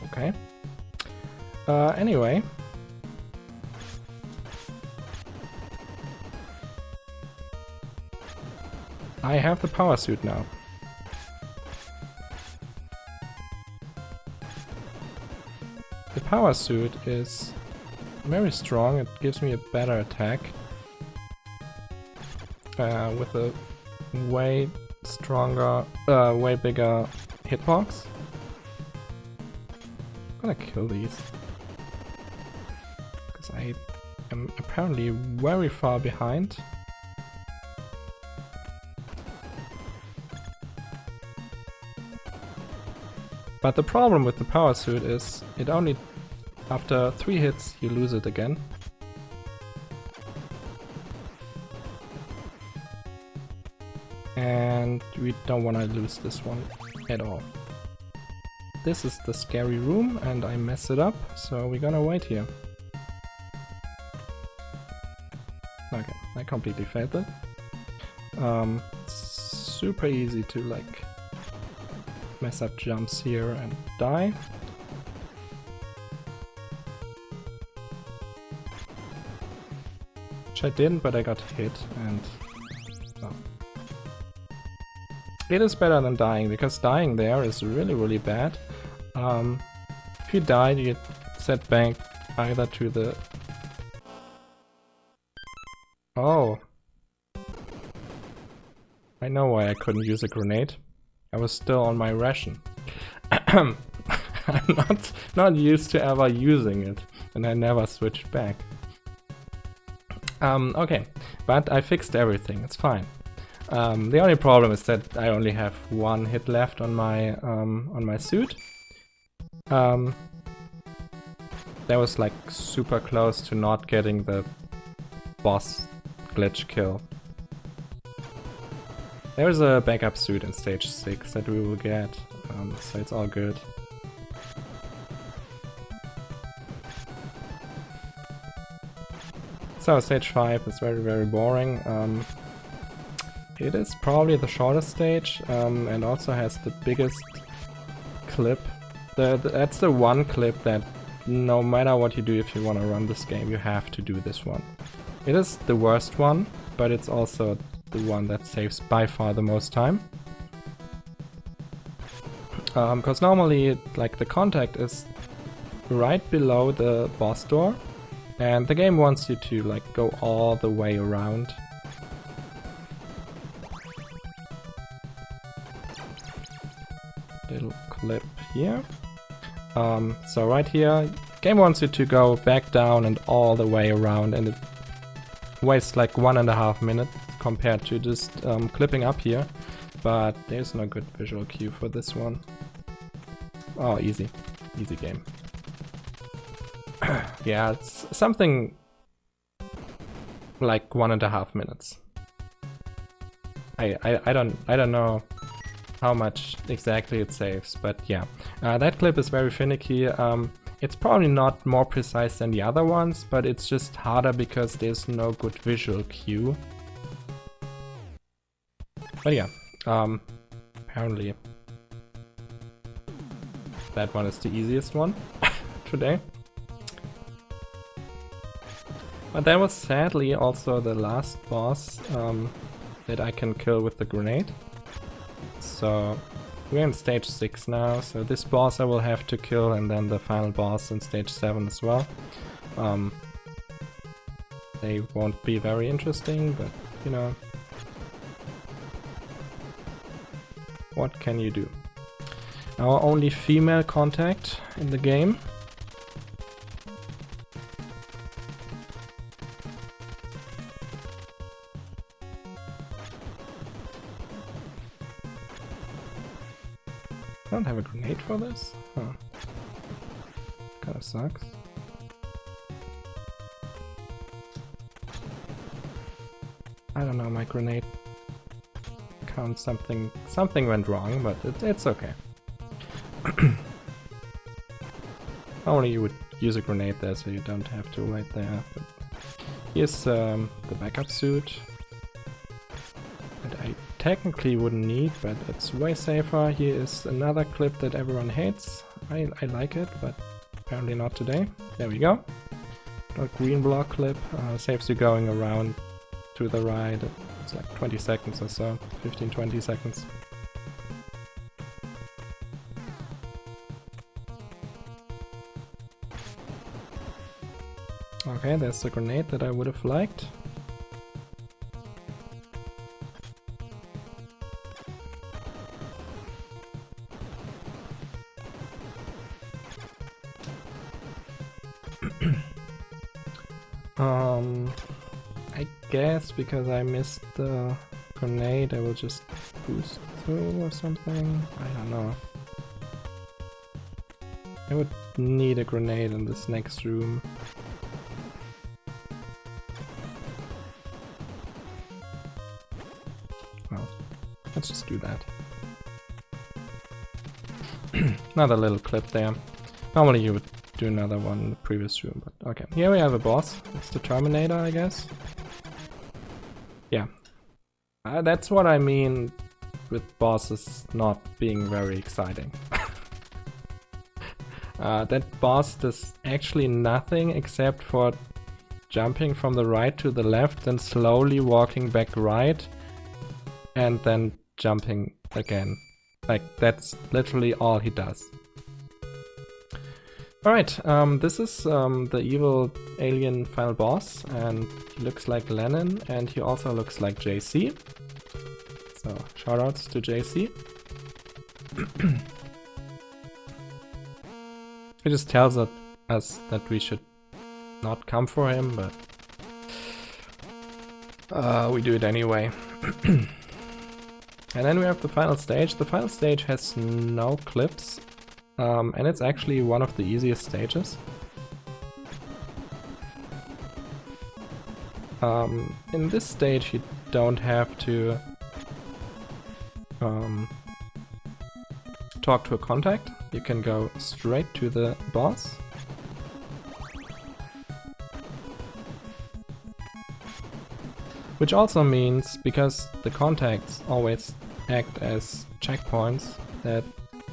Okay. Anyway. I have the power suit now. The power suit is very strong. It gives me a better attack. With a way stronger, way bigger hitbox. I'm gonna kill these. Because I am apparently very far behind. But the problem with the power suit is it only, after 3 hits, you lose it again. And we don't want to lose this one at all. This is the scary room and I mess it up, so we're gonna wait here. Okay, I completely failed it. Super easy to like mess up jumps here and die. Which I didn't, but I got hit and... Oh. It is better than dying, because dying there is really bad. If you die, you get set back either to the... Oh. I know why I couldn't use a grenade. I was still on my ration. I'm not used to ever using it, and I never switched back. Okay, but I fixed everything, it's fine. The only problem is that I only have 1 hit left on my suit. That was like super close to not getting the boss glitch kill. There's a backup suit in stage 6 that we will get, so it's all good. So stage 5 is very boring. It is probably the shortest stage, and also has the biggest clip. That's the one clip that no matter what you do, if you want to run this game, you have to do this one. It is the worst one, but it's also the one that saves by far the most time. Because normally, like, the contact is right below the boss door, and the game wants you to, like, go all the way around. Little clip here. So right here, game wants you to go back down and all the way around, and it wastes like 1.5 minutes compared to just clipping up here. But there's no good visual cue for this one. Oh, easy. Easy game. Yeah, it's something like 1.5 minutes. I don't know how much exactly it saves, but yeah. That clip is very finicky. It's probably not more precise than the other ones, but it's just harder because there's no good visual cue. But yeah, apparently that one is the easiest one today. But that was sadly also the last boss that I can kill with the grenade. So we're in stage 6 now, so this boss I will have to kill, and then the final boss in stage 7 as well. They won't be very interesting, but you know, what can you do? Our only female contact in the game. I don't have a grenade for this? Huh. Kinda sucks. I don't know, my grenade counts something. Something went wrong, but it's okay. Only you would use a grenade there, so you don't have to wait there. But here's the backup suit. That I technically wouldn't need, but it's way safer. Here is another clip that everyone hates. I like it, but apparently not today. There we go. A green block clip saves you going around to the right. It's like 20 seconds or so, 15-20 seconds. Okay, there's the grenade that I would have liked. I guess because I missed the grenade, I will just boost through or something. I don't know. I would need a grenade in this next room. Well, let's just do that. Another little clip there. Normally you would do another one in the previous room, but okay. Here we have a boss. It's the Terminator, I guess. Yeah. That's what I mean with bosses not being very exciting. That boss does actually nothing except for jumping from the right to the left, then slowly walking back right, and then jumping again. Like, that's literally all he does. Alright, this is the evil alien final boss, and he looks like Lennon, and he also looks like JC. So, shoutouts to JC. He just tells us that we should not come for him, but we do it anyway. And then we have the final stage. The final stage has no clips. And it's actually one of the easiest stages. In this stage you don't have to talk to a contact. You can go straight to the boss. Which also means, because the contacts always act as checkpoints, that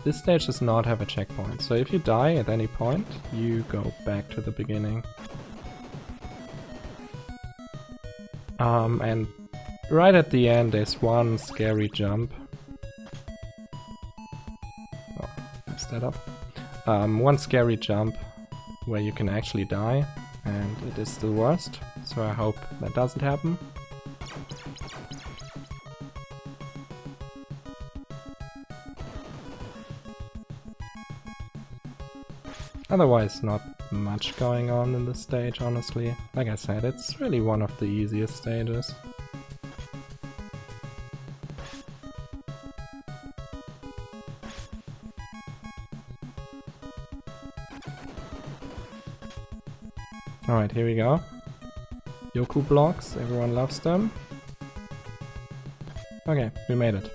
this stage does not have a checkpoint. So if you die at any point, you go back to the beginning. And right at the end there's one scary jump. Oh, messed that up. One scary jump where you can actually die, and it is the worst, so I hope that doesn't happen. Otherwise, not much going on in this stage, honestly. Like I said, it's really one of the easiest stages. Alright, here we go. Yoku blocks, everyone loves them. Okay, we made it.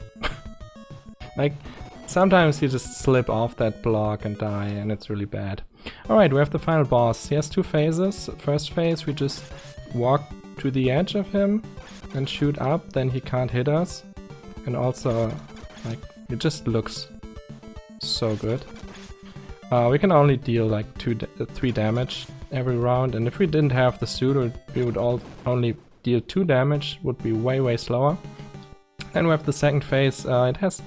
Like, sometimes you just slip off that block and die, and it's really bad. Alright, we have the final boss. He has two phases. First phase, we just walk to the edge of him and shoot up, then he can't hit us. And also, like, it just looks so good. We can only deal like 3 damage every round, and if we didn't have the suit, we would only deal 2 damage, would be way slower. Then we have the second phase. It has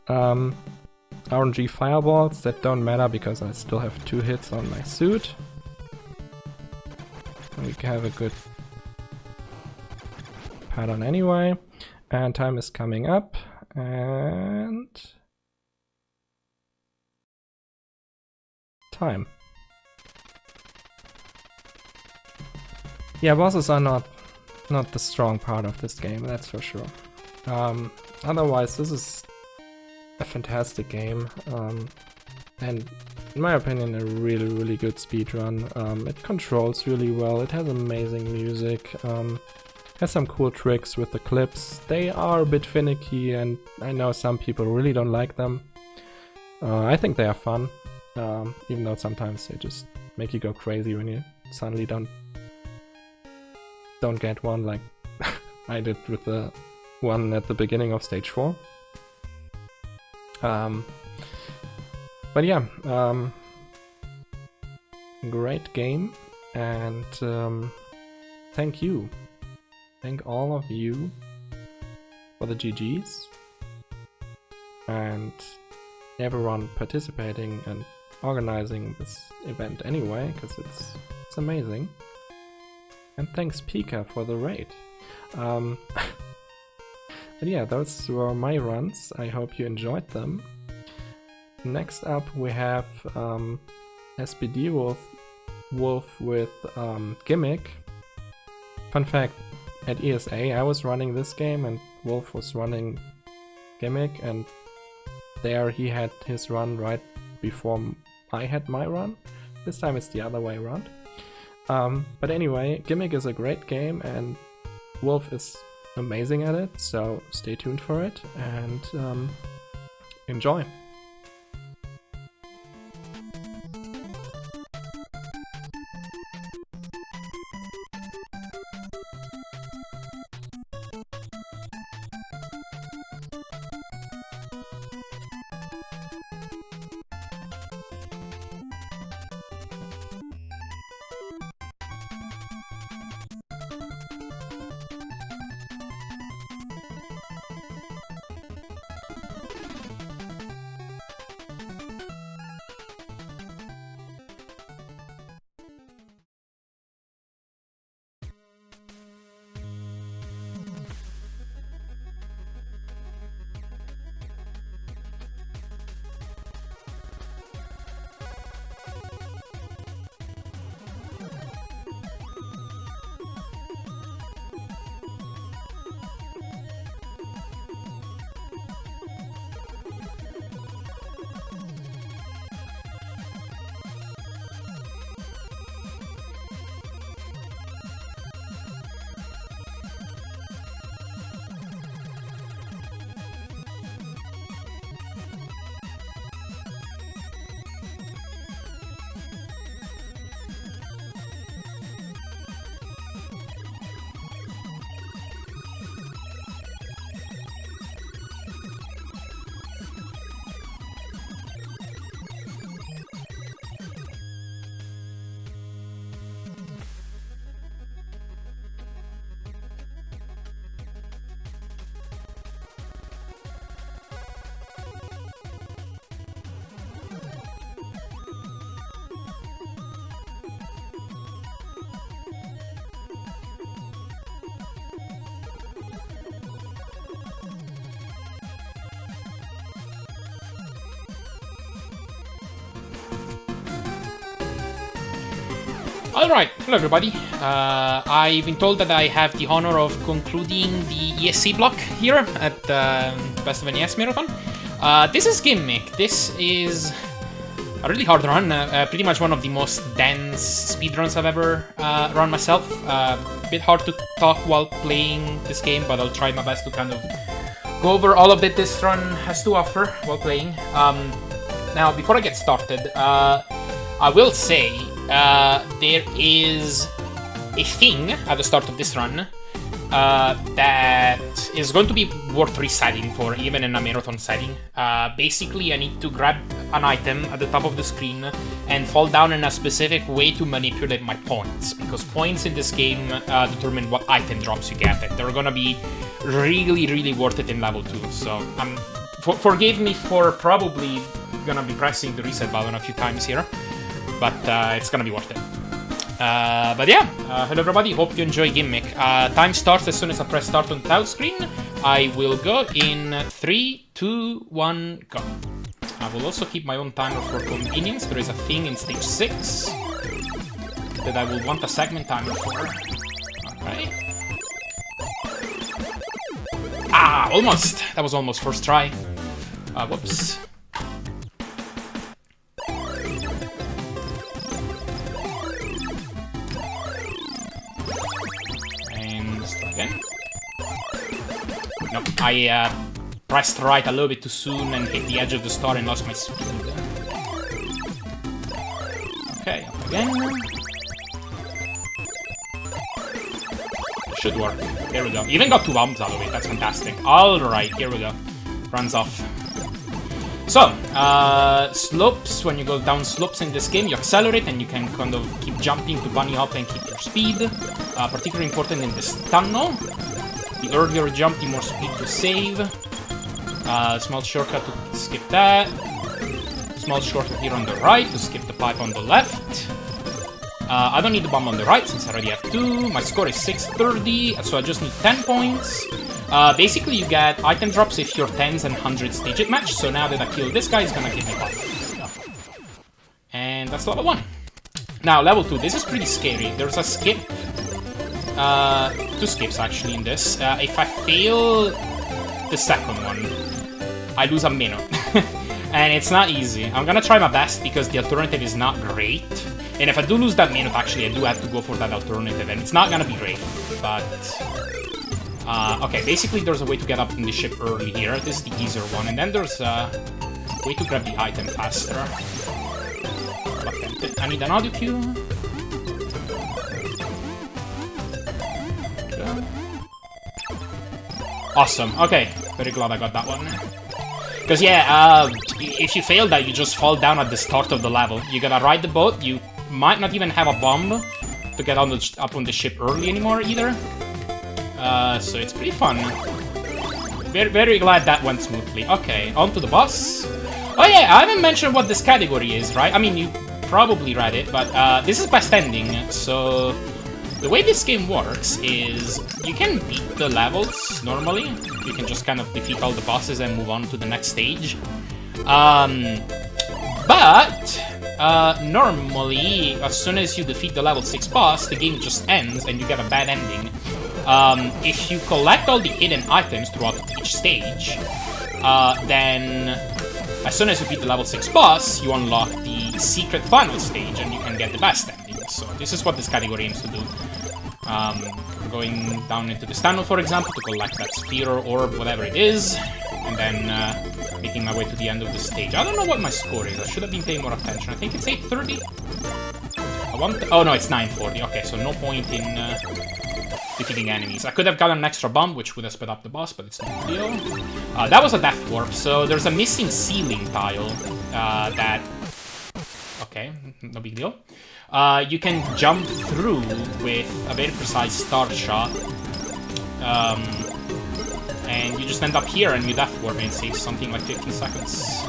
RNG fireballs that don't matter because I still have 2 hits on my suit. We can have a good pattern anyway. And time is coming up, and time. Yeah, bosses are not the strong part of this game, that's for sure. Otherwise, this is a fantastic game, and in my opinion a really good speedrun. It controls really well, it has amazing music, has some cool tricks with the clips. They are a bit finicky, and I know some people really don't like them. I think they are fun, even though sometimes they just make you go crazy when you suddenly don't get one, like I did with the one at the beginning of stage 4. But yeah, great game, and thank you. Thank all of you for the GGs, and everyone participating and organizing this event anyway, because it's amazing. And thanks Pika for the raid. But yeah, those were my runs. I hope you enjoyed them. Next up we have SPD Wolf with Gimmick. Fun fact, at ESA I was running this game and Wolf was running Gimmick, and there he had his run right before I had my run. This time it's the other way around. But anyway, Gimmick is a great game and Wolf is amazing at it, so stay tuned for it and enjoy. Alright, hello everybody. I've been told that I have the honor of concluding the ESC block here at the Best of NES Marathon. This is Gimmick. This is a really hard run, pretty much one of the most dense speedruns I've ever run myself. A bit hard to talk while playing this game, but I'll try my best to kind of go over all of that this run has to offer while playing. Now, before I get started, I will say there is a thing at the start of this run that is going to be worth resetting for, even in a marathon setting. Basically, I need to grab an item at the top of the screen and fall down in a specific way to manipulate my points, because points in this game determine what item drops you get, and they're gonna be really, really worth it in level 2. So, forgive me for probably gonna be pressing the reset button a few times here, but it's gonna be worth it. But yeah, hello everybody, hope you enjoy Gimmick. Time starts as soon as I press start on the title screen. I will go in 3, 2, 1, go. I will also keep my own timer for convenience. There is a thing in stage 6 that I will want a segment timer for. Alright. Ah, almost! That was almost first try. Whoops. Again. Nope, I pressed right a little bit too soon and hit the edge of the star and lost my speed. Okay, up again. Should work. Here we go. Even got 2 bombs out of it, that's fantastic. Alright, here we go. Runs off. So, slopes, when you go down slopes in this game, you accelerate and you can kind of keep jumping to bunny hop and keep your speed. Particularly important in this tunnel. The earlier you jump, the more speed you save. Small shortcut to skip that. Small shortcut here on the right to skip the pipe on the left. I don't need the bomb on the right since I already have 2. My score is 630, so I just need 10 points. Basically, you get item drops if your 10s and 100s digit match, so now that I kill this guy, it's gonna give me 5. And that's level 1. Now, level 2, this is pretty scary. There's a skip. 2 skips, actually, in this. If I fail the second one, I lose a minute. And it's not easy. I'm gonna try my best because the alternative is not great. And if I do lose that minute, actually, I do have to go for that alternative, and it's not gonna be great, but... okay, basically there's a way to get up in the ship early here. This is the easier one, and then there's a way to grab the item faster. But I need an audio cue. Awesome, okay. Very glad I got that one. Because yeah, if you fail that, you just fall down at the start of the level. You gotta ride the boat, you might not even have a bomb to get up on the ship early anymore either. So it's pretty fun. Very, very glad that went smoothly. Okay, on to the boss. Oh yeah, I haven't mentioned what this category is, right? I mean, you probably read it, but this is best ending, so... The way this game works is you can beat the levels normally. You can just kind of defeat all the bosses and move on to the next stage. Normally, as soon as you defeat the level 6 boss, the game just ends and you get a bad ending. If you collect all the hidden items throughout each stage, then as soon as you beat the level 6 boss, you unlock the secret final stage and you can get the best ending. So this is what this category aims to do. Going down into the tunnel, for example, to collect that sphere or orb, whatever it is, and then making my way to the end of the stage. I don't know what my score is. I should have been paying more attention. I think it's 830. Oh no, it's 940. Okay, so no point in defeating enemies. I could have gotten an extra bomb, which would have sped up the boss, but it's no big deal. That was a death warp, so there's a missing ceiling tile that... Okay, no big deal. You can jump through with a very precise start shot. And you just end up here and you death warp and it saves something like 15 seconds.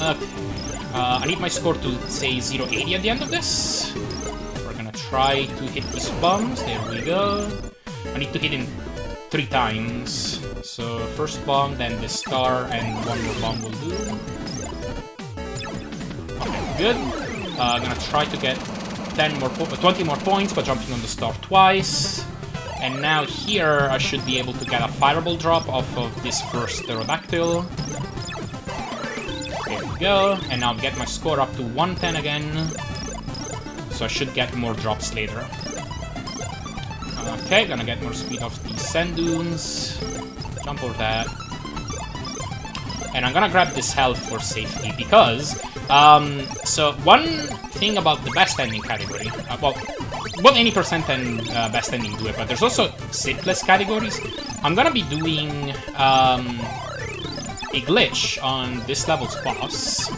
Okay. I need my score to say 080 at the end of this. We're gonna try to hit these bombs. There we go. I need to hit him 3 times. So first bomb, then the star, and one more bomb will do. Okay, good. I'm gonna try to get 20 more points by jumping on the star twice. And now here I should be able to get a fireball drop off of this first pterodactyl. There we go. And now get my score up to 110 again. So I should get more drops later. Okay, gonna get more speed off these sand dunes. Jump over that. And I'm gonna grab this health for safety because, so one thing about the best ending category, well, any percent and best ending do it, but there's also zipless categories. I'm gonna be doing a glitch on this level's boss.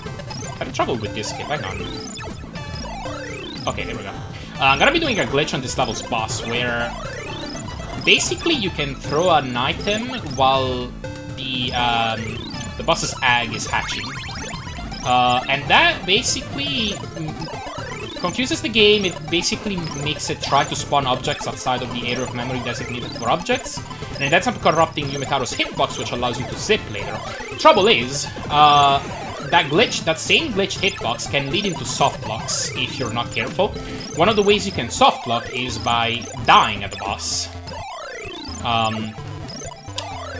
Had trouble with this skip, hang on. Okay, there we go. I'm gonna be doing a glitch on this level's boss where basically you can throw an item while the boss's egg is hatching. And that basically confuses the game. It basically makes it try to spawn objects outside of the area of memory designated for objects. And it ends up corrupting Yumetaro's hitbox, which allows you to zip later. Trouble is, that same glitched hitbox can lead into soft blocks if you're not careful. One of the ways you can soft block is by dying at the boss.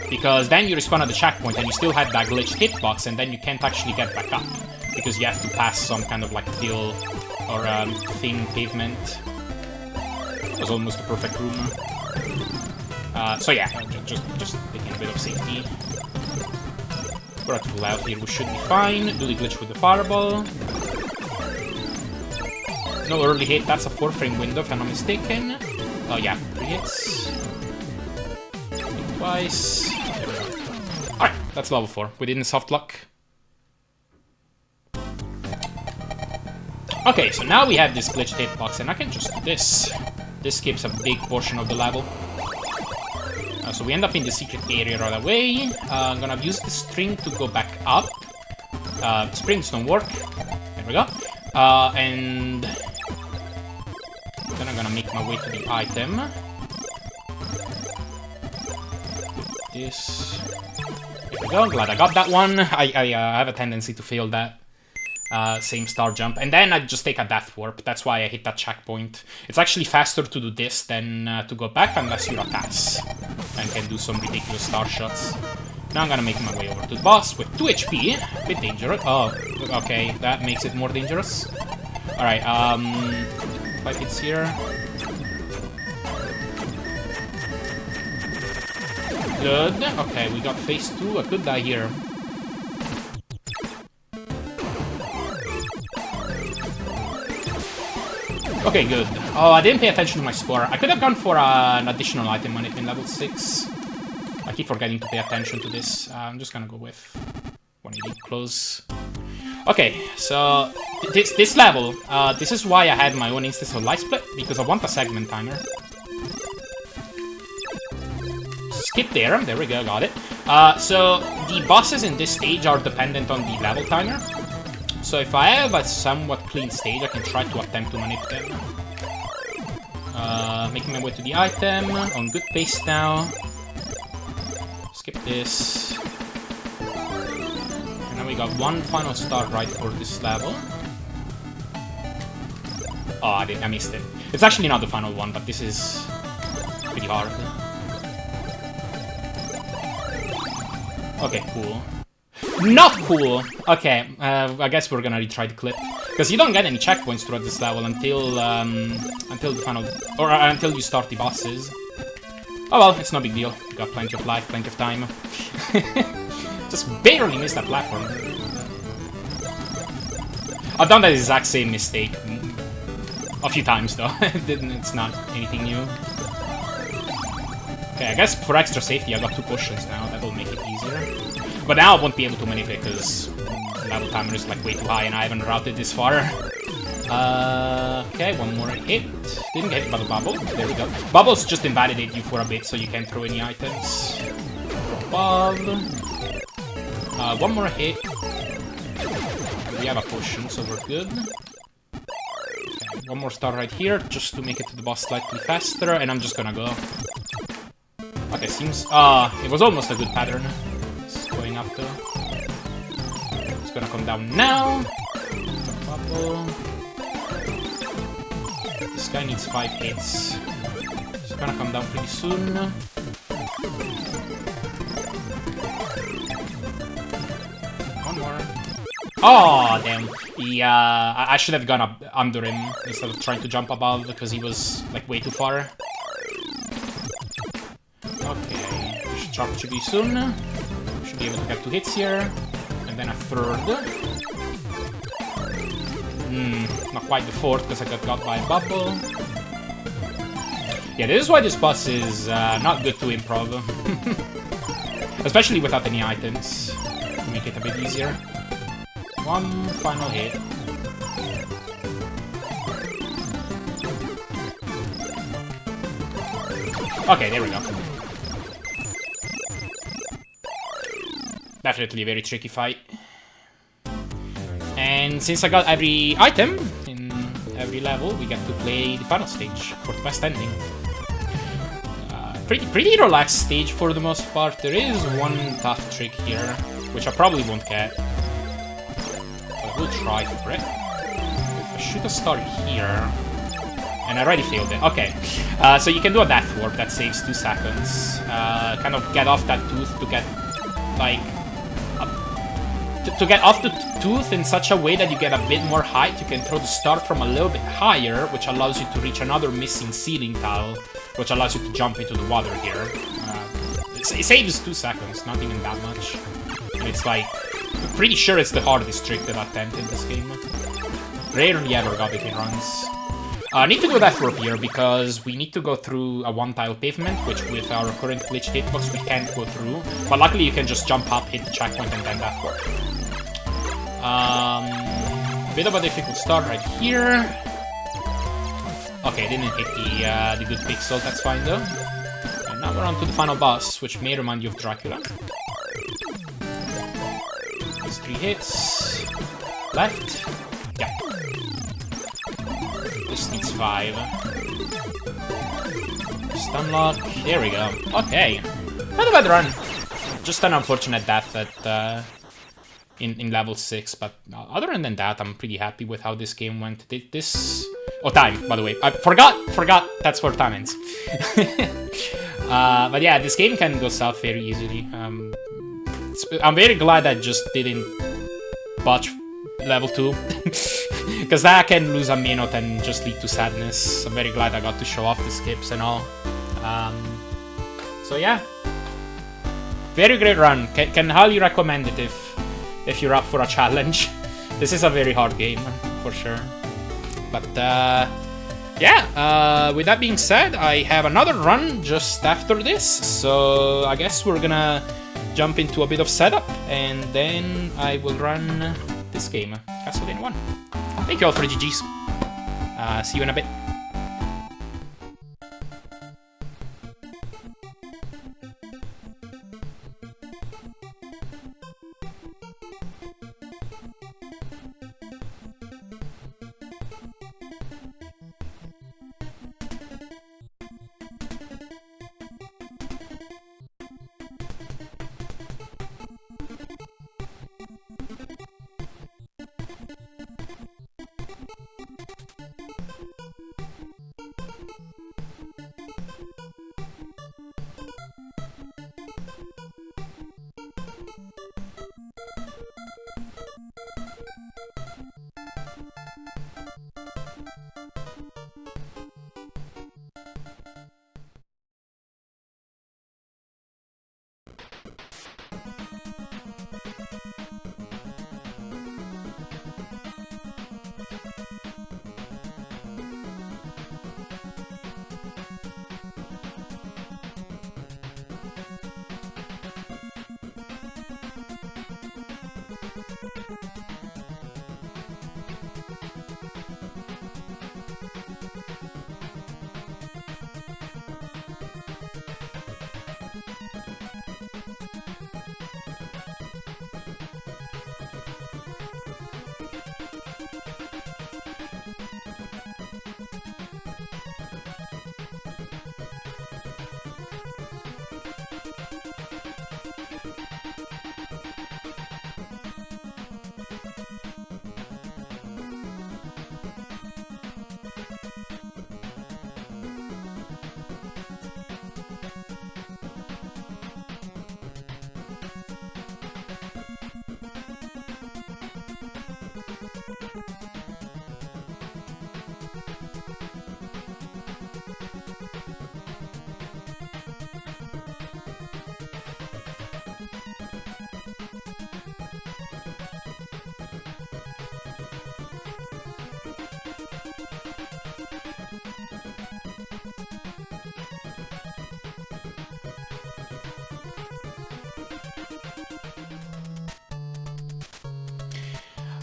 Because then you respawn at the checkpoint and you still had that glitched hitbox, and then you can't actually get back up because you have to pass some kind of like fill or thin pavement. It was almost a perfect room. So yeah, just taking a bit of safety. We're at full out here, we should be fine. Do the glitch with the fireball. No early hit, that's a 4-frame window if I'm not mistaken. Oh yeah, 3 hits. Hit twice. There we go. Alright, that's level 4. We didn't soft lock. Okay, so now we have this glitched hitbox, and I can just do this. This skips a big portion of the level. So we end up in the secret area right away. I'm gonna use the string to go back up. Springs don't work. There we go. And then I'm gonna make my way to the item. This. There we go. Glad I got that one. I have a tendency to fail that. Same star jump, and then I just take a death warp. That's why I hit that checkpoint. It's actually faster to do this than to go back unless you're a Tass and can do some ridiculous star shots. Now I'm gonna make my way over to the boss with 2 HP. A bit dangerous. Oh, okay, that makes it more dangerous. Alright, 5 hits here. Good. Okay, we got phase 2. I could die here. Okay, good. Oh, I didn't pay attention to my score. I could have gone for an additional item when it in level 6. I keep forgetting to pay attention to this. I'm just gonna go with 180 close. Okay, so this level, this is why I had my own instance of light split, because I want a segment timer. Skip there we go, got it. So the bosses in this stage are dependent on the level timer. So if I have a somewhat clean stage, I can try to attempt to manipulate them. Making my way to the item, on good pace now. Skip this. And now we got one final star right for this level. Oh, I missed it. It's actually not the final one, but this is pretty hard. Okay, cool. Not cool! Okay, I guess we're gonna retry the clip. Because you don't get any checkpoints throughout this level until the final... or until you start the bosses. Oh well, it's no big deal. You got plenty of life, plenty of time. Just barely missed that platform. I've done that exact same mistake a few times though. It's not anything new. Okay, I guess for extra safety I got 2 potions now. That'll make it easier. But now I won't be able to manipulate because level timer is like way too high and I haven't routed this far. Okay, one more hit. Didn't get hit by the bubble. There we go. Bubbles just invalidate you for a bit so you can't throw any items. Above. One more hit. We have a potion, so we're good. Okay, one more star right here just to make it to the boss slightly faster, and I'm just gonna go. Okay, seems... it was almost a good pattern. Going up though. It's gonna come down now. Bubble. guy needs 5 hits. He's gonna come down pretty soon. One more. Oh, damn. Yeah, I should have gone up under him instead of trying to jump above because he was, like, way too far. Okay, we should charge Chibi soon. We should be able to get 2 hits here. And then a third. Not quite the fourth because I got by a bubble. Yeah, this is why this boss is not good to improv. Especially without any items. To make it a bit easier. One final hit. Okay, there we go. Definitely a very tricky fight. And since I got every item in every level, we get to play the final stage for the best ending. Pretty relaxed stage for the most part. There is one tough trick here, which I probably won't get. But I will try for it. If I shoot a star here... And I already failed it. Okay. So you can do a death warp that saves 2 seconds. Kind of get off that tooth to get, like... To get off the tooth in such a way that you get a bit more height, you can throw the star from a little bit higher, which allows you to reach another missing ceiling tile, which allows you to jump into the water here. It saves 2 seconds, not even that much. And it's like, I'm pretty sure it's the hardest trick that I've attempted in this game. Rarely ever got it in runs. I need to do that warp here because we need to go through a 1-tile pavement, which with our current glitched hitbox we can't go through. But luckily you can just jump up, hit the checkpoint, and then that warp. A bit of a difficult start right here. Okay, didn't hit the good pixel, that's fine though. And now we're on to the final boss, which may remind you of Dracula. There's 3 hits. Left. Yeah. This needs 5. Stun lock. There we go. Okay. Not a bad run. Just an unfortunate death at in level 6, but other than that, I'm pretty happy with how this game went. This... Oh, time, by the way. I forgot that's where time ends. But yeah, this game can go south very easily. I'm very glad I just didn't botch level 2. Because that can lose a minute and just lead to sadness. I'm very glad I got to show off the skips and all. So yeah. Very great run. Can highly recommend it if you're up for a challenge. This is a very hard game, for sure. But yeah, with that being said, I have another run just after this. So I guess we're gonna jump into a bit of setup and then I will run this game, Castlevania 1. Thank you all for the GGs. See you in a bit.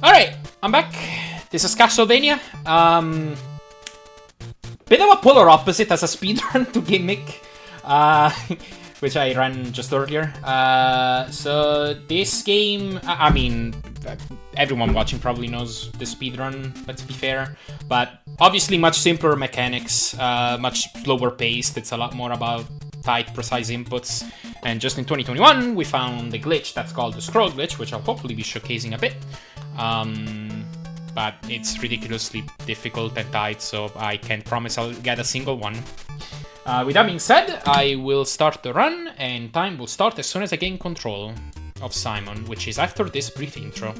Alright, I'm back. This is Castlevania. Bit of a polar opposite as a speedrun to Gimmick, which I ran just earlier. So this game, I mean, everyone watching probably knows the speedrun, let's be fair. But obviously much simpler mechanics, much slower paced. It's a lot more about tight, precise inputs. And just in 2021, we found a glitch that's called the scroll glitch, which I'll hopefully be showcasing a bit. But it's ridiculously difficult and tight, so I can't promise I'll get a single one. With that being said, I will start the run, and time will start as soon as I gain control of Simon, which is after this brief intro.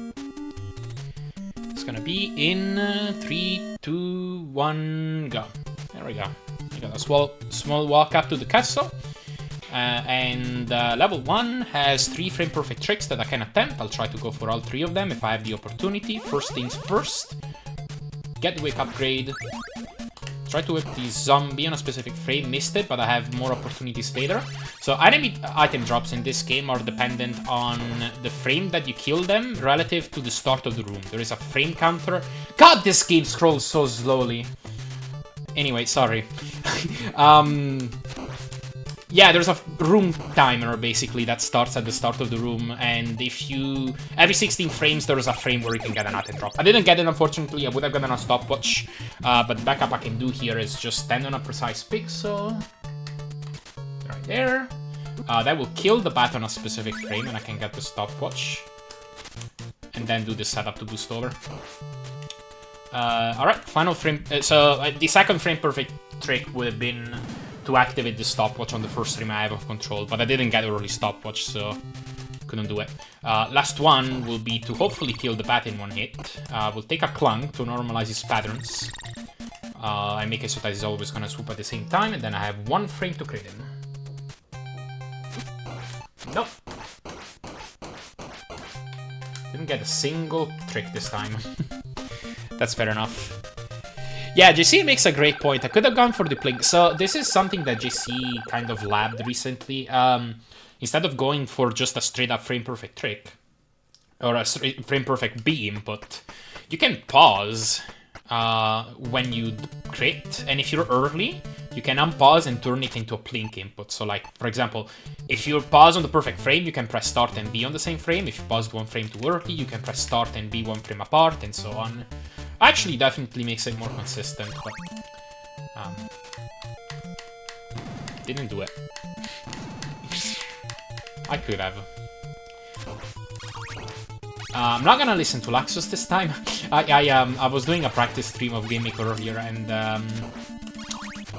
It's gonna be in 3, 2, 1, go. There we go. I got a small walk up to the castle. And level 1 has 3 frame perfect tricks that I can attempt. I'll try to go for all 3 of them if I have the opportunity. First things first, get the wake upgrade. Try to whip the zombie on a specific frame, missed it, but I have more opportunities later. So enemy item drops in this game are dependent on the frame that you kill them relative to the start of the room. There is a frame counter. God, this game scrolls so slowly. Anyway, sorry. Yeah, there's a room timer, basically, that starts at the start of the room, and if you... Every 16 frames, there is a frame where you can get an item drop. I didn't get it, unfortunately. I would have gotten a stopwatch, but the backup I can do here is just stand on a precise pixel. Right there. That will kill the bat on a specific frame, and I can get the stopwatch. And then do the setup to boost over. Alright, final frame... the second frame perfect trick would have been to activate the stopwatch on the first stream I have of control, but I didn't get early stopwatch, so couldn't do it. Last one will be to hopefully kill the bat in one hit. We'll take a clunk to normalize his patterns. I make it so that he's always gonna swoop at the same time, and then I have 1 frame to crit him. Nope. Didn't get a single trick this time. That's fair enough. Yeah, JC makes a great point. I could have gone for the plink. So this is something that JC kind of labbed recently. Instead of going for just a straight up frame perfect trick, or a frame perfect B input, you can pause when you crit, and if you're early, you can unpause and turn it into a plink input. So like, for example, if you pause on the perfect frame, you can press start and B on the same frame. If you paused 1 frame too early, you can press start and B 1 frame apart, and so on. Actually, definitely makes it more consistent, but didn't do it. I could have. I'm not gonna listen to Laxus this time. I was doing a practice stream of Gimmick earlier, and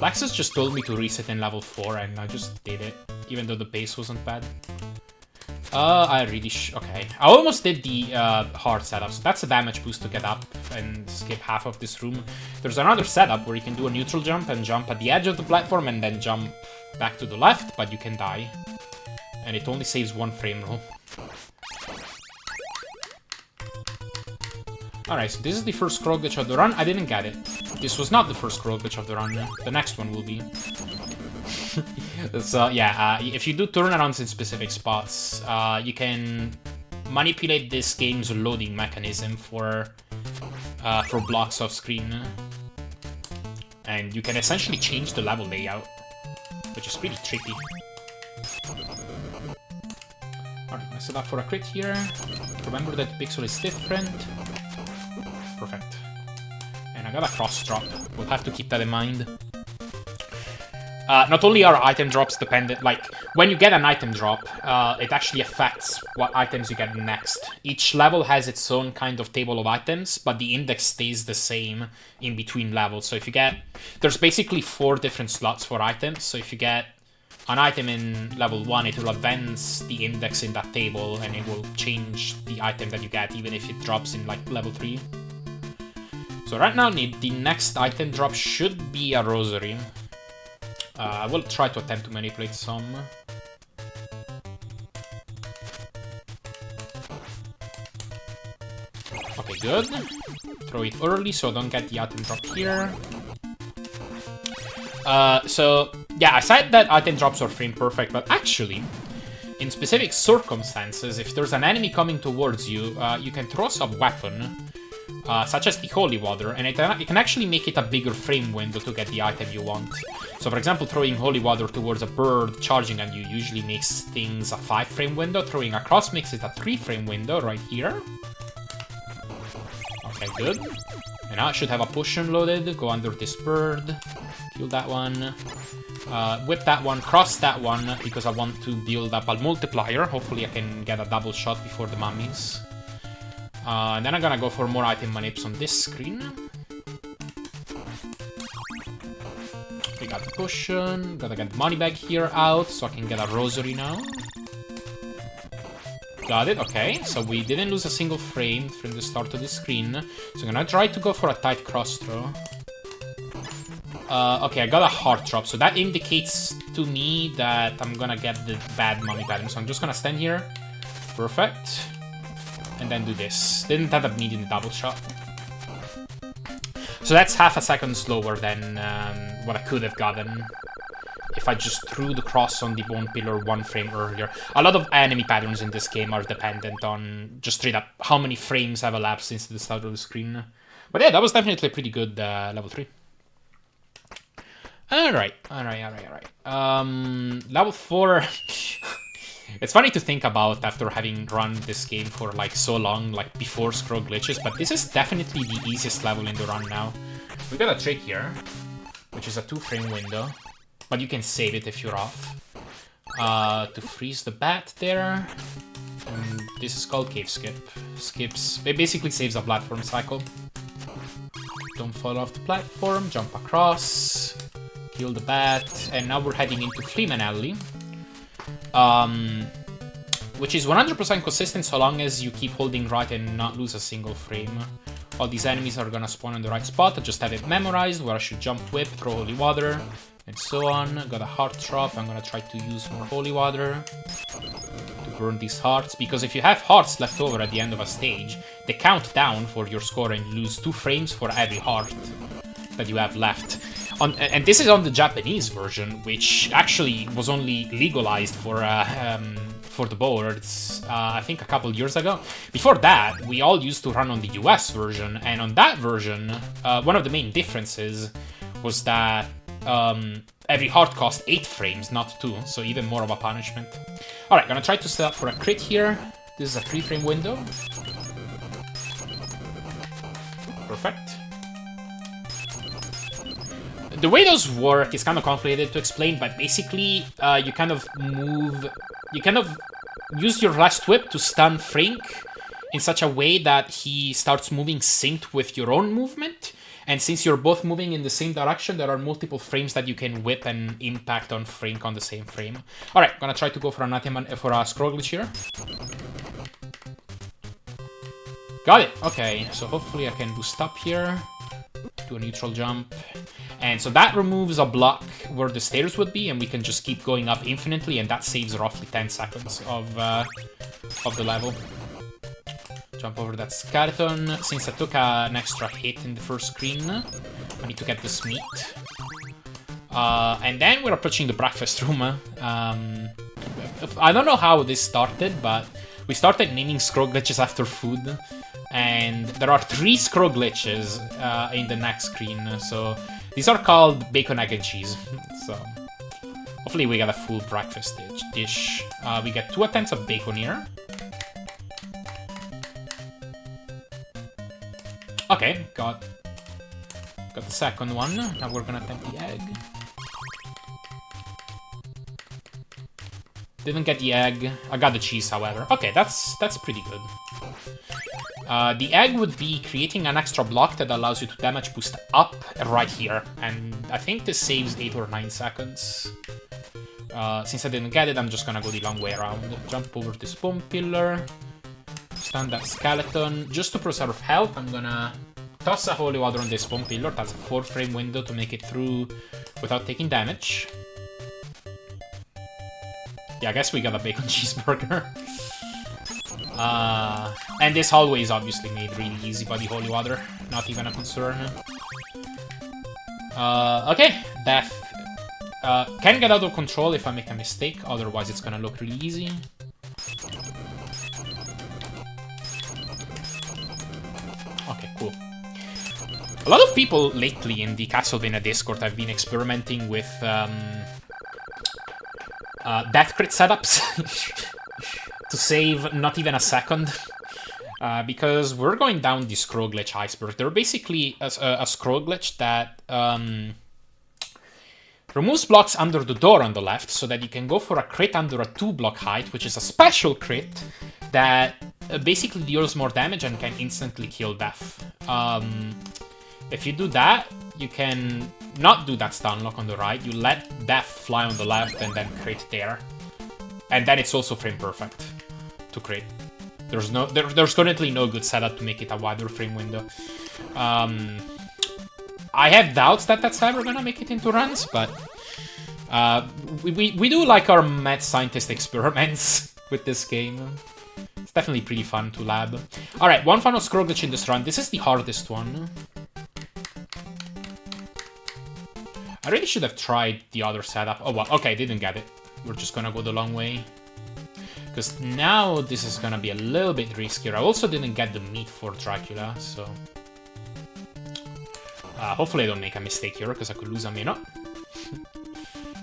Laxus just told me to reset in level 4, and I just did it, even though the pace wasn't bad. I really okay. I almost did the hard setup, so that's a damage boost to get up and skip half of this room. There's another setup where you can do a neutral jump and jump at the edge of the platform and then jump back to the left, but you can die. And it only saves 1 frame roll. Alright, so this is the first scroll glitch of the run. I didn't get it. This was not the first scroll glitch of the run. The next one will be. So yeah, if you do turnarounds in specific spots, you can manipulate this game's loading mechanism for blocks off screen, and you can essentially change the level layout, which is pretty tricky. Alright, I set up for a crit here. Remember that the pixel is different. Perfect. And I got a cross drop. We'll have to keep that in mind. Not only are item drops dependent, like, when you get an item drop, it actually affects what items you get next. Each level has its own kind of table of items, but the index stays the same in between levels. So if you get... There's basically 4 different slots for items, so if you get an item in level 1, it will advance the index in that table, and it will change the item that you get, even if it drops in, like, level 3. So right now, the next item drop should be a rosary. I will try to attempt to manipulate some. Okay, good. Throw it early so I don't get the item drop here. So, yeah, I said that item drops are frame perfect, but actually, in specific circumstances, if there's an enemy coming towards you, you can throw some weapon, such as the holy water, and it can actually make it a bigger frame window to get the item you want. So for example, throwing holy water towards a bird charging on you usually makes things a 5 frame window. Throwing across makes it a 3 frame window right here. Okay, good. And now I should have a potion loaded. Go under this bird. Kill that one. Whip that one, cross that one, because I want to build up a multiplier. Hopefully I can get a double shot before the mummies. And then I'm gonna go for more item manips on this screen. We got the potion. Gotta get the money bag here out so I can get a rosary now. Got it, okay. So we didn't lose a single frame from the start of the screen. So I'm gonna try to go for a tight cross throw. Okay, I got a heart drop, so that indicates to me that I'm gonna get the bad mummy pattern. So I'm just gonna stand here. Perfect. And then do this. Didn't end up needing the double shot. So that's half a second slower than what I could have gotten if I just threw the cross on the bone pillar 1 frame earlier. A lot of enemy patterns in this game are dependent on just straight up how many frames have elapsed since the start of the screen. But yeah, that was definitely a pretty good level 3. Alright. Level 4... It's funny to think about after having run this game for like so long, like before scroll glitches, but this is definitely the easiest level in the run now. We got a trick here, which is a 2 frame window, but you can save it if you're off. To freeze the bat there. And this is called cave skip. It basically saves a platform cycle. Don't fall off the platform, jump across, kill the bat, and now we're heading into Fleeman Alley. Which is 100% consistent so long as you keep holding right and not lose a single frame. All these enemies are gonna spawn in the right spot. I just have it memorized where I should jump, whip, throw holy water, and so on. Got a heart drop. I'm gonna try to use more holy water to burn these hearts, because if you have hearts left over at the end of a stage, they count down for your score and you lose 2 frames for every heart that you have left. And this is on the Japanese version, which actually was only legalized for the boards, I think a couple years ago. Before that, we all used to run on the US version, and on that version, one of the main differences was that every heart cost 8 frames, not 2, so even more of a punishment. Alright, gonna try to set up for a crit here. This is a 3 frame window. Perfect. The way those work is kind of complicated to explain, but basically you kind of use your last whip to stun Frink in such a way that he starts moving synced with your own movement. And since you're both moving in the same direction, there are multiple frames that you can whip and impact on Frink on the same frame. Alright, gonna try to go for a scroll glitch here. Got it! Okay, so hopefully I can boost up here. Do a neutral jump. And so that removes a block where the stairs would be, and we can just keep going up infinitely, and that saves roughly 10 seconds of the level. Jump over that skeleton. Since I took an extra hit in the first screen, I need to get this meat. And then we're approaching the breakfast room. I don't know how this started, but we started naming scroll glitches after food. And there are 3 scroll glitches in the next screen, so these are called bacon, egg, and cheese. So hopefully we get a full breakfast dish. We get 2 attempts of bacon here. Okay, got the second one. Now we're gonna attempt the egg. Didn't get the egg. I got the cheese, however. Okay, that's pretty good. The egg would be creating an extra block that allows you to damage boost up right here. And I think this saves 8 or 9 seconds. Since I didn't get it, I'm just gonna go the long way around. Jump over this bone pillar. Stun that skeleton. Just to preserve health, I'm gonna toss a holy water on this bone pillar. That's a 4 frame window to make it through without taking damage. Yeah, I guess we got a bacon cheeseburger. And this hallway is obviously made really easy by the holy water. Not even a concern. Okay, death can get out of control if I make a mistake, otherwise it's gonna look really easy. Okay, cool. A lot of people lately in the Castlevania Discord have been experimenting with death crit setups to save not even a second. Because we're going down the scroll glitch iceberg. They're basically a scroll glitch that removes blocks under the door on the left so that you can go for a crit under a 2-block height, which is a special crit that basically deals more damage and can instantly kill death. If you do that, you can not do that stun lock on the right. You let death fly on the left and then crit there. And then it's also frame perfect to crit. There's currently no good setup to make it a wider frame window. I have doubts that that's ever gonna make it into runs, but we do like our mad scientist experiments with this game. It's definitely pretty fun to lab. Alright, one final scroll glitch in this run. This is the hardest one. I really should have tried the other setup. Oh well, okay, didn't get it. We're just gonna go the long way. Because now this is gonna be a little bit riskier. I also didn't get the meat for Dracula, so... hopefully I don't make a mistake here, because I could lose a minute.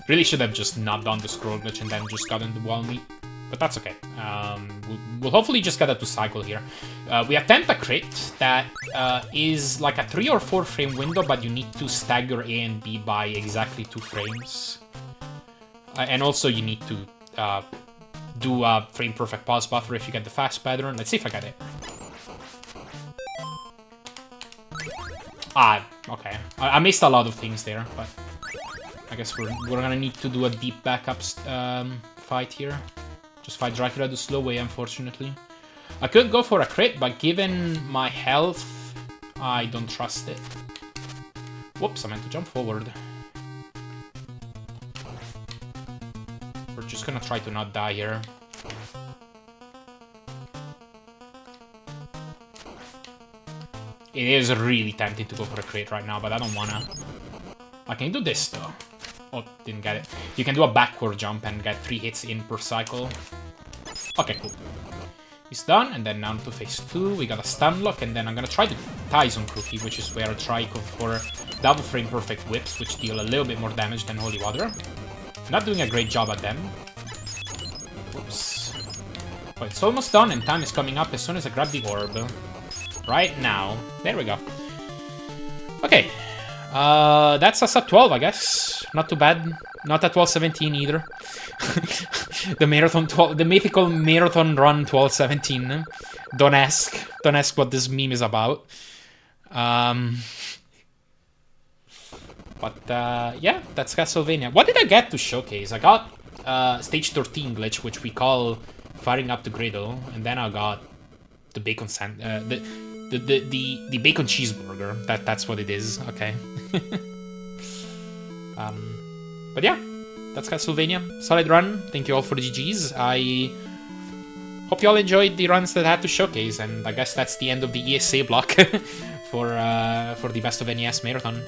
Really should have just not done the scroll glitch and then just gotten the wall meat. But that's okay. We'll hopefully just get a 2-cycle here. We attempt a crit that is like a 3 or 4 frame window, but you need to stagger A and B by exactly 2 frames. And also you need to do a frame perfect pause buffer if you get the fast pattern. Let's see if I get it. Okay. I missed a lot of things there, but I guess we're gonna need to do a deep backup fight here. Just fight Dracula the slow way, unfortunately. I could go for a crit, but given my health, I don't trust it. Whoops, I meant to jump forward. We're just gonna try to not die here. It is really tempting to go for a crit right now, but I don't wanna. I can do this though. Oh, didn't get it. You can do a backward jump and get 3 hits in per cycle. Okay, cool. He's done, and then now to phase 2. We got a stun lock, and then I'm gonna try the Tyson cookie, which is where I try go for double frame perfect whips, which deal a little bit more damage than Holy Water. Not doing a great job at them. Whoops. Oh, it's almost done, and time is coming up as soon as I grab the orb. Right now. There we go. Okay. That's us at 12, I guess. Not too bad. Not at 12:17 either. The marathon 12, the mythical marathon run 12:17. Don't ask what this meme is about. But yeah, that's Castlevania. What did I get to showcase? I got stage 13 glitch, which we call firing up the griddle, and then I got the bacon the bacon cheeseburger. That's what it is. Okay. But yeah, that's Castlevania. Solid run. Thank you all for the GGs. I hope you all enjoyed the runs that I had to showcase, and I guess that's the end of the ESA block for the Best of NES Marathon.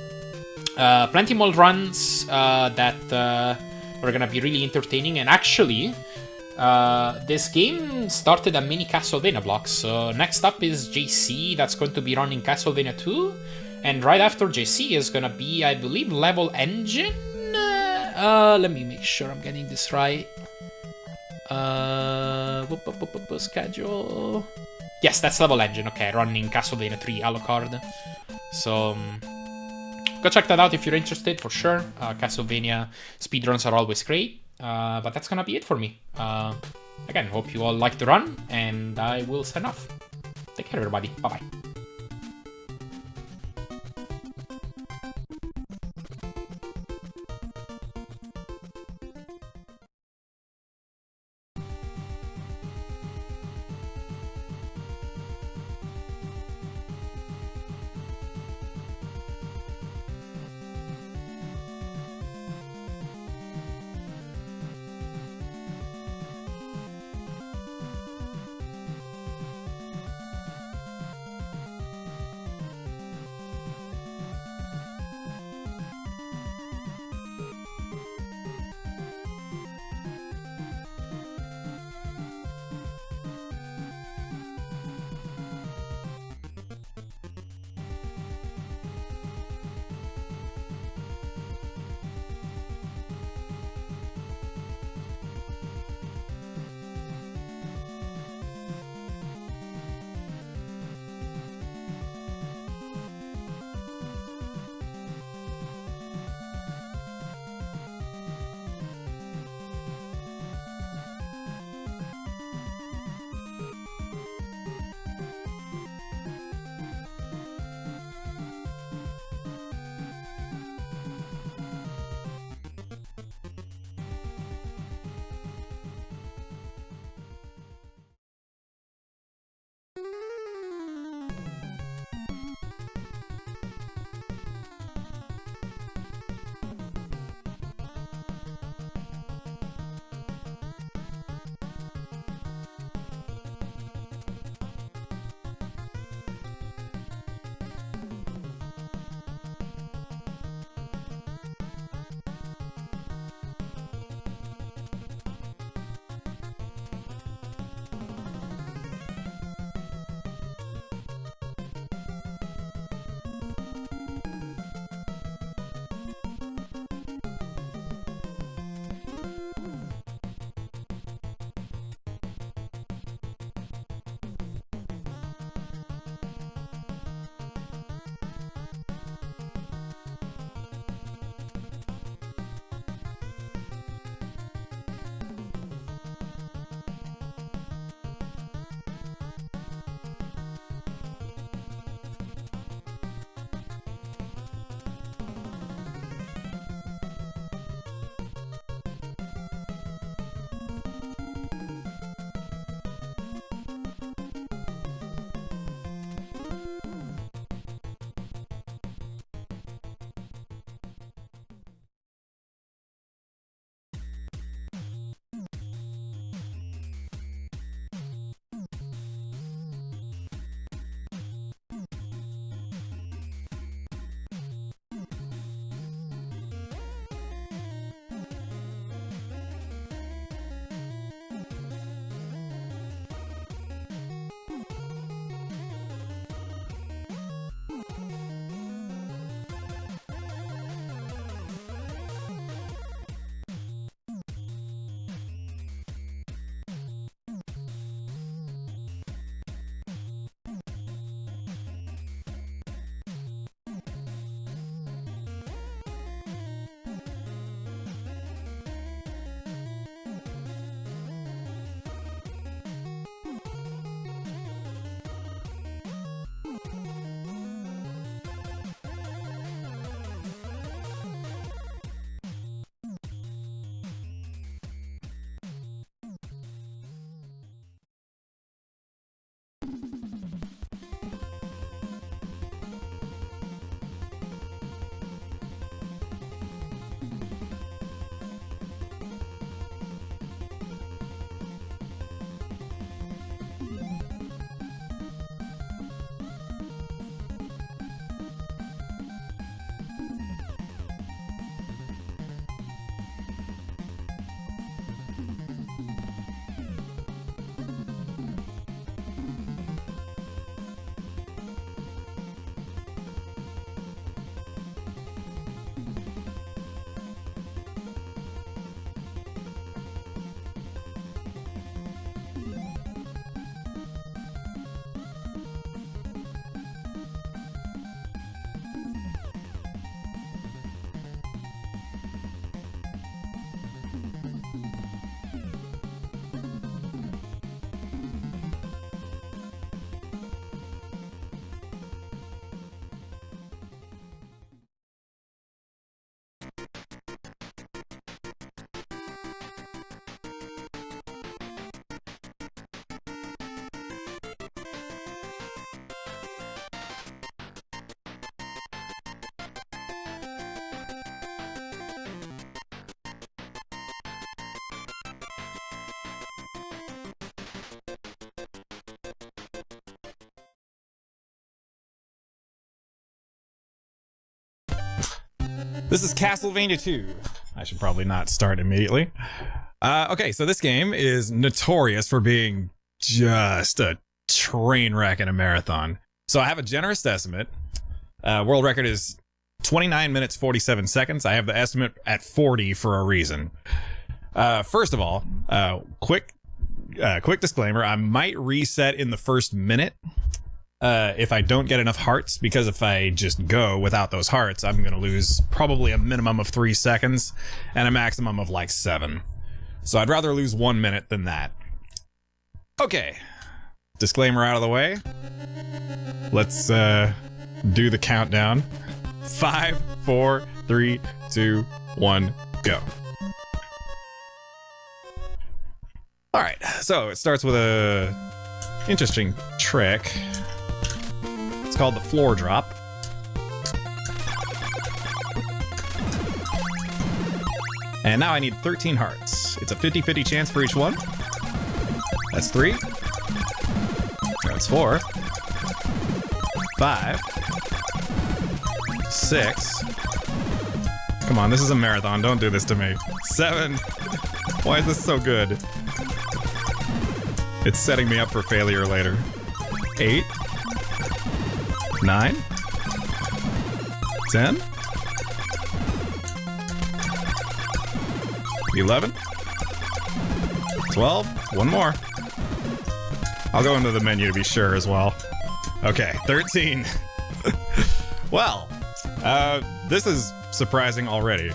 Plenty more runs that are gonna be really entertaining, and actually, this game started a mini Castlevania block. So next up is JC, that's going to be running Castlevania 2, and right after JC is gonna be, I believe, Level Engine. Let me make sure I'm getting this right. Schedule. Yes, that's Level Engine. Okay, running Castlevania 3 Alucard. So go check that out if you're interested, for sure. Castlevania speedruns are always great. But that's gonna be it for me. Again, hope you all liked the run, and I will sign off. Take care, everybody. Bye-bye. This is Castlevania 2. I should probably not start immediately. Okay, so this game is notorious for being just a train wreck in a marathon. So I have a generous estimate. World record is 29 minutes 47 seconds. I have the estimate at 40 for a reason. First of all, quick disclaimer: I might reset in the first minute if I don't get enough hearts, because if I just go without those hearts, I'm gonna lose probably a minimum of 3 seconds and a maximum of like 7. So I'd rather lose 1 minute than that. Okay, disclaimer out of the way. Let's do the countdown. 5, 4, 3, 2, 1, go. All right, so it starts with a interesting trick. It's called the floor drop. And now I need 13 hearts. It's a 50-50 chance for each one. That's 3. That's 4. 5. 6. Come on, this is a marathon. Don't do this to me. 7. Why is this so good? It's setting me up for failure later. 8. 9. 10. 11. 12. One more. I'll go into the menu to be sure as well. Okay, 13. Well, this is surprising already.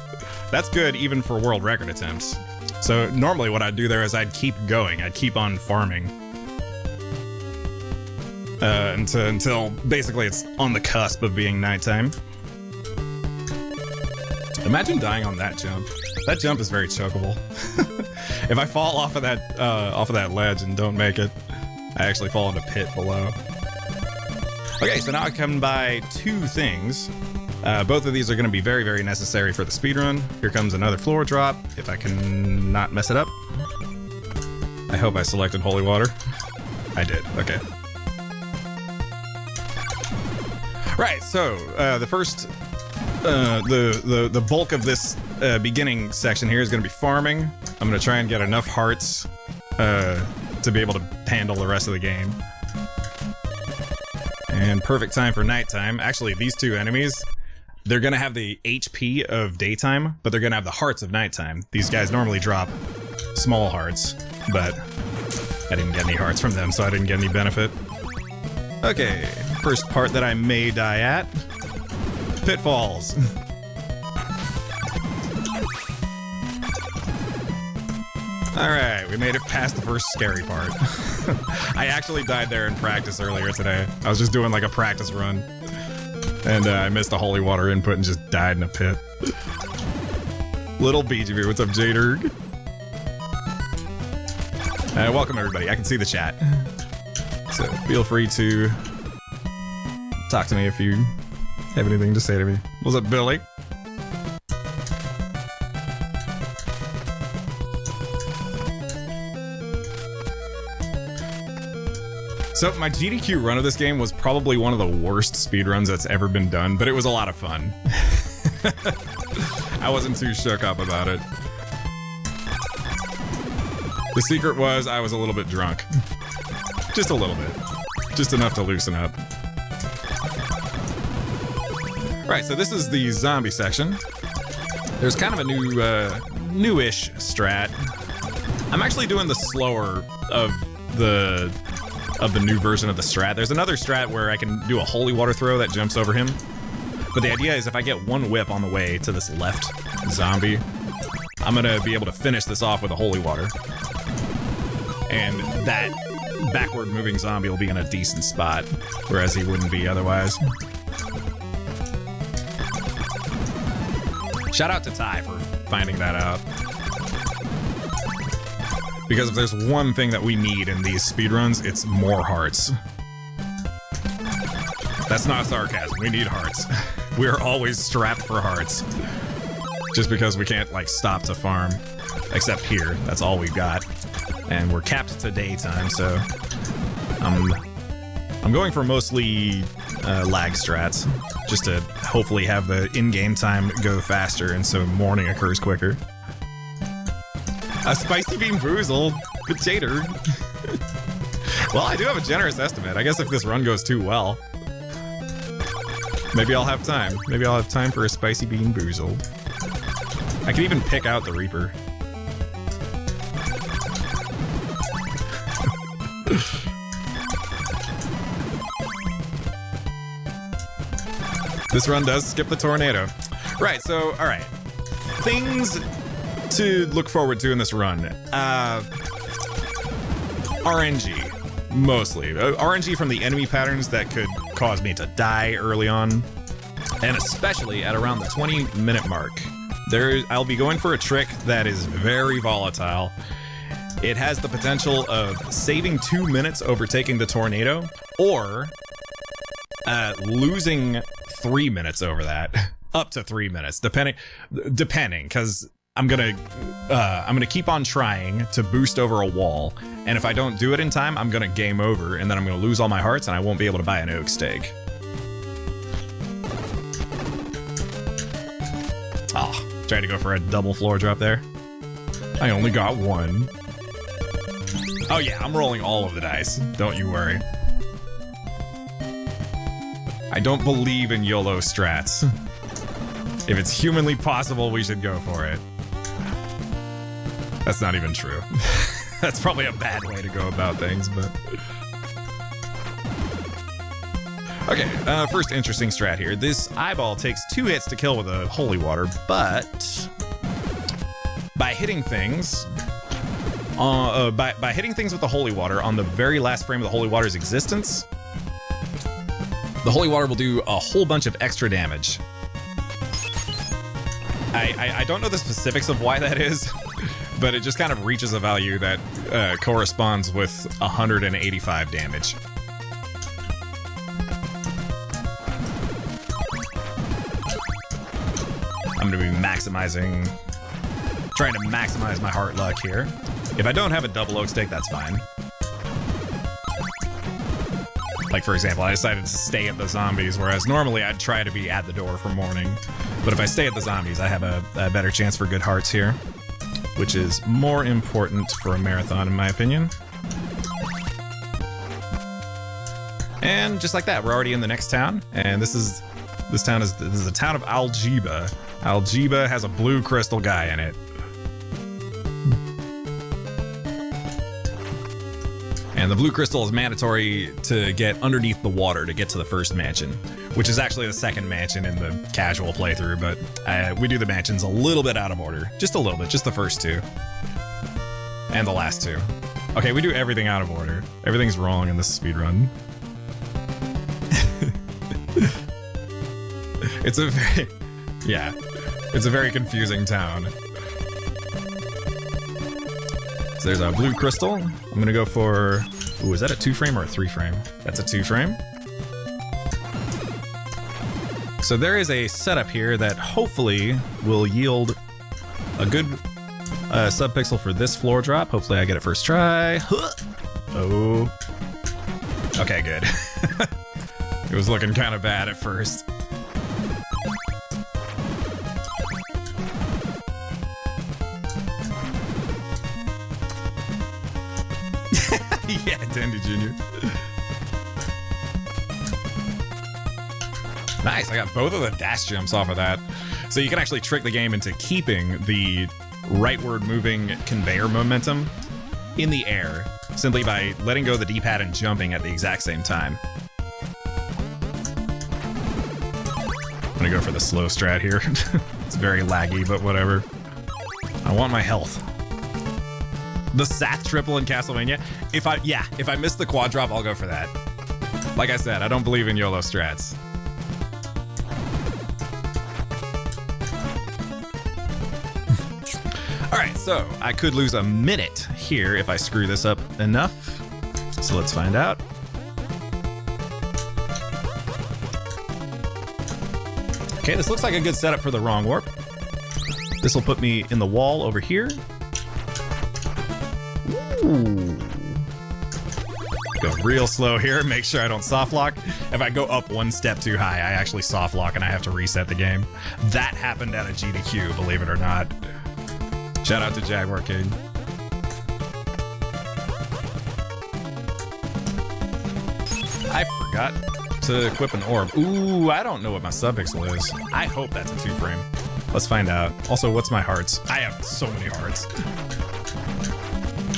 That's good even for world record attempts. So normally what I'd do there is I'd keep going. I'd keep on farming. Until basically it's on the cusp of being nighttime. Imagine dying on that jump. That jump is very chokeable. If I fall off of that ledge and don't make it, I actually fall in a pit below. Okay, so now I come by 2 things. Both of these are going to be very, very necessary for the speedrun. Here comes another floor drop, if I can not mess it up. I hope I selected holy water. I did, okay. Right, so the first, the bulk of this beginning section here is going to be farming. I'm going to try and get enough hearts to be able to handle the rest of the game. And perfect time for nighttime. Actually, these 2 enemies, they're going to have the HP of daytime, but they're going to have the hearts of nighttime. These guys normally drop small hearts, but I didn't get any hearts from them, so I didn't get any benefit. Okay, first part that I may die at. Pitfalls. Alright, we made it past the first scary part. I actually died there in practice earlier today. I was just doing like a practice run. And I missed a holy water input and just died in a pit. Little BGB, what's up, Jaderg? Welcome everybody, I can see the chat. So feel free to talk to me if you have anything to say to me. What's up, Billy? So my GDQ run of this game was probably one of the worst speedruns that's ever been done, but it was a lot of fun. I wasn't too shook up about it. The secret was I was a little bit drunk. Just a little bit. Just enough to loosen up. Right, so this is the zombie section. There's kind of a newish strat. I'm actually doing the slower of the new version of the strat. There's another strat where I can do a holy water throw that jumps over him. But the idea is if I get one whip on the way to this left zombie, I'm gonna be able to finish this off with a holy water. And that backward moving zombie will be in a decent spot, whereas he wouldn't be otherwise. Shout out to Ty for finding that out. Because if there's one thing that we need in these speedruns, it's more hearts. That's not sarcasm, we need hearts. We're always strapped for hearts. Just because we can't, like, stop to farm. Except here, that's all we've got. And we're capped to daytime, so... I'm going for mostly lag strats, just to hopefully have the in-game time go faster, and so morning occurs quicker. A spicy bean boozle, potato. Well, I do have a generous estimate. I guess if this run goes too well, maybe I'll have time. Maybe I'll have time for a spicy bean boozle. I can even pick out the Reaper. This run does skip the tornado. Right, so, alright. Things to look forward to in this run. RNG, mostly. RNG from the enemy patterns that could cause me to die early on. And especially at around the 20-minute mark. I'll be going for a trick that is very volatile. It has the potential of saving 2 minutes overtaking the tornado, or losing 3 minutes over that. Up to 3 minutes, depending, because I'm gonna keep on trying to boost over a wall, and if I don't do it in time, I'm gonna game over, and then I'm gonna lose all my hearts, and I won't be able to buy an oak steak. Ah, tried to go for a double floor drop there. I only got one. Oh yeah, I'm rolling all of the dice. Don't you worry. I don't believe in YOLO strats. If it's humanly possible, we should go for it. That's not even true. That's probably a bad way to go about things, but... Okay, first interesting strat here. This eyeball takes 2 hits to kill with a holy water, but... By hitting things... by hitting things with the holy water on the very last frame of the holy water's existence, the holy water will do a whole bunch of extra damage. I don't know the specifics of why that is, but it just kind of reaches a value that corresponds with 185 damage. I'm gonna be trying to maximize my heart luck here. If I don't have a double oak steak, that's fine. Like, for example, I decided to stay at the zombies, whereas normally I'd try to be at the door for morning. But if I stay at the zombies, I have a better chance for good hearts here, which is more important for a marathon, in my opinion. And just like that, we're already in the next town, and this is the town of Algiba. Algiba has a blue crystal guy in it. And the blue crystal is mandatory to get underneath the water to get to the first mansion, which is actually the second mansion in the casual playthrough, but we do the mansions a little bit out of order. Just a little bit, just the first 2. And the last 2. Okay, we do everything out of order. Everything's wrong in this speedrun. It's a very confusing town. So there's a blue crystal. I'm gonna go for, ooh, is that a 2-frame or a 3-frame? That's a 2-frame. So there is a setup here that hopefully will yield a good subpixel for this floor drop. Hopefully I get it first try. Oh. Okay, good. It was looking kind of bad at first. Yeah, Dandy Jr. Nice, I got both of the dash jumps off of that. So you can actually trick the game into keeping the rightward moving conveyor momentum in the air, simply by letting go of the D-pad and jumping at the exact same time. I'm gonna go for the slow strat here. It's very laggy, but whatever. I want my health. The Sath triple in Castlevania. If I miss the quad drop, I'll go for that. Like I said, I don't believe in YOLO strats. Alright, so I could lose a minute here if I screw this up enough. So let's find out. Okay, this looks like a good setup for the wrong warp. This will put me in the wall over here. Ooh. Go real slow here, make sure I don't soft lock. If I go up one step too high, I actually soft lock and I have to reset the game. That happened at a GDQ, believe it or not. Shout out to Jaguar King. I forgot to equip an orb. Ooh, I don't know what my subpixel is. I hope that's a 2-frame. Let's find out. Also, what's my hearts? I have so many hearts.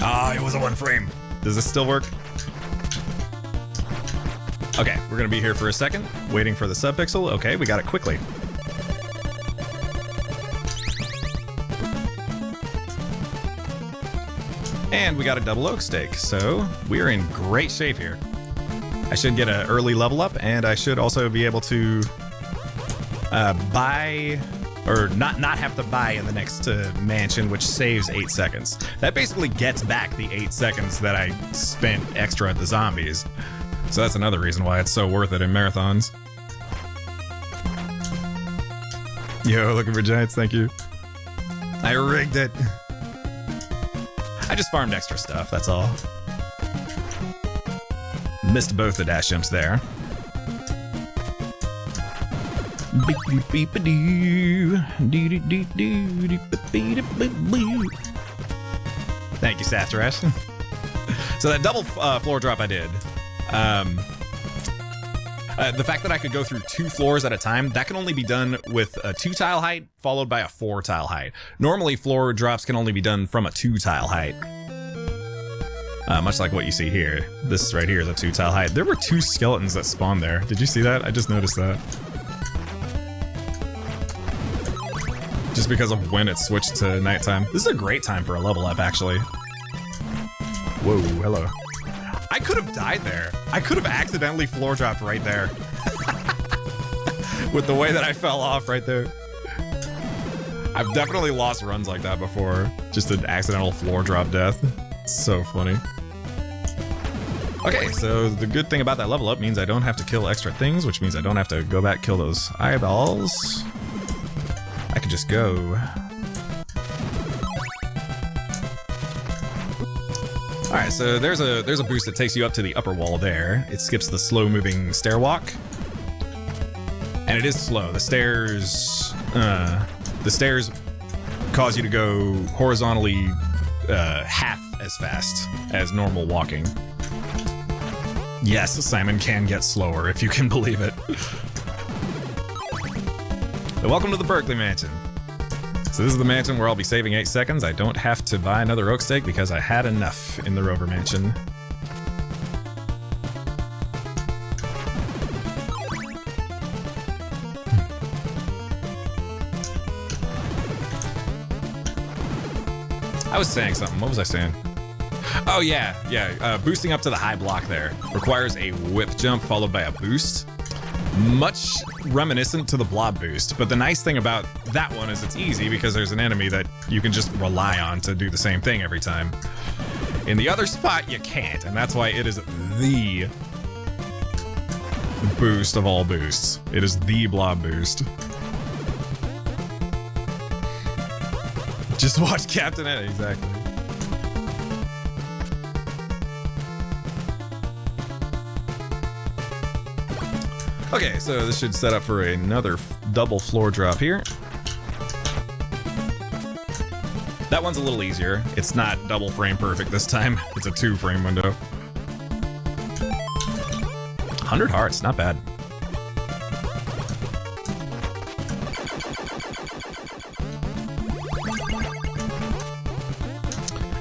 Ah, it was a 1-frame. Does this still work? Okay, we're gonna be here for a second, waiting for the subpixel. Okay, we got it quickly. And we got a double oak steak, so we're in great shape here. I should get an early level up, and I should also be able to buy, or not have to buy in the next mansion, which saves 8 seconds. That basically gets back the 8 seconds that I spent extra at the zombies. So that's another reason why it's so worth it in marathons. Yo, looking for giants, thank you. I rigged it. I just farmed extra stuff, that's all. Missed both the dash jumps there. Thank you, Sastrash. So that double floor drop I did. The fact that I could go through 2 floors at a time, that can only be done with a 2-tile height followed by a 4-tile height. Normally, floor drops can only be done from a 2-tile height. Much like what you see here. This right here is a 2-tile height. There were 2 skeletons that spawned there. Did you see that? I just noticed that. Just because of when it switched to nighttime. This is a great time for a level up, actually. Whoa, hello. I could have died there. I could have accidentally floor dropped right there. With the way that I fell off right there. I've definitely lost runs like that before. Just an accidental floor drop death. It's so funny. Okay, so the good thing about that level up means I don't have to kill extra things, which means I don't have to go back kill those eyeballs. I could just go. Alright, so there's a boost that takes you up to the upper wall there. It skips the slow-moving stair walk. And it is slow. The stairs cause you to go horizontally half as fast as normal walking. Yes, Simon can get slower, if you can believe it. But welcome to the Berkeley Mansion. So this is the mansion where I'll be saving 8 seconds. I don't have to buy another oak steak because I had enough in the Rover Mansion. I was saying something. What was I saying? Oh, yeah. Boosting up to the high block there requires a whip jump followed by a boost. Much reminiscent to the blob boost, but the nice thing about that one is it's easy because there's an enemy that you can just rely on to do the same thing every time. In the other spot, you can't, and that's why it is the boost of all boosts. It is the blob boost. Just watch Captain Ed, exactly. Okay, so this should set up for another double floor drop here. That one's a little easier. It's not double frame perfect this time. It's a 2-frame window. 100 hearts, not bad.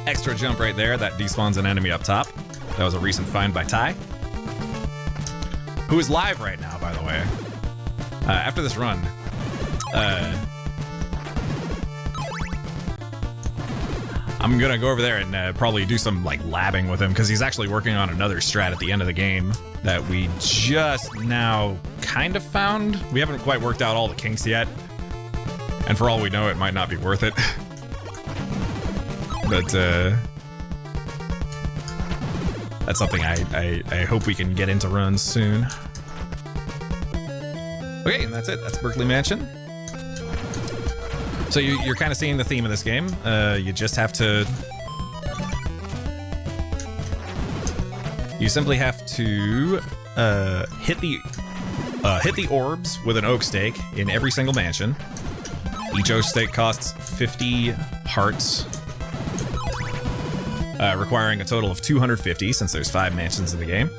Extra jump right there, that despawns an enemy up top. That was a recent find by Ty, who is live right now, by the way. After this run, I'm gonna go over there and probably do some like labbing with him because he's actually working on another strat at the end of the game that we just now kind of found. We haven't quite worked out all the kinks yet, and for all we know, it might not be worth it. But that's something I hope we can get into runs soon. Okay, and that's it. That's Berkeley Mansion. So you're kind of seeing the theme of this game. You just have to You simply have to hit the orbs with an oak stake in every single mansion. Each oak stake costs 50 hearts, requiring a total of 250 since there's 5 mansions in the game.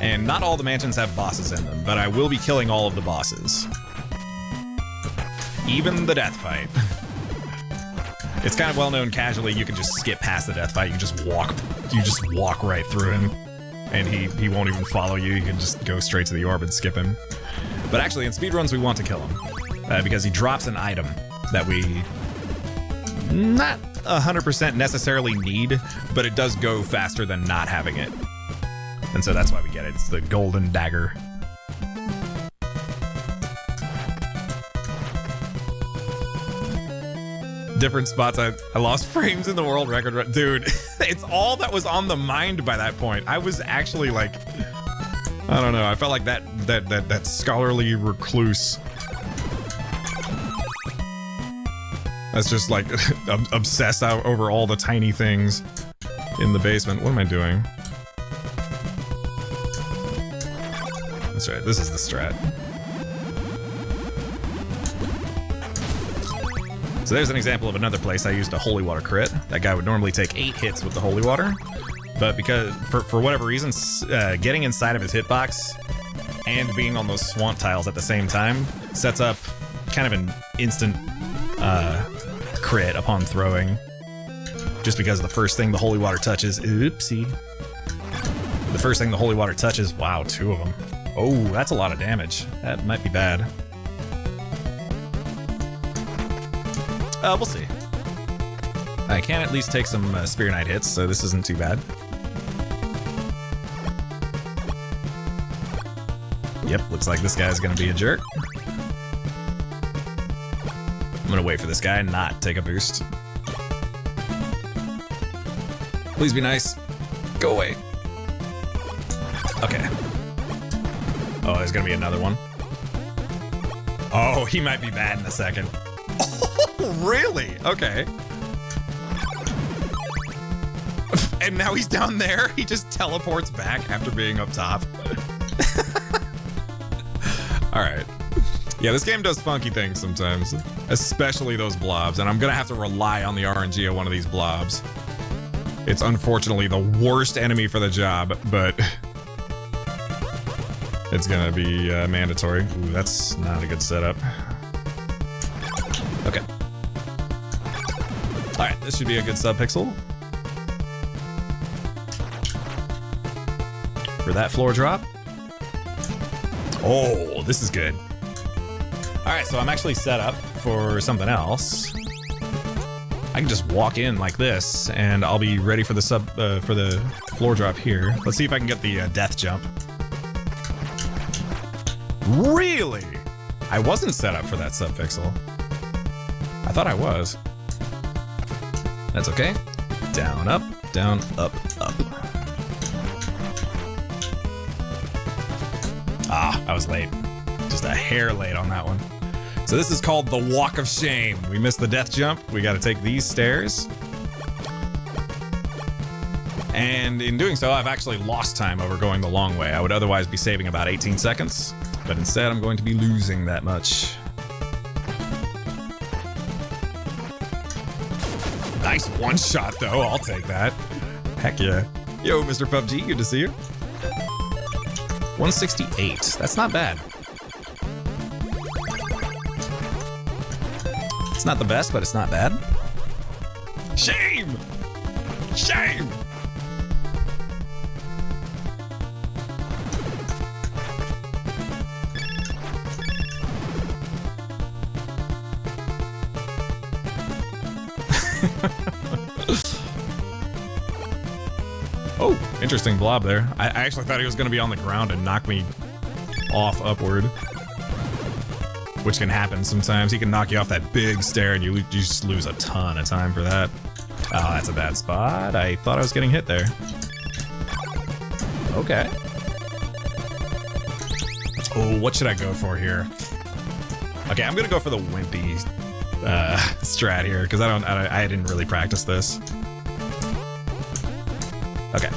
And not all the mansions have bosses in them, but I will be killing all of the bosses. Even the death fight. It's kind of well known casually, you can just skip past the death fight, you just walk right through him. And he won't even follow you, you can just go straight to the orb and skip him. But actually, in speedruns we want to kill him, because he drops an item that we not 100% necessarily need, but it does go faster than not having it. And so that's why we get it. It's the golden dagger. Different spots. I lost frames in the world record. Dude, it's all that was on the mind by that point. I was actually like, I don't know. I felt like that scholarly recluse. That's just like obsessed out over all the tiny things in the basement. What am I doing? That's right, this is the strat. So there's an example of another place I used a holy water crit. That guy would normally take 8 hits with the holy water, but because for whatever reason, getting inside of his hitbox and being on those swamp tiles at the same time sets up kind of an instant crit upon throwing. Just because the first thing the holy water touches, oopsie. The first thing the holy water touches, wow, 2 of them. Oh, that's a lot of damage. That might be bad. We'll see. I can at least take some Spear Knight hits, so this isn't too bad. Yep, looks like this guy's gonna be a jerk. I'm gonna wait for this guy and not take a boost. Please be nice. Go away. Okay. Oh, there's gonna be another one. Oh, he might be bad in a second. Oh, really? Okay. And now he's down there. He just teleports back after being up top. Alright. Yeah, this game does funky things sometimes. Especially those blobs. And I'm gonna have to rely on the RNG of one of these blobs. It's unfortunately the worst enemy for the job, but it's gonna be mandatory. Ooh, that's not a good setup. Okay. Alright, this should be a good sub-pixel. For that floor drop. Oh, this is good. Alright, so I'm actually set up for something else. I can just walk in like this, and I'll be ready for the floor drop here. Let's see if I can get the death jump. Really? I wasn't set up for that sub-pixel. I thought I was. That's okay. Down, up, up. Ah, I was late. Just a hair late on that one. So this is called the Walk of Shame. We missed the death jump. We gotta take these stairs. And in doing so, I've actually lost time over going the long way. I would otherwise be saving about 18 seconds, but instead I'm going to be losing that much. Nice one shot though, I'll take that. Heck yeah. Yo, Mr. PUBG, good to see you. 168, that's not bad. It's not the best, but it's not bad. Shame! Shame! Oh, interesting blob there. I actually thought he was going to be on the ground and knock me off upward. Which can happen sometimes. He can knock you off that big stair and you just lose a ton of time for that. Oh, that's a bad spot. I thought I was getting hit there. Okay. Oh, what should I go for here? Okay, I'm gonna go for the strat here because I didn't really practice this. Okay.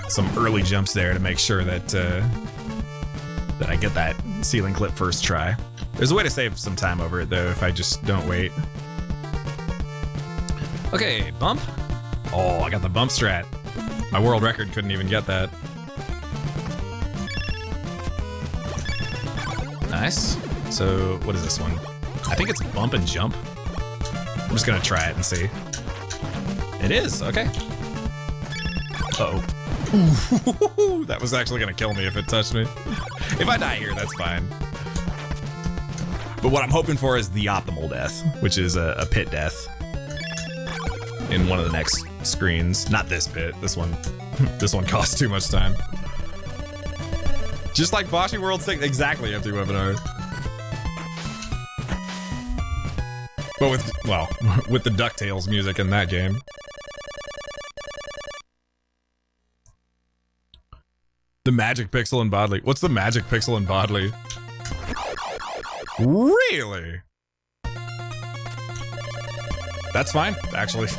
Some early jumps there to make sure that that I get that ceiling clip first try. There's a way to save some time over it though if I just don't wait. Okay, bump. Oh, I got the bump strat. My world record couldn't even get that. Nice. So, what is this one? I think it's bump and jump. I'm just gonna try it and see. It is, okay. Uh-oh. That was actually gonna kill me if it touched me. If I die here, that's fine. But what I'm hoping for is the optimal death, which is a pit death. In one of the next screens. Not this pit, this one. This one costs too much time. Just like Boshi World 6, exactly, empty webinar. But with, well, with the DuckTales music in that game. The Magic Pixel and Bodley. What's the Magic Pixel and Bodley? Really? That's fine, actually.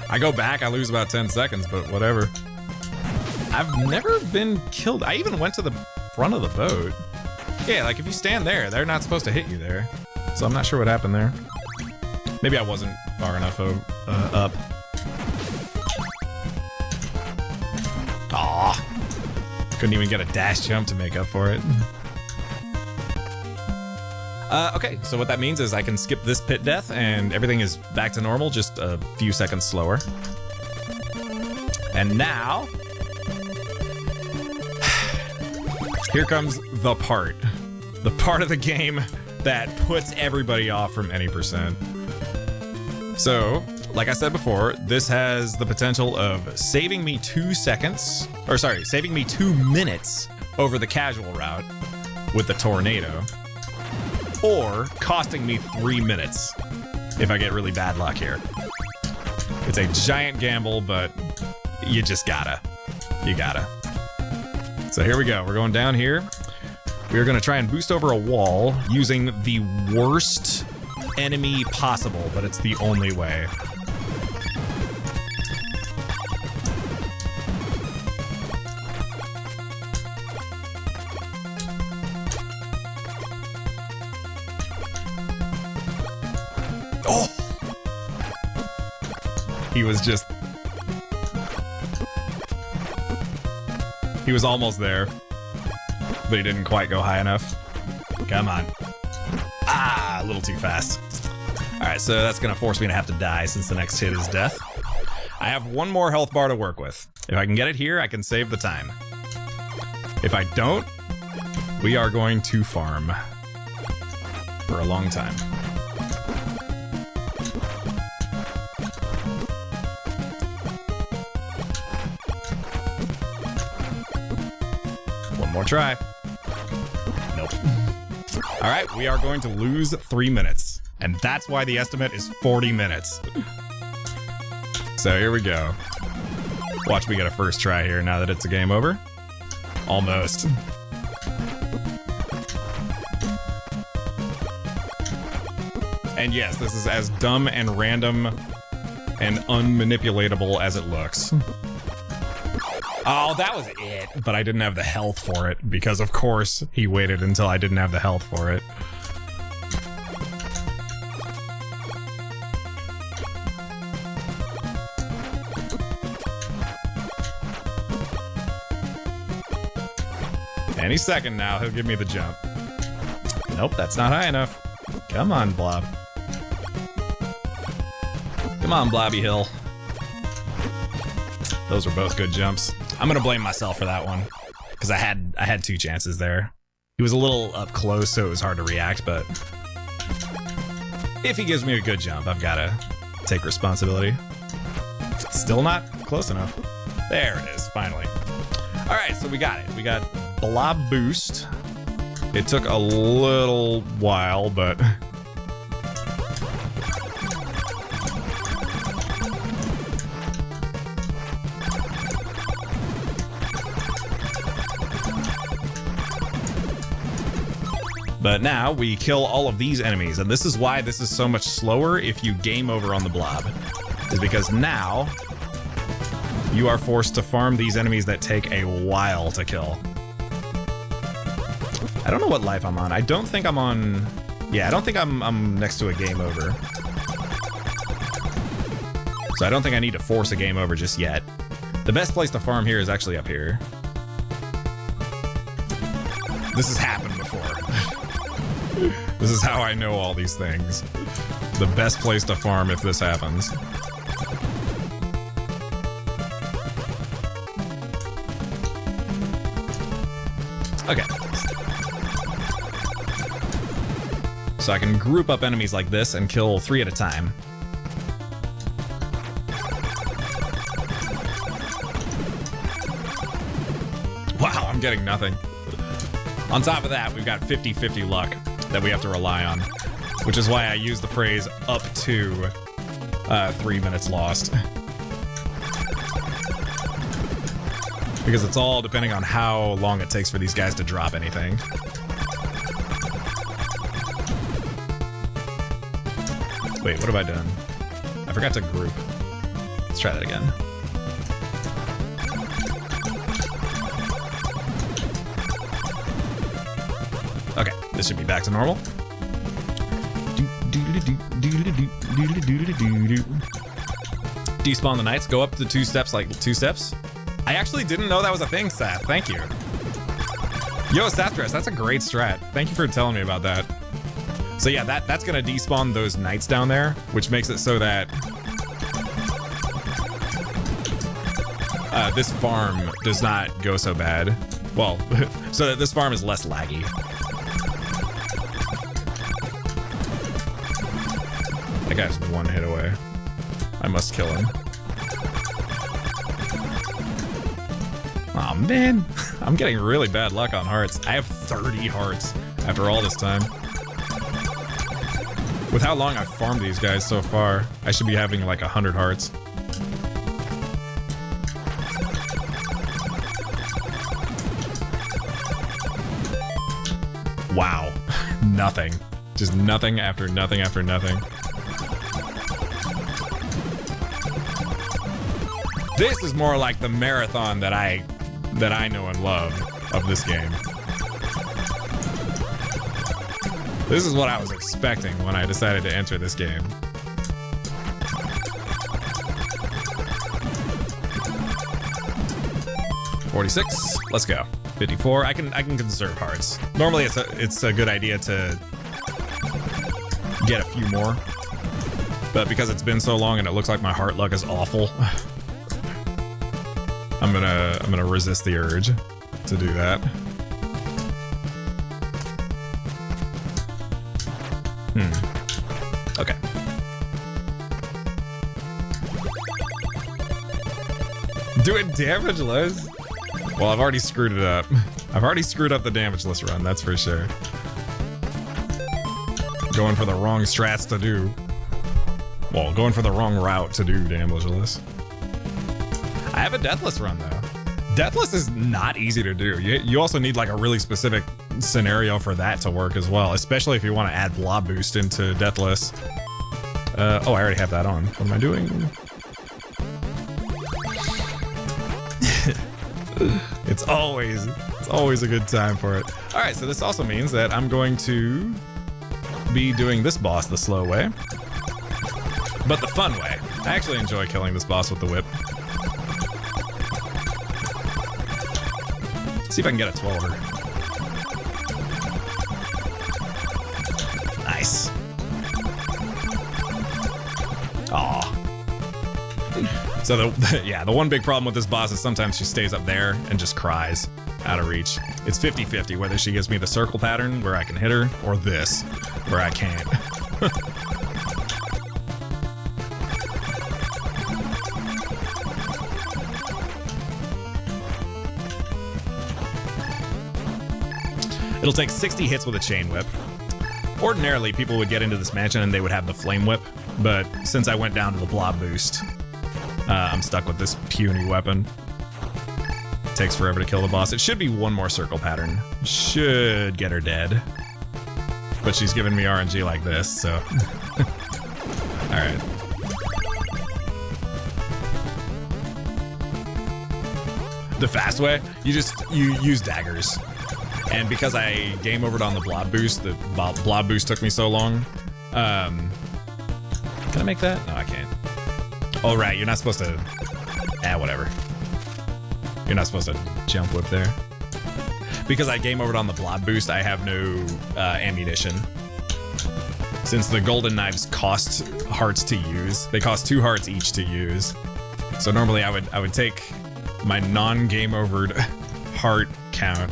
I go back, I lose about 10 seconds, but whatever. I've never been killed. I even went to the front of the boat. Yeah, like if you stand there, they're not supposed to hit you there. So I'm not sure what happened there. Maybe I wasn't far enough up. Aw. Couldn't even get a dash jump to make up for it. Okay, so what that means is I can skip this pit death and everything is back to normal, just a few seconds slower. And now, here comes the part of the game that puts everybody off from any percent. So, like I said before, this has the potential of saving me 2 seconds, or sorry, saving me 2 minutes over the casual route with the tornado. Or costing me 3 minutes if I get really bad luck here. It's a giant gamble, but you just gotta. You gotta. So here we go. We're going down here. We're gonna try and boost over a wall using the worst enemy possible, but it's the only way. He was almost there, but he didn't quite go high enough. Come on. Ah, a little too fast. All right, so that's gonna force me to have to die since the next hit is death. I have one more health bar to work with. If I can get it here, I can save the time. If I don't, we are going to farm for a long time. More try. Nope. All right, we are going to lose 3 minutes, and that's why the estimate is 40 minutes. So here we go. Watch me get a first try here now that it's a game over. Almost. And yes, this is as dumb and random and unmanipulatable as it looks. Oh, that was it, but I didn't have the health for it, because of course he waited until I didn't have the health for it. Any second now, he'll give me the jump. Nope, that's not high enough. Come on, Blob. Come on, Blobby Hill. Those were both good jumps. I'm gonna blame myself for that one, because I had 2 chances there. He was a little up close, so it was hard to react, but if he gives me a good jump, I've gotta take responsibility. Still not close enough. There it is, finally. All right, so we got it. We got Blob Boost. It took a little while, but But now we kill all of these enemies, and this is why this is so much slower if you game over on the blob. Is because now you are forced to farm these enemies that take a while to kill. I don't know what life I'm on. I don't think I'm on... Yeah, I don't think I'm next to a game over. So I don't think I need to force a game over just yet. The best place to farm here is actually up here. This has happened before. This is how I know all these things. The best place to farm if this happens. Okay. So I can group up enemies like this and kill 3 at a time. Wow, I'm getting nothing. On top of that, we've got 50-50 luck that we have to rely on, which is why I use the phrase up to 3 minutes lost. Because it's all depending on how long it takes for these guys to drop anything. Wait, what have I done? I forgot to group. Let's try that again. Okay, this should be back to normal. Despawn the knights, go up to 2 steps, like 2 steps. I actually didn't know that was a thing, Seth. Thank you. Yo, Sathress, that's a great strat. Thank you for telling me about that. So yeah, that's gonna despawn those knights down there, which makes it so that this farm does not go so bad. Well, so that this farm is less laggy. That guy's 1 hit away. I must kill him. Aw, man. I'm getting really bad luck on hearts. I have 30 hearts after all this time. With how long I've farmed these guys so far, I should be having like 100 hearts. Wow. Nothing. Just nothing after nothing after nothing. This is more like the marathon that I know and love of this game. This is what I was expecting when I decided to enter this game. $46. Let's go. 54. I can conserve hearts. Normally it's a good idea to get a few more, but because it's been so long and it looks like my heart luck is awful, I'm gonna resist the urge to do that. Okay. Doing damage list? Well, I've already screwed it up. I've already screwed up the damage list run, that's for sure. Going for the wrong strats to do. Well, going for the wrong route to do damage list. I have a deathless run though. Deathless is not easy to do. You also need like a really specific scenario for that to work as well, especially if you want to add blob boost into deathless. Oh, I already have that on. What am I doing? It's always a good time for it. All right, so this also means that I'm going to be doing this boss the slow way, but the fun way. I actually enjoy killing this boss with the whip. See if I can get a 12er. Nice. Aw. So the one big problem with this boss is sometimes she stays up there and just cries out of reach. It's 50-50 whether she gives me the circle pattern where I can hit her or this where I can't. It'll take 60 hits with a chain whip. Ordinarily, people would get into this mansion and they would have the flame whip, but since I went down to the blob boost, I'm stuck with this puny weapon. It takes forever to kill the boss. It should be one more circle pattern. Should get her dead. but she's giving me RNG like this, so. Alright. The fast way, you use daggers. And because I game overed on the blob boost, the blob boost took me so long. Can I make that? No, I can't. Oh, right, you're not supposed to... whatever. You're not supposed to jump whip there. Because I game overed on the blob boost, I have no ammunition. Since the golden knives cost hearts to use, they cost 2 hearts each to use. So normally I would take my non-game overed heart count.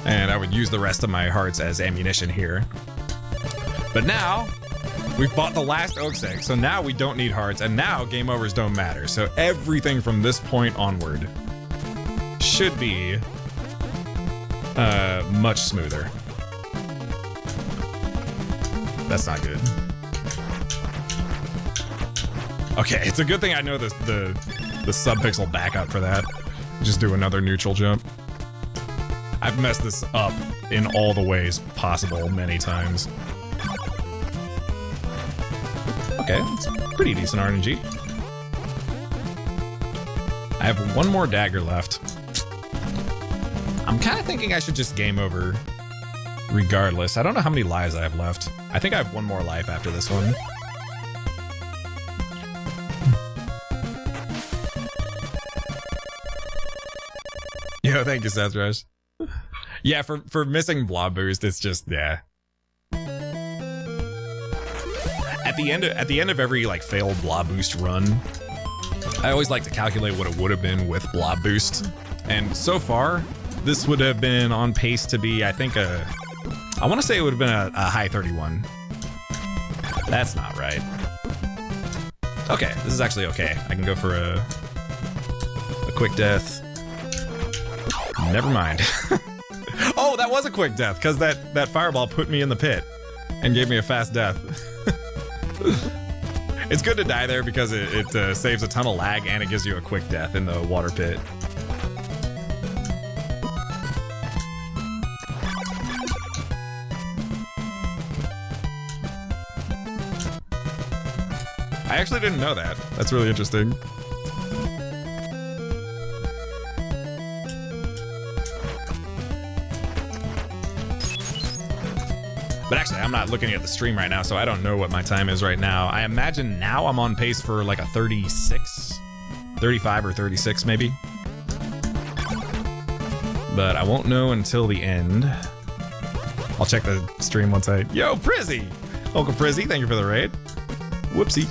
And I would use the rest of my hearts as ammunition here. But now, we've bought the last Oaks egg, so now we don't need hearts, and now game overs don't matter. So everything from this point onward should be much smoother. That's not good. Okay, it's a good thing I know the subpixel backup for that. Just do another neutral jump. I've messed this up in all the ways possible many times. Okay, it's pretty decent RNG. I have one more dagger left. I'm kind of thinking I should just game over regardless. I don't know how many lives I have left. I think I have one more life after this one. Yo, thank you, Seth Rush. Yeah, for missing blob boost, it's just, yeah. At the end of every like failed blob boost run, I always like to calculate what it would have been with blob boost. And so far, this would have been on pace to be, I think, I want to say it would have been a high 31. That's not right. Okay, this is actually okay. I can go for a quick death. Never mind. Oh, that was a quick death, because that fireball put me in the pit and gave me a fast death. It's good to die there because it saves a ton of lag and it gives you a quick death in the water pit. I actually didn't know that. That's really interesting. But actually, I'm not looking at the stream right now, so I don't know what my time is right now. I imagine now I'm on pace for like a 36, 35 or 36 maybe. But I won't know until the end. I'll check the stream once I... Yo, Prizzy! Welcome, Prizzy. Thank you for the raid. Whoopsie.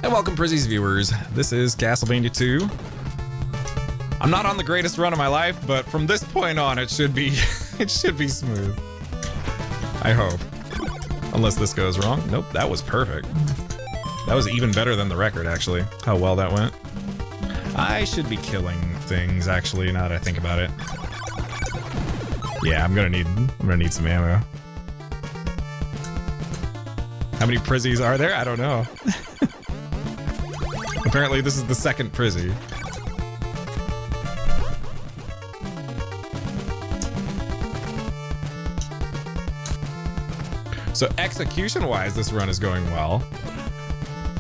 And welcome, Prizzy's viewers. This is Castlevania 2. I'm not on the greatest run of my life, but from this point on, it should be it should be smooth. I hope. Unless this goes wrong. Nope, that was perfect. That was even better than the record, actually. How well that went. I should be killing things, actually, now that I think about it. Yeah, I'm gonna need some ammo. How many Prizzies are there? I don't know. Apparently, this is the second Prizzy. So execution-wise, this run is going well.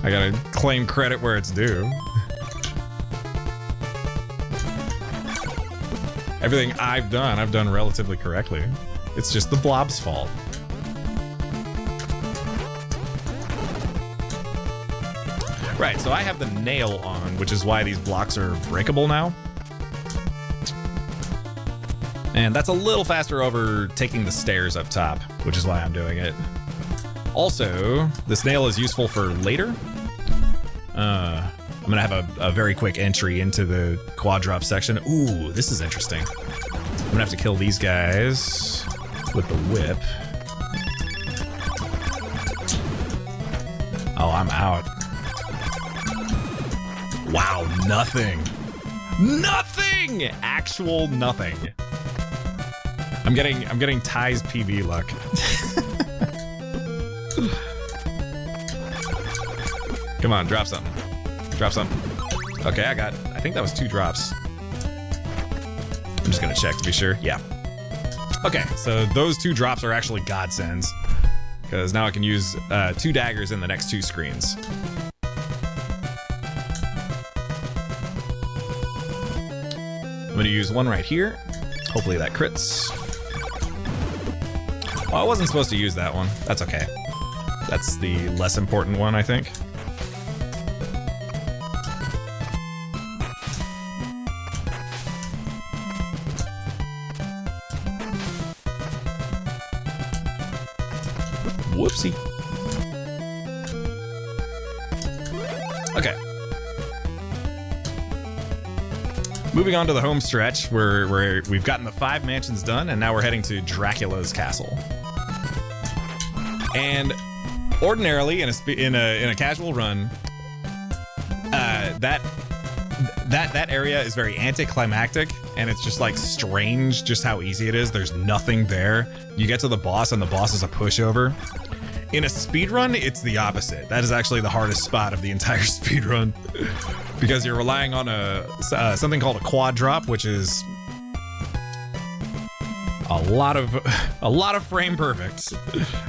I gotta claim credit where it's due. Everything I've done relatively correctly. It's just the blob's fault. Right, so I have the nail on, which is why these blocks are breakable now. And that's a little faster over taking the stairs up top, which is why I'm doing it. Also, this nail is useful for later. I'm gonna have a very quick entry into the quad drop section. Ooh, this is interesting. I'm gonna have to kill these guys with the whip. Oh, I'm out. Wow, nothing. Nothing! Actual nothing. I'm getting Ty's PV luck. Come on, drop something. Drop something. Okay, I think that was 2 drops. I'm just gonna check to be sure. Yeah. Okay, so those 2 drops are actually godsends. Because now I can use 2 daggers in the next 2 screens. I'm gonna use one right here. Hopefully that crits. Well, I wasn't supposed to use that one. That's okay. That's the less important one, I think. Whoopsie. Okay. Moving on to the home stretch, where we've gotten the 5 mansions done, and now we're heading to Dracula's castle. And ordinarily, in a casual run, that area is very anticlimactic, and it's just like strange just how easy it is. There's nothing there. You get to the boss, and the boss is a pushover. In a speedrun, it's the opposite. That is actually the hardest spot of the entire speedrun, because you're relying on something called a quad drop, which is a lot of frame perfects,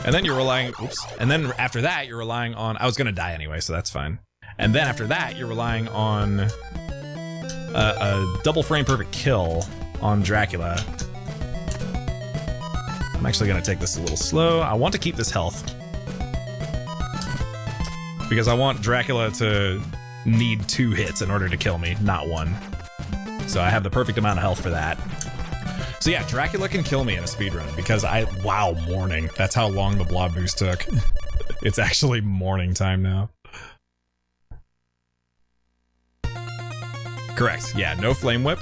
and then you're relying. Oops. And then after that, you're relying on. I was gonna die anyway, so that's fine. And then after that, you're relying on a double frame perfect kill on Dracula. I'm actually gonna take this a little slow. I want to keep this health, because I want Dracula to need 2 hits in order to kill me, not 1. So I have the perfect amount of health for that. So yeah, Dracula can kill me in a speedrun because wow, morning. That's how long the blob boost took. It's actually morning time now. Correct, yeah, no flame whip.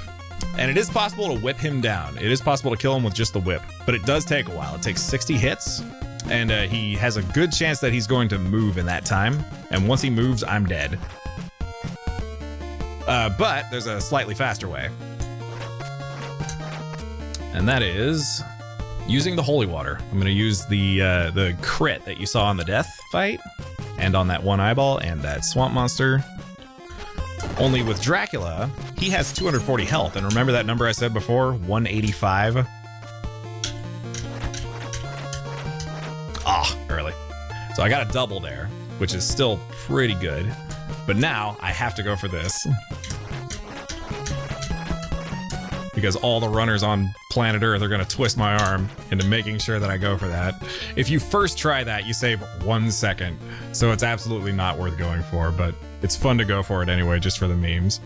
And it is possible to whip him down. It is possible to kill him with just the whip, but it does take a while. It takes 60 hits, and he has a good chance that he's going to move in that time. And once he moves, I'm dead. But there's a slightly faster way. And that is using the holy water. I'm going to use the crit that you saw on the death fight, and on that 1 eyeball, and that swamp monster. Only with Dracula, he has 240 health, and remember that number I said before? 185? Ah, early. So I got a double there, which is still pretty good. But now, I have to go for this. Because all the runners on planet Earth are going to twist my arm into making sure that I go for that. If you first try that, you save 1 second. So it's absolutely not worth going for, but it's fun to go for it anyway, just for the memes.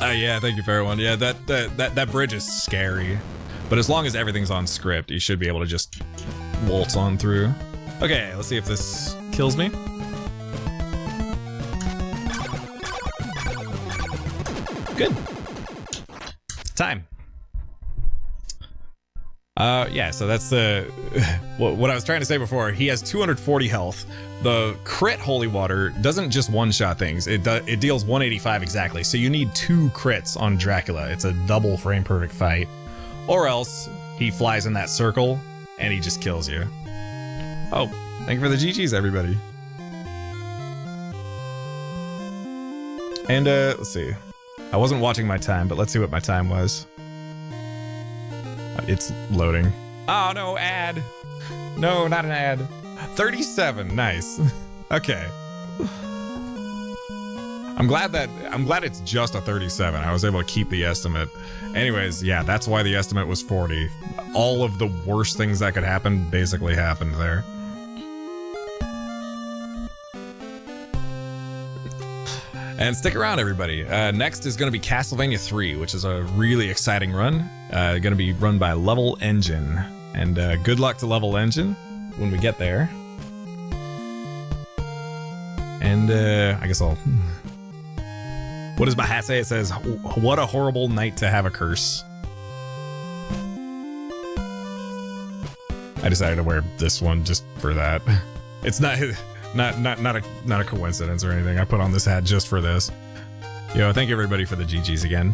Yeah, thank you for everyone. Yeah, that bridge is scary. But as long as everything's on script, you should be able to just waltz on through. Okay, let's see if this kills me. Good. Time. Yeah, so that's the what I was trying to say before. He has 240 health. The crit holy water doesn't just one-shot things. It deals 185 exactly. So you need 2 crits on Dracula. It's a double frame perfect fight. Or else he flies in that circle and he just kills you. Oh, thank you for the GGs, everybody. And let's see. I wasn't watching my time, but let's see what my time was. It's loading. Oh no, ad. No, not an ad. 37, nice. Okay. I'm glad it's just a 37. I was able to keep the estimate. Anyways, yeah, that's why the estimate was 40. All of the worst things that could happen basically happened there. And stick around, everybody. Next is going to be Castlevania 3, which is a really exciting run. Going to be run by Level Engine. And good luck to Level Engine when we get there. And I guess I'll... What does my hat say? It says, "What a horrible night to have a curse." I decided to wear this one just for that. It's not a coincidence or anything. I put on this hat just for this. Yo, thank you everybody for the GGs again.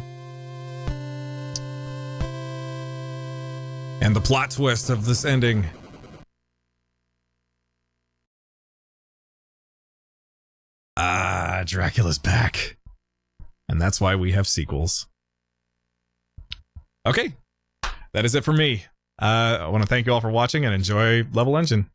And the plot twist of this ending Dracula's back. And that's why we have sequels. Okay. That is it for me. I want to thank you all for watching and enjoy Level Engine.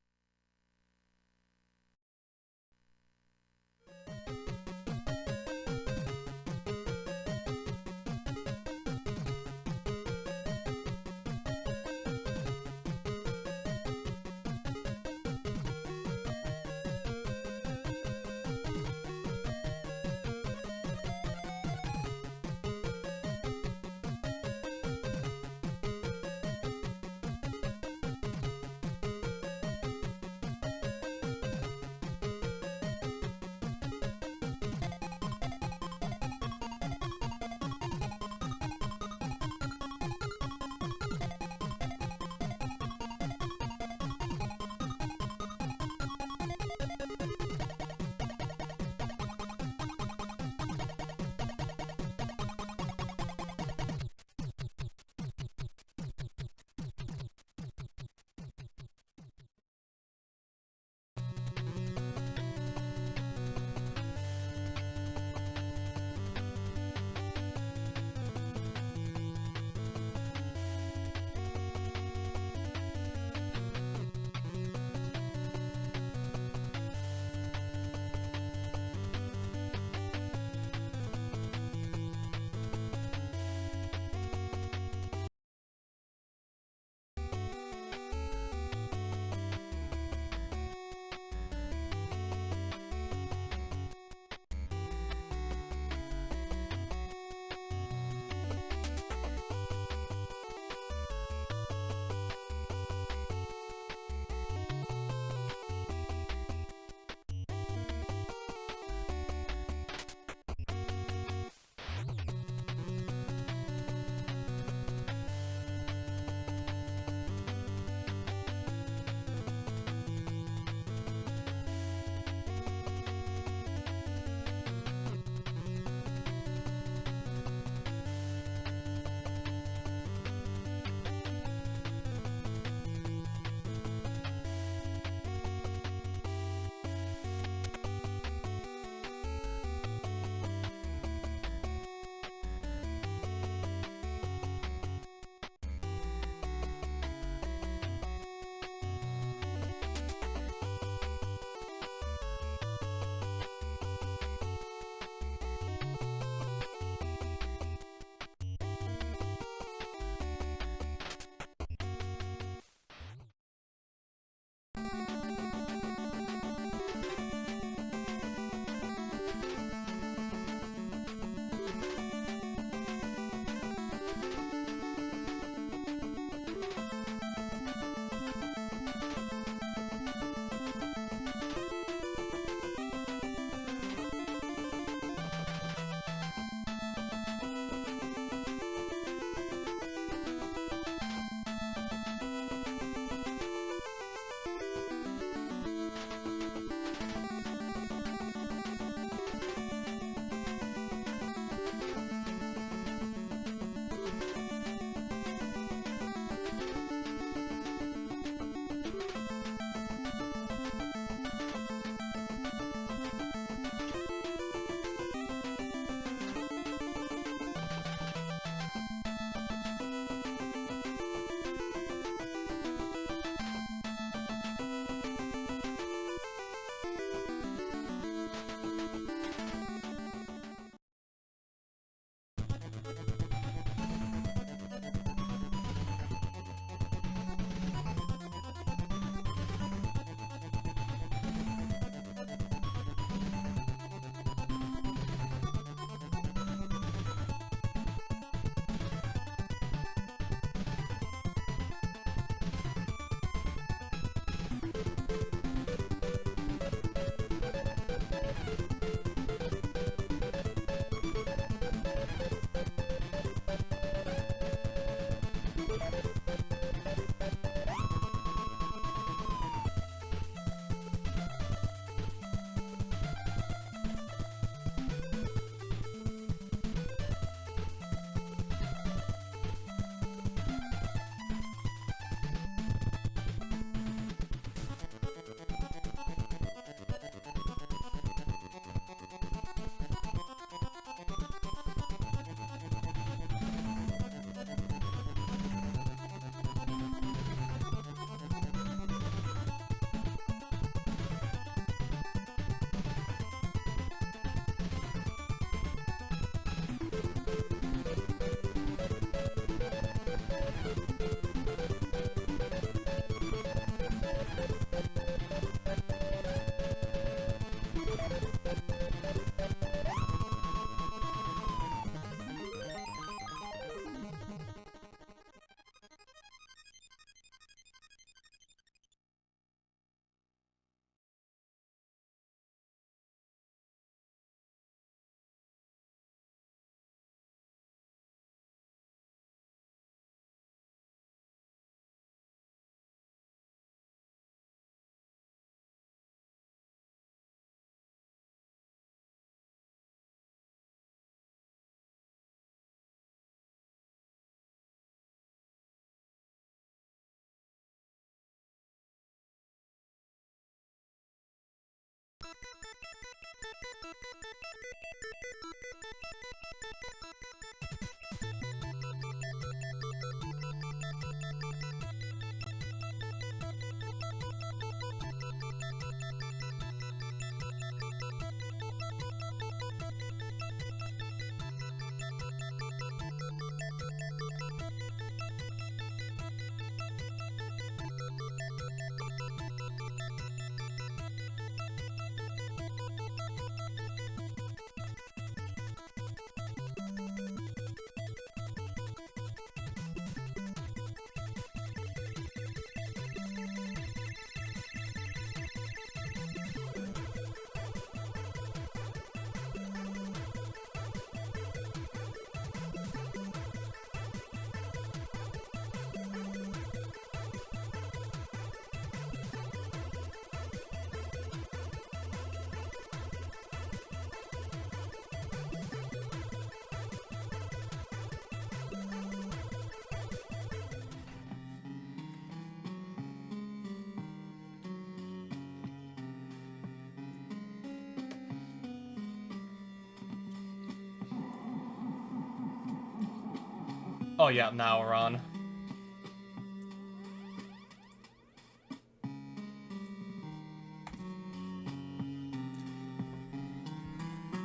Oh yeah, now we're on.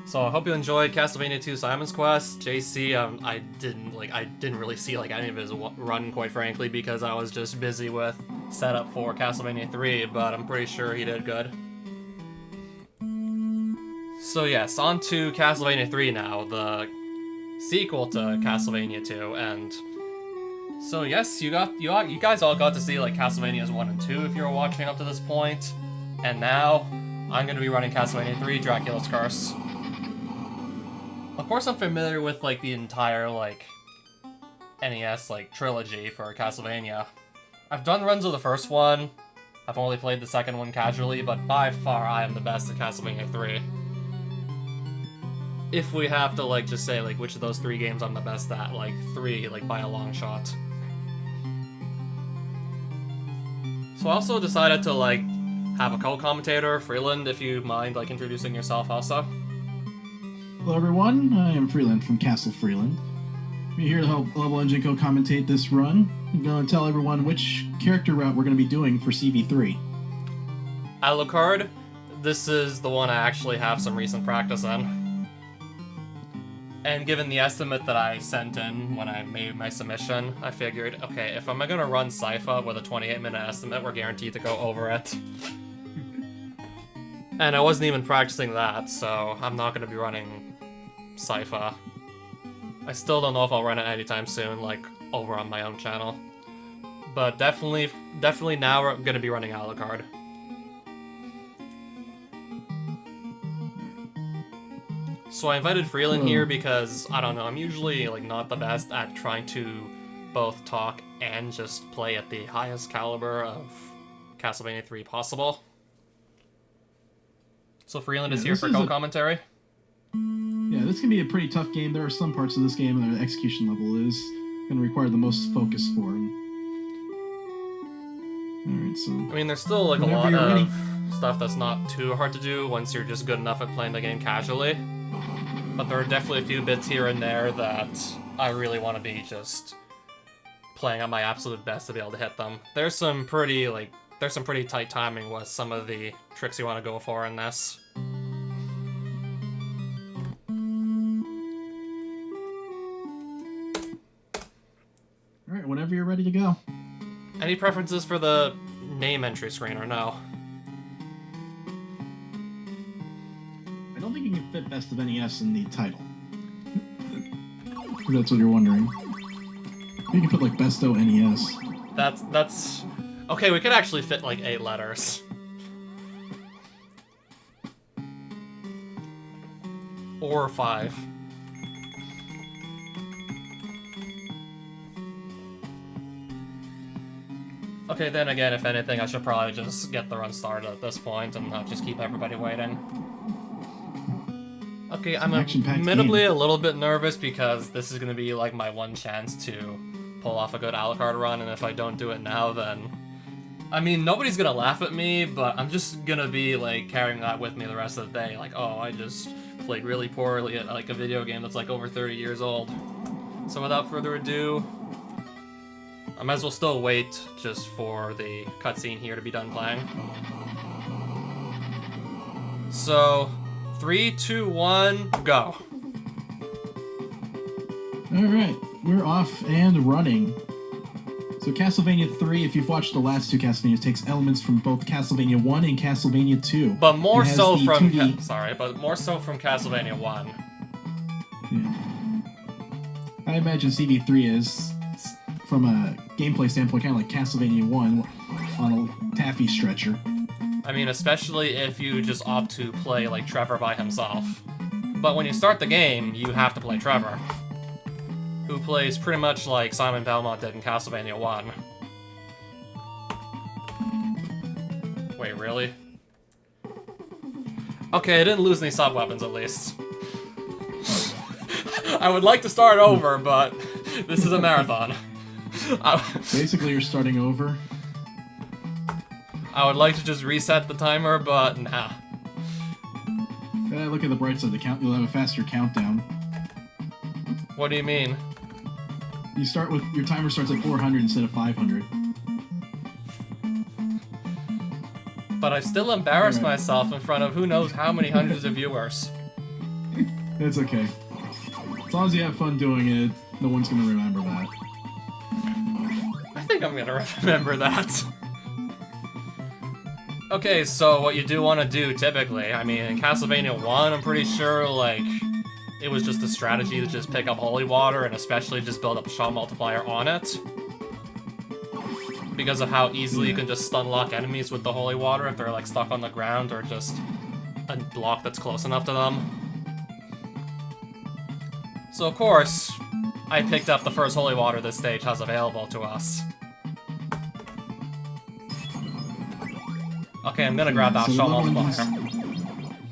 So I hope you enjoyed Castlevania 2 Simon's Quest. JC, I didn't really see like any of his run, quite frankly, because I was just busy with setup for Castlevania 3, but I'm pretty sure he did good. So yes, on to Castlevania 3 now, the sequel to Castlevania 2, and so yes, you guys all got to see like Castlevanias 1 and 2 if you were watching up to this point, and now I'm gonna be running Castlevania 3 Dracula's Curse. Of course, I'm familiar with like the entire like NES like trilogy for Castlevania. I've done runs of the first one. I've only played the second one casually, but by far I am the best at Castlevania 3. If we have to like just say like which of those 3 games I'm the best at, like 3 like by a long shot. So I also decided to like have a co-commentator, Freeland, if you mind like introducing yourself also. Hello everyone, I am Freeland from Castle Freeland. I'm here to help Level Engine co-commentate this run. I'm going to tell everyone which character route we're going to be doing for CV3. Alucard, this is the one I actually have some recent practice in. And given the estimate that I sent in when I made my submission, I figured, okay, if I'm gonna run Sypha with a 28-minute estimate, we're guaranteed to go over it. And I wasn't even practicing that, so I'm not gonna be running Sypha. I still don't know if I'll run it anytime soon, like, over on my own channel. But definitely now we're gonna be running Alucard. So I invited Freeland here because, I don't know, I'm usually like not the best at trying to both talk and just play at the highest caliber of Castlevania 3 possible. So Freeland is here for co-commentary. Yeah, this can be a pretty tough game. There are some parts of this game that the execution level is going to require the most focus for. Alright, so... I mean, there's still like a lot of stuff that's not too hard to do once you're just good enough at playing the game casually. But there are definitely a few bits here and there that I really want to be just playing at my absolute best to be able to hit them. There's some pretty tight timing with some of the tricks you want to go for in this. Alright, whenever you're ready to go. Any preferences for the name entry screen or no? I don't think you can fit Best of NES in the title. If that's what you're wondering. You can put like Besto NES. That's... Okay, we could actually fit like 8 letters. Or 5. Okay, then again, if anything, I should probably just get the run started at this point and not just keep everybody waiting. Okay, I'm admittedly a little bit nervous because this is going to be like my one chance to pull off a good Alucard run, and if I don't do it now, then I mean, nobody's gonna laugh at me, but I'm just gonna be like carrying that with me the rest of the day. Like, oh, I just played really poorly at like a video game that's like over 30 years old. So without further ado, I might as well still wait just for the cutscene here to be done playing. So, 3, 2, 1, go. Alright, we're off and running. So Castlevania 3, if you've watched the last two Castlevanias, takes elements from both Castlevania 1 and Castlevania 2. But more It has so the from 2D but more so from Castlevania 1. I imagine CV3 is, from a gameplay standpoint, kind of like Castlevania 1 on a taffy stretcher. I mean, especially if you just opt to play like Trevor by himself. But when you start the game, you have to play Trevor, who plays pretty much like Simon Belmont did in Castlevania 1. Wait, really? Okay, I didn't lose any sub-weapons at least. I would like to start over, but this is a marathon. Basically, you're starting over. I would like to just reset the timer, but nah. Look at the bright side of the count. You'll have a faster countdown. What do you mean? You start with your timer starts at 400 instead of 500. But I still embarrassed myself in front of who knows how many hundreds of viewers. It's okay. As long as you have fun doing it, no one's gonna remember that. I think I'm gonna remember that. Okay, so what you do want to do typically, I mean, in Castlevania 1, I'm pretty sure, like, it was just a strategy to just pick up holy water and especially just build up a shot multiplier on it. Because of how easily you can just stun lock enemies with the holy water if they're, like, stuck on the ground or just a block that's close enough to them. So, of course, I picked up the first holy water this stage has available to us. Okay, I'm gonna grab that shot multiplier.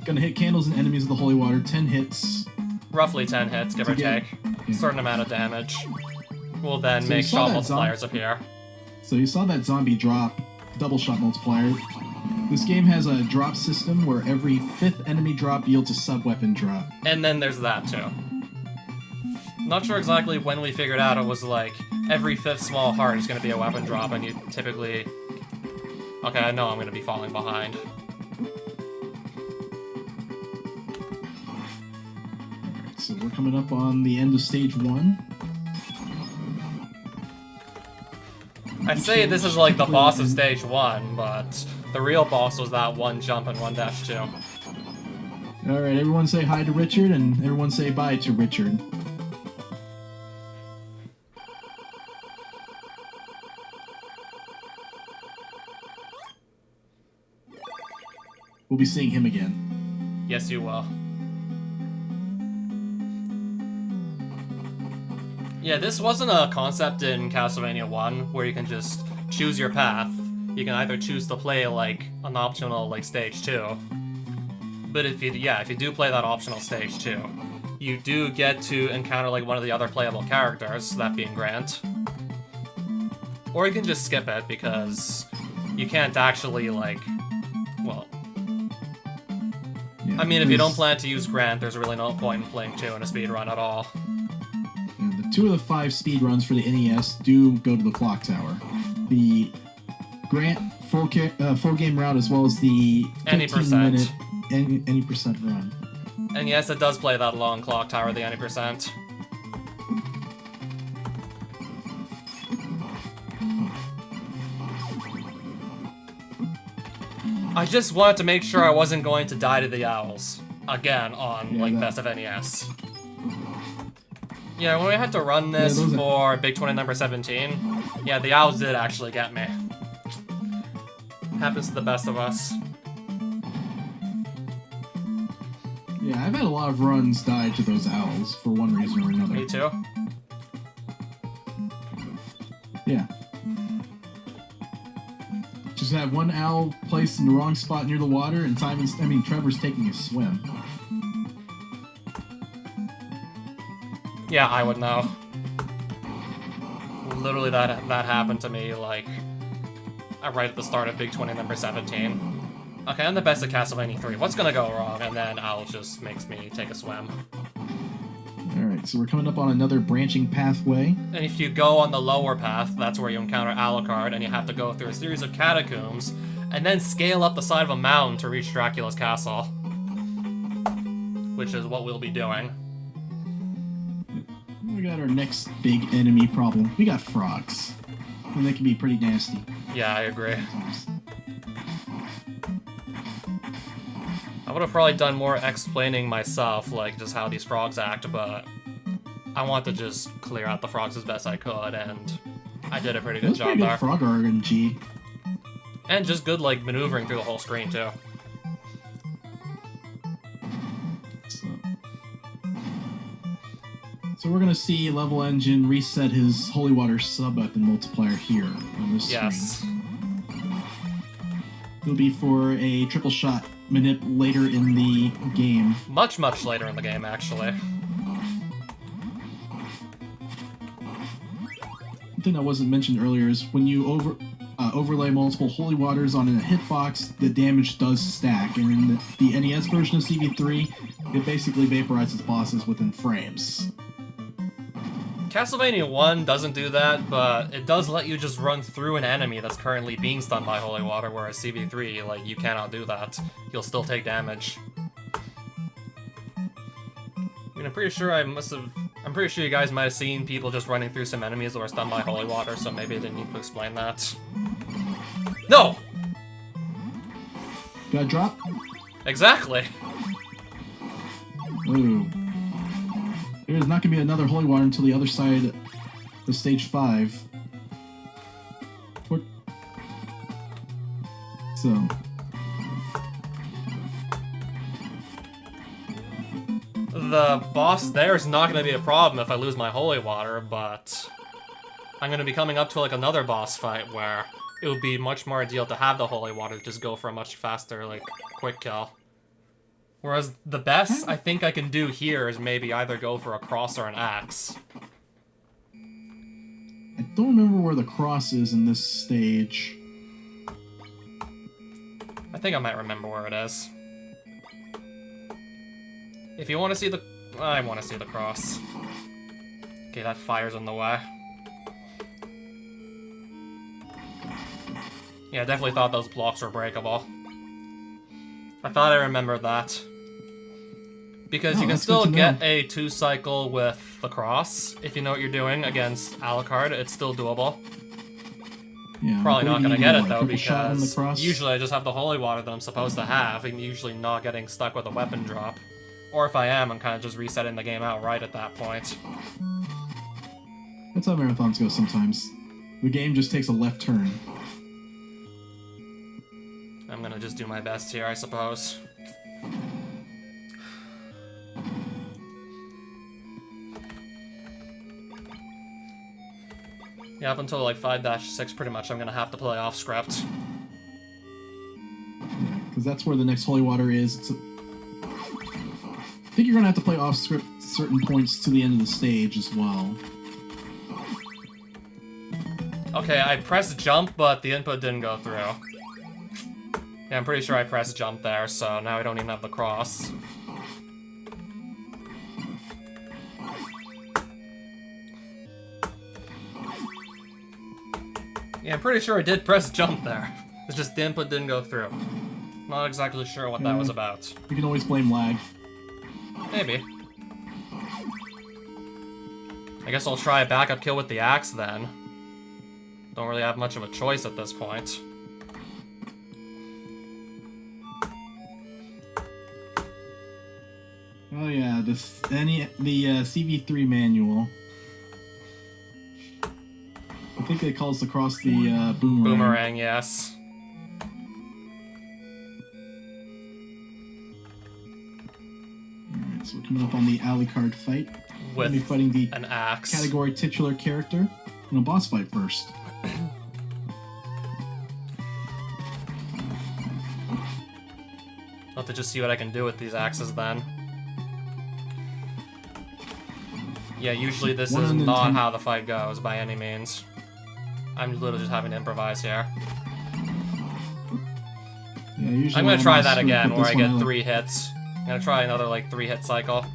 Gonna hit candles and enemies with the holy water, 10 hits. Roughly 10 hits, give or take. A certain amount of damage. Will then make shot multipliers appear. So you saw that zombie drop, double shot multiplier. This game has a drop system where every 5th enemy drop yields a sub-weapon drop. And then there's that too. Not sure exactly when we figured out it was like every 5th small heart is gonna be a weapon drop and you typically... Okay, I know I'm gonna be falling behind. Alright, so we're coming up on the end of stage 1. I say this is like the boss of stage 1, but the real boss was that one jump and 1-2. Alright, everyone say hi to Richard and everyone say bye to Richard. We'll be seeing him again. Yes, you will. Yeah, this wasn't a concept in Castlevania 1 where you can just choose your path. You can either choose to play like an optional like stage 2. But if you do play that optional stage 2, you do get to encounter like one of the other playable characters, that being Grant. Or you can just skip it because you can't actually like, well, I mean, if you don't plan to use Grant, there's really no point in playing 2 in a speedrun at all. The 2 of the 5 speedruns for the NES do go to the clock tower. The Grant full game route as well as the 15-minute any percent run. And yes, it does play that long clock tower, the any percent. I just wanted to make sure I wasn't going to die to the owls again on like Best of NES. Yeah, when we had to run this for Big 20 number 17, yeah, the owls did actually get me. Happens to the best of us. Yeah, I've had a lot of runs die to those owls for one reason or another. Me too. Yeah. Just have one owl placed in the wrong spot near the water, and Trevor's taking a swim. Yeah, I would know. Literally, that happened to me like right at the start of Big 20 number 17. Okay, I'm the best at Castlevania 3. What's gonna go wrong? And then Al just makes me take a swim. Alright, so we're coming up on another branching pathway. And if you go on the lower path, that's where you encounter Alucard, and you have to go through a series of catacombs, and then scale up the side of a mountain to reach Dracula's castle. Which is what we'll be doing. We got our next big enemy problem. We got frogs. And they can be pretty nasty. Yeah, I agree. I would have probably done more explaining myself, like just how these frogs act, but I want to just clear out the frogs as best I could, and I did a pretty good job pretty good there. frog RNG. And just good, like, maneuvering through the whole screen, too. So we're gonna see Level Engine reset his Holy Water sub-weapon multiplier here on this screen. It'll be for a triple shot manip later in the game. Much, much later in the game, actually. One thing that wasn't mentioned earlier is when you overlay multiple Holy Waters on a hitbox, the damage does stack. And in the NES version of CV3, it basically vaporizes bosses within frames. Castlevania 1 doesn't do that, but it does let you just run through an enemy that's currently being stunned by Holy Water, whereas CV3, like, you cannot do that. You'll still take damage. I mean, I'm pretty sure I'm pretty sure you guys might have seen people just running through some enemies that were stunned by Holy Water, so maybe I didn't need to explain that. No! Got a drop? Exactly! Ooh. There's not going to be another Holy Water until the other side of Stage 5. So... The boss there is not going to be a problem if I lose my Holy Water, but I'm going to be coming up to like another boss fight where it would be much more ideal to have the Holy Water to just go for a much faster, like, quick kill. Whereas the best I think I can do here is maybe either go for a cross or an axe. I don't remember where the cross is in this stage. I think I might remember where it is. If you want to see the... I want to see the cross. Okay, that fire's in the way. Yeah, I definitely thought those blocks were breakable. I thought I remembered that. Because you can still get a 2-cycle with the cross, if you know what you're doing against Alucard, it's still doable. Yeah, Probably not going to get it though, triple shot on the because cross? usually I just have the Holy Water that I'm supposed to have, and usually not getting stuck with a weapon drop. Or if I am, I'm kind of just resetting the game outright at that point. That's how marathons go sometimes. The game just takes a left turn. I'm gonna just do my best here, I suppose. Yeah, up until like 5-6 pretty much I'm gonna have to play off script. Because that's where the next Holy Water is. I think you're going to have to play off script certain points to the end of the stage as well. Okay, I pressed jump, but the input didn't go through. Yeah, I'm pretty sure I pressed jump there, so now I don't even have the cross. Yeah, I'm pretty sure I did press jump there. It's just the input didn't go through. Not exactly sure what that was about. You can always blame lag. Maybe. I guess I'll try a backup kill with the axe then. Don't really have much of a choice at this point. Oh yeah, the CV3 manual. I think it calls across the boomerang. Boomerang, yes. Alright, so we're coming up on the Alucard fight. We're With gonna be fighting the an axe. category titular character in a boss fight first. I'll have to just see what I can do with these axes then. Yeah, usually this is not how the fight goes by any means. I'm literally just having to improvise here. usually I'm when gonna try asked that to again, put where this I one, get like- 3 hits. I'm gonna try another, like, 3-hit cycle.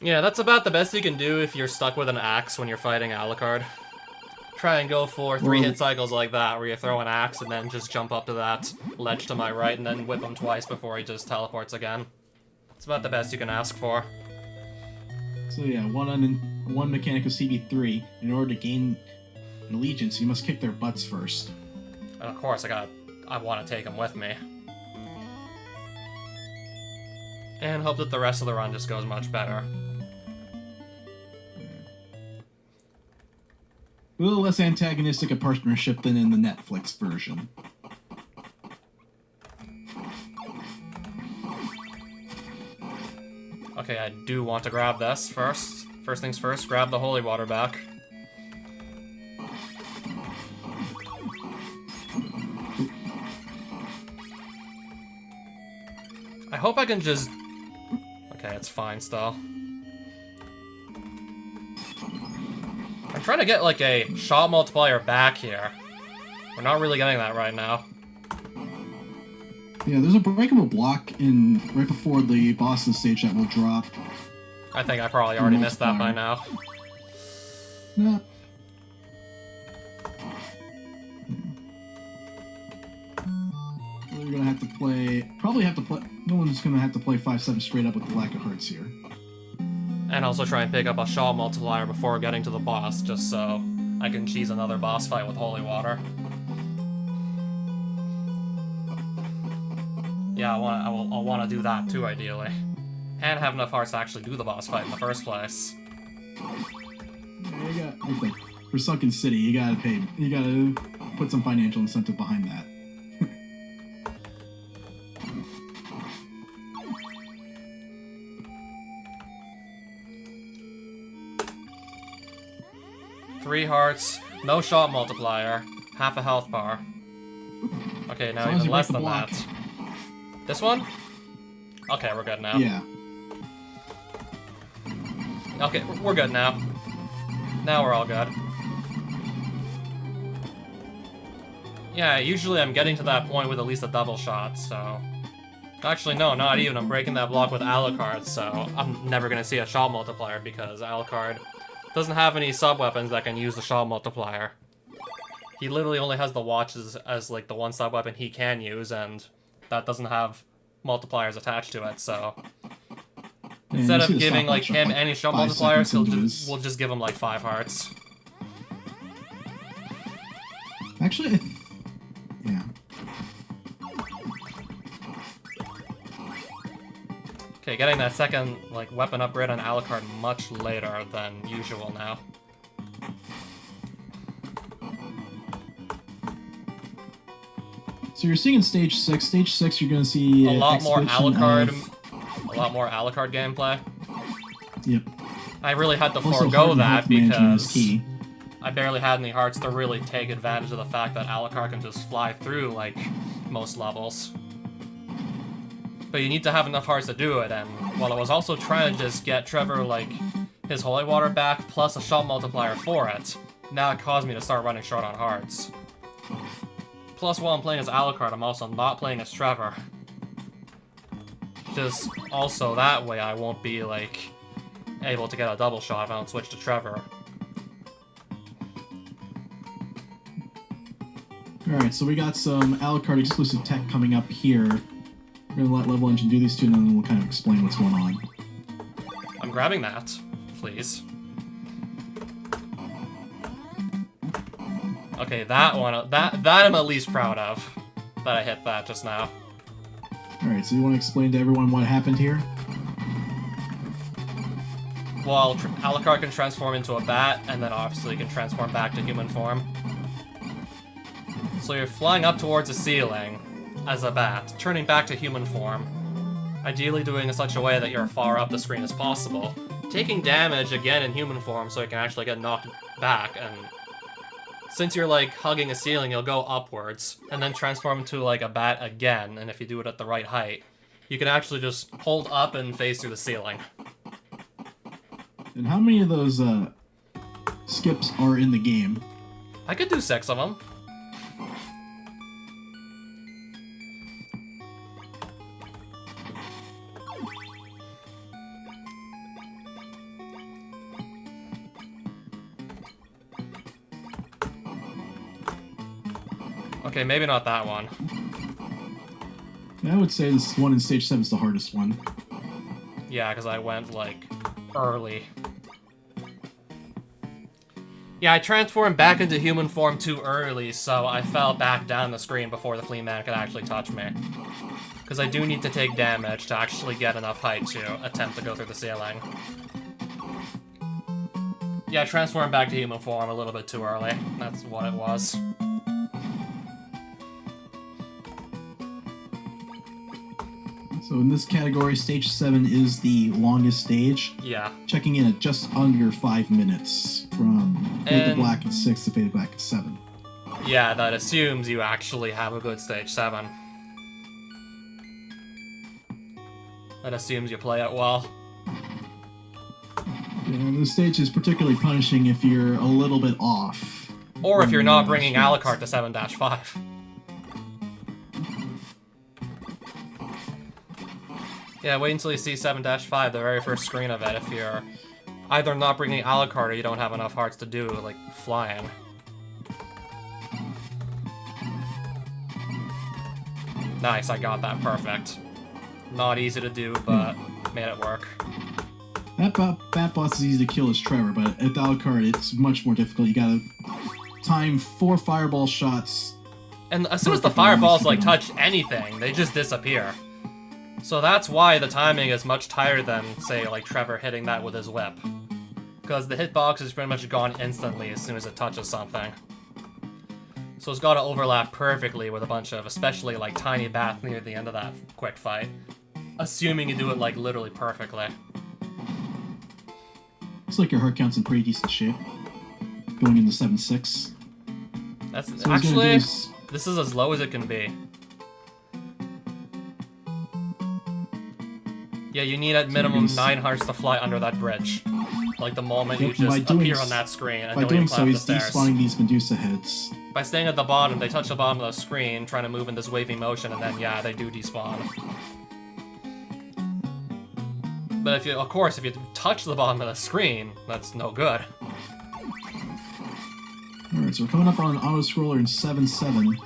Yeah, that's about the best you can do if you're stuck with an axe when you're fighting Alucard. Try and go for 3-hit cycles like that, where you throw an axe and then just jump up to that ledge to my right and then whip him twice before he just teleports again. It's about the best you can ask for. So yeah, one mechanic of CB3. In order to gain an allegiance, you must kick their butts first. And of course, I want to take him with me. And hope that the rest of the run just goes much better. A little less antagonistic a partnership than in the Netflix version. Okay, I do want to grab this first. First things first, grab the holy water back. I hope I can just... Okay, it's fine still. I'm trying to get, like, a shot multiplier back here. We're not really getting that right now. Yeah, there's a breakable block in right before the boss stage that will drop. I think I probably already missed that by now. Yeah. You're gonna have to play. Probably have to play. No one's gonna have to play 5-7 straight up with the lack of hearts here. And also try and pick up a shot multiplier before getting to the boss, just so I can cheese another boss fight with holy water. Yeah, I'll want to do that too, ideally. And have enough hearts to actually do the boss fight in the first place. Yeah, you got, for Sunken City, you gotta pay. You gotta put some financial incentive behind that. Three hearts, no shot multiplier, half a health bar. Okay, now As long as even you less break the than block. that. This one? Okay, we're good now. Yeah. Okay, we're good now. Now we're all good. Yeah, usually I'm getting to that point with at least a double shot, so... Actually, no, not even. I'm breaking that block with Alucard, so I'm never gonna see a shot multiplier because Alucard doesn't have any sub-weapons that can use the shot multiplier. He literally only has the watches as, like, the one sub-weapon he can use, and that doesn't have multipliers attached to it, so... Yeah, Instead you see of the giving, like, stopwatch him up, any shot 5 multipliers, seconds into we'll just give him, like, 5 hearts. Actually, yeah. Okay, getting that second, like, weapon upgrade on Alucard much later than usual now. So you're seeing in stage 6. Stage 6, you're gonna see A lot more exhibition Alucard, of- a lot more Alucard gameplay. Yep. I really had to Also, forego heart and that health management is because key. I barely had any hearts to really take advantage of the fact that Alucard can just fly through, like, most levels. But you need to have enough hearts to do it, and while I was also trying to just get Trevor, like, his holy water back plus a shot multiplier for it, now it caused me to start running short on hearts. Plus, while I'm playing as Alucard, I'm also not playing as Trevor. Just also that way I won't be, like, able to get a double shot if I don't switch to Trevor. Alright, so we got some Alucard exclusive tech coming up here. We're gonna let Level Engine do these two, and then we'll kind of explain what's going on. I'm grabbing that, please. Okay, that one, that I'm at least proud of, that I hit that just now. Alright, so you want to explain to everyone what happened here? Well, Alucard can transform into a bat, and then obviously can transform back to human form. So you're flying up towards the ceiling as a bat, turning back to human form, ideally doing it in such a way that you're far up the screen as possible, taking damage again in human form so you can actually get knocked back, and since you're like hugging a ceiling, you'll go upwards, and then transform into like a bat again, and if you do it at the right height, you can actually just hold up and face through the ceiling. And how many of those skips are in the game. I could do 6 of them. Okay, maybe not that one. I would say this one in stage 7 is the hardest one. Yeah, because I went, like, early. Yeah, I transformed back into human form too early, so I fell back down the screen before the flea man could actually touch me. Because I do need to take damage to actually get enough height to attempt to go through the ceiling. Yeah, I transformed back to human form a little bit too early. That's what it was. So in this category, stage 7 is the longest stage. Yeah. Checking in at just under 5 minutes from Fade to Black at 6 to Fade to Black at 7. Yeah, that assumes you actually have a good stage 7. That assumes you play it well. Yeah, this stage is particularly punishing if you're a little bit off. Or if you're not bringing Alucard to 7-5. Yeah, wait until you see 7-5, the very first screen of it, if you're either not bringing Alucard or you don't have enough hearts to do, like, flying. Nice, I got that perfect. Not easy to do, but made it work. That boss is easy to kill as Trevor, but at Alucard it's much more difficult. You gotta time 4 fireball shots. And as soon as the fireballs, like, touch anything, they just disappear. So that's why the timing is much tighter than, say, like Trevor hitting that with his whip. Because the hitbox is pretty much gone instantly as soon as it touches something. So it's got to overlap perfectly with a bunch of, especially like tiny bats near the end of that quick fight. Assuming you do it like literally perfectly. Looks like your heart count's in pretty decent shape. Going into 7-6. That's So actually, this is as low as it can be. Yeah, you need at minimum 9 hearts to fly under that bridge. Like the moment you just appear on that screen and by don't doing even so, climb the he's stairs. despawning these Medusa heads. By staying at the bottom, they touch the bottom of the screen, trying to move in this wavy motion, and then yeah, they do despawn. But if you, of course, if you touch the bottom of the screen, that's no good. Alright, so we're coming up on an auto-scroller in 7-7.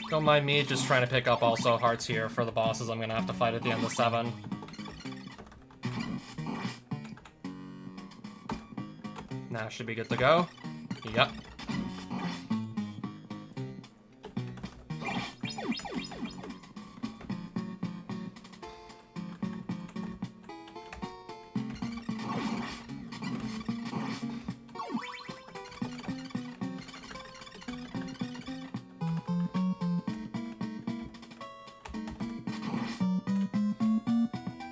Don't mind me just trying to pick up also hearts here for the bosses I'm gonna have to fight at the end of 7. Now should be good to go. Yep.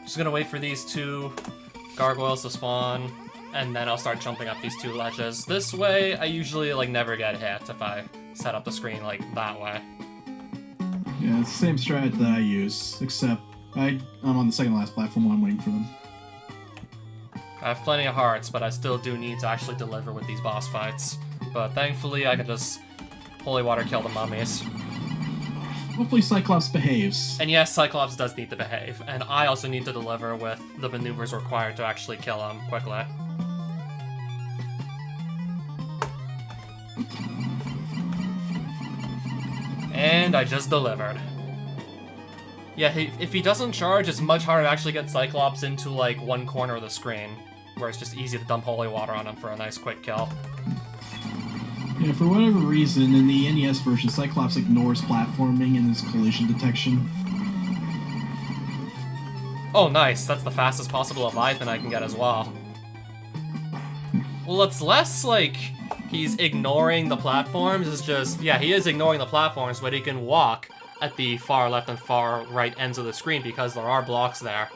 Just gonna wait for these 2 gargoyles to spawn, and then I'll start jumping up these 2 ledges. This way, I usually like never get hit if I set up the screen like that way. Yeah, it's the same strat that I use, except I'm on the second last platform while I'm waiting for them. I have plenty of hearts, but I still do need to actually deliver with these boss fights. But thankfully, I can just holy water kill the mummies. Hopefully Cyclops behaves. And yes, Cyclops does need to behave, and I also need to deliver with the maneuvers required to actually kill him quickly. And I just delivered. Yeah, if he doesn't charge, it's much harder to actually get Cyclops into, like, one corner of the screen, where it's just easy to dump holy water on him for a nice quick kill. Yeah, for whatever reason, in the NES version, Cyclops ignores platforming and his collision detection. Oh, nice. That's the fastest possible Leviathan I can get as well. Well, it's less like he's ignoring the platforms. It's just, yeah, he is ignoring the platforms, but he can walk at the far left and far right ends of the screen because there are blocks there.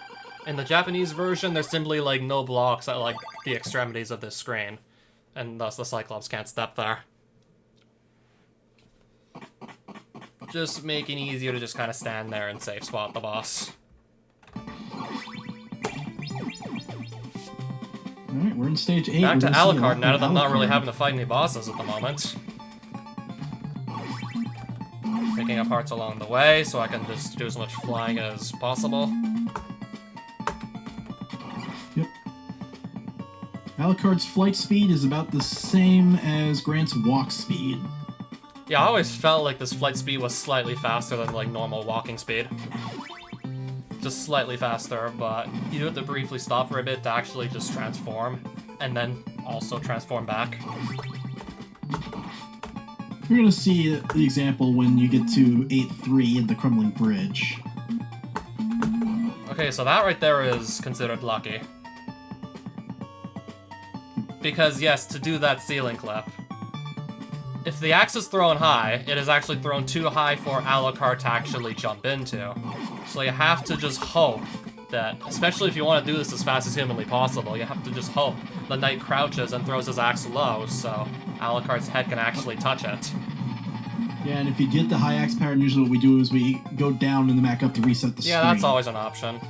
In the Japanese version, there's simply, like, no blocks at, like, the extremities of this screen. And thus the Cyclops can't step there. Just making it easier to just kind of stand there and safe spot the boss. Alright, we're in stage 8. Back We're to gonna see a Alucard lot now of that I'm not really Alucard. having to fight any bosses at the moment. Picking up hearts along the way so I can just do as much flying as possible. Yep. Alucard's flight speed is about the same as Grant's walk speed. Yeah, I always felt like this flight speed was slightly faster than like normal walking speed. Just slightly faster, but you do have to briefly stop for a bit to actually just transform, and then also transform back. You're gonna see the example when you get to 8-3 in the Crumbling Bridge. Okay, so that right there is considered lucky. Because yes, to do that ceiling clip, if the axe is thrown high, it is actually thrown too high for Alucard to actually jump into. So you have to just hope that, especially if you want to do this as fast as humanly possible, you have to just hope the knight crouches and throws his axe low so Alucard's head can actually touch it. Yeah, and if you get the high axe pattern, usually what we do is we go down and then back up to reset the screen. Yeah, that's always an option.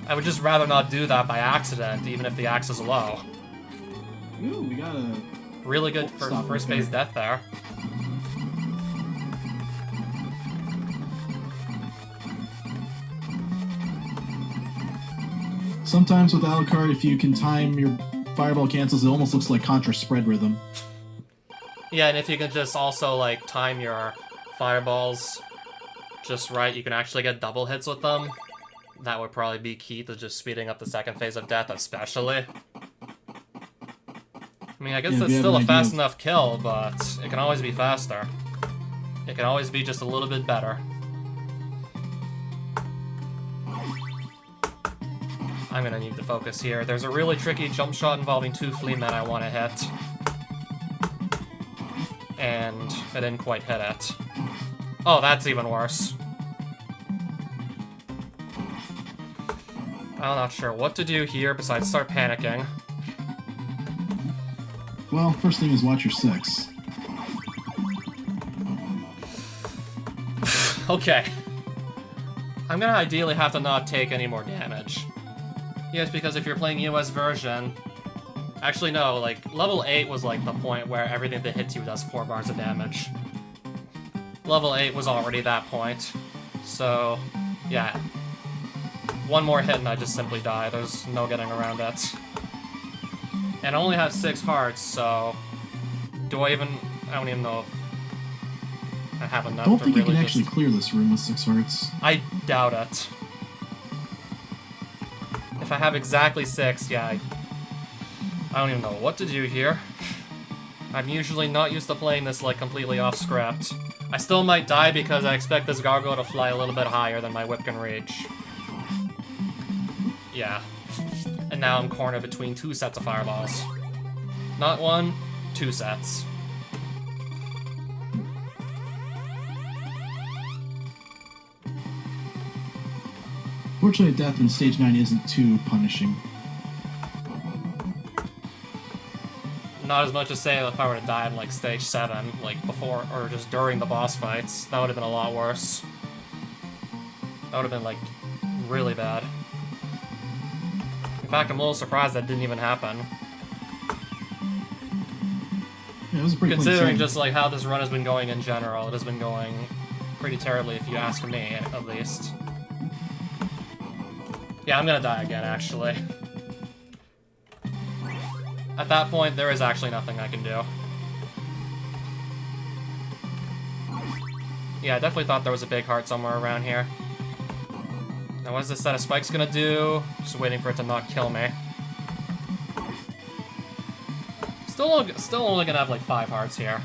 I would just rather not do that by accident, even if the axe is low. Ooh, we got a... Really good for Stop first right phase there. death there. Sometimes with Alucard, if you can time your fireball cancels, it almost looks like Contra spread rhythm. Yeah, and if you can just also, like, time your fireballs just right, you can actually get double hits with them. That would probably be key to just speeding up the second phase of death, especially. I mean, I guess Yeah, that's we have still a an idea fast of- enough kill, but it can always be faster. It can always be just a little bit better. I'm gonna need to focus here. There's a really tricky jump shot involving 2 flea men I want to hit. And I didn't quite hit it. Oh, that's even worse. I'm not sure what to do here besides start panicking. Well, first thing is watch your 6. Okay. I'm gonna ideally have to not take any more damage. Yes, because if you're playing US version... Actually, no, like, level 8 was, like, the point where everything that hits you does 4 bars of damage. Level 8 was already that point. So, yeah. One more hit and I just simply die. There's no getting around it. And I only have 6 hearts, so... Do I even... I don't even know if I have enough Don't to think you really can just... actually clear this room with 6 hearts. I doubt it. If I have exactly 6, yeah, I don't even know what to do here. I'm usually not used to playing this, like, completely off script. I still might die because I expect this gargoyle to fly a little bit higher than my whip can reach. Yeah. And now I'm cornered between 2 sets of fireballs. Not 1, 2 sets. Fortunately, death in stage 9 isn't too punishing. Not as much as, say, if I were to die in, like, stage 7, like, before, or just during the boss fights. That would have been a lot worse. That would have been, like, really bad. In fact, I'm a little surprised that didn't even happen. Yeah, it was a pretty clean Considering save. just, like, how this run has been going in general, it has been going pretty terribly, if you ask me, at least. Yeah, I'm gonna die again, actually. At that point, there is actually nothing I can do. Yeah, I definitely thought there was a big heart somewhere around here. Now what is this set of spikes gonna do? Just waiting for it to not kill me. Still only gonna have like 5 hearts here.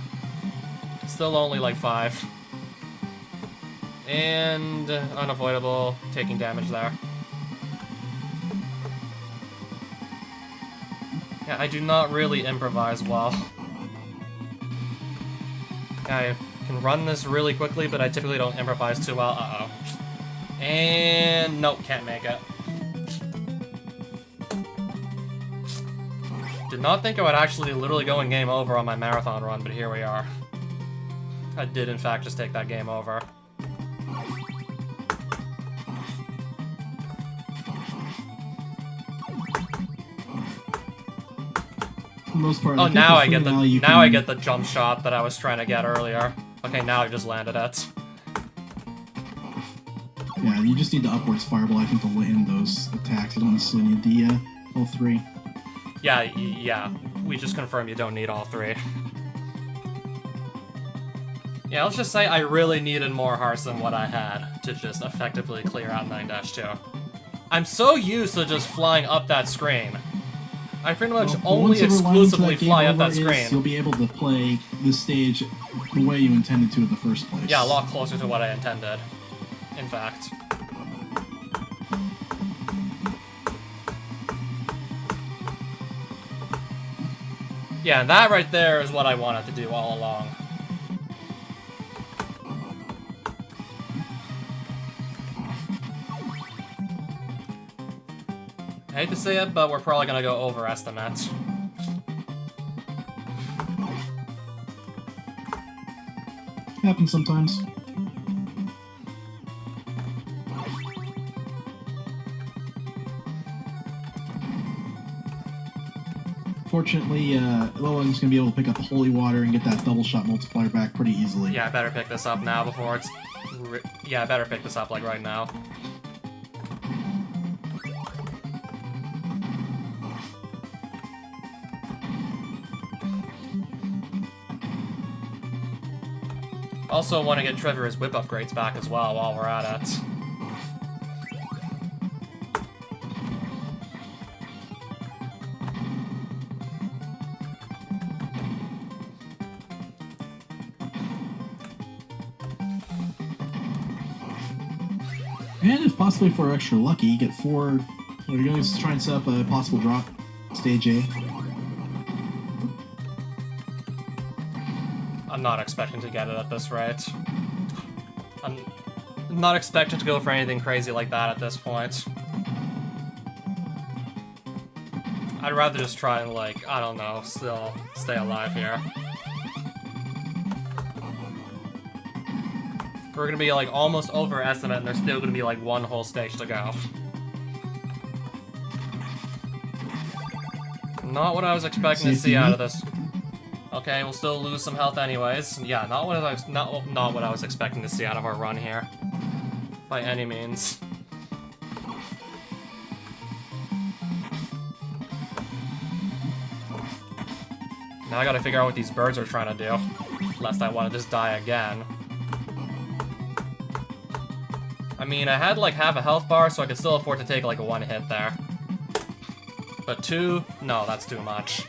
Still only like 5. And unavoidable taking damage there. Yeah, I do not really improvise well. I can run this really quickly, but I typically don't improvise too well. Uh-oh. And nope, can't make it. Did not think I would actually literally go in game over on my marathon run, but here we are. I did in fact just take that game over. the most part. Oh, If you now have I the get free the now you now I can- get the jump shot that I was trying to get earlier. Okay, now I just landed it. Yeah, you just need the upwards fireball, I think, to land those attacks. You don't necessarily need the all three. Yeah, yeah. We just confirmed you don't need all three. Yeah, let's just say I really needed more hearts than what I had to just effectively clear out 9-2. I'm so used to just flying up that screen. I pretty much Well, the only one silver lining to exclusively that game fly up over that is screen. You'll be able to play this stage the way you intended to in the first place. Yeah, a lot closer to what I intended, in fact. Yeah, that right there is what I wanted to do all along. I hate to say it, but we're probably gonna go overestimate. Happens sometimes. Fortunately, Lowen's gonna be able to pick up the holy water and get that double shot multiplier back pretty easily. Yeah, I better pick this up now before it's... Yeah, I better pick this up, like, right now. Also want to get Trevor's whip upgrades back as well while we're at it. And if possibly for extra lucky, you get 4. We're going to try and set up a possible drop stage A. I'm not expecting to get it at this rate. I'm not expecting to go for anything crazy like that at this point. I'd rather just try and, like, I don't know, still stay alive here. We're gonna be, like, almost over estimate, and there's still gonna be, like, one whole stage to go. Not what I was expecting to see out of this. Okay, we'll still lose some health anyways. Yeah, not what I was expecting to see out of our run here. By any means. Now I gotta figure out what these birds are trying to do. Lest I want to just die again. I mean, I had like half a health bar, so I could still afford to take like a 1 hit there. But 2? No, that's too much.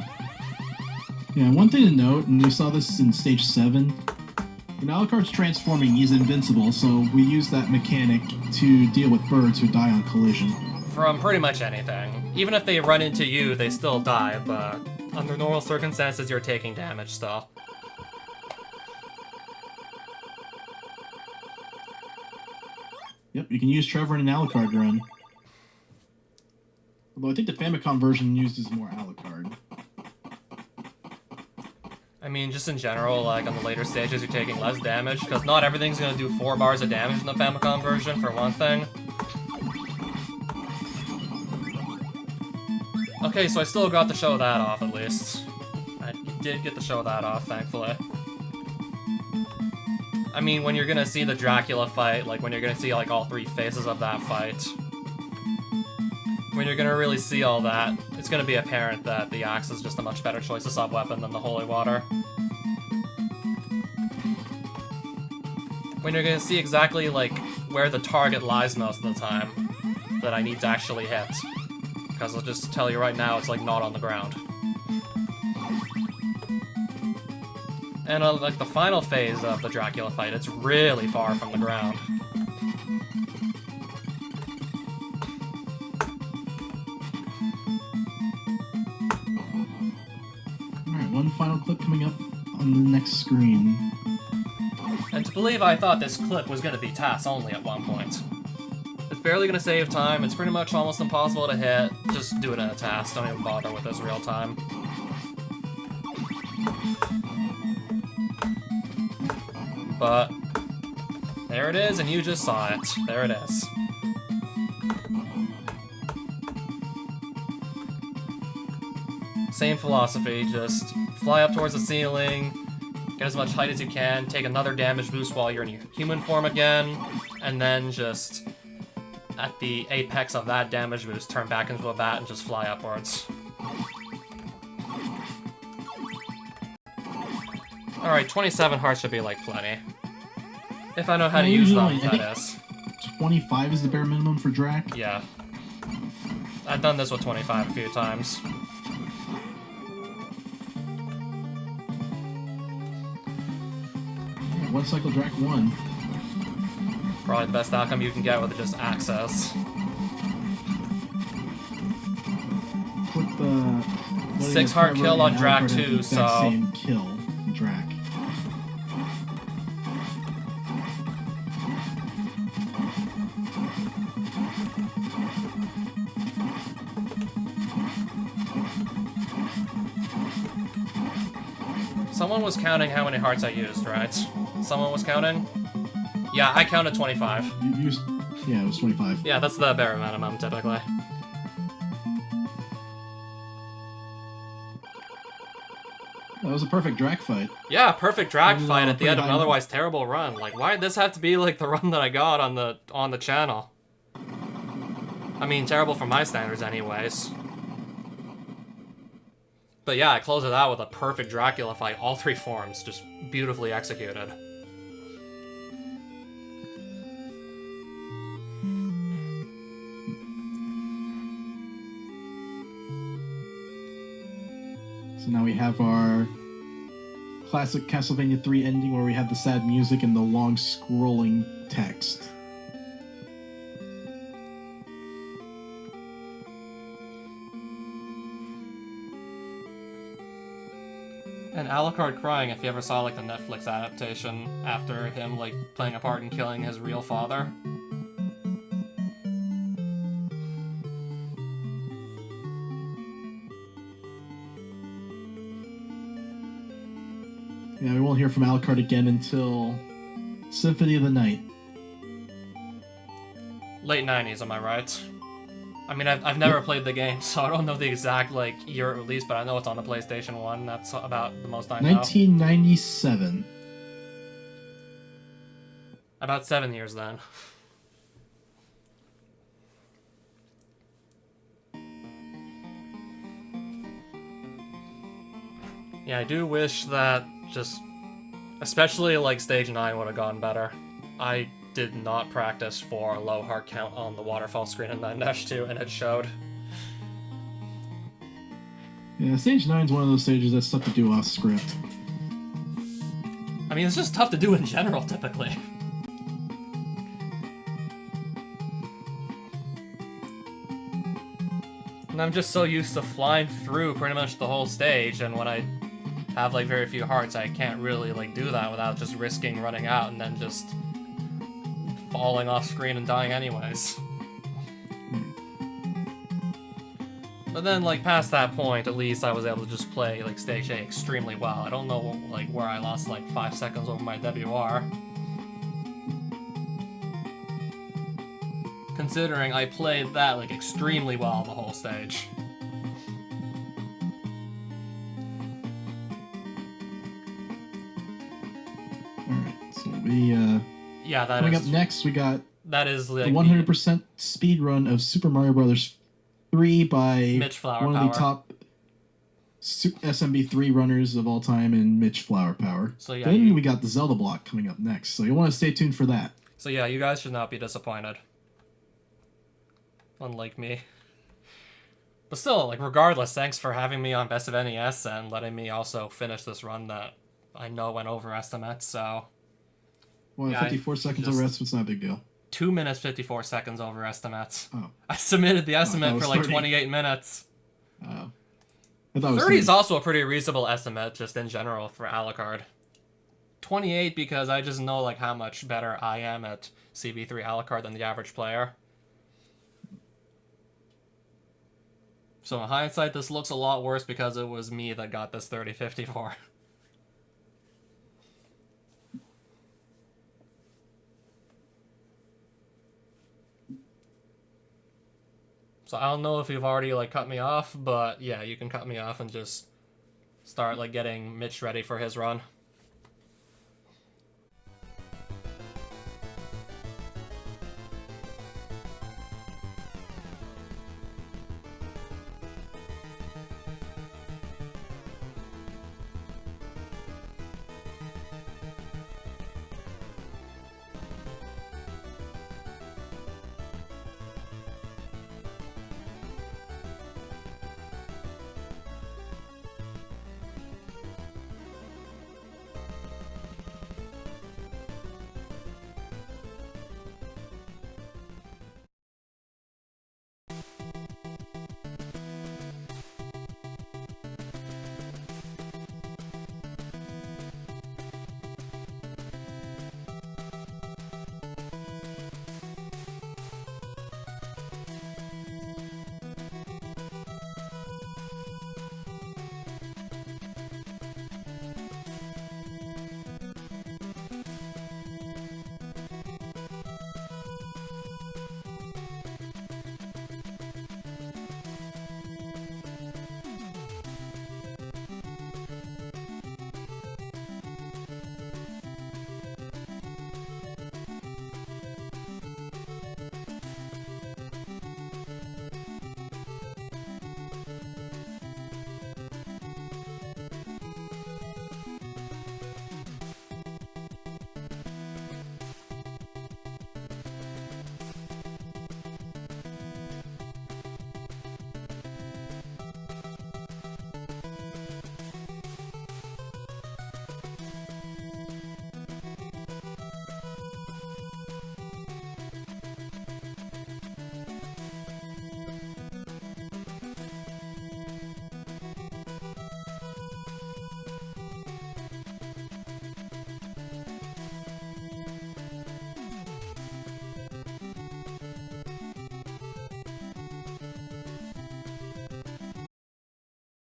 Yeah, one thing to note, and we saw this in stage 7, when Alucard's transforming, he's invincible, so we use that mechanic to deal with birds who die on collision. From pretty much anything. Even if they run into you, they still die, but under normal circumstances, you're taking damage still. Yep, you can use Trevor in an Alucard run. Although I think the Famicom version uses more Alucard. I mean, just in general, like, on the later stages, you're taking less damage, because not everything's gonna do 4 bars of damage in the Famicom version, for one thing. Okay, so I still got to show that off, at least. I did get to show that off, thankfully. I mean, when you're gonna see the Dracula fight, like, when you're gonna see, like, all 3 phases of that fight, when you're gonna really see all that, it's gonna be apparent that the axe is just a much better choice of sub-weapon than the holy water. When you're gonna see exactly, like, where the target lies most of the time that I need to actually hit. Because I'll just tell you right now, it's, like, not on the ground. And on, like, the final phase of the Dracula fight, it's really far from the ground. Alright, one final clip coming up on the next screen. And to believe I thought this clip was gonna be TAS only at one point. It's barely gonna save time, it's pretty much almost impossible to hit. Just do it in a TAS, don't even bother with this real time. But there it is, and you just saw it. There it is. Same philosophy, just fly up towards the ceiling, get as much height as you can, take another damage boost while you're in your human form again, and then just, at the apex of that damage boost, turn back into a bat and just fly upwards. Alright, 27 hearts should be like plenty. If I know how to use them, that is. 25 is the bare minimum for Drac? Yeah. I've done this with 25 a few times. Yeah, one cycle Drac 1. Probably the best outcome you can get with just access. Put the... 6 heart kill on Drac 2, so... Same kill, Drac. Someone was counting how many hearts I used, right? Someone was counting? Yeah, I counted 25. You used... Yeah, it was 25. Yeah, that's the bare minimum, typically. That was a perfect Drac fight. Yeah, perfect drag And, fight at the end of an pretty high- otherwise terrible run. Like, why did this have to be like the run that I got on the channel? I mean, terrible for my standards anyways. But yeah, I closed it out with a perfect Dracula fight, all 3 forms, just beautifully executed. So now we have our classic Castlevania 3 ending where we have the sad music and the long scrolling text. And Alucard crying if you ever saw like the Netflix adaptation after him like playing a part in killing his real father. Yeah, we won't hear from Alucard again until Symphony of the Night. Late 90s, am I right? I mean, I've never played the game, so I don't know the exact like year it released, but I know it's on the PlayStation 1. That's about the most I know. 1997. About 7 years then. Yeah, I do wish that just, especially like stage 9 would have gone better. I did not practice for a low heart count on the waterfall screen in 9-2, and it showed. Yeah, stage 9 is one of those stages that's tough to do off script. I mean, it's just tough to do in general, typically. And I'm just so used to flying through pretty much the whole stage, and when I have like very few hearts, I can't really like do that without just risking running out and then just falling off screen and dying anyways. But then, like, past that point, at least I was able to just play, like, Stage A extremely well. I don't know, like, where I lost, like, 5 seconds over my WR. Considering I played that, like, extremely well the whole stage. Alright, so we, Yeah, that coming is... up next, we got that is, like, the 100% speed run of Super Mario Bros. 3 by Mitch Flower one of the Power. top SMB3 runners of all time in Mitch Flower Power. So, yeah, then you- we got the Zelda block coming up next, so you want to stay tuned for that. So yeah, you guys should not be disappointed. Unlike me. But still, like, regardless, thanks for having me on Best of NES and letting me also finish this run that I know went over estimates, so... Well, Yeah, 54 seconds over estimates, not a big deal. 2 minutes, 54 seconds over estimates. Oh. I submitted the estimate that for was like 30. 28 minutes. Oh. I thought it was 30 is also a pretty reasonable estimate, just in general, for Alucard. 28 because I just know like how much better I am at CB3 Alucard than the average player. So in hindsight, this looks a lot worse because it was me that got this 30-54. So I don't know if you've already like cut me off, but yeah, you can cut me off and just start like getting Mitch ready for his run.